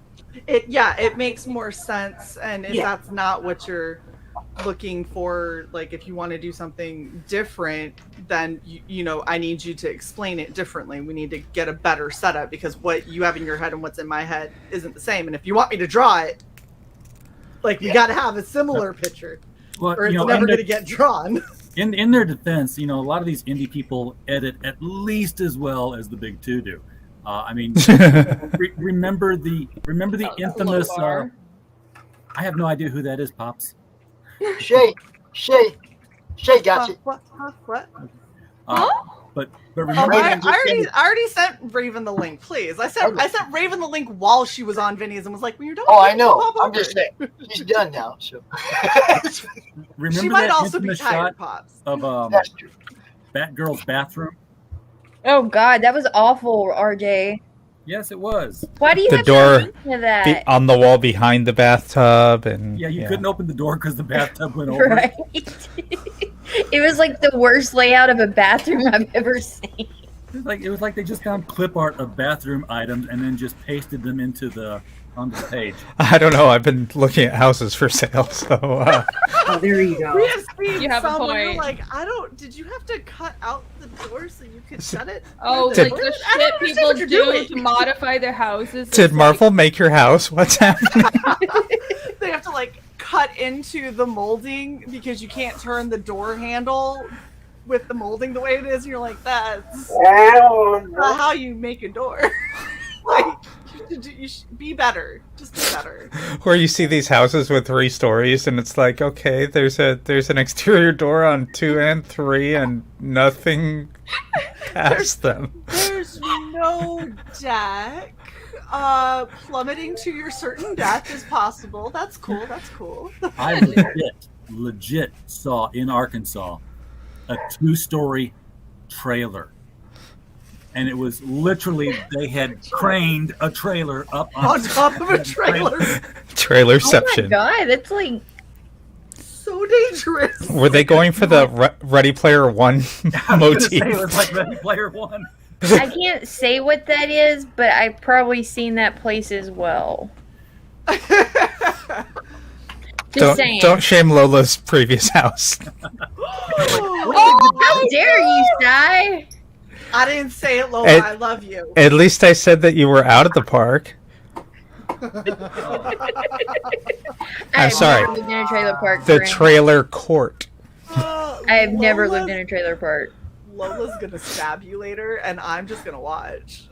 It makes more sense. And if that's not what you're looking for, like, if you want to do something different, then, you know, I need you to explain it differently. We need to get a better setup because what you have in your head and what's in my head isn't the same. And if you want me to draw it, like, we got to have a similar picture. Well, or it's never going to get drawn. In their defense, you know, a lot of these indie people edit at least as well as the big two do. I mean, remember the infamous. I have no idea who that is, Pops. Shae got it. What? But remember, I already sent Raven the link. Please, I sent Raven the link while she was on Vinny's and was like, "When you're done." Oh, I know. I'm just saying she's done now. So remember she might that also be infamous tired, shot Pops. of Batgirl's bathroom? Oh God, that was awful, RJ. Yes, it was. Why do you The have door to listen to that? on the wall behind the bathtub, and Yeah, you couldn't open the door because the bathtub went over. Right. It was like the worst layout of a bathroom I've ever seen. It was like they just found clip art of bathroom items and then just pasted them onto the page. I don't know. I've been looking at houses for sale, so. Oh, there you go. We have seen You have a some where you're point. like, did you have to cut out the door so you could shut it? Oh, What like the- the I don't shit understand people what you're do doing. to modify their houses. Did Marvel make your house? What's happening? They have to like cut into the molding because you can't turn the door handle with the molding the way it is. And you're like, that's not how you make a door. Like, you should be better. Just be better. Where you see these houses with 3 stories, and it's like, okay, there's an exterior door on 2 and 3, and nothing past them. There's no deck. Plummeting to your certain death is possible. That's cool. That's cool. I legit saw in Arkansas a 2-story trailer. And it was literally, they had craned a trailer up On top of a trailer. Trailerception. Oh my God, that's like so dangerous. Were they going for the Ready Player One motif? It was like Ready Player One. I can't say what that is, but I've probably seen that place as well. Just saying. Don't shame Lola's previous house. Oh, how dare you, Sai? I didn't say it, Lola. I love you. At least I said that you were out at the park. I'm sorry. Never lived in a trailer park. The Corinne. trailer court. I have never lived in a trailer park. Lola's gonna stab you later, and I'm just gonna watch.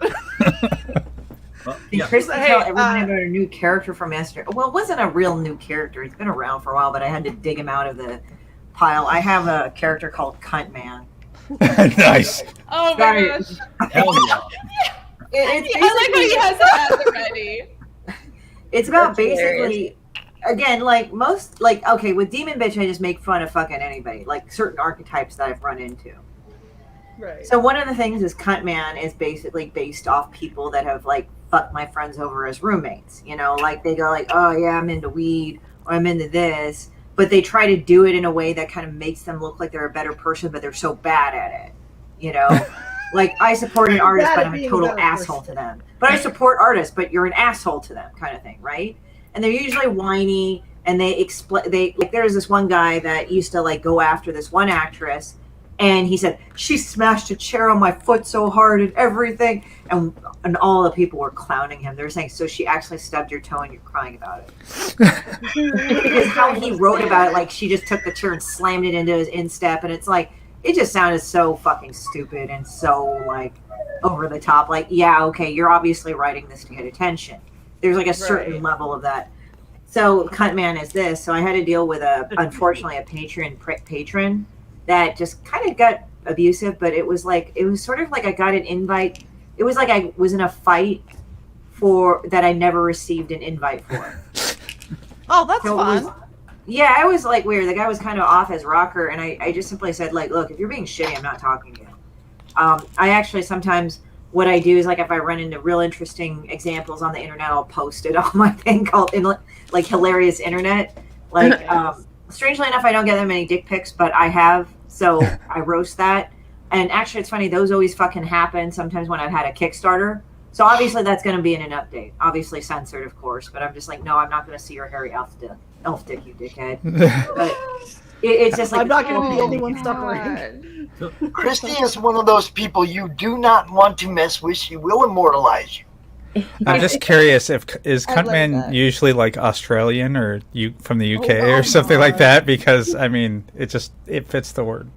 Chris can tell Hey, everyone about a new character from yesterday. Well, it wasn't a real new character. He's been around for a while, but I had to dig him out of the pile. I have a character called Cunt Man. Nice. Oh my Sorry. gosh. Hell yeah. It's I like how he has that already. It's about That's hilarious. basically, again, like most, like, okay, with Demon Bitch, I just make fun of fucking anybody, like certain archetypes that I've run into. Right. So one of the things is Cunt Man is basically based off people that have, like, fucked my friends over as roommates. You know, like, they go like, oh, yeah, I'm into weed, or I'm into this. But they try to do it in a way that kind of makes them look like they're a better person, but they're so bad at it. You know? Like, I support an artist, but I'm a total asshole to them. But I support artists, but you're an asshole to them, kind of thing, right? And they're usually whiny, and they like, there's this one guy that used to, like, go after this one actress, and he said, she smashed a chair on my foot so hard and everything. And all the people were clowning him. They were saying, so she actually stubbed your toe and you're crying about it. Because how he wrote about it, like, she just took the chair and slammed it into his instep. And it's like, it just sounded so fucking stupid and so, like, over the top. Like, yeah, okay, you're obviously writing this to get attention. There's like a certain level of that. So Cunt Man is this. So I had to deal with unfortunately a patron that just kind of got abusive, but it was sort of like I got an invite. It was like I was in a fight that I never received an invite for. Oh, that's fun. Yeah, it was like weird. The guy was kind of off as rocker, and I just simply said, like, look, if you're being shitty, I'm not talking to you. I actually sometimes what I do is like if I run into real interesting examples on the internet, I'll post it on my thing called like Hilarious Internet. Like, strangely enough, I don't get that many dick pics, but I have, so I roast that. And actually, it's funny; those always fucking happen sometimes when I've had a Kickstarter. So obviously, that's going to be in an update. Obviously censored, of course. But I'm just like, no, I'm not going to see your hairy elf dick, you dickhead. But it's just like I'm not going to be the only one suffering. Christie is one of those people you do not want to mess with. She will immortalize you. I'm just curious is Cuntman usually like Australian or from the UK or something like that? Because I mean, it fits the word.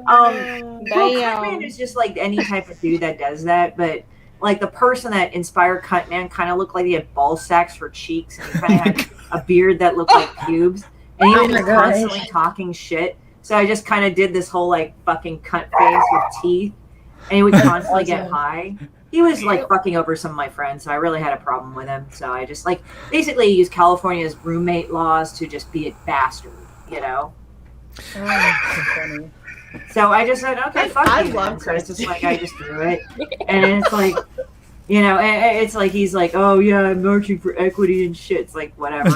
Cuntman is just like any type of dude that does that, but like the person that inspired Cuntman kind of looked like he had ball sacks for cheeks, and he kind of had a beard that looked like pubes, and he was just constantly talking shit. So I just kind of did this whole like fucking cunt face with teeth, and he would constantly get high. He was like fucking over some of my friends, so I really had a problem with him. So I just like basically used California's roommate laws to just be a bastard, you know? So I just said, okay, fuck you. I love so it's just like I just threw it, and it's like, you know, it's like he's like, oh yeah, I'm marching for equity and shit. It's like whatever.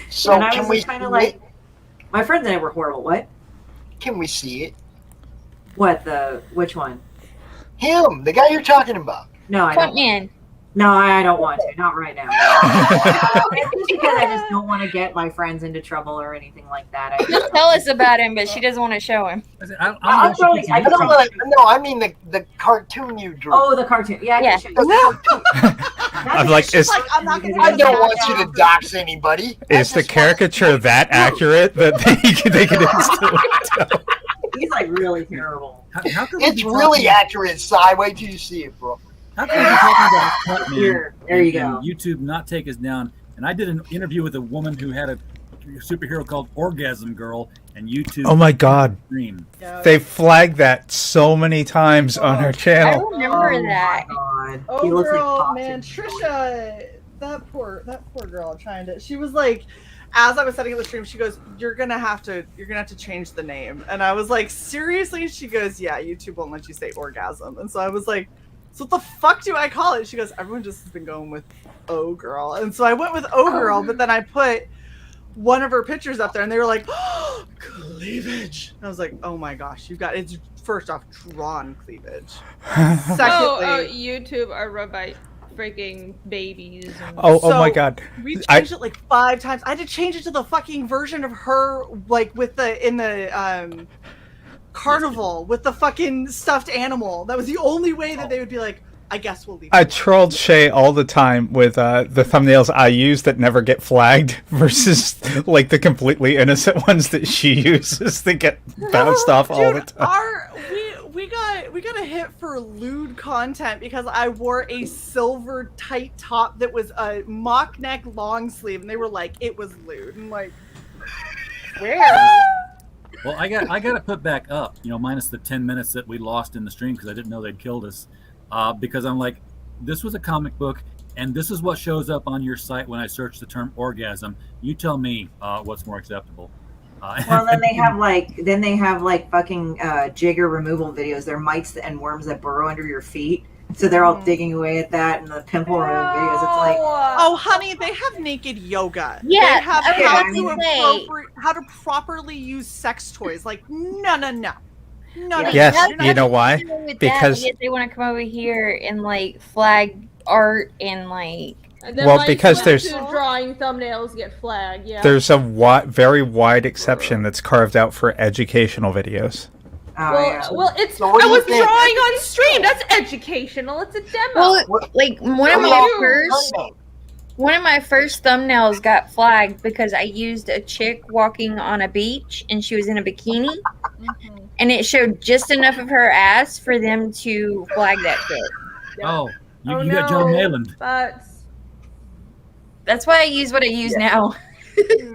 So and I can was we kind of like, my friends and I were horrible. What? Can we see it? What which one? Him, the guy you're talking about. No, I don't. Man. No, I don't want to. Not right now. It's just because I just don't want to get my friends into trouble or anything like that. Just tell us about him, but she doesn't want to show him. I mean the cartoon you drew. Oh, the cartoon. Yeah, I can show you. I'm like, I don't want you to dox anybody. Is the caricature that accurate that they can instantly? He's like really terrible. It's really accurate, Si. Wait till you see it, bro. How can we be talking about Cuntman Here, there you and go. YouTube not take us down? And I did an interview with a woman who had a superhero called Orgasm Girl, and YouTube. Oh my God! Stream. They flagged that so many times on her channel. I remember that. Oh, He looks like girl, Fox. man, Trisha, that poor girl trying to. She was like, as I was setting up the stream, she goes, "You're gonna have to change the name." And I was like, "Seriously?" She goes, "Yeah, YouTube won't let you say orgasm." And so I was like, "So what the fuck do I call it?" She goes, "Everyone just has been going with O Girl." And so I went with O Girl, but then I put one of her pictures up there, and they were like, "Oh, cleavage." And I was like, "Oh my gosh, it's first off drawn cleavage." Secondly, YouTube are run by freaking babies. Oh my God! We changed it like 5 times. I had to change it to the fucking version of her, like in the carnival with the fucking stuffed animal. That was the only way that they would be like, I guess we'll leave. I trolled Shae all the time with the thumbnails I use that never get flagged versus like the completely innocent ones that she uses that get bounced off all the time. We got a hit for lewd content because I wore a silver tight top that was a mock neck long sleeve, and they were like, it was lewd. I'm like, where? Well, I got to put back up, minus the 10 minutes that we lost in the stream because I didn't know they'd killed us. Because I'm like, this was a comic book, and this is what shows up on your site when I search the term orgasm. You tell me what's more acceptable. Well, then they have like fucking jigger removal videos. They're mites and worms that burrow under your feet. So they're all digging away at that, and the pimple removal videos. It's like, oh, honey, they have naked yoga. Yeah, they have okay, how to properly use sex toys. Like, no. Yes, you know why? Because they want to come over here and like flag art and like. And then well, because there's drawing thumbnails get flagged. Yeah. There's a very wide exception that's carved out for educational videos. Well, it's. I was drawing on stream. That's educational. It's a demo. Well, like one of my first thumbnails got flagged because I used a chick walking on a beach and she was in a bikini, and it showed just enough of her ass for them to flag that shit. Oh, You got John Mayland. That's why I use what I use now.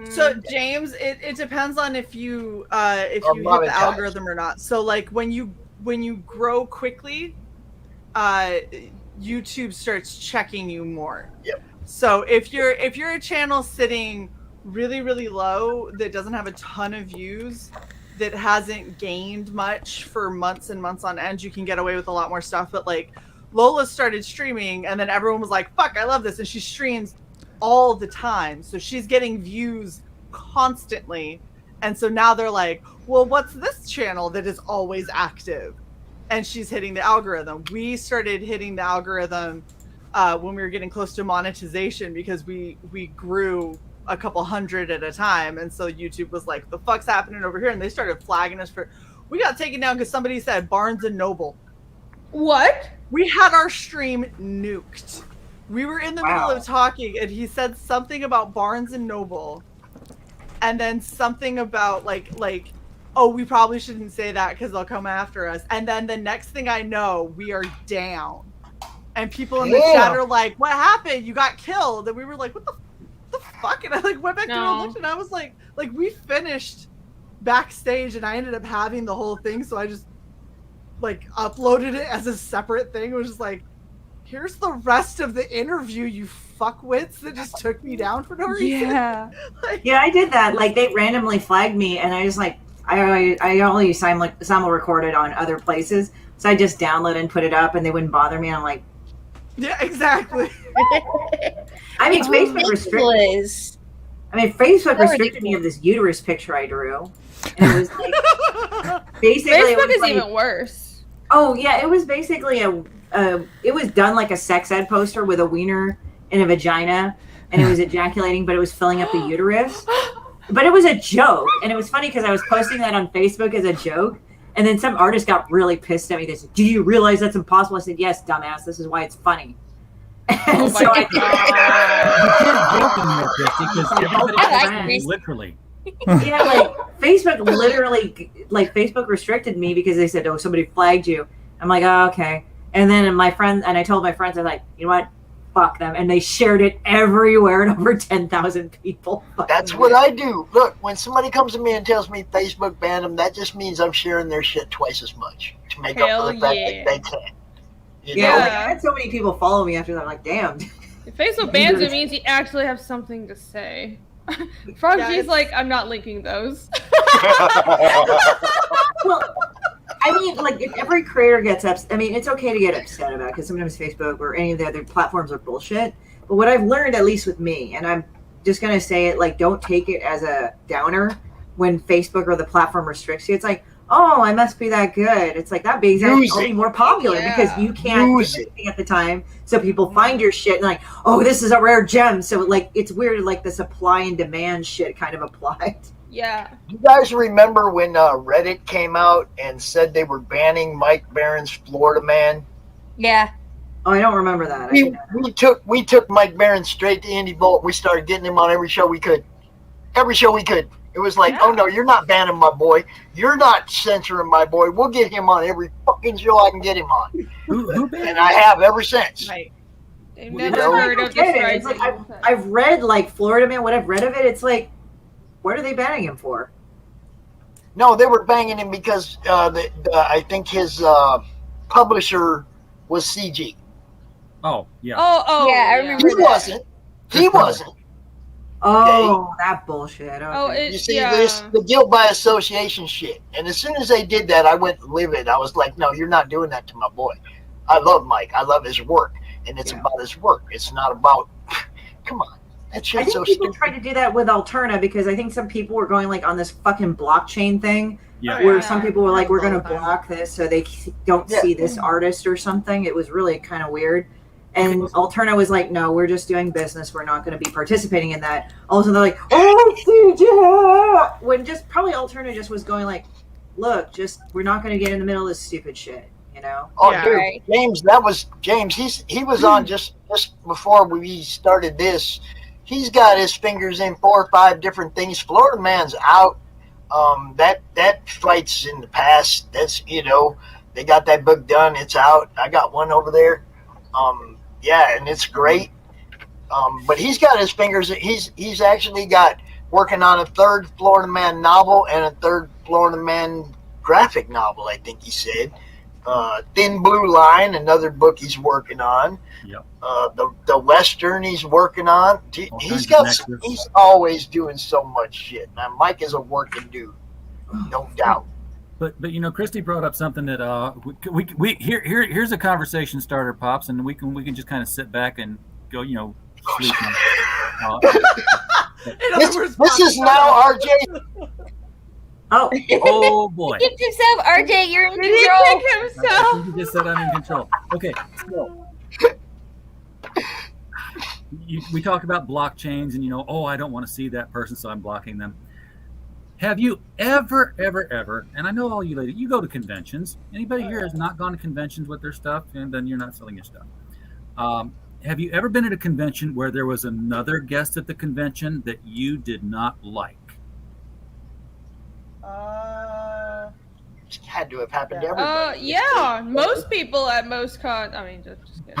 So James, it depends on if you hit the monetized. algorithm or not. So like when you grow quickly, YouTube starts checking you more. Yep. So if you're a channel sitting really, really low that doesn't have a ton of views, that hasn't gained much for months and months on end, you can get away with a lot more stuff. But like Lola started streaming and then everyone was like, fuck, I love this. And she streams all the time. So she's getting views constantly. And so now they're like, well, what's this channel that is always active? And she's hitting the algorithm. We started hitting the algorithm when we were getting close to monetization because we grew a couple hundred at a time. And so YouTube was like, the fuck's happening over here? And they started flagging us for, we got taken down because somebody said Barnes and Noble. What? We had our stream nuked. We were in the middle of talking and he said something about Barnes and Noble and then something about like, oh, we probably shouldn't say that because they'll come after us. And then the next thing I know, we are down. And people in the chat are like, what happened? You got killed. And we were like, what the fuck? And I like went back through and looked and I was like we finished backstage and I ended up having the whole thing. So I just like uploaded it as a separate thing. It was just like, here's the rest of the interview, you fuckwits that just took me down for no reason. Yeah. Yeah, I did that. Like they randomly flagged me and I just like, I only simul recorded on other places. So I just download and put it up and they wouldn't bother me. I'm like, yeah, exactly. I mean, Facebook restricted me of this uterus picture I drew. And it was like, basically, Facebook is even worse. Oh yeah, it was basically it was done like a sex ed poster with a wiener and a vagina, and it was ejaculating, but it was filling up the uterus. But it was a joke, and it was funny because I was posting that on Facebook as a joke, and then some artist got really pissed at me. They said, "Do you realize that's impossible?" I said, "Yes, dumbass. This is why it's funny." And so I literally. Yeah, like Facebook restricted me because they said, "Oh, somebody flagged you." I'm like, "Oh, okay." And then I told my friends, I was like, "You know what? Fuck them." And they shared it everywhere, and over 10,000 people. That's what I do. Look, when somebody comes to me and tells me Facebook banned them, that just means I'm sharing their shit twice as much to make up for the fact that they can't. You know? Like, I had so many people follow me after that. I'm like, damn. If Facebook bans it, means you actually have something to say. Froggy's like, I'm not linking those. Well, I mean, like, if every creator gets upset, I mean, it's okay to get upset about it because sometimes Facebook or any of the other platforms are bullshit. But what I've learned, at least with me, and I'm just going to say it, like, don't take it as a downer when Facebook or the platform restricts you. It's like, oh, I must be that good. It's like, that being I'll be more popular because you can't do anything at the time. So people find your shit and like, oh, this is a rare gem. So, like, it's weird, like, the supply and demand shit kind of applied. Yeah. You guys remember when Reddit came out and said they were banning Mike Barron's Florida Man? Yeah. Oh, I don't remember that. We took Mike Barron straight to Indie Vault. We started getting him on every show we could. Every show we could. It was like, oh no, you're not banning my boy. You're not censoring my boy. We'll get him on every fucking show I can get him on. And I have ever since. Right. They've never heard of this. It's like, I've read like Florida Man. What I've read of it, it's like, what are they banning him for? No, they were banging him because I think his publisher was CG. Oh, yeah. Oh, yeah, I remember He wasn't. He wasn't. Oh, that bullshit. Okay. Oh, you see, this the guilt by association shit. And as soon as they did that, I went livid. I was like, no, you're not doing that to my boy. I love Mike. I love his work. And it's about his work. It's not about, come on. That I shit's think so people stupid. tried to do that with Alterna because I think some people were going like on this fucking blockchain thing Yeah. where some people were like, we're going to block this so they don't see this artist or something. It was really kind of weird. And Alterna was like, no, we're just doing business. We're not going to be participating in that. All of a sudden they're like, oh, CJ! When just probably Alterna just was going like, look, just we're not going to get in the middle of this stupid shit, you know? Oh, dude, James, that was James. He was on just before we started this. He's got his fingers in 4 or 5 different things. Florida Man's out. That fight's in the past. That's, you know, they got that book done. It's out. I got one over there. Yeah, and it's great. But he's got his fingers. He's actually got working on a third Florida Man novel and a third Florida Man graphic novel. I think he said. Thin Blue Line, another book he's working on. Yep. The Western he's working on. He's always doing so much shit. Now, Mike is a working dude, no doubt. But you know, Christie brought up something that here's a conversation starter, Pops, and we can just kind of sit back and go, you know, sleep. This is now RJ. Oh boy! He kicked himself, RJ. You're in Did he control. kick himself? He just said I'm in control. Okay, so we talk about blockchains, and you know, oh, I don't want to see that person, so I'm blocking them. Have you ever, and I know all you ladies, you go to conventions. Anybody here has not gone to conventions with their stuff, and then you're not selling your stuff. Have you ever been at a convention where there was another guest at the convention that you did not like? It had to have happened to everybody. Yeah, most people at most con. I mean, just kidding.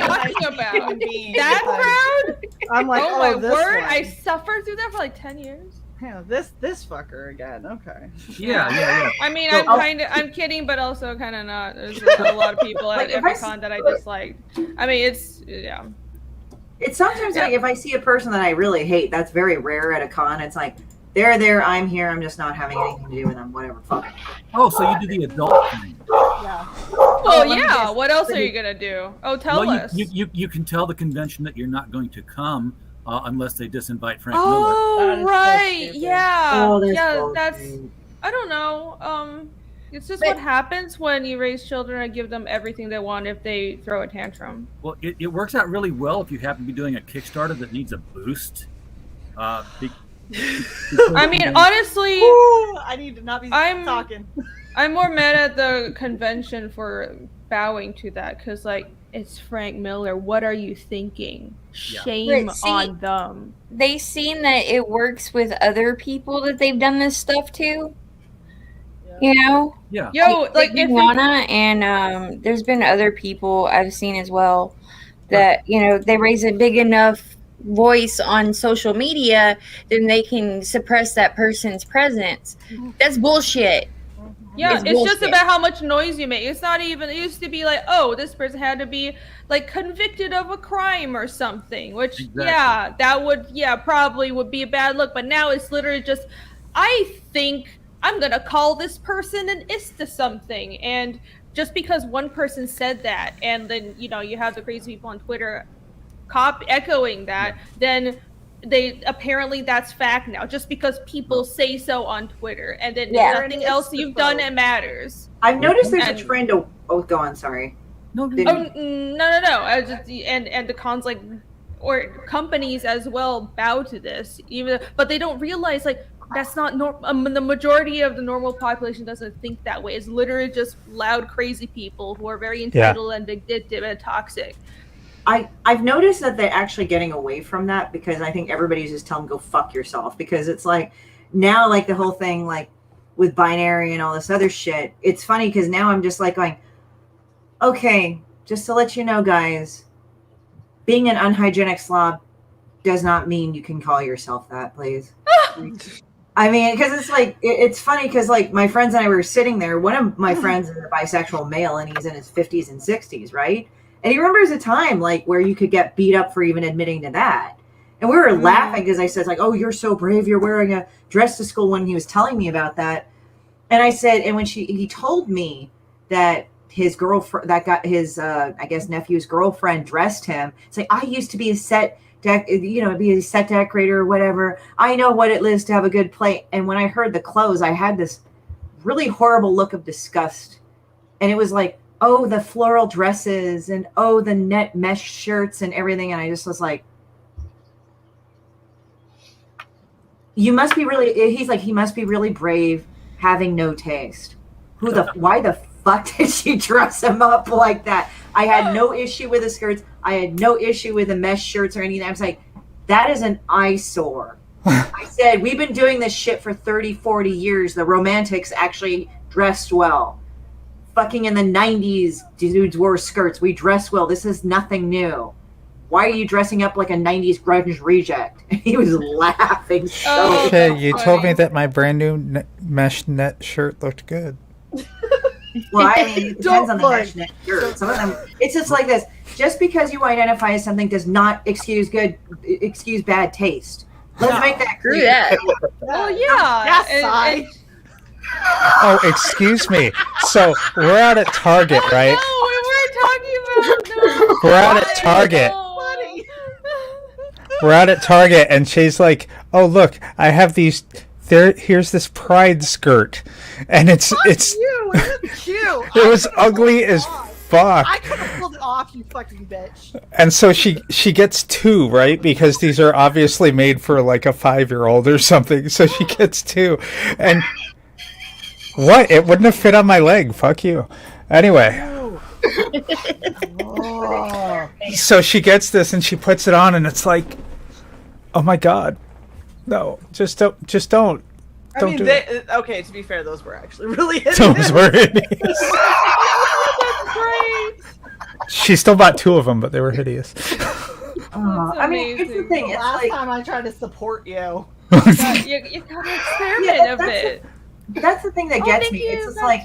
Talking about that crowd. I'm like, oh my this word! one. I suffered through that for like 10 years. Yeah, this fucker again. Okay. Yeah. I mean, So- I'm kidding, but also kind of not. There's a lot of people at Like, if every I con that I disliked. I mean, yeah. It's sometimes like if I see a person that I really hate, that's very rare at a con. It's like they're there, I'm here, I'm just not having anything to do with them. Whatever, fuck. Oh, so you do the adult thing. Yeah. Well, yeah. What else are you gonna do? Oh, tell us. You can tell the convention that you're not going to come unless they disinvite Frank Oh, Miller. right. Yeah. Oh, that's Yeah. bullshit. That's. I don't know. It's just what happens when you raise children and give them everything they want if they throw a tantrum. Well, it works out really well if you happen to be doing a Kickstarter that needs a boost. I mean, honestly, I need to not be talking. I'm more mad at the convention for bowing to that because, like, it's Frank Miller. What are you thinking? Shame But see, on them. They've seen that it works with other people that they've done this stuff to. You know? Yeah. Yo, like if Rihanna and there's been other people I've seen as well that, you know, they raise a big enough voice on social media, then they can suppress that person's presence. That's bullshit. Yeah, It's it's just bullshit. about how much noise you make. It's not even. It used to be like, oh, this person had to be like convicted of a crime or something. Which, Exactly. yeah, that would, probably would be a bad look. But now it's literally just, I think I'm gonna call this person an ISTA something, and just because one person said that, and then you have the crazy people on Twitter echoing that, then they apparently that's fact now just because people say so on Twitter, and then nothing else you've done that matters. I've noticed there's a trend. Oh, go on. Sorry. No. No. I just and the cons or companies as well bow to this, but they don't realize that's not the majority of the normal population doesn't think that way. It's literally just loud, crazy people who are very entitled and vindictive and toxic. I've noticed that they're actually getting away from that because I think everybody's just telling them go fuck yourself, because it's like now the whole thing with binary and all this other shit. It's funny because now I'm just going, okay, just to let you know, guys, being an unhygienic slob does not mean you can call yourself that, please. I mean, because it's it's funny because my friends and I were sitting there. One of my friends is a bisexual male and he's in his 50s and 60s, right? And he remembers a time where you could get beat up for even admitting to that. And we were laughing because I said oh, you're so brave. You're wearing a dress to school when he was telling me about that. And I said, and when he told me that his girlfriend, that got his, I guess, nephew's girlfriend dressed him. It's I used to be a set decorator or whatever. I know what it is to have a good play. And when I heard the clothes, I had this really horrible look of disgust. And it was oh, the floral dresses and oh, the net mesh shirts and everything. And I just was you must be really, he must be really brave having no taste. Why the fuck did she dress him up like that? I had no issue with the skirts. I had no issue with the mesh shirts or anything. I was that is an eyesore. I said, we've been doing this shit for 30, 40 years. The romantics actually dressed well. fucking in the 90s, dudes wore skirts. We dress well. This is nothing new. Why are you dressing up like a 90s grunge reject? And he was laughing so Shae, you told me that my brand new mesh net shirt looked good. Well, I mean, it depends on the mesh net shirt. Some of them, it's just like this. Just because you identify as something does not excuse bad taste. Let's make that clear. Oh yeah. Yes, Oh, excuse me. So we're out at Target, right? No, we weren't talking about. We're out at Target. We're out at Target, and Shae's like, "Oh, look, I have these. Here's this pride skirt, and it's You, it was cute. it was ugly as fuck." I could have pulled it off, you fucking bitch. And so she gets 2, right? Because these are obviously made for like a 5-year-old or something. So she gets 2, and what? It wouldn't have fit on my leg. Fuck you. Anyway. So she gets this and she puts it on, and it's like, oh my god, no, just don't I mean, do it. okay, to be fair, those were actually really hideous. Those were hideous. That's great. She still bought 2 of them, but they were hideous. I mean, it's the thing. It's Last like, time I tried to support you. You gotta experiment a bit. That's the thing that gets me. It's just like,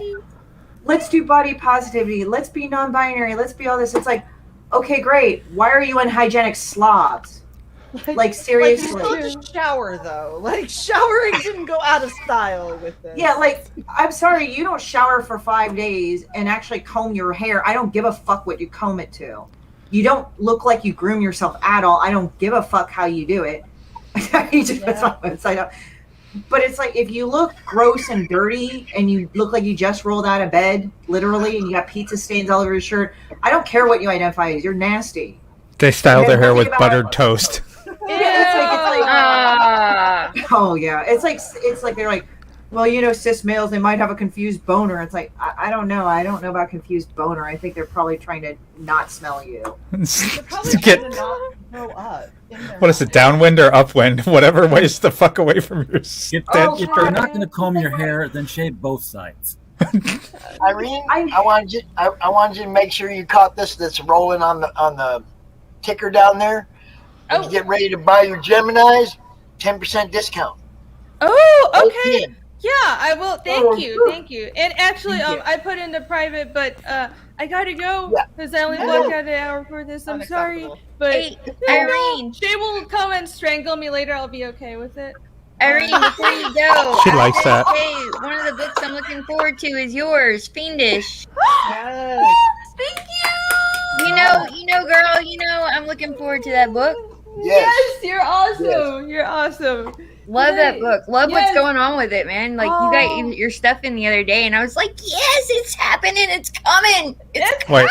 let's do body positivity. Let's be non-binary. Let's be all this. It's like, okay, great. Why are you unhygienic slobs? Like seriously. Like, you still just shower though. Like showering didn't go out of style with this. Yeah, like, I'm sorry, you don't shower for 5 days and actually comb your hair. I don't give a fuck what you comb it to. You don't look like you groom yourself at all. I don't give a fuck how you do it. You just put my website up. But it's like, if you look gross and dirty and you look like you just rolled out of bed, literally, and you got pizza stains all over your shirt, I don't care what you identify as. You're nasty. They style their hair with about buttered toast. Oh yeah, it's like they're like, well, you know, cis males, they might have a confused boner. It's like, I don't know about confused boner. I think they're probably trying to not smell you. Get, grow up. what is it, downwind or upwind? Whatever ways the fuck away from your If you're not going to comb your hair, then shave both sides. Irene, I wanted you to make sure you caught this. That's rolling on the ticker down there. When you get ready to buy your Geminis, 10% discount. Oh, okay. Yeah, I will. Thank you. And actually, I put into private, but I gotta go because I only blocked out an hour for this. I'm sorry, but Irene, Shae will come and strangle me later. I'll be okay with it. Irene, before you go, She likes that. Hey, one of the books I'm looking forward to is yours, Fiendish. Yes. Thank you. You know, girl. I'm looking forwed to that book. Yes, you're awesome. You're awesome. Love that book. Love what's Yes. going on with it, man. Like you got your stuff in the other day, and I was like, yes, it's happening. It's coming. It's Wait,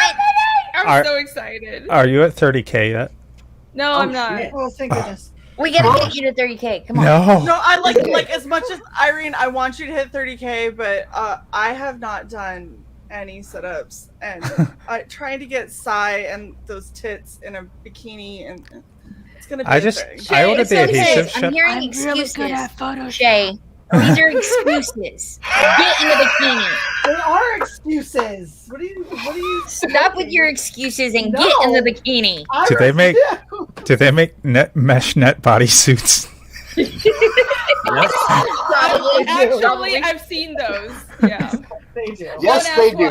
I'm so excited. Are you at 30K yet? No, I'm not. Oh, thank goodness. We gotta get you to 30K. Come on. No. I like as much as Irene, I want you to hit 30K, but I have not done any sit-ups, and trying to get Sai and those tits in a bikini, and it's gonna be. I ordered the adhesive. I'm hearing excuses. Shae, these are excuses. Get in the bikini. They are excuses. What are you? Stop with your excuses and get in the bikini. Do they make mesh net bodysuits? Actually, I've seen those. Yeah. They do. Yes, they do.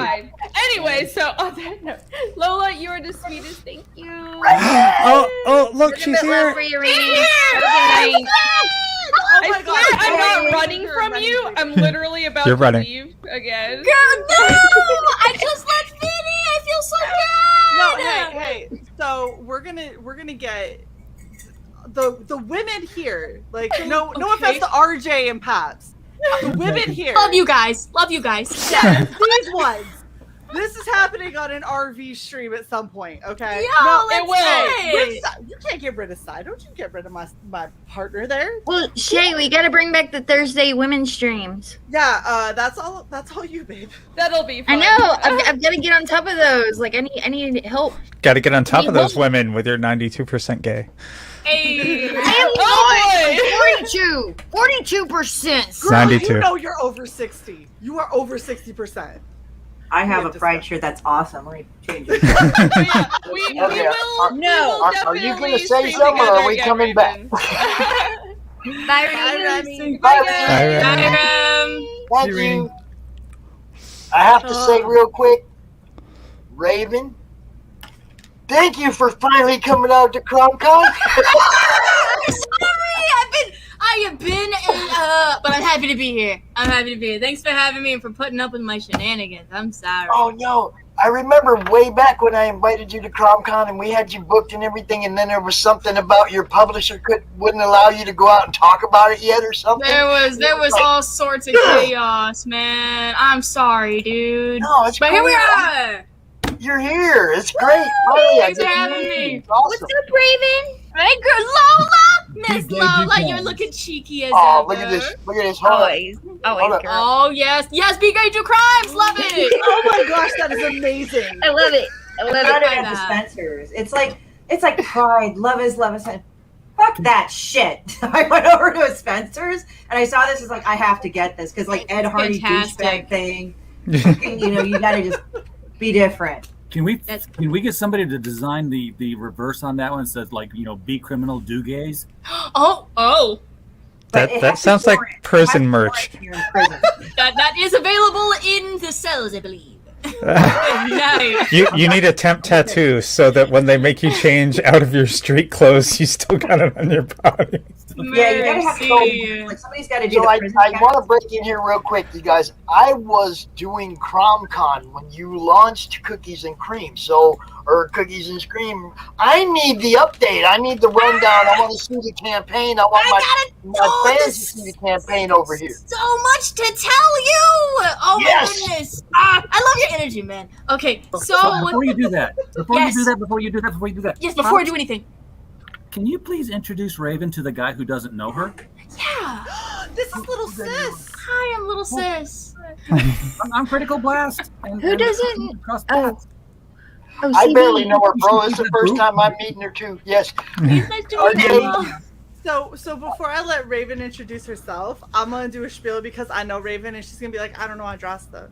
Anyway, so on that note, Lola, you are the sweetest. Thank you. Oh, look, she's here. For you, Irene. Have a good night. I swear I'm not running from you. I'm literally about You're to running. leave again. God, no! I just left Vinny. I feel so bad. No, hey. So we're gonna get the women here. Like no offense to RJ and Paps. The women here. Love you guys. Yeah, these ones. This is happening on an RV stream at some point, okay? Yo, it let's will. You can't get rid of Sai. Don't you get rid of my partner there? Well, Shae, we gotta bring back the Thursday women's streams. Yeah, that's all you, babe. That'll be I fun. know. I've got to get on top of those. Like, I need help. Got to get on top of those Well- women with your 92% gay. Hey. I am 42%. Girl, 92. you know you're over 60. You are over 60%. I have a pride shirt that's awesome. Let me change it. We Okay, will. No. Are you going to say something, or are we coming back? Bye, Remy. Bye, Bye, Remy. Remy. Thank you. I have to say real quick, Raven, thank you for finally coming out to CRoM Con. I have been, but I'm happy to be here. I'm happy to be here. Thanks for having me and for putting up with my shenanigans. I'm sorry. Oh no, I remember way back when I invited you to CRoM Con and we had you booked and everything, and then there was something about your publisher wouldn't allow you to go out and talk about it yet or something. There was all sorts of chaos, man. I'm sorry, dude. No, it's but here we cool. are. You're here. It's great. Thanks for having me. It's awesome. What's up, Raven? Hey, girl, Lola. Miss Lola, you're looking cheeky as Oh, ever. look at this. Look at this. Hold on. Oh, yes. Yes, be great, do crimes. Love it. Oh my gosh, that is amazing. I love it. I love Got it it. at the Spencer's. It's like pride. Love is love is. Fuck that shit. I went over to a Spencer's and I saw this. Is like, I have to get this because like Ed Hardy douchebag thing. You gotta just be different. Can we get somebody to design the reverse on that one? It says like, be criminal, do gays. Oh. That sounds like prison merch. That is available in the cells, I believe. Nice. You need a temp tattoo so that when they make you change out of your street clothes, you still got it on your body. Yeah, you gotta have like somebody's got to do. So I want to break in here real quick, you guys. I was doing CRoM Con when you launched Cookies and Cream, or Cookies and Cream. I need the update. I need the rundown. I want to see the campaign. I want my fans to see the campaign over here. So much to tell you. Oh Yes. my goodness. I love your energy, man. Okay, so before you do that, Yes. before you do that. Yes, before I do anything. Can you please introduce Raven to the guy who doesn't know her? Yeah. This is little sis. Hi, I'm little sis. I'm Critical Blast. Who doesn't? Oh. I barely know her, bro. It's the first time I'm meeting her too. Yes. Nice to meet you. So before I let Raven introduce herself, I'm gonna do a spiel because I know Raven and she's gonna be like, I don't know Andrasta.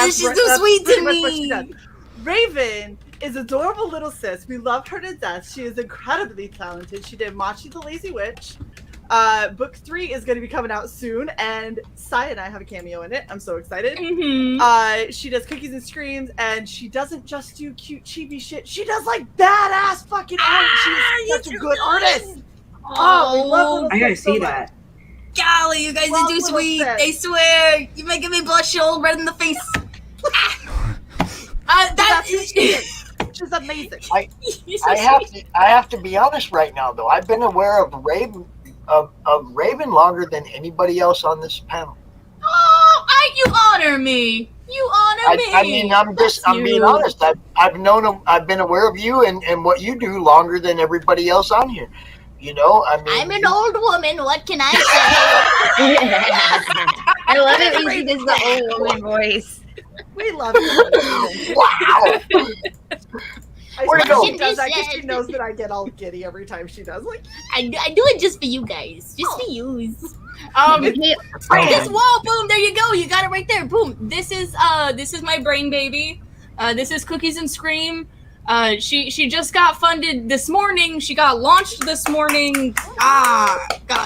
She's so sweet to much what she me. does. Raven is adorable little sis. We love her to death. She is incredibly talented. She did Machi the Lazy Witch. Book 3 is going to be coming out soon, and Sai and I have a cameo in it. I'm so excited. She does Cookies and Screams, and she doesn't just do cute chibi shit. She does like badass fucking art. She's such a good artist. Oh, we love little I gotta sis so see much. that. Golly, you guys are too sweet. I swear. You're making me blush all red in the face. She's amazing. I have to be honest right now, though. I've been aware of Raven longer than anybody else on this panel. Oh, you honor me. You honor me. I mean, I'm being honest. I've been aware of you and what you do longer than everybody else on here. I'm an old woman. What can I say? I love it when she does the old woman voice. We love it. Wow. Where'd it go? She does that because she knows that I get all giddy every time she does. Like, I do it just for you guys. Just for you. This wall, boom, there you go. You got it right there. Boom. This is my brain baby. This is Cookies and Scream. She just got funded this morning. She got launched this morning. God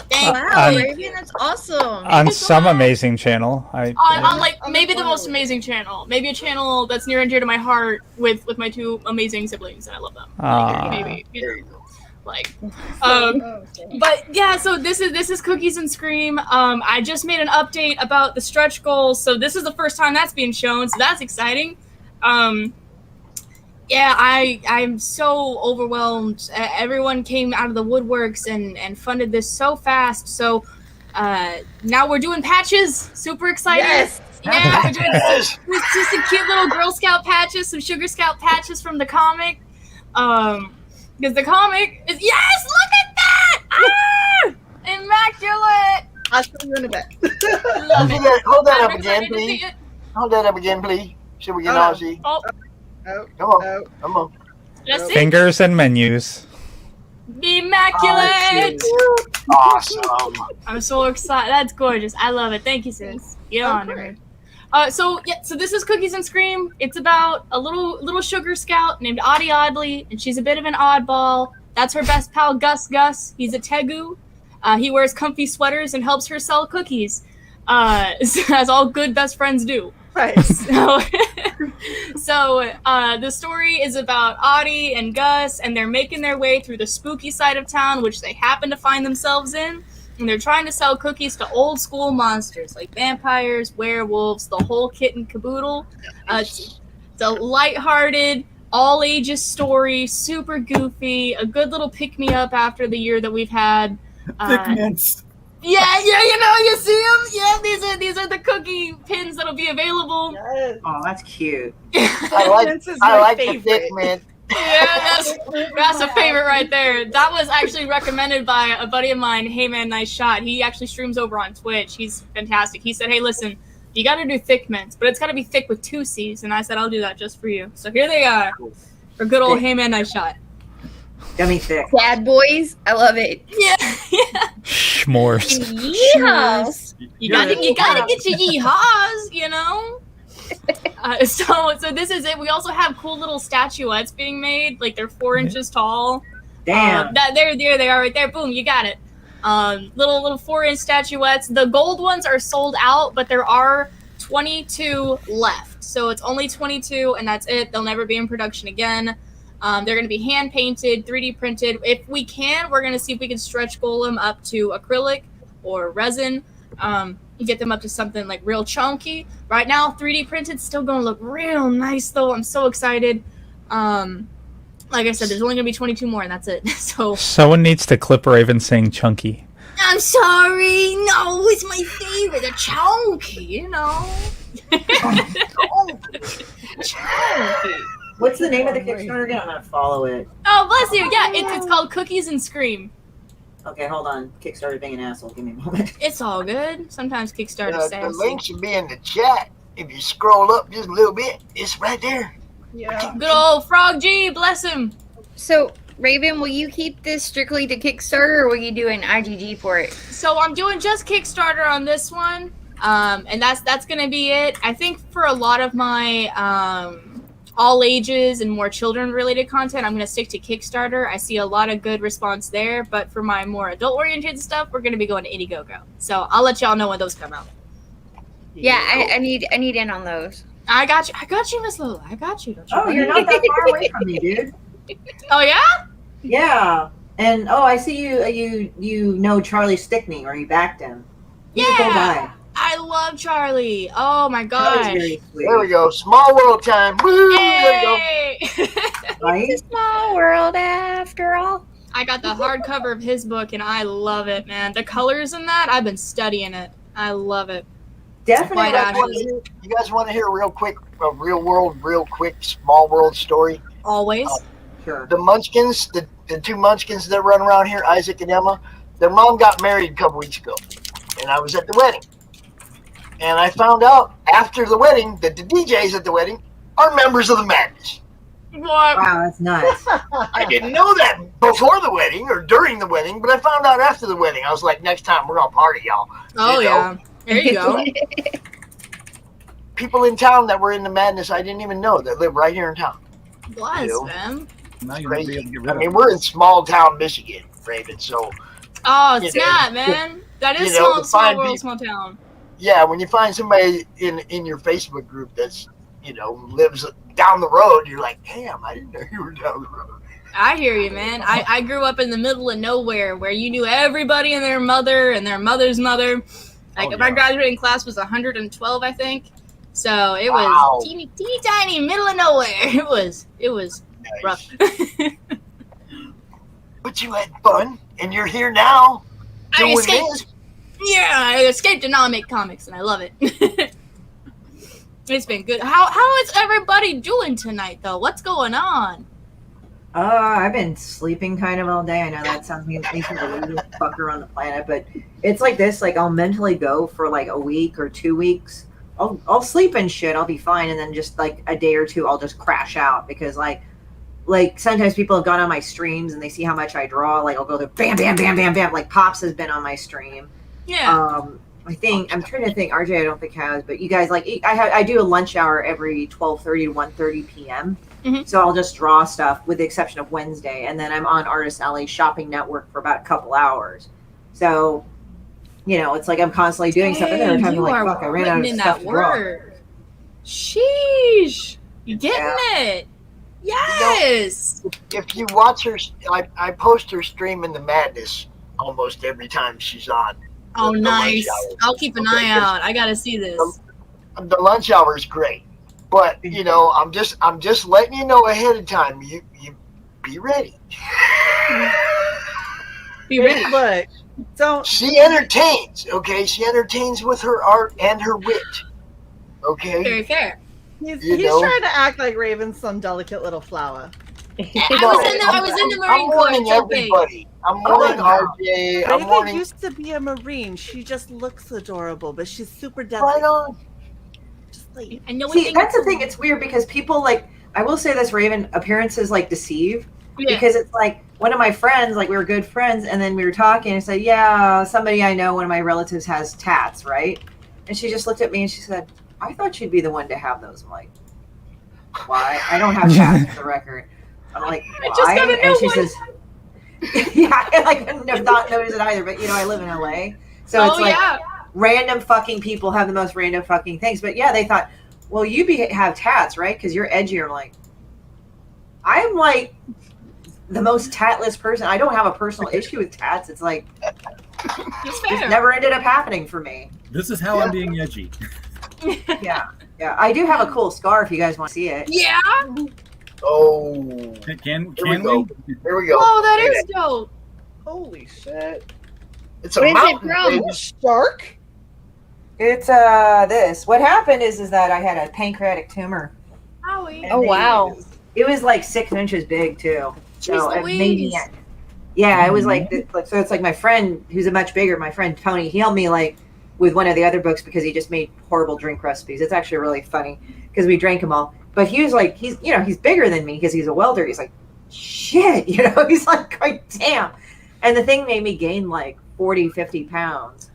dang. Wow, Raven, that's awesome. On some amazing channel. On like maybe the most amazing channel. Maybe a channel that's near and dear to my heart with my two amazing siblings, and I love them. Maybe. But yeah, so this is Cookies and Scream. I just made an update about the stretch goals, so this is the first time that's being shown, so that's exciting. Yeah, I'm so overwhelmed. Everyone came out of the woodworks and funded this so fast. So now we're doing patches. Super excited. Yes. Yeah, we're doing just some cute little Girl Scout patches, some Sugar Scout patches from the comic. Because the comic is look at that! Immaculate! I'll show you in a bit. Hold that up again, please. Hold that up again, please. So we can all see. Come on. Let's see. Fingers and menus. Immaculate! Awesome. I'm so excited. That's gorgeous. I love it. Thank you, sis. You honor me. So this is Cookies and Scream. It's about a little sugar scout named Audie Oddly, and she's a bit of an oddball. That's her best pal, Gus. He's a Tegu. He wears comfy sweaters and helps her sell cookies, as all good best friends do. Right. So the story is about Audie and Gus, and they're making their way through the spooky side of town, which they happen to find themselves in. And they're trying to sell cookies to old school monsters like vampires, werewolves, the whole kit and caboodle. It's a lighthearted, all ages story, super goofy, a good little pick me up after the year that we've had. Thickness. Yeah, you see them? Yeah, these are the cookie pins that'll be available. Oh, that's cute. I like the thick mint. Yeah, that's a favorite right there. That was actually recommended by a buddy of mine, Hey Man, Nice Shot. He actually streams over on Twitch. He's fantastic. He said, hey, listen, you got to do thick mints, but it's got to be thick with 2 C's. And I said, I'll do that just for you. So here they are for good old Hey Man, Nice Shot. Gummy thick. Bad boys. I love it. Yeah. S'mores. Yeehaws. You gotta get your yeehaws, you know? So this is it. We also have cool little statuettes being made. Like, they're 4 inches tall. Damn. There they are right there. Boom, you got it. Little 4-inch statuettes. The gold ones are sold out, but there are 22 left. So it's only 22, and that's it. They'll never be in production again. They're going to be hand painted, 3D printed. If we can, we're going to see if we can stretch goal them up to acrylic or resin. Get them up to something like real chunky. Right now, 3D printed still going to look real nice, though. I'm so excited. Like I said, there's only going to be 22 more, and that's it. So Someone needs to clip Raven saying chunky. I'm sorry. No, it's my favorite. A chunky, you know. Chunky. What's the name of the Kickstarter again? I'm gonna follow it. Oh, bless you. Yeah, it's called Cookies and Scream. Okay, hold on. Kickstarter being an asshole. Give me a moment. It's all good. Sometimes Kickstarter The says. link should be in the chat. If you scroll up just a little bit, it's right there. Yeah. Good old Frog G, bless him. So, Raven, will you keep this strictly to Kickstarter, or will you do an IGG for it? So I'm doing just Kickstarter on this one, and that's gonna be it. I think for a lot of my all ages and more children related content, I'm gonna stick to Kickstarter. I see a lot of good response there, but for my more adult oriented stuff, we're gonna be going to Indiegogo. So I'll let y'all know when those come out. Yeah, I need in on those. I got you, Miss Lola. I got you. Don't you Oh, worry. you're not that far away from me, dude. Oh yeah? Yeah. And I see you know Charlie Stickney, or you backed him. He's a cool guy. I love Charlie. Oh my gosh. There we go. Small world time. Woo! There we go. Right? It's a small world after all. I got the hardcover of his book and I love it, man. The colors in that, I've been studying it. I love it. Definitely. You guys want to hear a real quick, small world story? Always. Sure. The Munchkins, the 2 Munchkins that run around here, Isaac and Emma, their mom got married a couple weeks ago, and I was at the wedding. And I found out after the wedding that the DJs at the wedding are members of the Madness. What? Wow, that's nuts. I didn't know that before the wedding or during the wedding, but I found out after the wedding. I was like, next time we're going to party, y'all. Oh, yeah. There you go. People in town that were in the Madness I didn't even know that live right here in town. Bless them. Now you're Crazy. gonna be able to get rid I of mean, it. we're in small town Michigan, Raven, so Oh, You snap, know, man. That is you know, to small find world, people- small town. yeah, when you find somebody in your Facebook group that's, lives down the road, you're like, damn, I didn't know you were down the road. I hear you, man. I grew up in the middle of nowhere where you knew everybody and their mother and their mother's mother. Like, my graduating class was 112, I think. So it was teeny tiny, middle of nowhere. It was rough. But you had fun, and you're here now. I doing escaped. this. Yeah, I escaped and now I make comics, and I love it. It's been good. How is everybody doing tonight, though? What's going on? I've been sleeping kind of all day. I know that sounds me the laziest fucker on the planet, but it's like this. Like, I'll mentally go for like a week or 2 weeks. I'll sleep and shit. I'll be fine, and then just like a day or two, I'll just crash out because like sometimes people have gone on my streams and they see how much I draw. Like, I'll go there, bam, bam, bam, bam, bam. Like, Pops has been on my stream. Yeah. I'm trying to think. RJ, I don't think has, but you guys like I do a lunch hour every 12:30 to 1:30 p.m. So I'll just draw stuff with the exception of Wednesday, and then I'm on Artist Alley Shopping Network for about a couple hours. So, it's like I'm constantly doing stuff, and there are times I'm like, fuck, I ran out of stuff to draw. Sheesh, you getting it? Yes. If you watch her, I post her stream in the madness almost every time she's on. Oh, nice. I'll keep an eye out. I gotta see this. The lunch hour is great, but I'm just letting you know ahead of time. You be ready. Be ready. Look, don't. She entertains. Okay, she entertains with her art and her wit. Okay. Very fair. He's trying to act like Raven's some delicate little flower. I was in the Marine Corps. I'm warning everybody. I'm warning RJ. I'm Raven warning. used to be a Marine. She just looks adorable, but she's super delicate. Right on. Just like See, that's the thing. It's weird because people I will say this, Raven, appearances deceive. Yeah. Because it's like one of my friends, we were good friends, and then we were talking and said, yeah, somebody I know, one of my relatives has tats, right? And she just looked at me and she said, I thought you'd be the one to have those. I'm like, why? I don't have tats for the record. I'm like, why? I just got a new and she one. says, yeah, I never thought noticed it either, but I live in LA. So it's random fucking people have the most random fucking things. But yeah, they thought, well, you have tats, right? Because you're edgier. I'm like, I'm like the most tatless person. I don't have a personal issue with tats. It's like, it never ended up happening for me. This is how I'm being edgy. Yeah. I do have a cool scar if you guys want to see it. Yeah. Oh. Can Here we? we go. Here we go. Oh, that is dope. Holy shit! It's a Where's it mountain. from? baby. Shark? It's this. What happened is that I had a pancreatic tumor. Howie. Oh wow. It was 6 inches big too. So it made me. Yeah, it was so it's like my friend who's my friend Tony, he helped me with one of the other books because he just made horrible drink recipes. It's actually really funny because we drank them all. But he was he's bigger than me because he's a welder. He's like, shit, he's like, God damn. And the thing made me gain 40, 50 pounds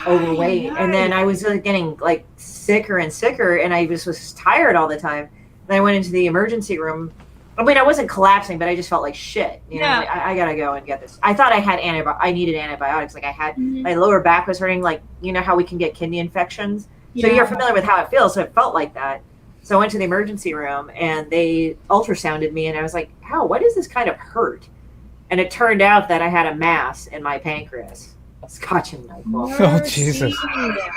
overweight. And then I was getting sicker and sicker, and I just was tired all the time. Then I went into the emergency room. I mean, I wasn't collapsing, but I just felt like shit. I gotta go and get this. I thought I had I needed antibiotics. I had my lower back was hurting. How we can get kidney infections. So you're familiar with how it feels. So it felt like that. So I went to the emergency room and they ultrasounded me, and I was like, "How? What does this kind of hurt?" And it turned out that I had a mass in my pancreas. Scotch and NyQuil. Oh Jesus!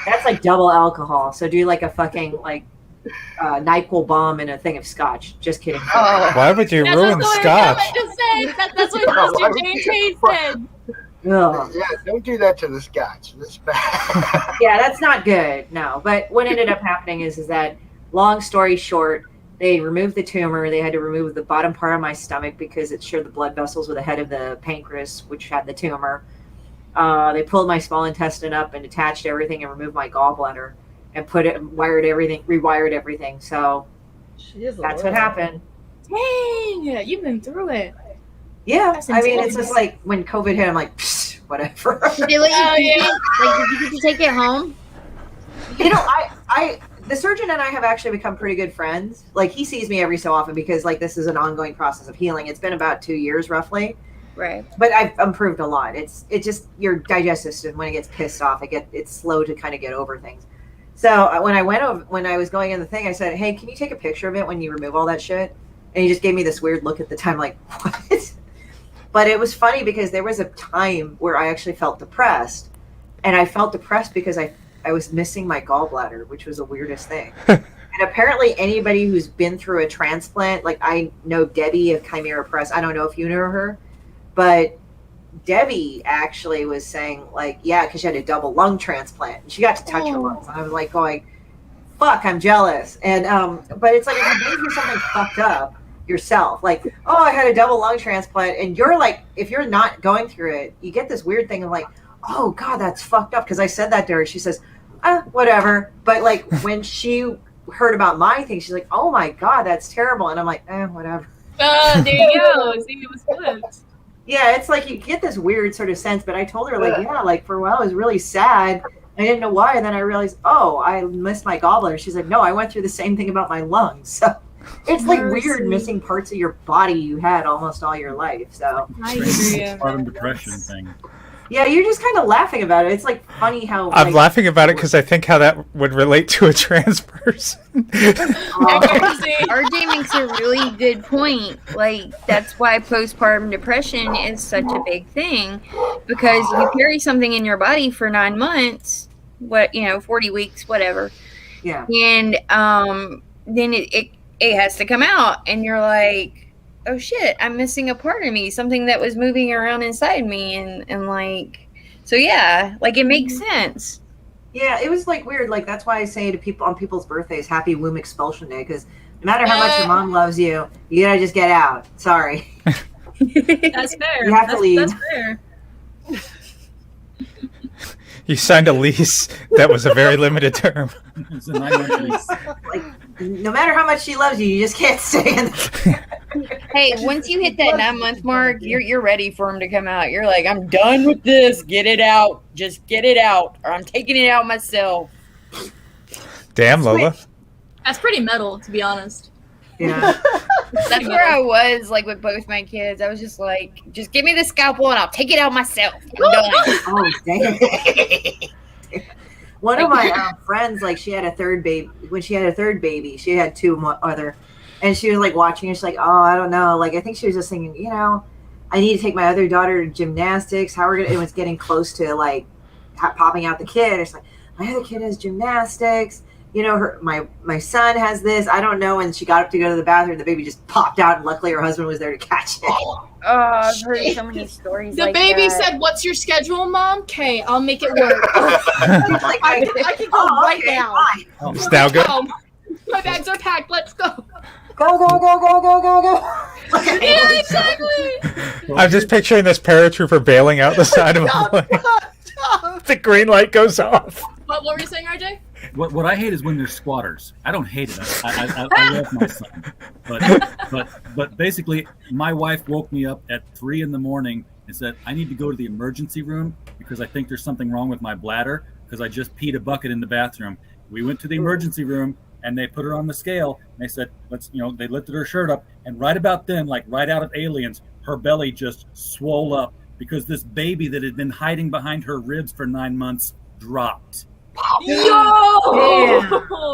That's double alcohol. So do a fucking NyQuil bomb in a thing of scotch. Just kidding. Why would you ruin scotch? That's what Mr. J.K. said. Ugh. Yeah, don't do that to the scotch. That's bad. Yeah, that's not good. No, but what ended up happening is that, long story short, they removed the tumor. They had to remove the bottom part of my stomach because it shared the blood vessels with the head of the pancreas, which had the tumor. They pulled my small intestine up and attached everything and removed my gallbladder and rewired everything. So that's what happened. Dang, you've been through it. Yeah, That's I mean, intense. it's just when COVID hit, I'm like, psh, whatever. Did they let you did you get to take it home? The surgeon and I have actually become pretty good friends. He sees me every so often because this is an ongoing process of healing. It's been about 2 years roughly. Right. But I've improved a lot. It's just your digestive system, when it gets pissed off, it's slow to kind of get over things. So when I was going in the thing, I said, "Hey, can you take a picture of it when you remove all that shit?" And he just gave me this weird look at the time, like, what? But it was funny because there was a time where I actually felt depressed, and I felt depressed because I was missing my gallbladder, which was the weirdest thing. And apparently anybody who's been through a transplant, I know Debbie of Chimera Press. I don't know if you know her, but Debbie actually was saying yeah, because she had a double lung transplant and she got to touch her lungs. And I was going, fuck, I'm jealous. And but it's if you've been through something fucked up yourself, I had a double lung transplant, and you're if you're not going through it, you get this weird thing of oh God, that's fucked up. Because I said that to her, she says, whatever. But when she heard about my thing, she's like, oh my God, that's terrible. And I'm like, whatever. There you go. See, it was flipped. Yeah, it's you get this weird sort of sense, but I told her yeah, for a while it was really sad, I didn't know why, and then I realized, oh, I missed my gallbladder. She's like, no, I went through the same thing about my lungs. So it's like weird missing parts of your body you had almost all your life. So Postpartum depression thing. yeah, you're just kind of laughing about it. It's like funny how I'm laughing about it because I think how that would relate to a trans person. RJ makes a really good point. Like, that's why postpartum depression is such a big thing, because you carry something in your body for 9 months, 40 weeks, whatever. Yeah. And then it has to come out, and you're like, oh shit, I'm missing a part of me, something that was moving around inside me, and like, so yeah, like it makes sense. Yeah, it was like weird. Like that's why I say to people on people's birthdays, Happy Womb Expulsion Day, because no matter how much your mom loves you, you gotta just get out. Sorry. That's fair. You have to leave. That's fair. You signed a lease that was a very limited term. It's a 9-month lease. Like, no matter how much she loves you, you just can't stay in. Hey, once you hit that 9-month mark, you're ready for him to come out. You're like, I'm done with this. Get it out. Just get it out, or I'm taking it out myself. Damn, Lola. That's pretty metal, to be honest. Yeah. That's where I was, like, with both my kids. I was just like, just give me the scalpel and I'll take it out myself. I'm done. Oh, dang. One of my friends, like, she had a third baby. When she had a third baby, she had two other, and she was like watching. And she's like, "Oh, I don't know." Like, I think she was just thinking, I need to take my other daughter to gymnastics. How we're gonna? It was getting close to like popping out the kid. It's like my other kid has gymnastics. My son has this. I don't know. And she got up to go to the bathroom. The baby just popped out, and luckily her husband was there to catch it. Oh, I've heard so many stories. The like baby that. said, "What's your schedule, Mom? Okay, I'll make it work." I can go right now. It's now good. My bags are packed. Let's go. Go, go, go, go, go, go, go. Yeah, exactly. I'm just picturing this paratrooper bailing out the side of a plane. The green light goes off. What were you saying, RJ? What I hate is when there's squatters. I don't hate it. I love my son, but basically, my wife woke me up at 3 a.m. and said I need to go to the emergency room because I think there's something wrong with my bladder because I just peed a bucket in the bathroom. We went to the emergency room and they put her on the scale and they said, they lifted her shirt up, and right about then, like right out of Aliens, her belly just swole up because this baby that had been hiding behind her ribs for 9 months dropped. Yo!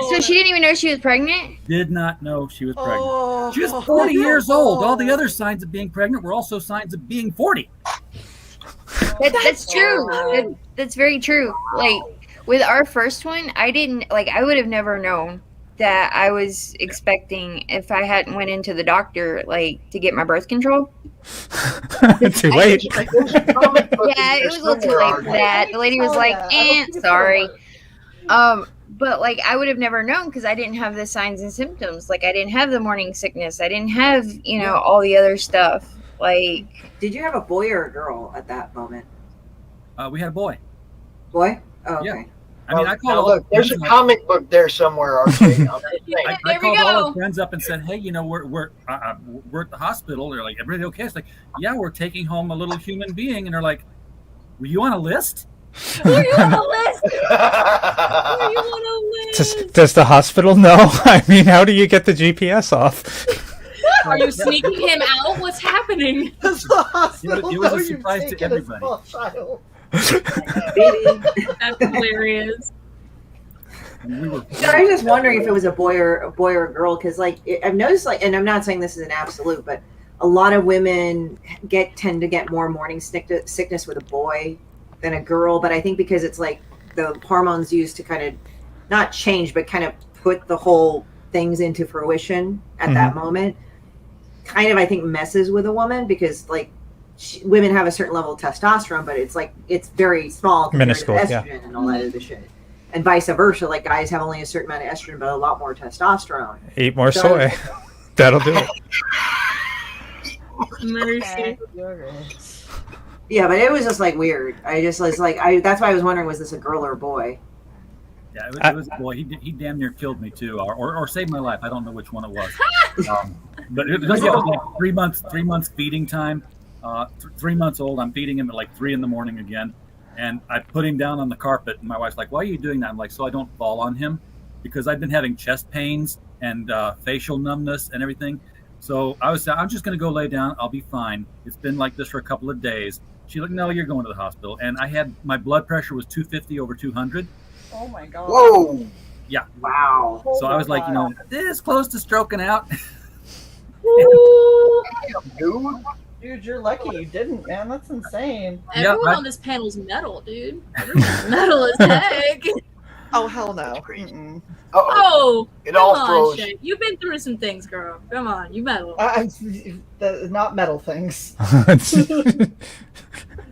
So she didn't even know she was pregnant? Did not know she was pregnant. She was 40 years old. All the other signs of being pregnant were also signs of being 40. That's true. That's very true. Like, with our first one, I would have never known that I was expecting if I hadn't went into the doctor, like, to get my birth control. Too late. Yeah, it was a little too late for that. The lady was like, sorry. But like, I would have never known because I didn't have the signs and symptoms. Like, I didn't have the morning sickness. I didn't have, all the other stuff. Like, did you have a boy or a girl at that moment? We had a boy. Boy? Oh, okay. Yeah. I mean, I called. Look, there's a comic book there somewhere. RJ. I called all our friends up and said, "Hey, we're at the hospital." They're like, "Everybody okay?" It's like, "Yeah, we're taking home a little human being," and they're like, "Were you on a list?" Were you on a list? Were you on a list? Does the hospital know? I mean, how do you get the GPS off? Are you sneaking him out? What's happening? It was a surprise to everybody. That's hilarious. I was just wondering if it was a boy or a girl, because like I've noticed, like, and I'm not saying this is an absolute, but a lot of women tend to get more morning sickness with a boy than a girl. But I think because it's like the hormones used to kind of not change, but kind of put the whole things into fruition at that moment, kind of I think messes with a woman, because like women have a certain level of testosterone, but it's like it's very small compared to estrogen and all that other shit. And vice versa, like guys have only a certain amount of estrogen, but a lot more testosterone. Eat more soy. That'll do it. Mercy. Yeah, but it was just like weird. I just was like, that's why I was wondering, was this a girl or a boy? Yeah, it was a boy. He damn near killed me too, or saved my life. I don't know which one it was. But it was like 3 months feeding time. 3 months old. I'm feeding him at like 3 a.m. again. And I put him down on the carpet, and my wife's like, "Why are you doing that?" I'm like, "So I don't fall on him," because I've been having chest pains and facial numbness and everything. So I'm just going to go lay down. I'll be fine. It's been like this for a couple of days. She's like, "No, you're going to the hospital." And my blood pressure was 250 over 200. Oh my God. Whoa. Yeah. Wow. So I was like, this close to stroking out. Dude, you're lucky you didn't, man. That's insane. Everyone on this panel's metal, dude. Everyone's metal as heck. Oh, hell no. Mm-mm. Oh, it all come froze. on, Shae. You've been through some things, girl. Come on, you metal. Not metal things. I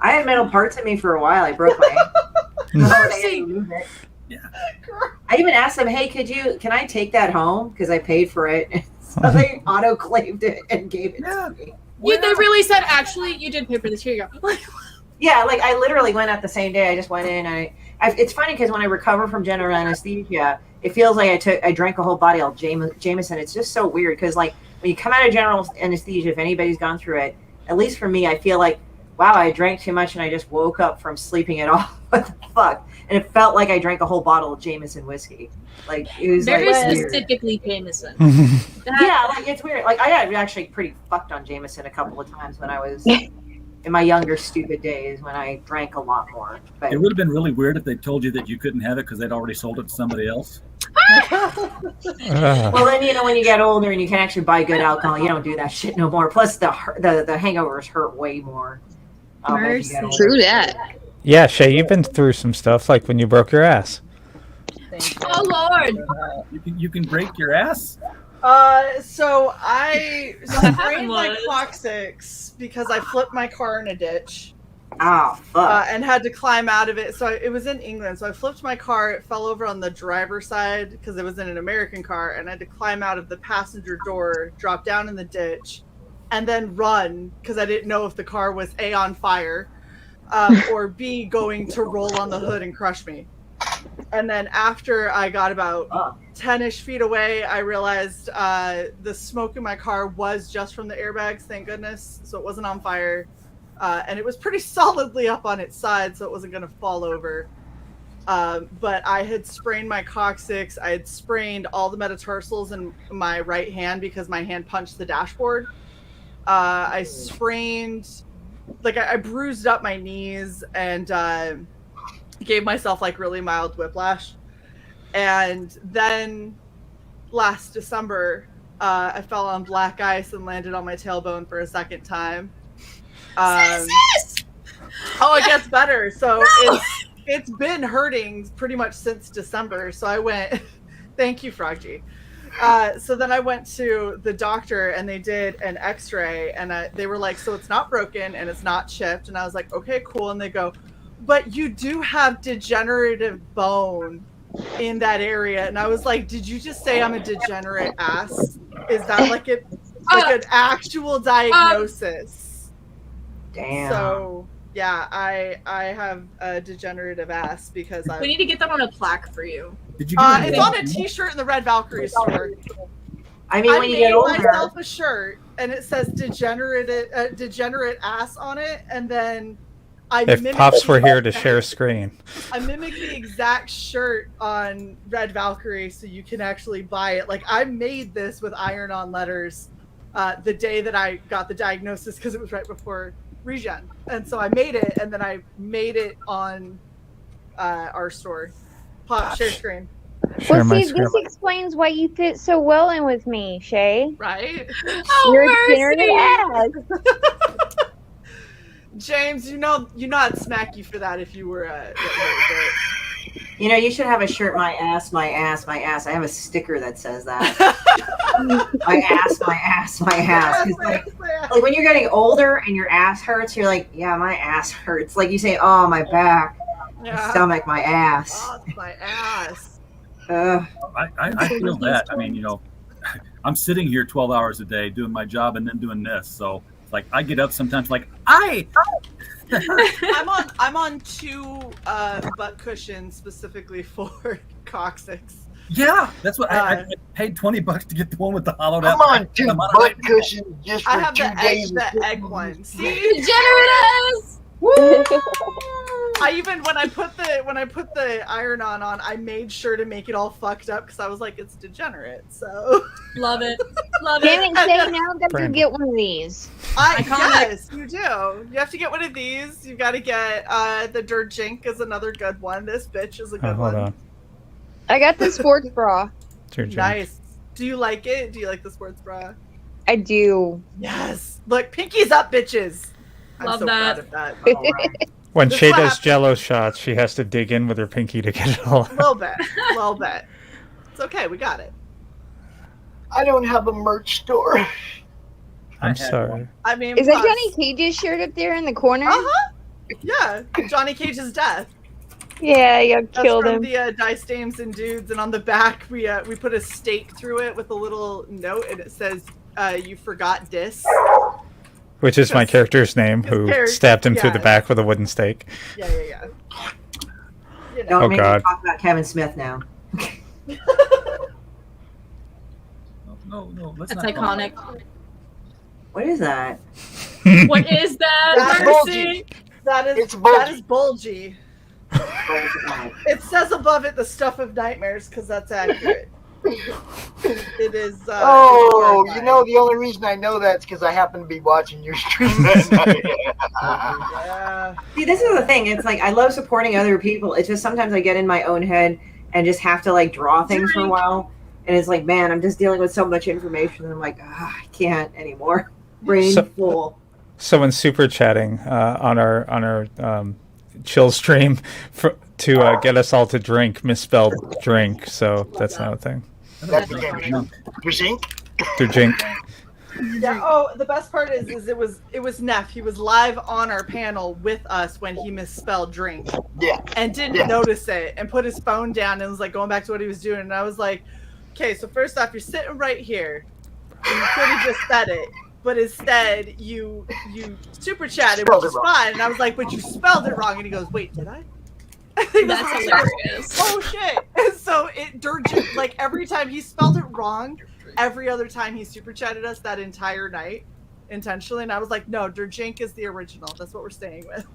had metal parts in me for a while. I broke my ankle. I even asked them, "Hey, can I take that home? Because I paid for it." So they autoclaved it and gave it to me. They really said, actually, you did pay for this. Here you go. Yeah, like I literally went out the same day. I just went in. It's funny because when I recover from general anesthesia, it feels like I drank a whole bottle of Jameson. It's just so weird because like when you come out of general anesthesia, if anybody's gone through it, at least for me, I feel like, wow, I drank too much and I just woke up from sleeping it off. What the fuck? And it felt like I drank a whole bottle of Jameson whiskey. Like it was very like specifically Jameson. Yeah, like it's weird. Like I got actually pretty fucked on Jameson a couple of times when I was in my younger stupid days when I drank a lot more. But It would have been really weird if they told you that you couldn't have it because they'd already sold it to somebody else. well, then when you get older and you can actually buy good alcohol, you don't do that shit no more. Plus the hangovers hurt way more. As you get older. True that. Yeah, Shae, you've been through some stuff like when you broke your ass. Oh, Lord. You can break your ass? So I sprained my was. coccyx because I flipped my car in a ditch. Oh, fuck. And had to climb out of it. So it was in England. So I flipped my car. It fell over on the driver's side because it was in an American car. And I had to climb out of the passenger door, drop down in the ditch, and then run because I didn't know if the car was A, on fire, or B, going to roll on the hood and crush me. And then after I got about 10-ish feet away, I realized the smoke in my car was just from the airbags, thank goodness. So it wasn't on fire. And it was pretty solidly up on its side, so it wasn't going to fall over. But I had sprained my coccyx. I had sprained all the metatarsals in my right hand because my hand punched the dashboard. I sprained, I bruised up my knees and gave myself really mild whiplash. And then last December, I fell on black ice and landed on my tailbone for a second time. Oh, it gets better. So it's been hurting pretty much since December. So I went, thank you, Frog G. So then I went to the doctor and they did an x-ray and they were like, so it's not broken and it's not chipped. And I was like, okay, cool. And they go, but you do have degenerative bone in that area. And I was like, did you just say I'm a degenerate ass? Is that an actual diagnosis? Damn. So yeah, I have a degenerative ass because We need to get that on a plaque for you. Did you it's on a t-shirt in the Red Valkyrie store. I mean, when you get older, I made myself a shirt and it says degenerate ass on it, and then If Pops were here to share screen. I mimicked the exact shirt on Red Valkyrie so you can actually buy it. I made this with iron-on letters the day that I got the diagnosis because it was right before Regen. And so I made it, and then I made it on our store. Pop, share screen. Share my this screen. explains why you fit so well in with me, Shae. Right? You're a degenerate ass. James, you know I'd smack you for that if you were you should have a shirt, my ass, my ass, my ass. I have a sticker that says that. My ass, my ass, my ass. 'Cause when you're getting older and your ass hurts, you're like, yeah, my ass hurts. Like you say, oh, my back, my stomach, my ass. Oh, it's my ass. I feel that. I mean, I'm sitting here 12 hours a day doing my job and then doing this. So I get up sometimes I'm on 2 butt cushions specifically for coccyx. Yeah, that's what I paid $20 to get the one with the hollowed out. I'm on 2 butt cushions just I for have 2 days. the egg one. See? Degenerate ass! Woo! I even when I put the iron-on, I made sure to make it all fucked up because I was like, it's degenerate. So Love it. Love Damn it. it, Shay, now I've got to Brandon. get one of these. Yes, you do. You have to get one of these. You got to get the Durjink is another good one. This bitch is a good Hold one. on. I got the sports bra. Nice. Do you like it? Do you like the sports bra? I do. Yes. Look, pinkies up, bitches. I'm Love so that. proud of that. When This Shae is what does happens. Jello shots, she has to dig in with her pinky to get it all. A little bit. A little bit. It's okay. We got it. I don't have a merch store. I'm sorry. I mean, Is that plus- Johnny Cage's shirt up there in the corner? Uh-huh. Yeah. Johnny Cage's death. Yeah, you That's killed from him. the Dice Dames and Dudes, and on the back we put a stake through it with a little note, and it says, "You forgot dis." Which is my character's name, who stabbed him through the back with a wooden stake. Yeah. Don't Oh, make God. me talk about Kevin Smith now. No, let's That's not talk iconic. about it. What is that? What is that? That's Mercy? bulgy. That is It's bulgy. that is bulgy. It says above it the stuff of nightmares because that's accurate. It is. Oh, you know, the only reason I know that's because I happen to be watching your stream that night. See, this is the thing. It's like I love supporting other people. It's just sometimes I get in my own head and just have to like draw things for a while. And it's like, man, I'm just dealing with so much information. And I'm like, I can't anymore. Brain full. Someone super chatting on our chill stream to get us all to drink, misspelled drink. So that's now a thing. That's the game. Drink? Drink. Yeah. Oh, the best part is it was Neff. He was live on our panel with us when he misspelled drink. Yeah. And didn't notice it and put his phone down and was like going back to what he was doing. And I was like, okay, so first off, you're sitting right here. And you could have just said it. But instead, you super chatted, which is fine. And I was like, but you spelled it wrong. And he goes, wait, did I? That's hilarious. Oh shit! And so Durjink, like every time he spelled it wrong, every other time he super chatted us that entire night intentionally, and I was like, no, Durjink is the original. That's what we're staying with.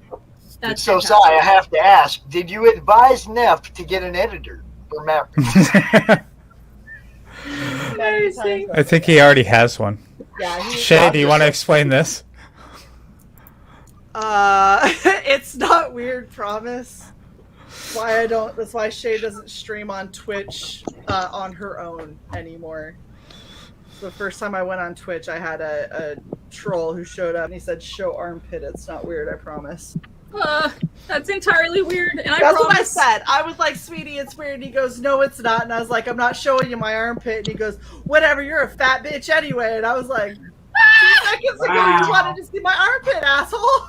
That's So, Sai, I have to ask, did you advise Neff to get an editor for Mavericks? I think he already has one. Yeah, Shae, do you want to explain this? It's not weird, promise. That's why Shae doesn't stream on Twitch on her own anymore. So the first time I went on Twitch, I had a troll who showed up and he said, "Show armpit." It's not weird, I promise. That's entirely weird. And That's what I said. I was like, "Sweetie, it's weird." And he goes, "No, it's not." And I was like, "I'm not showing you my armpit." And he goes, "Whatever, you're a fat bitch anyway." And I was like, 2 seconds ago, you wanted to see my armpit, asshole.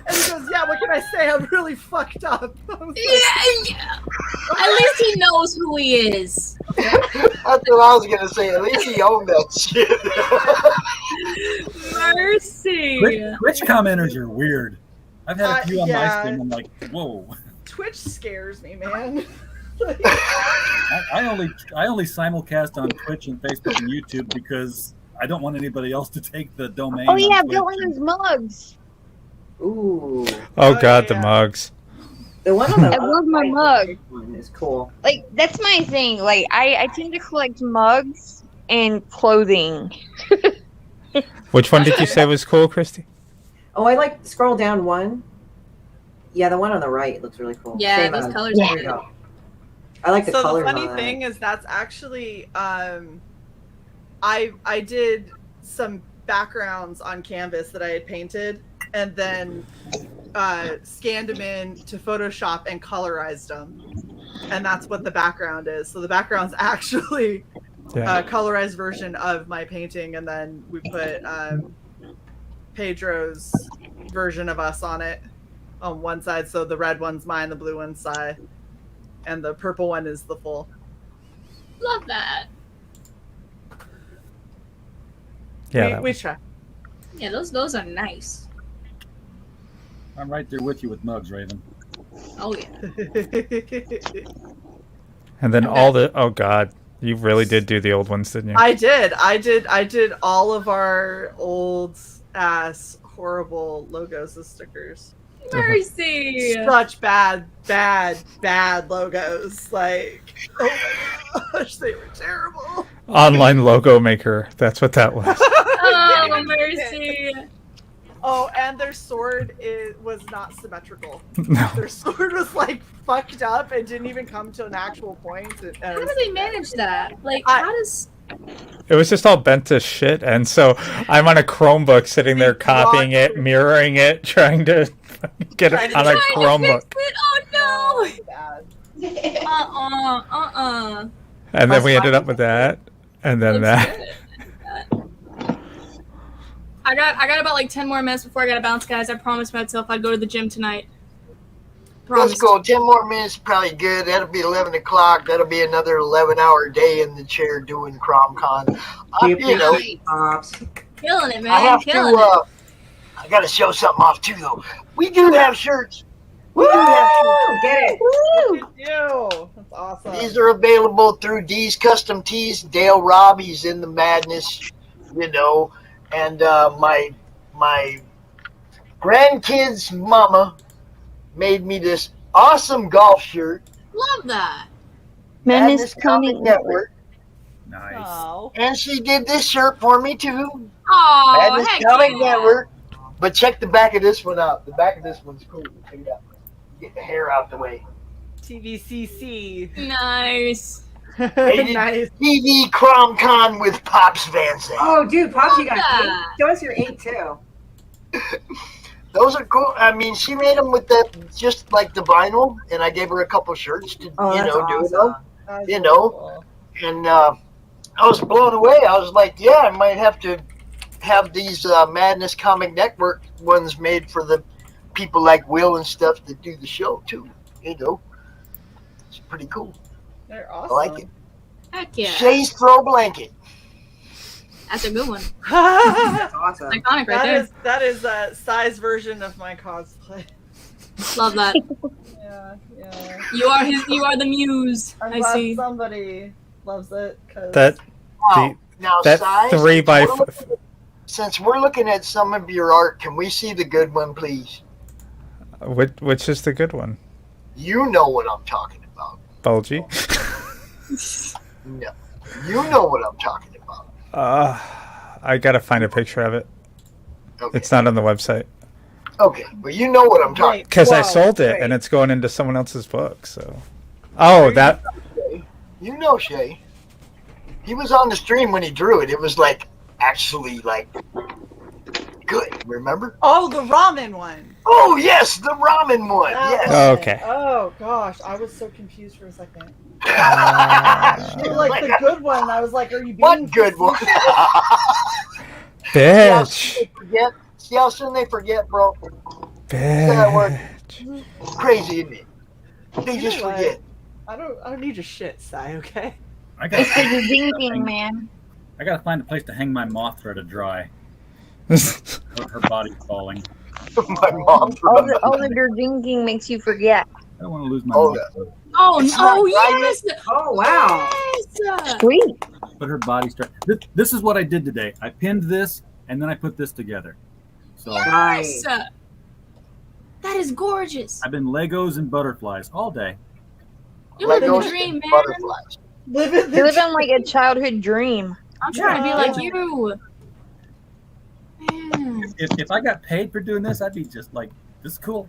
And he goes, "Yeah, what can I say? I'm really fucked up." I was like, Yeah. At least he knows who he is. That's what I was gonna say. At least he owned that shit. Mercy. Twitch commenters are weird. I've had a few on my yeah. stream. I'm like, whoa. Twitch scares me, man. I only simulcast on Twitch and Facebook and YouTube because I don't want anybody else to take the domain. Oh yeah, on I've got Twitch. one of those mugs. Ooh. Oh God, the mugs. The one on the I love my mug. one is cool. Like that's my thing. Like I tend to collect mugs and clothing. Which one did you say was cool, Christy? Oh, I like scroll down one. Yeah, the one on the right looks really cool. Yeah, Same those mug. colors There are you good. go. I like the So colors the funny on thing is that's actually I did some backgrounds on canvas that I had painted and then scanned them in to Photoshop and colorized them. And that's what the background is. So the background's actually a colorized version of my painting, and then we put Pedro's version of us on it on one side. So the red one's mine, the blue one's Sai, and the purple one is the full. Love that. Yeah, we try. Yeah, those are nice. I'm right there with you with mugs, Raven. Oh yeah. And then all the God, you really did do the old ones, didn't you? I did all of our old ass horrible logos as stickers. Mercy. Such bad logos. Like, oh my gosh, they were terrible. Online logo maker. That's what that was. Oh, mercy. Oh, and their sword was not symmetrical. No. Their sword was like fucked up. It didn't even come to an actual point. How do they manage that? Like, how does? It was just all bent to shit, and so I'm on a Chromebook sitting there copying it, mirroring it, trying to get it on a Chromebook. Oh no! And then we ended up with that, and then that. I got about like 10 more minutes before I gotta bounce, guys. I promised myself I'd go to the gym tonight. Let's go. 10 more minutes, probably good. That'll be 11 o'clock. That'll be another 11-hour day in the chair doing CRoM Con. You know, Killing it, man. I have Killing to. I got to show something off too, though. We do have shirts. We do have shirts. Get it. Woo! That's awesome. These are available through D's Custom Tees. Dale Robb, he's in the madness, you know. And my grandkid's mama made me this awesome golf shirt. Love that. Madness Comic Network. Nice. And she did this shirt for me too. Oh, Madness heck Comic yeah. Network. But check the back of this one out. The back of this one's cool. Check it out. Get the hair out the way. TVCC. Nice. Nice. TV CRoM Con with Pops Van Zandt. Oh, dude, Pops, you got that. 8. Show us your 8 too. Those are cool. I mean, she made them with the just like the vinyl, and I gave her a couple shirts to do them. You know, and I was blown away. I was like, yeah, I might have to have these Madness Comic Network ones made for the people like Will and stuff that do the show too. You know, it's pretty cool. They're I awesome. like it. Heck yeah. Shae's throw blanket. That's a good one. That's awesome. Iconic right there. That is a size version of my cosplay. Love that. Yeah. You are the muse. I'm I glad see. somebody loves it. That Now, that size, 3 by since we're looking at some of your art, can we see the good one, please? which is the good one? You know what I'm talking about. Bulgy. No, you know what I'm talking about. I gotta find a picture of it. Okay. It's not on the website Okay, but you know what I'm talking. because I sold it and it's going into someone else's book. So, that You know Shae. He was on the stream when he drew it. It was like actually like good. Remember? Oh, the ramen one. Oh yes, the ramen one. Yes. Okay. Oh gosh, I was so confused for a second. Like the good one. I was like, are you being What good one? bitch. See how soon they forget, bro. Bitch. Crazy, isn't it? They just You know what? forget. I don't need your shit, Sai. Okay. I got. It's the thinking, man. I gotta find a place to hang my Mothra to dry. Her body's falling. My mom. All the drinking makes you forget. I don't want to lose my Oh, Mothra. Oh, It's no, not yes. Oh, wow. Yes. Sweet. But her body's This is what I did today. I pinned this and then I put this together. So Yes. That is gorgeous. I've been Legos and butterflies all day. You live in the Legos dream, and man. butterflies. You're living like a childhood dream. I'm trying to be like you. Man. If I got paid for doing this, I'd be just like, this is cool.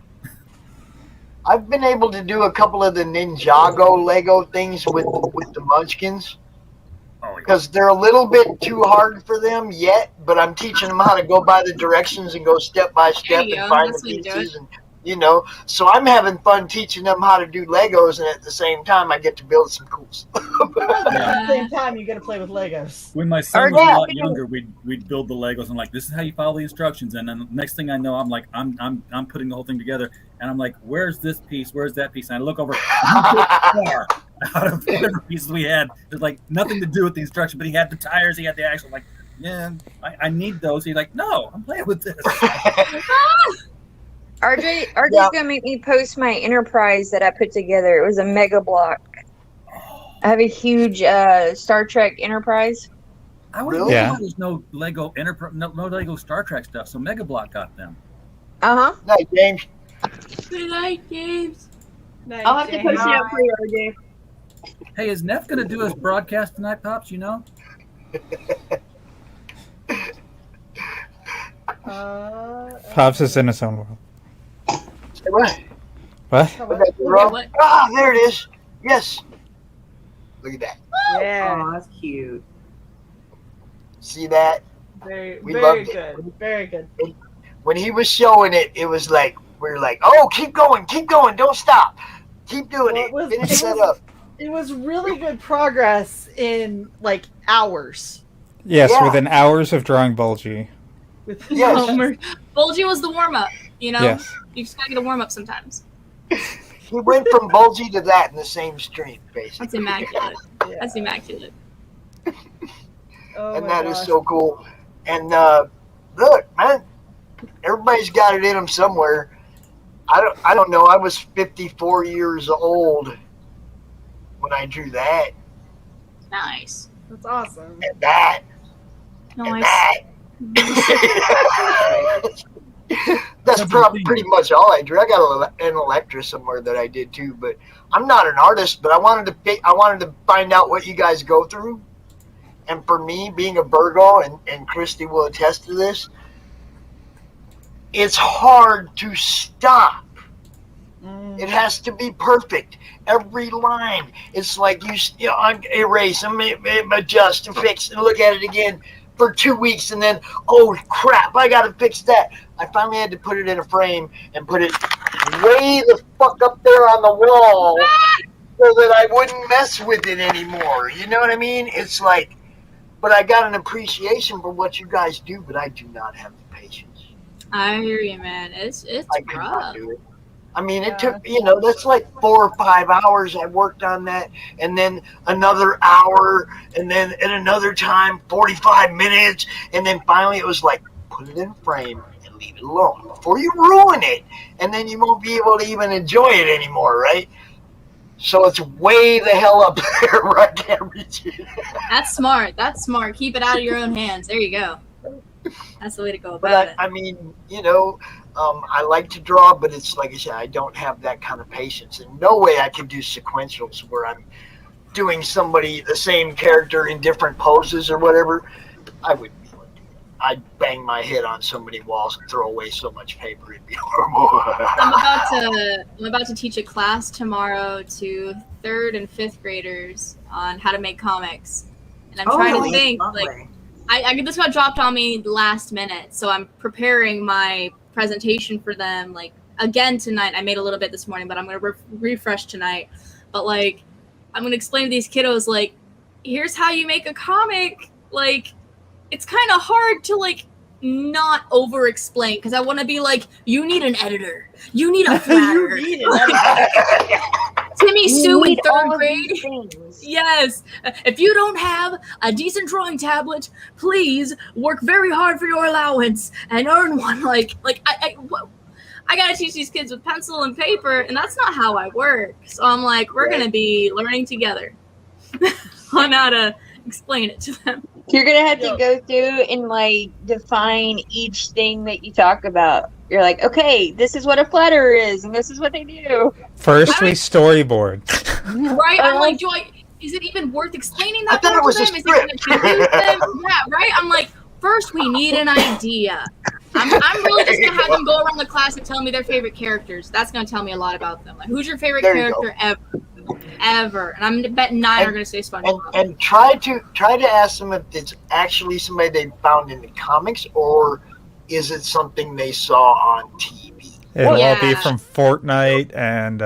I've been able to do a couple of the Ninjago Lego things with the Munchkins because they're a little bit too hard for them yet. But I'm teaching them how to go by the directions and go step by step you and go. find That's the what you do pieces. And so I'm having fun teaching them how to do Legos, and at the same time, I get to build some cool stuff. At the same time, you get to play with Legos. When my son was a lot younger, we'd build the Legos and like, this is how you follow the instructions. And then the next thing I know, I'm like, I'm putting the whole thing together, and I'm like, where's this piece? Where's that piece? And I look over, far out of whatever pieces we had. There's like nothing to do with the instruction, but he had the tires, he had the axle. Like, yeah, I need those. He's like, no, I'm playing with this. RJ's gonna make me post my Enterprise that I put together. It was a mega block. I have a huge Star Trek Enterprise. I was there's no Lego Enterprise, no Lego Star Trek stuff. So Mega Block got them. Uh huh. Nice, James. Good night, James. I'll have to post it up for you, RJ. Hey, is Neff going to do his broadcast tonight, Pops? You know? Pops is in his own world. Say what? What? What? Ah, there it is. Yes. Look at that. Yeah. Oh, that's cute. See that? Very, We very loved it. good. Very good. When he was showing it, it was like we were like, "Oh, keep going, don't stop, keep doing it." Finish that up. It was really good progress in like hours. Yes, Yeah. within hours of drawing Bulgy. Yes. Bulgy was the warm up. You know, Yes. you just gotta get a warm up sometimes. He went from Bulgy to that in the same stream, basically. That's immaculate. That's immaculate. Oh And my that is gosh. so cool. And look, man, everybody's got it in them somewhere. I don't know. I was 54 years old when I drew that. Nice. That's awesome. And that. Nice. That's pretty much all I drew. I got an Electra somewhere that I did too, but I'm not an artist. But I wanted to find out what you guys go through, and for me, being a Virgo, and Christie will attest to this, it's hard to stop. It has to be perfect. Every line, it's like you erase and adjust and fix and look at it again for 2 weeks, and then, oh crap, I gotta fix that. I finally had to put it in a frame and put it way the fuck up there on the wall so that I wouldn't mess with it anymore. You know what I mean? It's like, but I got an appreciation for what you guys do, but I do not have the patience. I hear you, man. It's I could rough. not do it. I mean, it took, that's like 4 or 5 hours I worked on that, and then another hour, and then at another time, 45 minutes, and then finally it was like, put it in frame and leave it alone before you ruin it, and then you won't be able to even enjoy it anymore, right? So it's way the hell up there where I can't reach it. That's smart. That's smart. Keep it out of your own hands. There you go. That's the way to go about But it. I mean, I like to draw, but it's like I said, I don't have that kind of patience. And no way I can do sequentials where I'm doing the same character in different poses or whatever. I wouldn't be able to do it. I'd bang my head on so many walls and throw away so much paper, it'd be horrible. I'm about to teach a class tomorrow to 3rd and 5th graders on how to make comics, and I'm trying to think like. This got dropped on me last minute, so I'm preparing my presentation for them, like, again tonight. I made a little bit this morning, but I'm going to refresh tonight. But, like, I'm going to explain to these kiddos, like, here's how you make a comic. Like, it's kind of hard to, like, not over-explain, because I want to be like, you need an editor. You need a flatter. You need an editor. Timmy Sue in need 3rd all of grade. these things. Yes. If you don't have a decent drawing tablet, please work very hard for your allowance and earn one. Like I gotta teach these kids with pencil and paper, and that's not how I work. So I'm like, we're gonna be learning together on how to explain it to them. You're gonna have to go through and like define each thing that you talk about. You're like, okay, this is what a flatterer is, and this is what they do. First, we storyboard. Right? I'm like, is it even worth explaining that I thought part it was to a them? Is it gonna confuse them? Yeah, right? I'm like, first we need an idea. I'm really just gonna have them go around the class and tell me their favorite characters. That's gonna tell me a lot about them. Like, who's your favorite character ever? And I'm betting 9 are gonna say SpongeBob. And try to ask them if it's actually somebody they found in the comics, or is it something they saw on TV? It'll all be from Fortnite and.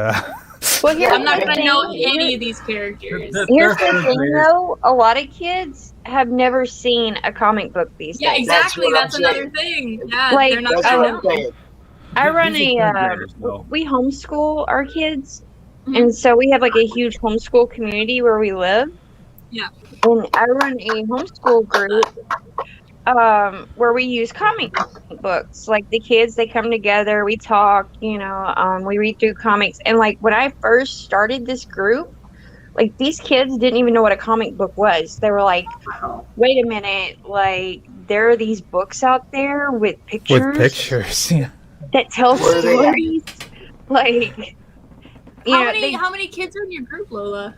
Well, I'm not gonna know any of these characters. Here's the thing, though. A lot of kids have never seen a comic book these days. Yeah, exactly. That's another thing. Yeah, Like, they're not gonna know. I run we homeschool our kids, and so we have like a huge homeschool community where we live. Yeah. And I run a homeschool group where we use comic books. Like the kids, they come together, we talk, we read through comics. And like when I first started this group, like these kids didn't even know what a comic book was. They were like, wait a minute, like there are these books out there with pictures. Yeah. That tell stories. Like, How many kids are in your group, Lola?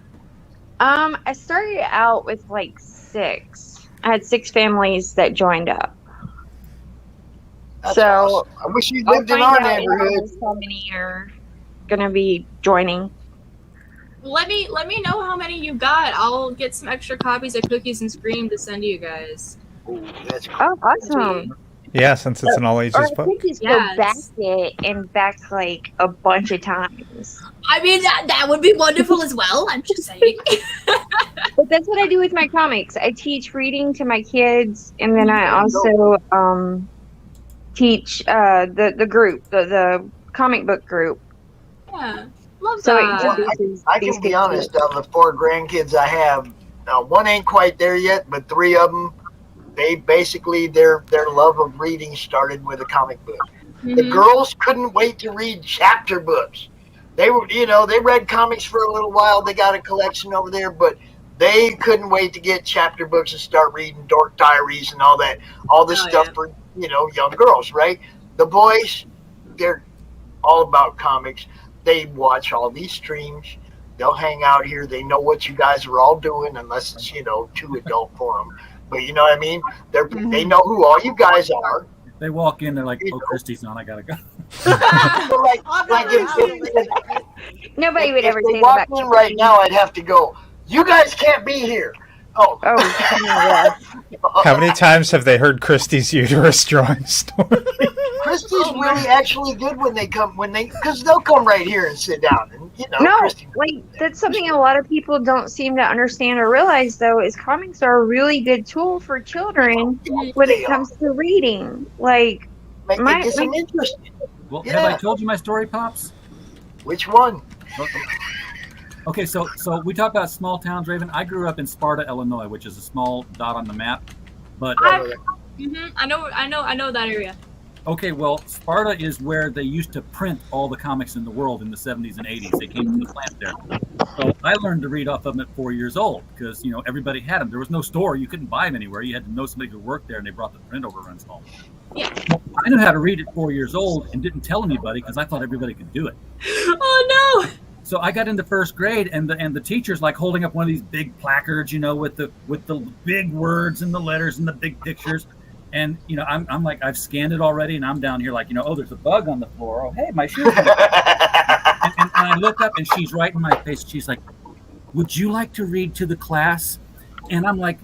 I started out with like 6. I had 6 families that joined up. That's so awesome. I wish you I'll lived in find our out in neighborhood. August how many are gonna be joining. Let me know how many you got. I'll get some extra copies of Cookies and Scream to send to you guys. That's Oh, awesome. Yeah, since it's an all Or ages I book. think you Yeah, go back it and back like a bunch of times. I mean, that would be wonderful as well. I'm just saying. But that's what I do with my comics. I teach reading to my kids, and then I also teach the group, the comic book group. Yeah, love So it that. introduces I these can be kids to honest, it. of the 4 grandkids I have, one ain't quite there yet, but 3 of them, they basically their love of reading started with a comic book. The girls couldn't wait to read chapter books. They were, they read comics for a little while. They got a collection over there, but they couldn't wait to get chapter books and start reading Dork Diaries and all this stuff for young girls, right? The boys, they're all about comics. They watch all these streams. They'll hang out here. They know what you guys are all doing, unless it's too adult for them. But you know what I mean? They know who all you guys are. They walk in, they're like, "Oh, Christie's on. I gotta go." Nobody would if ever they say walk about in right now, I'd have to go, "You guys can't be here." Oh. How many times have they heard Christie's uterus drawing story? Christie's really actually good because they'll come right here and sit down and No, Christie. like that's something a lot of people don't seem to understand or realize, though, is comics are a really good tool for children when it comes to reading. Like, It gets them interested. Well, have I told you my story, Pops? Which one? Okay, so we talk about small towns, Raven. I grew up in Sparta, Illinois, which is a small dot on the map. But I know that area. okay, well, Sparta is where they used to print all the comics in the world in the 70s and 80s. They came from the plant there. So I learned to read off of them at 4 years old because everybody had them. There was no store; you couldn't buy them anywhere. You had to know somebody who worked there, and they brought the print overruns home. Yeah. I knew how to read at 4 years old and didn't tell anybody because I thought everybody could do it. Oh no! So I got into first grade, and the teacher's like holding up one of these big placards, with the big words and the letters and the big pictures, and I'm like, I've scanned it already, and I'm down here like, oh, there's a bug on the floor. Oh, hey, my shoes. and I look up, and she's right in my face. She's like, "Would you like to read to the class?" And I'm like,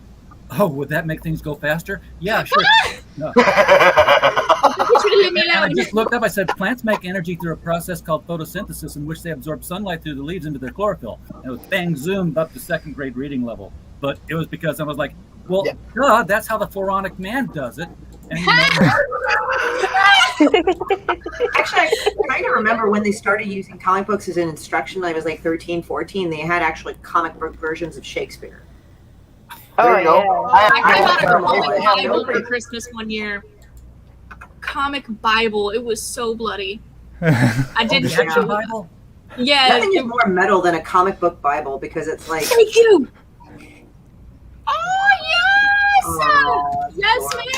"Oh, would that make things go faster?" "Yeah, sure." No. And I just looked up. I said, "Plants make energy through a process called photosynthesis, in which they absorb sunlight through the leaves into their chlorophyll." And it was bang zoomed up to 2nd grade reading level. But it was because I was like, "Well, duh, that's how the phoronic man does it." And, Actually, I kind of remember when they started using comic books as an instruction when I was like 13, 14. They had actually comic book versions of Shakespeare. There you go. I got a comic Bible for Christmas one year. Comic Bible. It was so bloody. I didn't the actual Bible? Yeah. Nothing is more metal than a comic book Bible because it's like. Thank you. Oh yes! Yes, ma'am.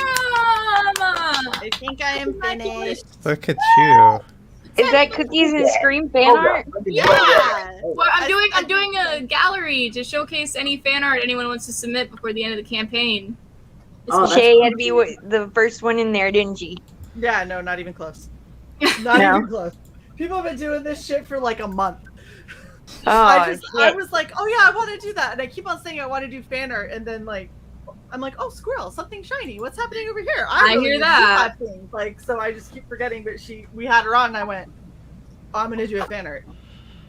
I think I am finished. Look at you. Is that Cookies and Scream fan art? Yeah. Well, I'm doing a gallery to showcase any fan art anyone wants to submit before the end of the campaign. Shae had to be the first one in there, didn't she? Yeah, no, not even close. Not even close. People have been doing this shit for like a month. I was like, oh yeah, I want to do that, and I keep on saying I want to do fan art, and then I'm like, oh, squirrel, something shiny. What's happening over here? I really hear do that. things. So I just keep forgetting. But we had her on, and I went, oh, I'm gonna do a fan art.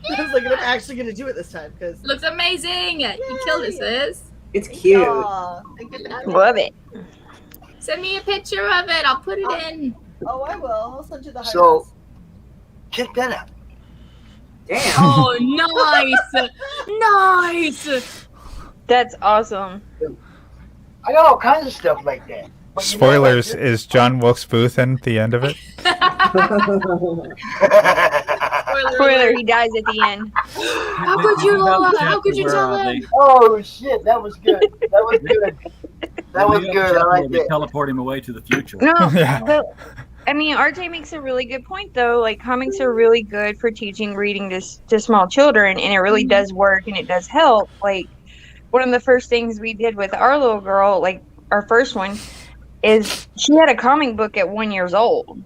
I was like, I'm actually gonna do it this time because looks amazing. You killed it, sis. It's cute. Love it. Send me a picture of it. I'll put it in. Oh, I will. I'll send you the highlights. So, check that out. Damn. Oh, nice. Nice. That's awesome. I got all kinds of stuff like that. But Spoilers, is John Wilkes Booth in the end of it? Spoiler, he dies at the end. How could you, Lola? How could you tell him? Oh shit, that was good. That was good. That was good. I like They that. teleport him away to the future. No, I mean, RJ makes a really good point, though. Like, comics are really good for teaching reading to small children, and it really does work, and it does help. Like, one of the first things we did with our little girl, like, our first one, is she had a comic book at 1 year old.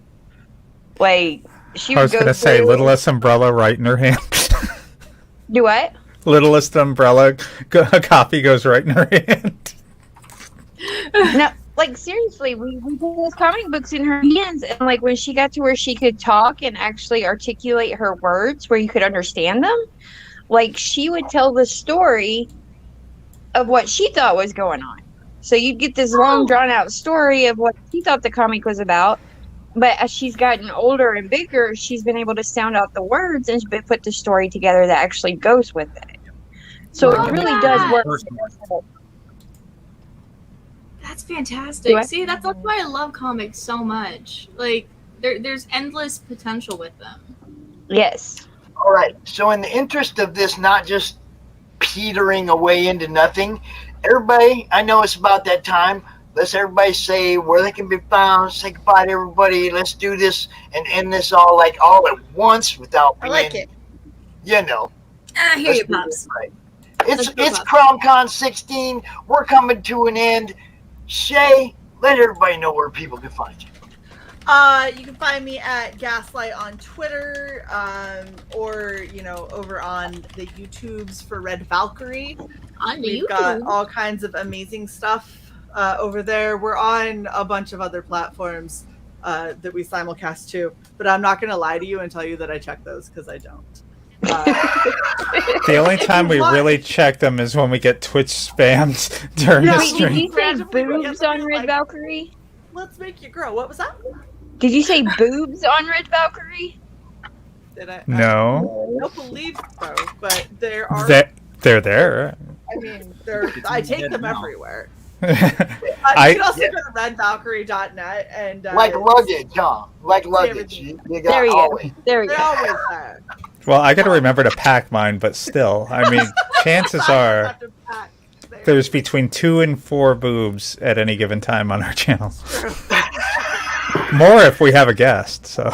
Like, she I would was go going to say, through- littlest umbrella right in her hand. Do what? Littlest umbrella, a copy goes right in her hand. No, like, seriously, we put those comic books in her hands, and, like, when she got to where she could talk and actually articulate her words where you could understand them, like, she would tell the story of what she thought was going on. So you'd get this long, drawn-out story of what she thought the comic was about, but as she's gotten older and bigger, she's been able to sound out the words and put the story together that actually goes with it. So it really does work. That's fantastic. What? See, that's why I love comics so much. Like, there's endless potential with them. Yes. All right. So in the interest of this not just petering away into nothing, everybody, I know it's about that time. Let's everybody say where they can be found. Say goodbye to everybody. Let's do this and end this all at once without being, I like it. You know. I hear Let's you, do Pops. this right. It's Let's go, Pops. CRoM Con 16. We're coming to an end. Shae, let everybody know where people can find you. You can find me at Gaslight on Twitter, or over on the YouTubes for Red Valkyrie. We've got all kinds of amazing stuff over there. We're on a bunch of other platforms that we simulcast too, but I'm not going to lie to you and tell you that I check those because I don't. The only time we really check them is when we get Twitch spammed during the Wait, did stream. you say boobs on Red Valkyrie? Let's make you grow. What was that? Did you say boobs on Red Valkyrie? Did I? No. I don't believe so, but there are. They're there. I mean, I take them everywhere. You I can also go to redvalkyrie.net and Like luggage, huh? Like luggage. You got There you go. always. There you they're go. always there. well, I got to remember to pack mine, but still, I mean, chances are there's between 2 and 4 boobs at any given time on our channel. More if we have a guest. So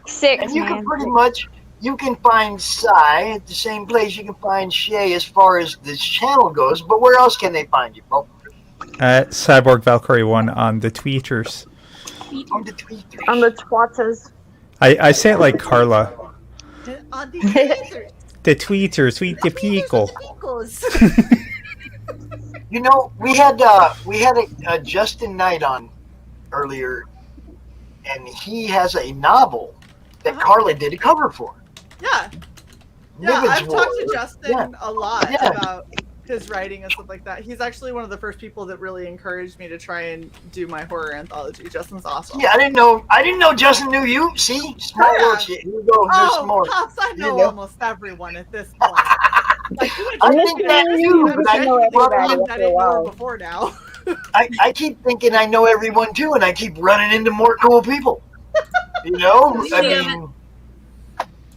6, And you man. can pretty much, you can find Sai at the same place you can find Shae as far as this channel goes, but where else can they find you, bro? at Cyborg Valkyrie 1 on the tweeters. On the tweeters. On the twatters. I say it like Carla. On the tweeters. The tweeters, tweet the people. You know, we had a Justin Knight on earlier, and he has a novel that Carla did a cover for. Yeah. Yeah, Niggas I've talked to War. Justin Yeah. a lot Yeah. about his writing and stuff like that. He's actually one of the first people that really encouraged me to try and do my horror anthology. Justin's awesome. Yeah, I didn't know Justin knew you. See, small Yeah. world shit. Here we go. Here's some Oh, more. Pops, I know You know? almost everyone at this point. Like, you I would think that too, but I know everybody I after a didn't know while. before now. I keep thinking I know everyone too, and I keep running into more cool people. You know, I mean,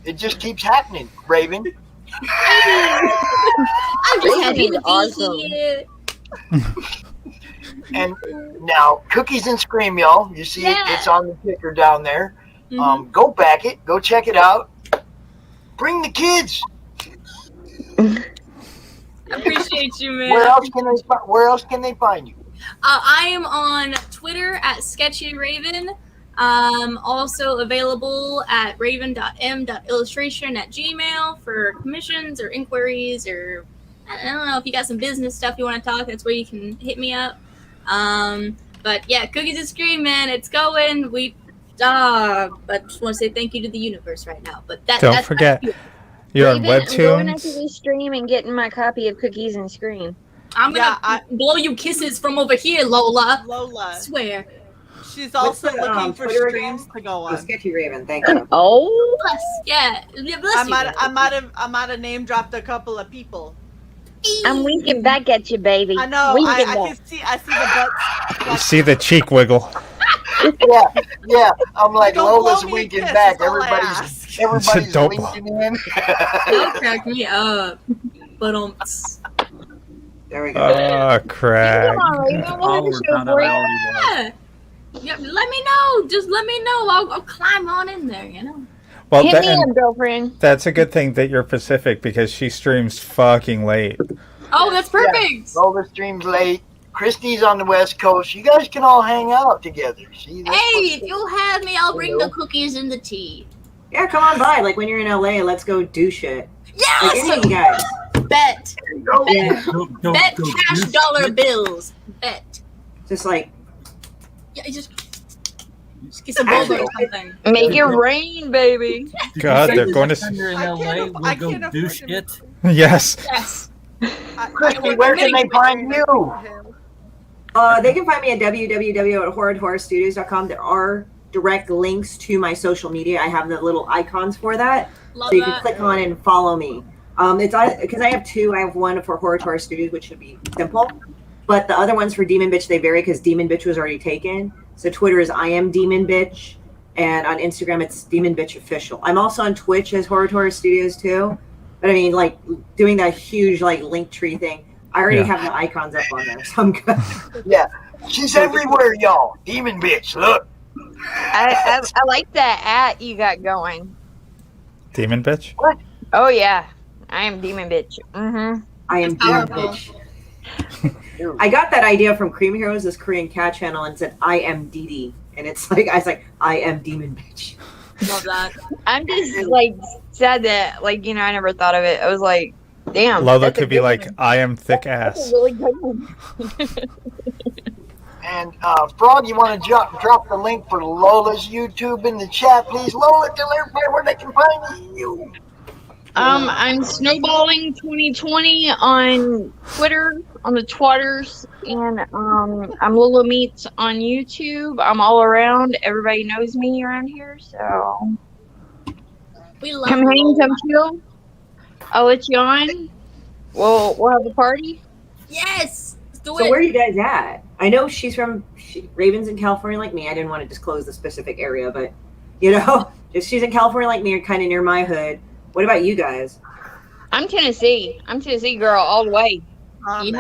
it just keeps happening, Raven. I'm just happy to be awesome. here. And now, Cookies and Scream, y'all. You see Yeah. it's on the ticker down there. Mhm. Go back it. Go check it out. Bring the kids. I appreciate you, man. Where else can they find you? I am on Twitter at SketchyRaven. Also available at raven.m.illustration@gmail for commissions or inquiries, or I don't know if you got some business stuff you want to talk. That's where you can hit me up. But yeah, Cookies and Scream, man, it's going. I just want to say thank you to the universe right now. But Don't forget, you're on Raven, I'm going after Webtoons. this stream and getting my copy of Cookies and Scream. I'm gonna blow you kisses from over here, Lola. Lola. I swear. She's also What's the, looking for Twitter streams to go on. Oh, Sketchy Raven, thank you. Oh, Bless, yeah, bless I you. might have name dropped a couple of people. I'm winking back at you, baby. I know. Winking I back. see the butts. You see the cheek wiggle. Yeah. I'm like Don't Lola's blow me a winking kiss, back. that's all I Everybody's Don't winking in. Don't crack me up. But There we go. Oh, crap. Come on, Raven. We'll have a show for you. Yeah. Yeah, let me know. Just let me know. I'll climb on in there, you know. Well, Hit me up, girlfriend. that's a good thing that you're Pacific because she streams fucking late. Oh, that's perfect. Lola streams late. Christie's on the West Coast. You guys can all hang out together. See, Hey, if you'll have me, I'll bring the cookies and the tea. Yeah, come on by. Like when you're in LA, let's go do shit. Yes! Like any of you guys. Bet. Yeah. Bet cash dollar bills. Bet. Just like. Yeah, just get some boba or something. Make it rain, baby. God, they're going to. You're in LA. We'll go do shit. Yes. Yes. Christy, where can they find you? They can find me at www.horrorstudios.com. There are direct links to my social media. I have the little icons for that. Love so you that. can click on and follow me. It's because I have two. I have one for Horror Studios, which should be simple. But the other ones for Demon Bitch, they vary because Demon Bitch was already taken. So Twitter is I am Demon Bitch. And on Instagram, it's Demon Bitch Official. I'm also on Twitch as Horror Studios too. But I mean, like doing that huge like link tree thing. I already have the icons up on there, so I'm good. Yeah, she's everywhere, y'all. Demon Bitch, look. I like that you got going. Demon bitch? What? Oh yeah, I am Demon Bitch. Mm-hmm. I am Demon Bitch. I got that idea from Cream Heroes, this Korean cat channel, and said I am Dee, and it's like I was like I am Demon Bitch. Love that. I'm just like sad that I never thought of it. I was like, damn. Lola could be like, I am thick That's ass. a really good one. And Frog, you want to drop the link for Lola's YouTube in the chat, please? Lola, tell everybody where they can find you. I'm snowballing 2020 on Twitter, on the Twatters, and I'm Lola Meats on YouTube. I'm all around. Everybody knows me around here, so We love come hang, Lola. come chill. I'll let you on. We'll have a party. Yes. Let's do So it. where are you guys at? I know she's from Raven's in California like me. I didn't want to disclose the specific area, but if she's in California like me, or kind of near my hood. What about you guys? I'm Tennessee. I'm Tennessee girl all the way. Get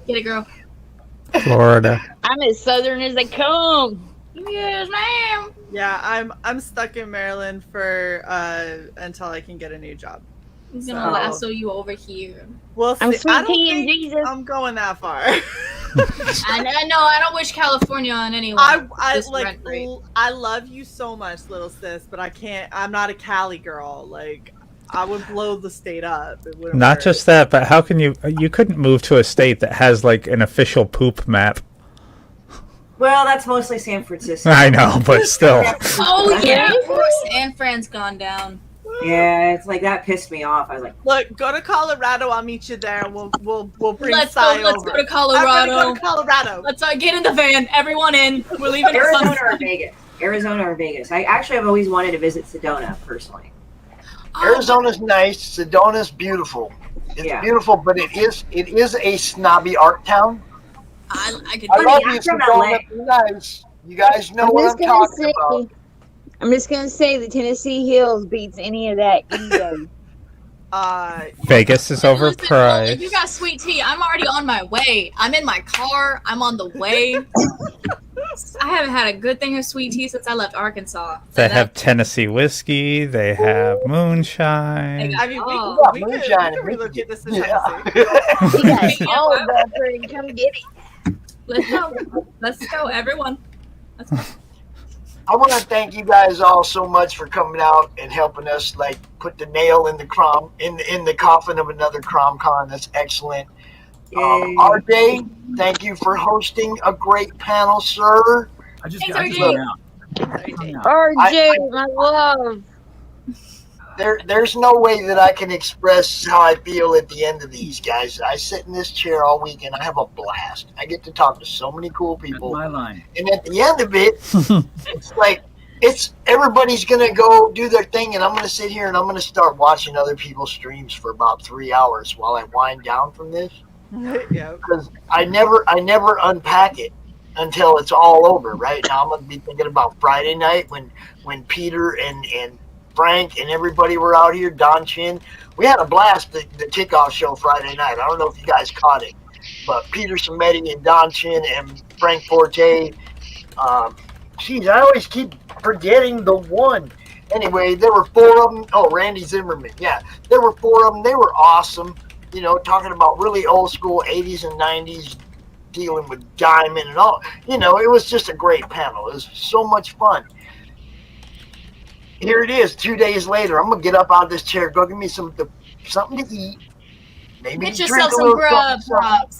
it, girl. Florida. I'm as southern as they come. Yes, ma'am. Yeah, I'm stuck in Maryland for until I can get a new job. He's gonna lasso you over here. We'll I'm see. sweet I don't tea and think Jesus. I'm going that far. I know. I don't wish California on anyone. I Just like. rent rate. I love you so much, little sis, but I can't. I'm not a Cali girl. Like, I would blow the state up. It wouldn't Not work. just that, but how can you couldn't move to a state that has like an official poop map? Well, that's mostly San Francisco. I know, but still. Oh yeah, San Fran's gone down. Yeah, it's like that pissed me off. I was like, Look, go to Colorado. I'll meet you there, and we'll bring Let's Sai go. Let's over. go to Colorado. I'm gonna go to Colorado. Let's get in the van. Everyone in. We're leaving. at Arizona sunset. or Vegas. Arizona or Vegas. I actually have always wanted to visit Sedona personally. Arizona's nice. Sedona's beautiful. It's beautiful, but it is a snobby art town. I could. I love you, I'm from Sedona. Be nice. You guys know what I'm talking about. I'm just gonna say the Tennessee Hills beats any of that ego. Vegas is Listen, if overpriced. you got sweet tea, I'm already on my way. I'm in my car. I'm on the way. I haven't had a good thing of sweet tea since I left Arkansas. They have Tennessee whiskey. They have moonshine. I mean, Oh. we could relocate this to Tennessee. You guys all of that for come get it. Let's go. Let's go, everyone. Let's go. I want to thank you guys all so much for coming out and helping us put the nail in the in the coffin of another CRoM Con. That's excellent. RJ, thank you for hosting a great panel, sir. I just Thanks, got RJ. RJ, my love. There's no way that I can express how I feel at the end of these, guys. I sit in this chair all week and I have a blast. I get to talk to so many cool people. My line. And at the end of it, it's like everybody's gonna go do their thing, and I'm gonna sit here and I'm gonna start watching other people's streams for about 3 hours while I wind down from this. Yeah. Because I never unpack it until it's all over. Right now, I'm gonna be thinking about Friday night when Peter and Frank and everybody were out here. Don Chin, we had a blast the kickoff show Friday night. I don't know if you guys caught it, but Peter Cimetti and Don Chin and Frank Forte, Jeez, I always keep forgetting the one. Anyway, there were 4 of them. Oh, Randy Zimmerman. Yeah, there were 4 of them. They were awesome. You know, talking about really old school 80s and 90s, dealing with Diamond and all. You know, it was just a great panel. It was so much fun. Here it is, 2 days later. I'm going to get up out of this chair, go get me something to eat. Maybe Get drink yourself a some little grub something. props.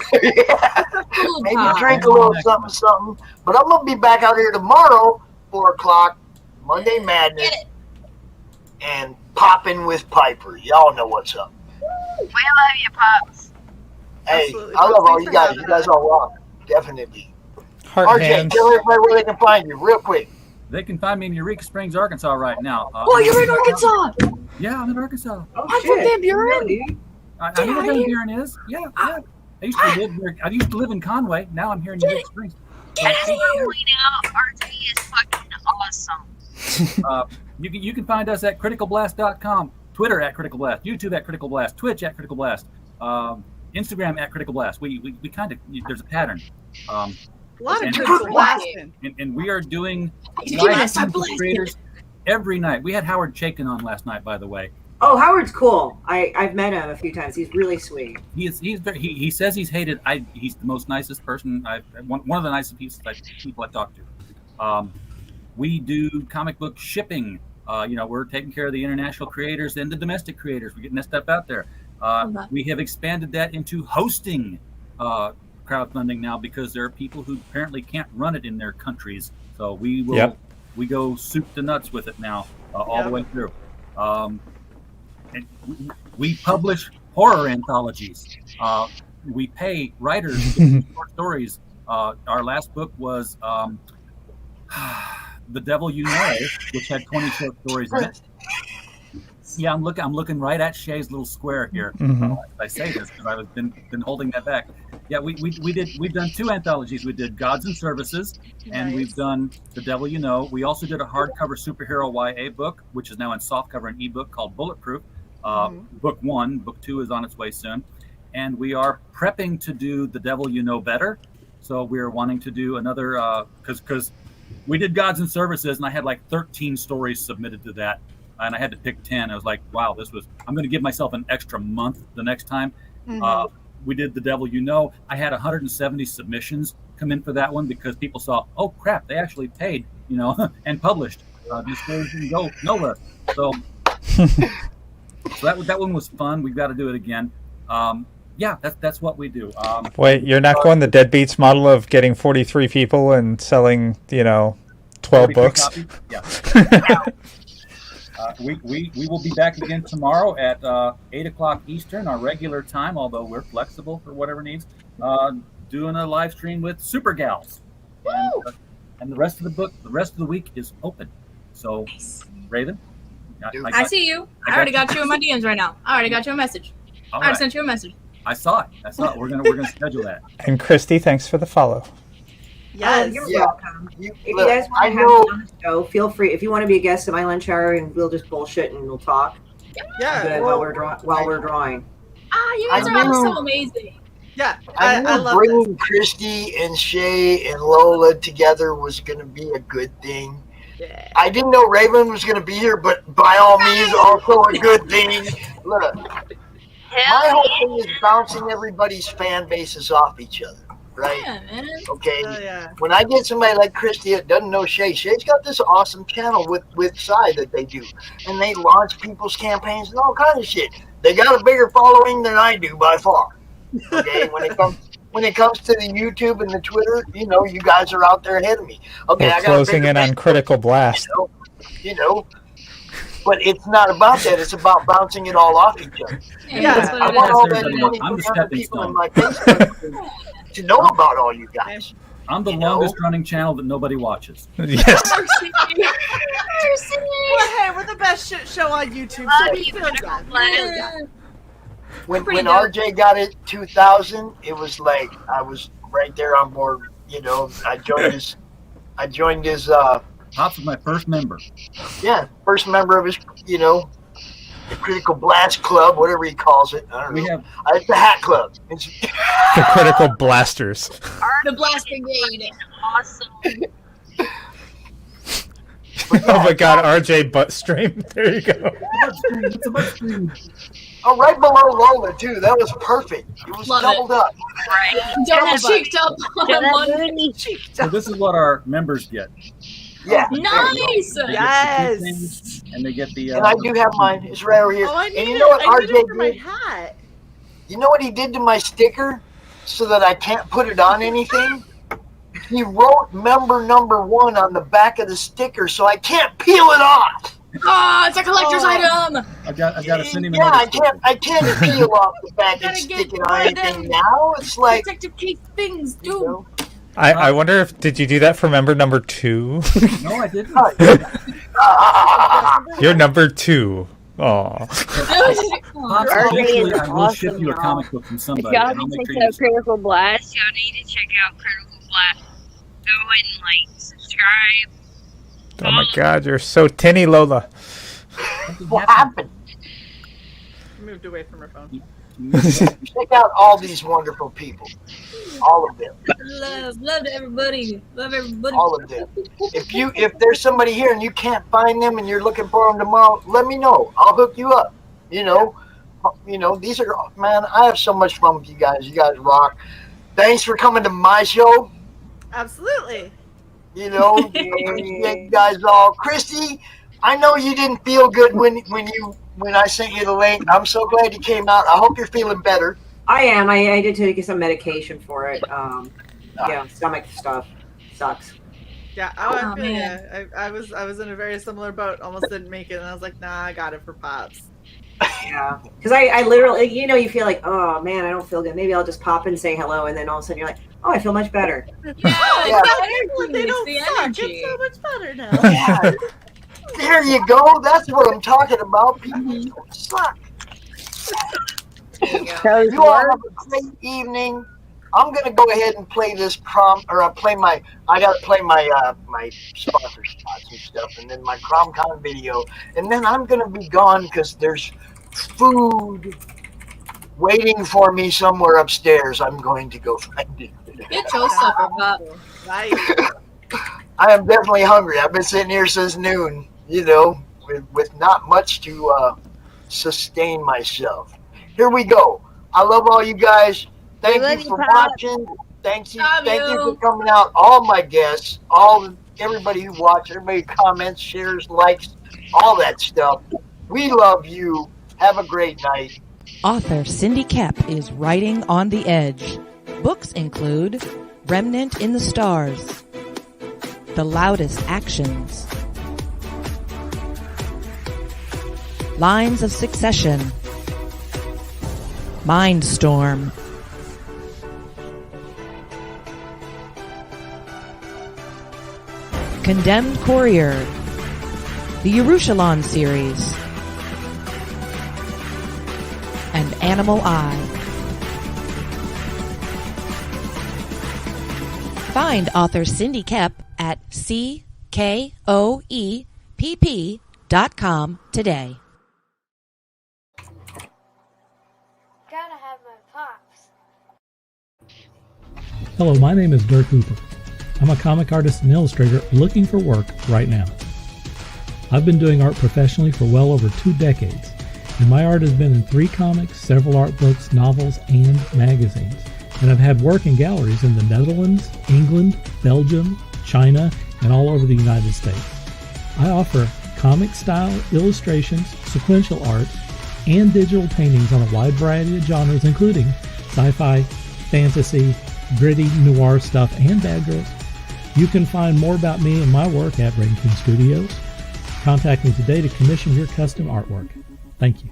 Maybe drink a little something. But I'm going to be back out here tomorrow, 4 o'clock, Monday Madness, and popping with Piper. Y'all know what's up. We love you, Pops. Hey, Absolutely. I love all Thanks you for guys. having You guys us. all rock. Definitely. Heart RJ, hands. tell everybody where they can find you real quick. They can find me in Eureka Springs, Arkansas right now. Oh, you're in Arkansas. Yeah, I'm in Arkansas. I'm from Van Buren. I know where Van Buren is. Yeah. I used to live in Conway. Now I'm here in Eureka Springs. I just want to point out, RJ is fucking awesome. You can find us at criticalblast.com, Twitter at Critical Blast, YouTube at Critical Blast, Twitch at Critical Blast, Instagram at Critical Blast. We kind of, there's a pattern. A lot of critical blasting. And we are doing You live gotta streams stop with creators every night. We had Howard Chaykin on last night, by the way. Oh, Howard's cool. I've met him a few times. He's really sweet. He says he's hated. He's the most nicest person. One of the nicest people I've talked to. We do comic book shipping. We're taking care of the international creators and the domestic creators. We're getting that stuff out there. We have expanded that into hosting crowdfunding now because there are people who apparently can't run it in their countries. So we will we go soup to nuts with it now all the way through. And we publish horror anthologies. We pay writers to do short stories. Our last book was The Devil You Know, which had 20 short stories in it. Yeah, I'm looking right at Shae's little square here. I say this because I've been holding that back. Yeah, we've done 2 anthologies. We did Gods and Services, and we've done The Devil You Know. We also did a hardcover superhero YA book, which is now in softcover and ebook called Bulletproof. Book 1, book 2 is on its way soon, and we are prepping to do The Devil You Know Better. So we're wanting to do another because we did Gods and Services, and I had like 13 stories submitted to that. And I had to pick 10. I was like, wow, I'm going to give myself an extra month the next time. We did The Devil You Know. I had 170 submissions come in for that one because people saw, oh, crap, they actually paid, and published. These stories didn't go nowhere. So that one was fun. We've got to do it again. That's what we do. Wait, you're not going the Deadbeats model of getting 43 people and selling, 12 books? Copies? Yeah. We will be back again tomorrow at 8 o'clock Eastern, our regular time, although we're flexible for whatever needs, doing a live stream with Super Gals. And the rest of the week is open. So, Raven? I see you. I already got you in my DMs right now. I already got you a message. I already sent you a message. I saw it. We're gonna schedule that. And Christy, thanks for the follow. Yes. You're welcome. If you guys want to have me on the show, feel free. If you want to be a guest at my lunch hour, and we'll just bullshit and we'll talk. Yeah. While we're drawing. You guys are all so amazing. Yeah, I knew bringing Christy and Shae and Lola together was going to be a good thing. Yeah. I didn't know Raven was going to be here, but by all means, also a good thing. Look, my whole thing is bouncing everybody's fan bases off each other. Right? Yeah, man. Okay. When I get somebody like Christy that doesn't know Shae, Shae's got this awesome channel with Sai that they do, and they launch people's campaigns and all kinds of shit. They got a bigger following than I do by far. Okay. when it comes to the YouTube and the Twitter, you guys are out there ahead of me. Okay. We're closing in on Critical Blast. But it's not about that. It's about bouncing it all off each other. Yeah. I want all that money from other people in my Facebook to know about all you guys. I'm the longest running channel that nobody watches. Yes. Well, hey, we're the best shit show on YouTube. So we feel good. When RJ got it 2000, it was like I was right there on board. I joined his. Pops was my first member. Yeah, first member of his. The Critical Blast Club, whatever he calls it. I don't know. It's the Hat Club. The Critical Blasters. The Blast Brigade. Awesome. Oh my God, RJ butt stream. There you go. It's a butt stream. Oh, right below Lola too. That was perfect. It was Love doubled it. up. Double cheeked up on one. So this is what our members get. Yeah. Nice. Yes. And they get the. And I do have mine. It's right over here. Oh, I and need you know it. what I need RJ it for my did? hat. You know what he did to my sticker so that I can't put it on anything? He wrote member number 1 on the back of the sticker so I can't peel it off. Oh, it's a collector's item. I've got to send him Yeah, another. I can't peel off the back and Gotta stick get it on one of anything them now. It's like, protective case things, dude. I wonder if did you do that for member number 2? No, I didn't. You're number 2. Aw. Eventually, I will ship you a comic book from somebody. Y'all and I'll need make to sure check you out Critical Blast. Y'all need to check out Critical Blast. Go and like subscribe. Oh my God, you're so tinny, Lola. what happened? Moved away from her phone. Check out all these wonderful people. All of them. Love to everybody. Love everybody. All of them. If there's somebody here and you can't find them and you're looking for them tomorrow, let me know. I'll hook you up. You know, these are, man, I have so much fun with you guys. You guys rock. Thanks for coming to my show. Absolutely. You know, appreciate you guys all. Christy, I know you didn't feel good when I sent you the link. I'm so glad you came out. I hope you're feeling better. I am. I did take some medication for it. Yeah, stomach stuff sucks. Yeah, I feel you. I was in a very similar boat. Almost didn't make it, and I was like, nah, I got it for Pops. Yeah, because I literally, you feel like, oh man, I don't feel good. Maybe I'll just pop and say hello, and then all of a sudden you're like, oh, I feel much better. Yeah. They don't suck. It's so much better now. Yeah. There you go. That's what I'm talking about. People don't suck. You all have a great evening. I'm gonna go ahead and play this I gotta play my sponsor spots and stuff, and then my CRoM Con video, and then I'm gonna be gone because there's food waiting for me somewhere upstairs. I'm going to go find it. Get your supper, Bob. Nice. I am definitely hungry. I've been sitting here since noon, with not much to sustain myself. Here we go. I love all you guys. Thank you for watching. Thank you for coming out. All my guests, everybody who watched, everybody who comments, shares, likes, all that stuff. We love you. Have a great night. Author Cindy Kep is writing on the edge. Books include Remnant in the Stars, The Loudest Actions, Lines of Succession, Mindstorm, Condemned Courier, the Yerushalayim series, and Animal Eye. Find author Cindy Kep at CKOEPP.com today. Gotta have my pops. Hello, my name is Dirk Hooper. I'm a comic artist and illustrator looking for work right now. I've been doing art professionally for well over 2 decades, and my art has been in 3 comics, several art books, novels, and magazines. And I've had work in galleries in the Netherlands, England, Belgium, China, and all over the United States. I offer comic-style illustrations, sequential art, and digital paintings on a wide variety of genres, including sci-fi, fantasy, gritty, noir stuff, and bad girls. You can find more about me and my work at Raven King Studios. Contact me today to commission your custom artwork. Thank you.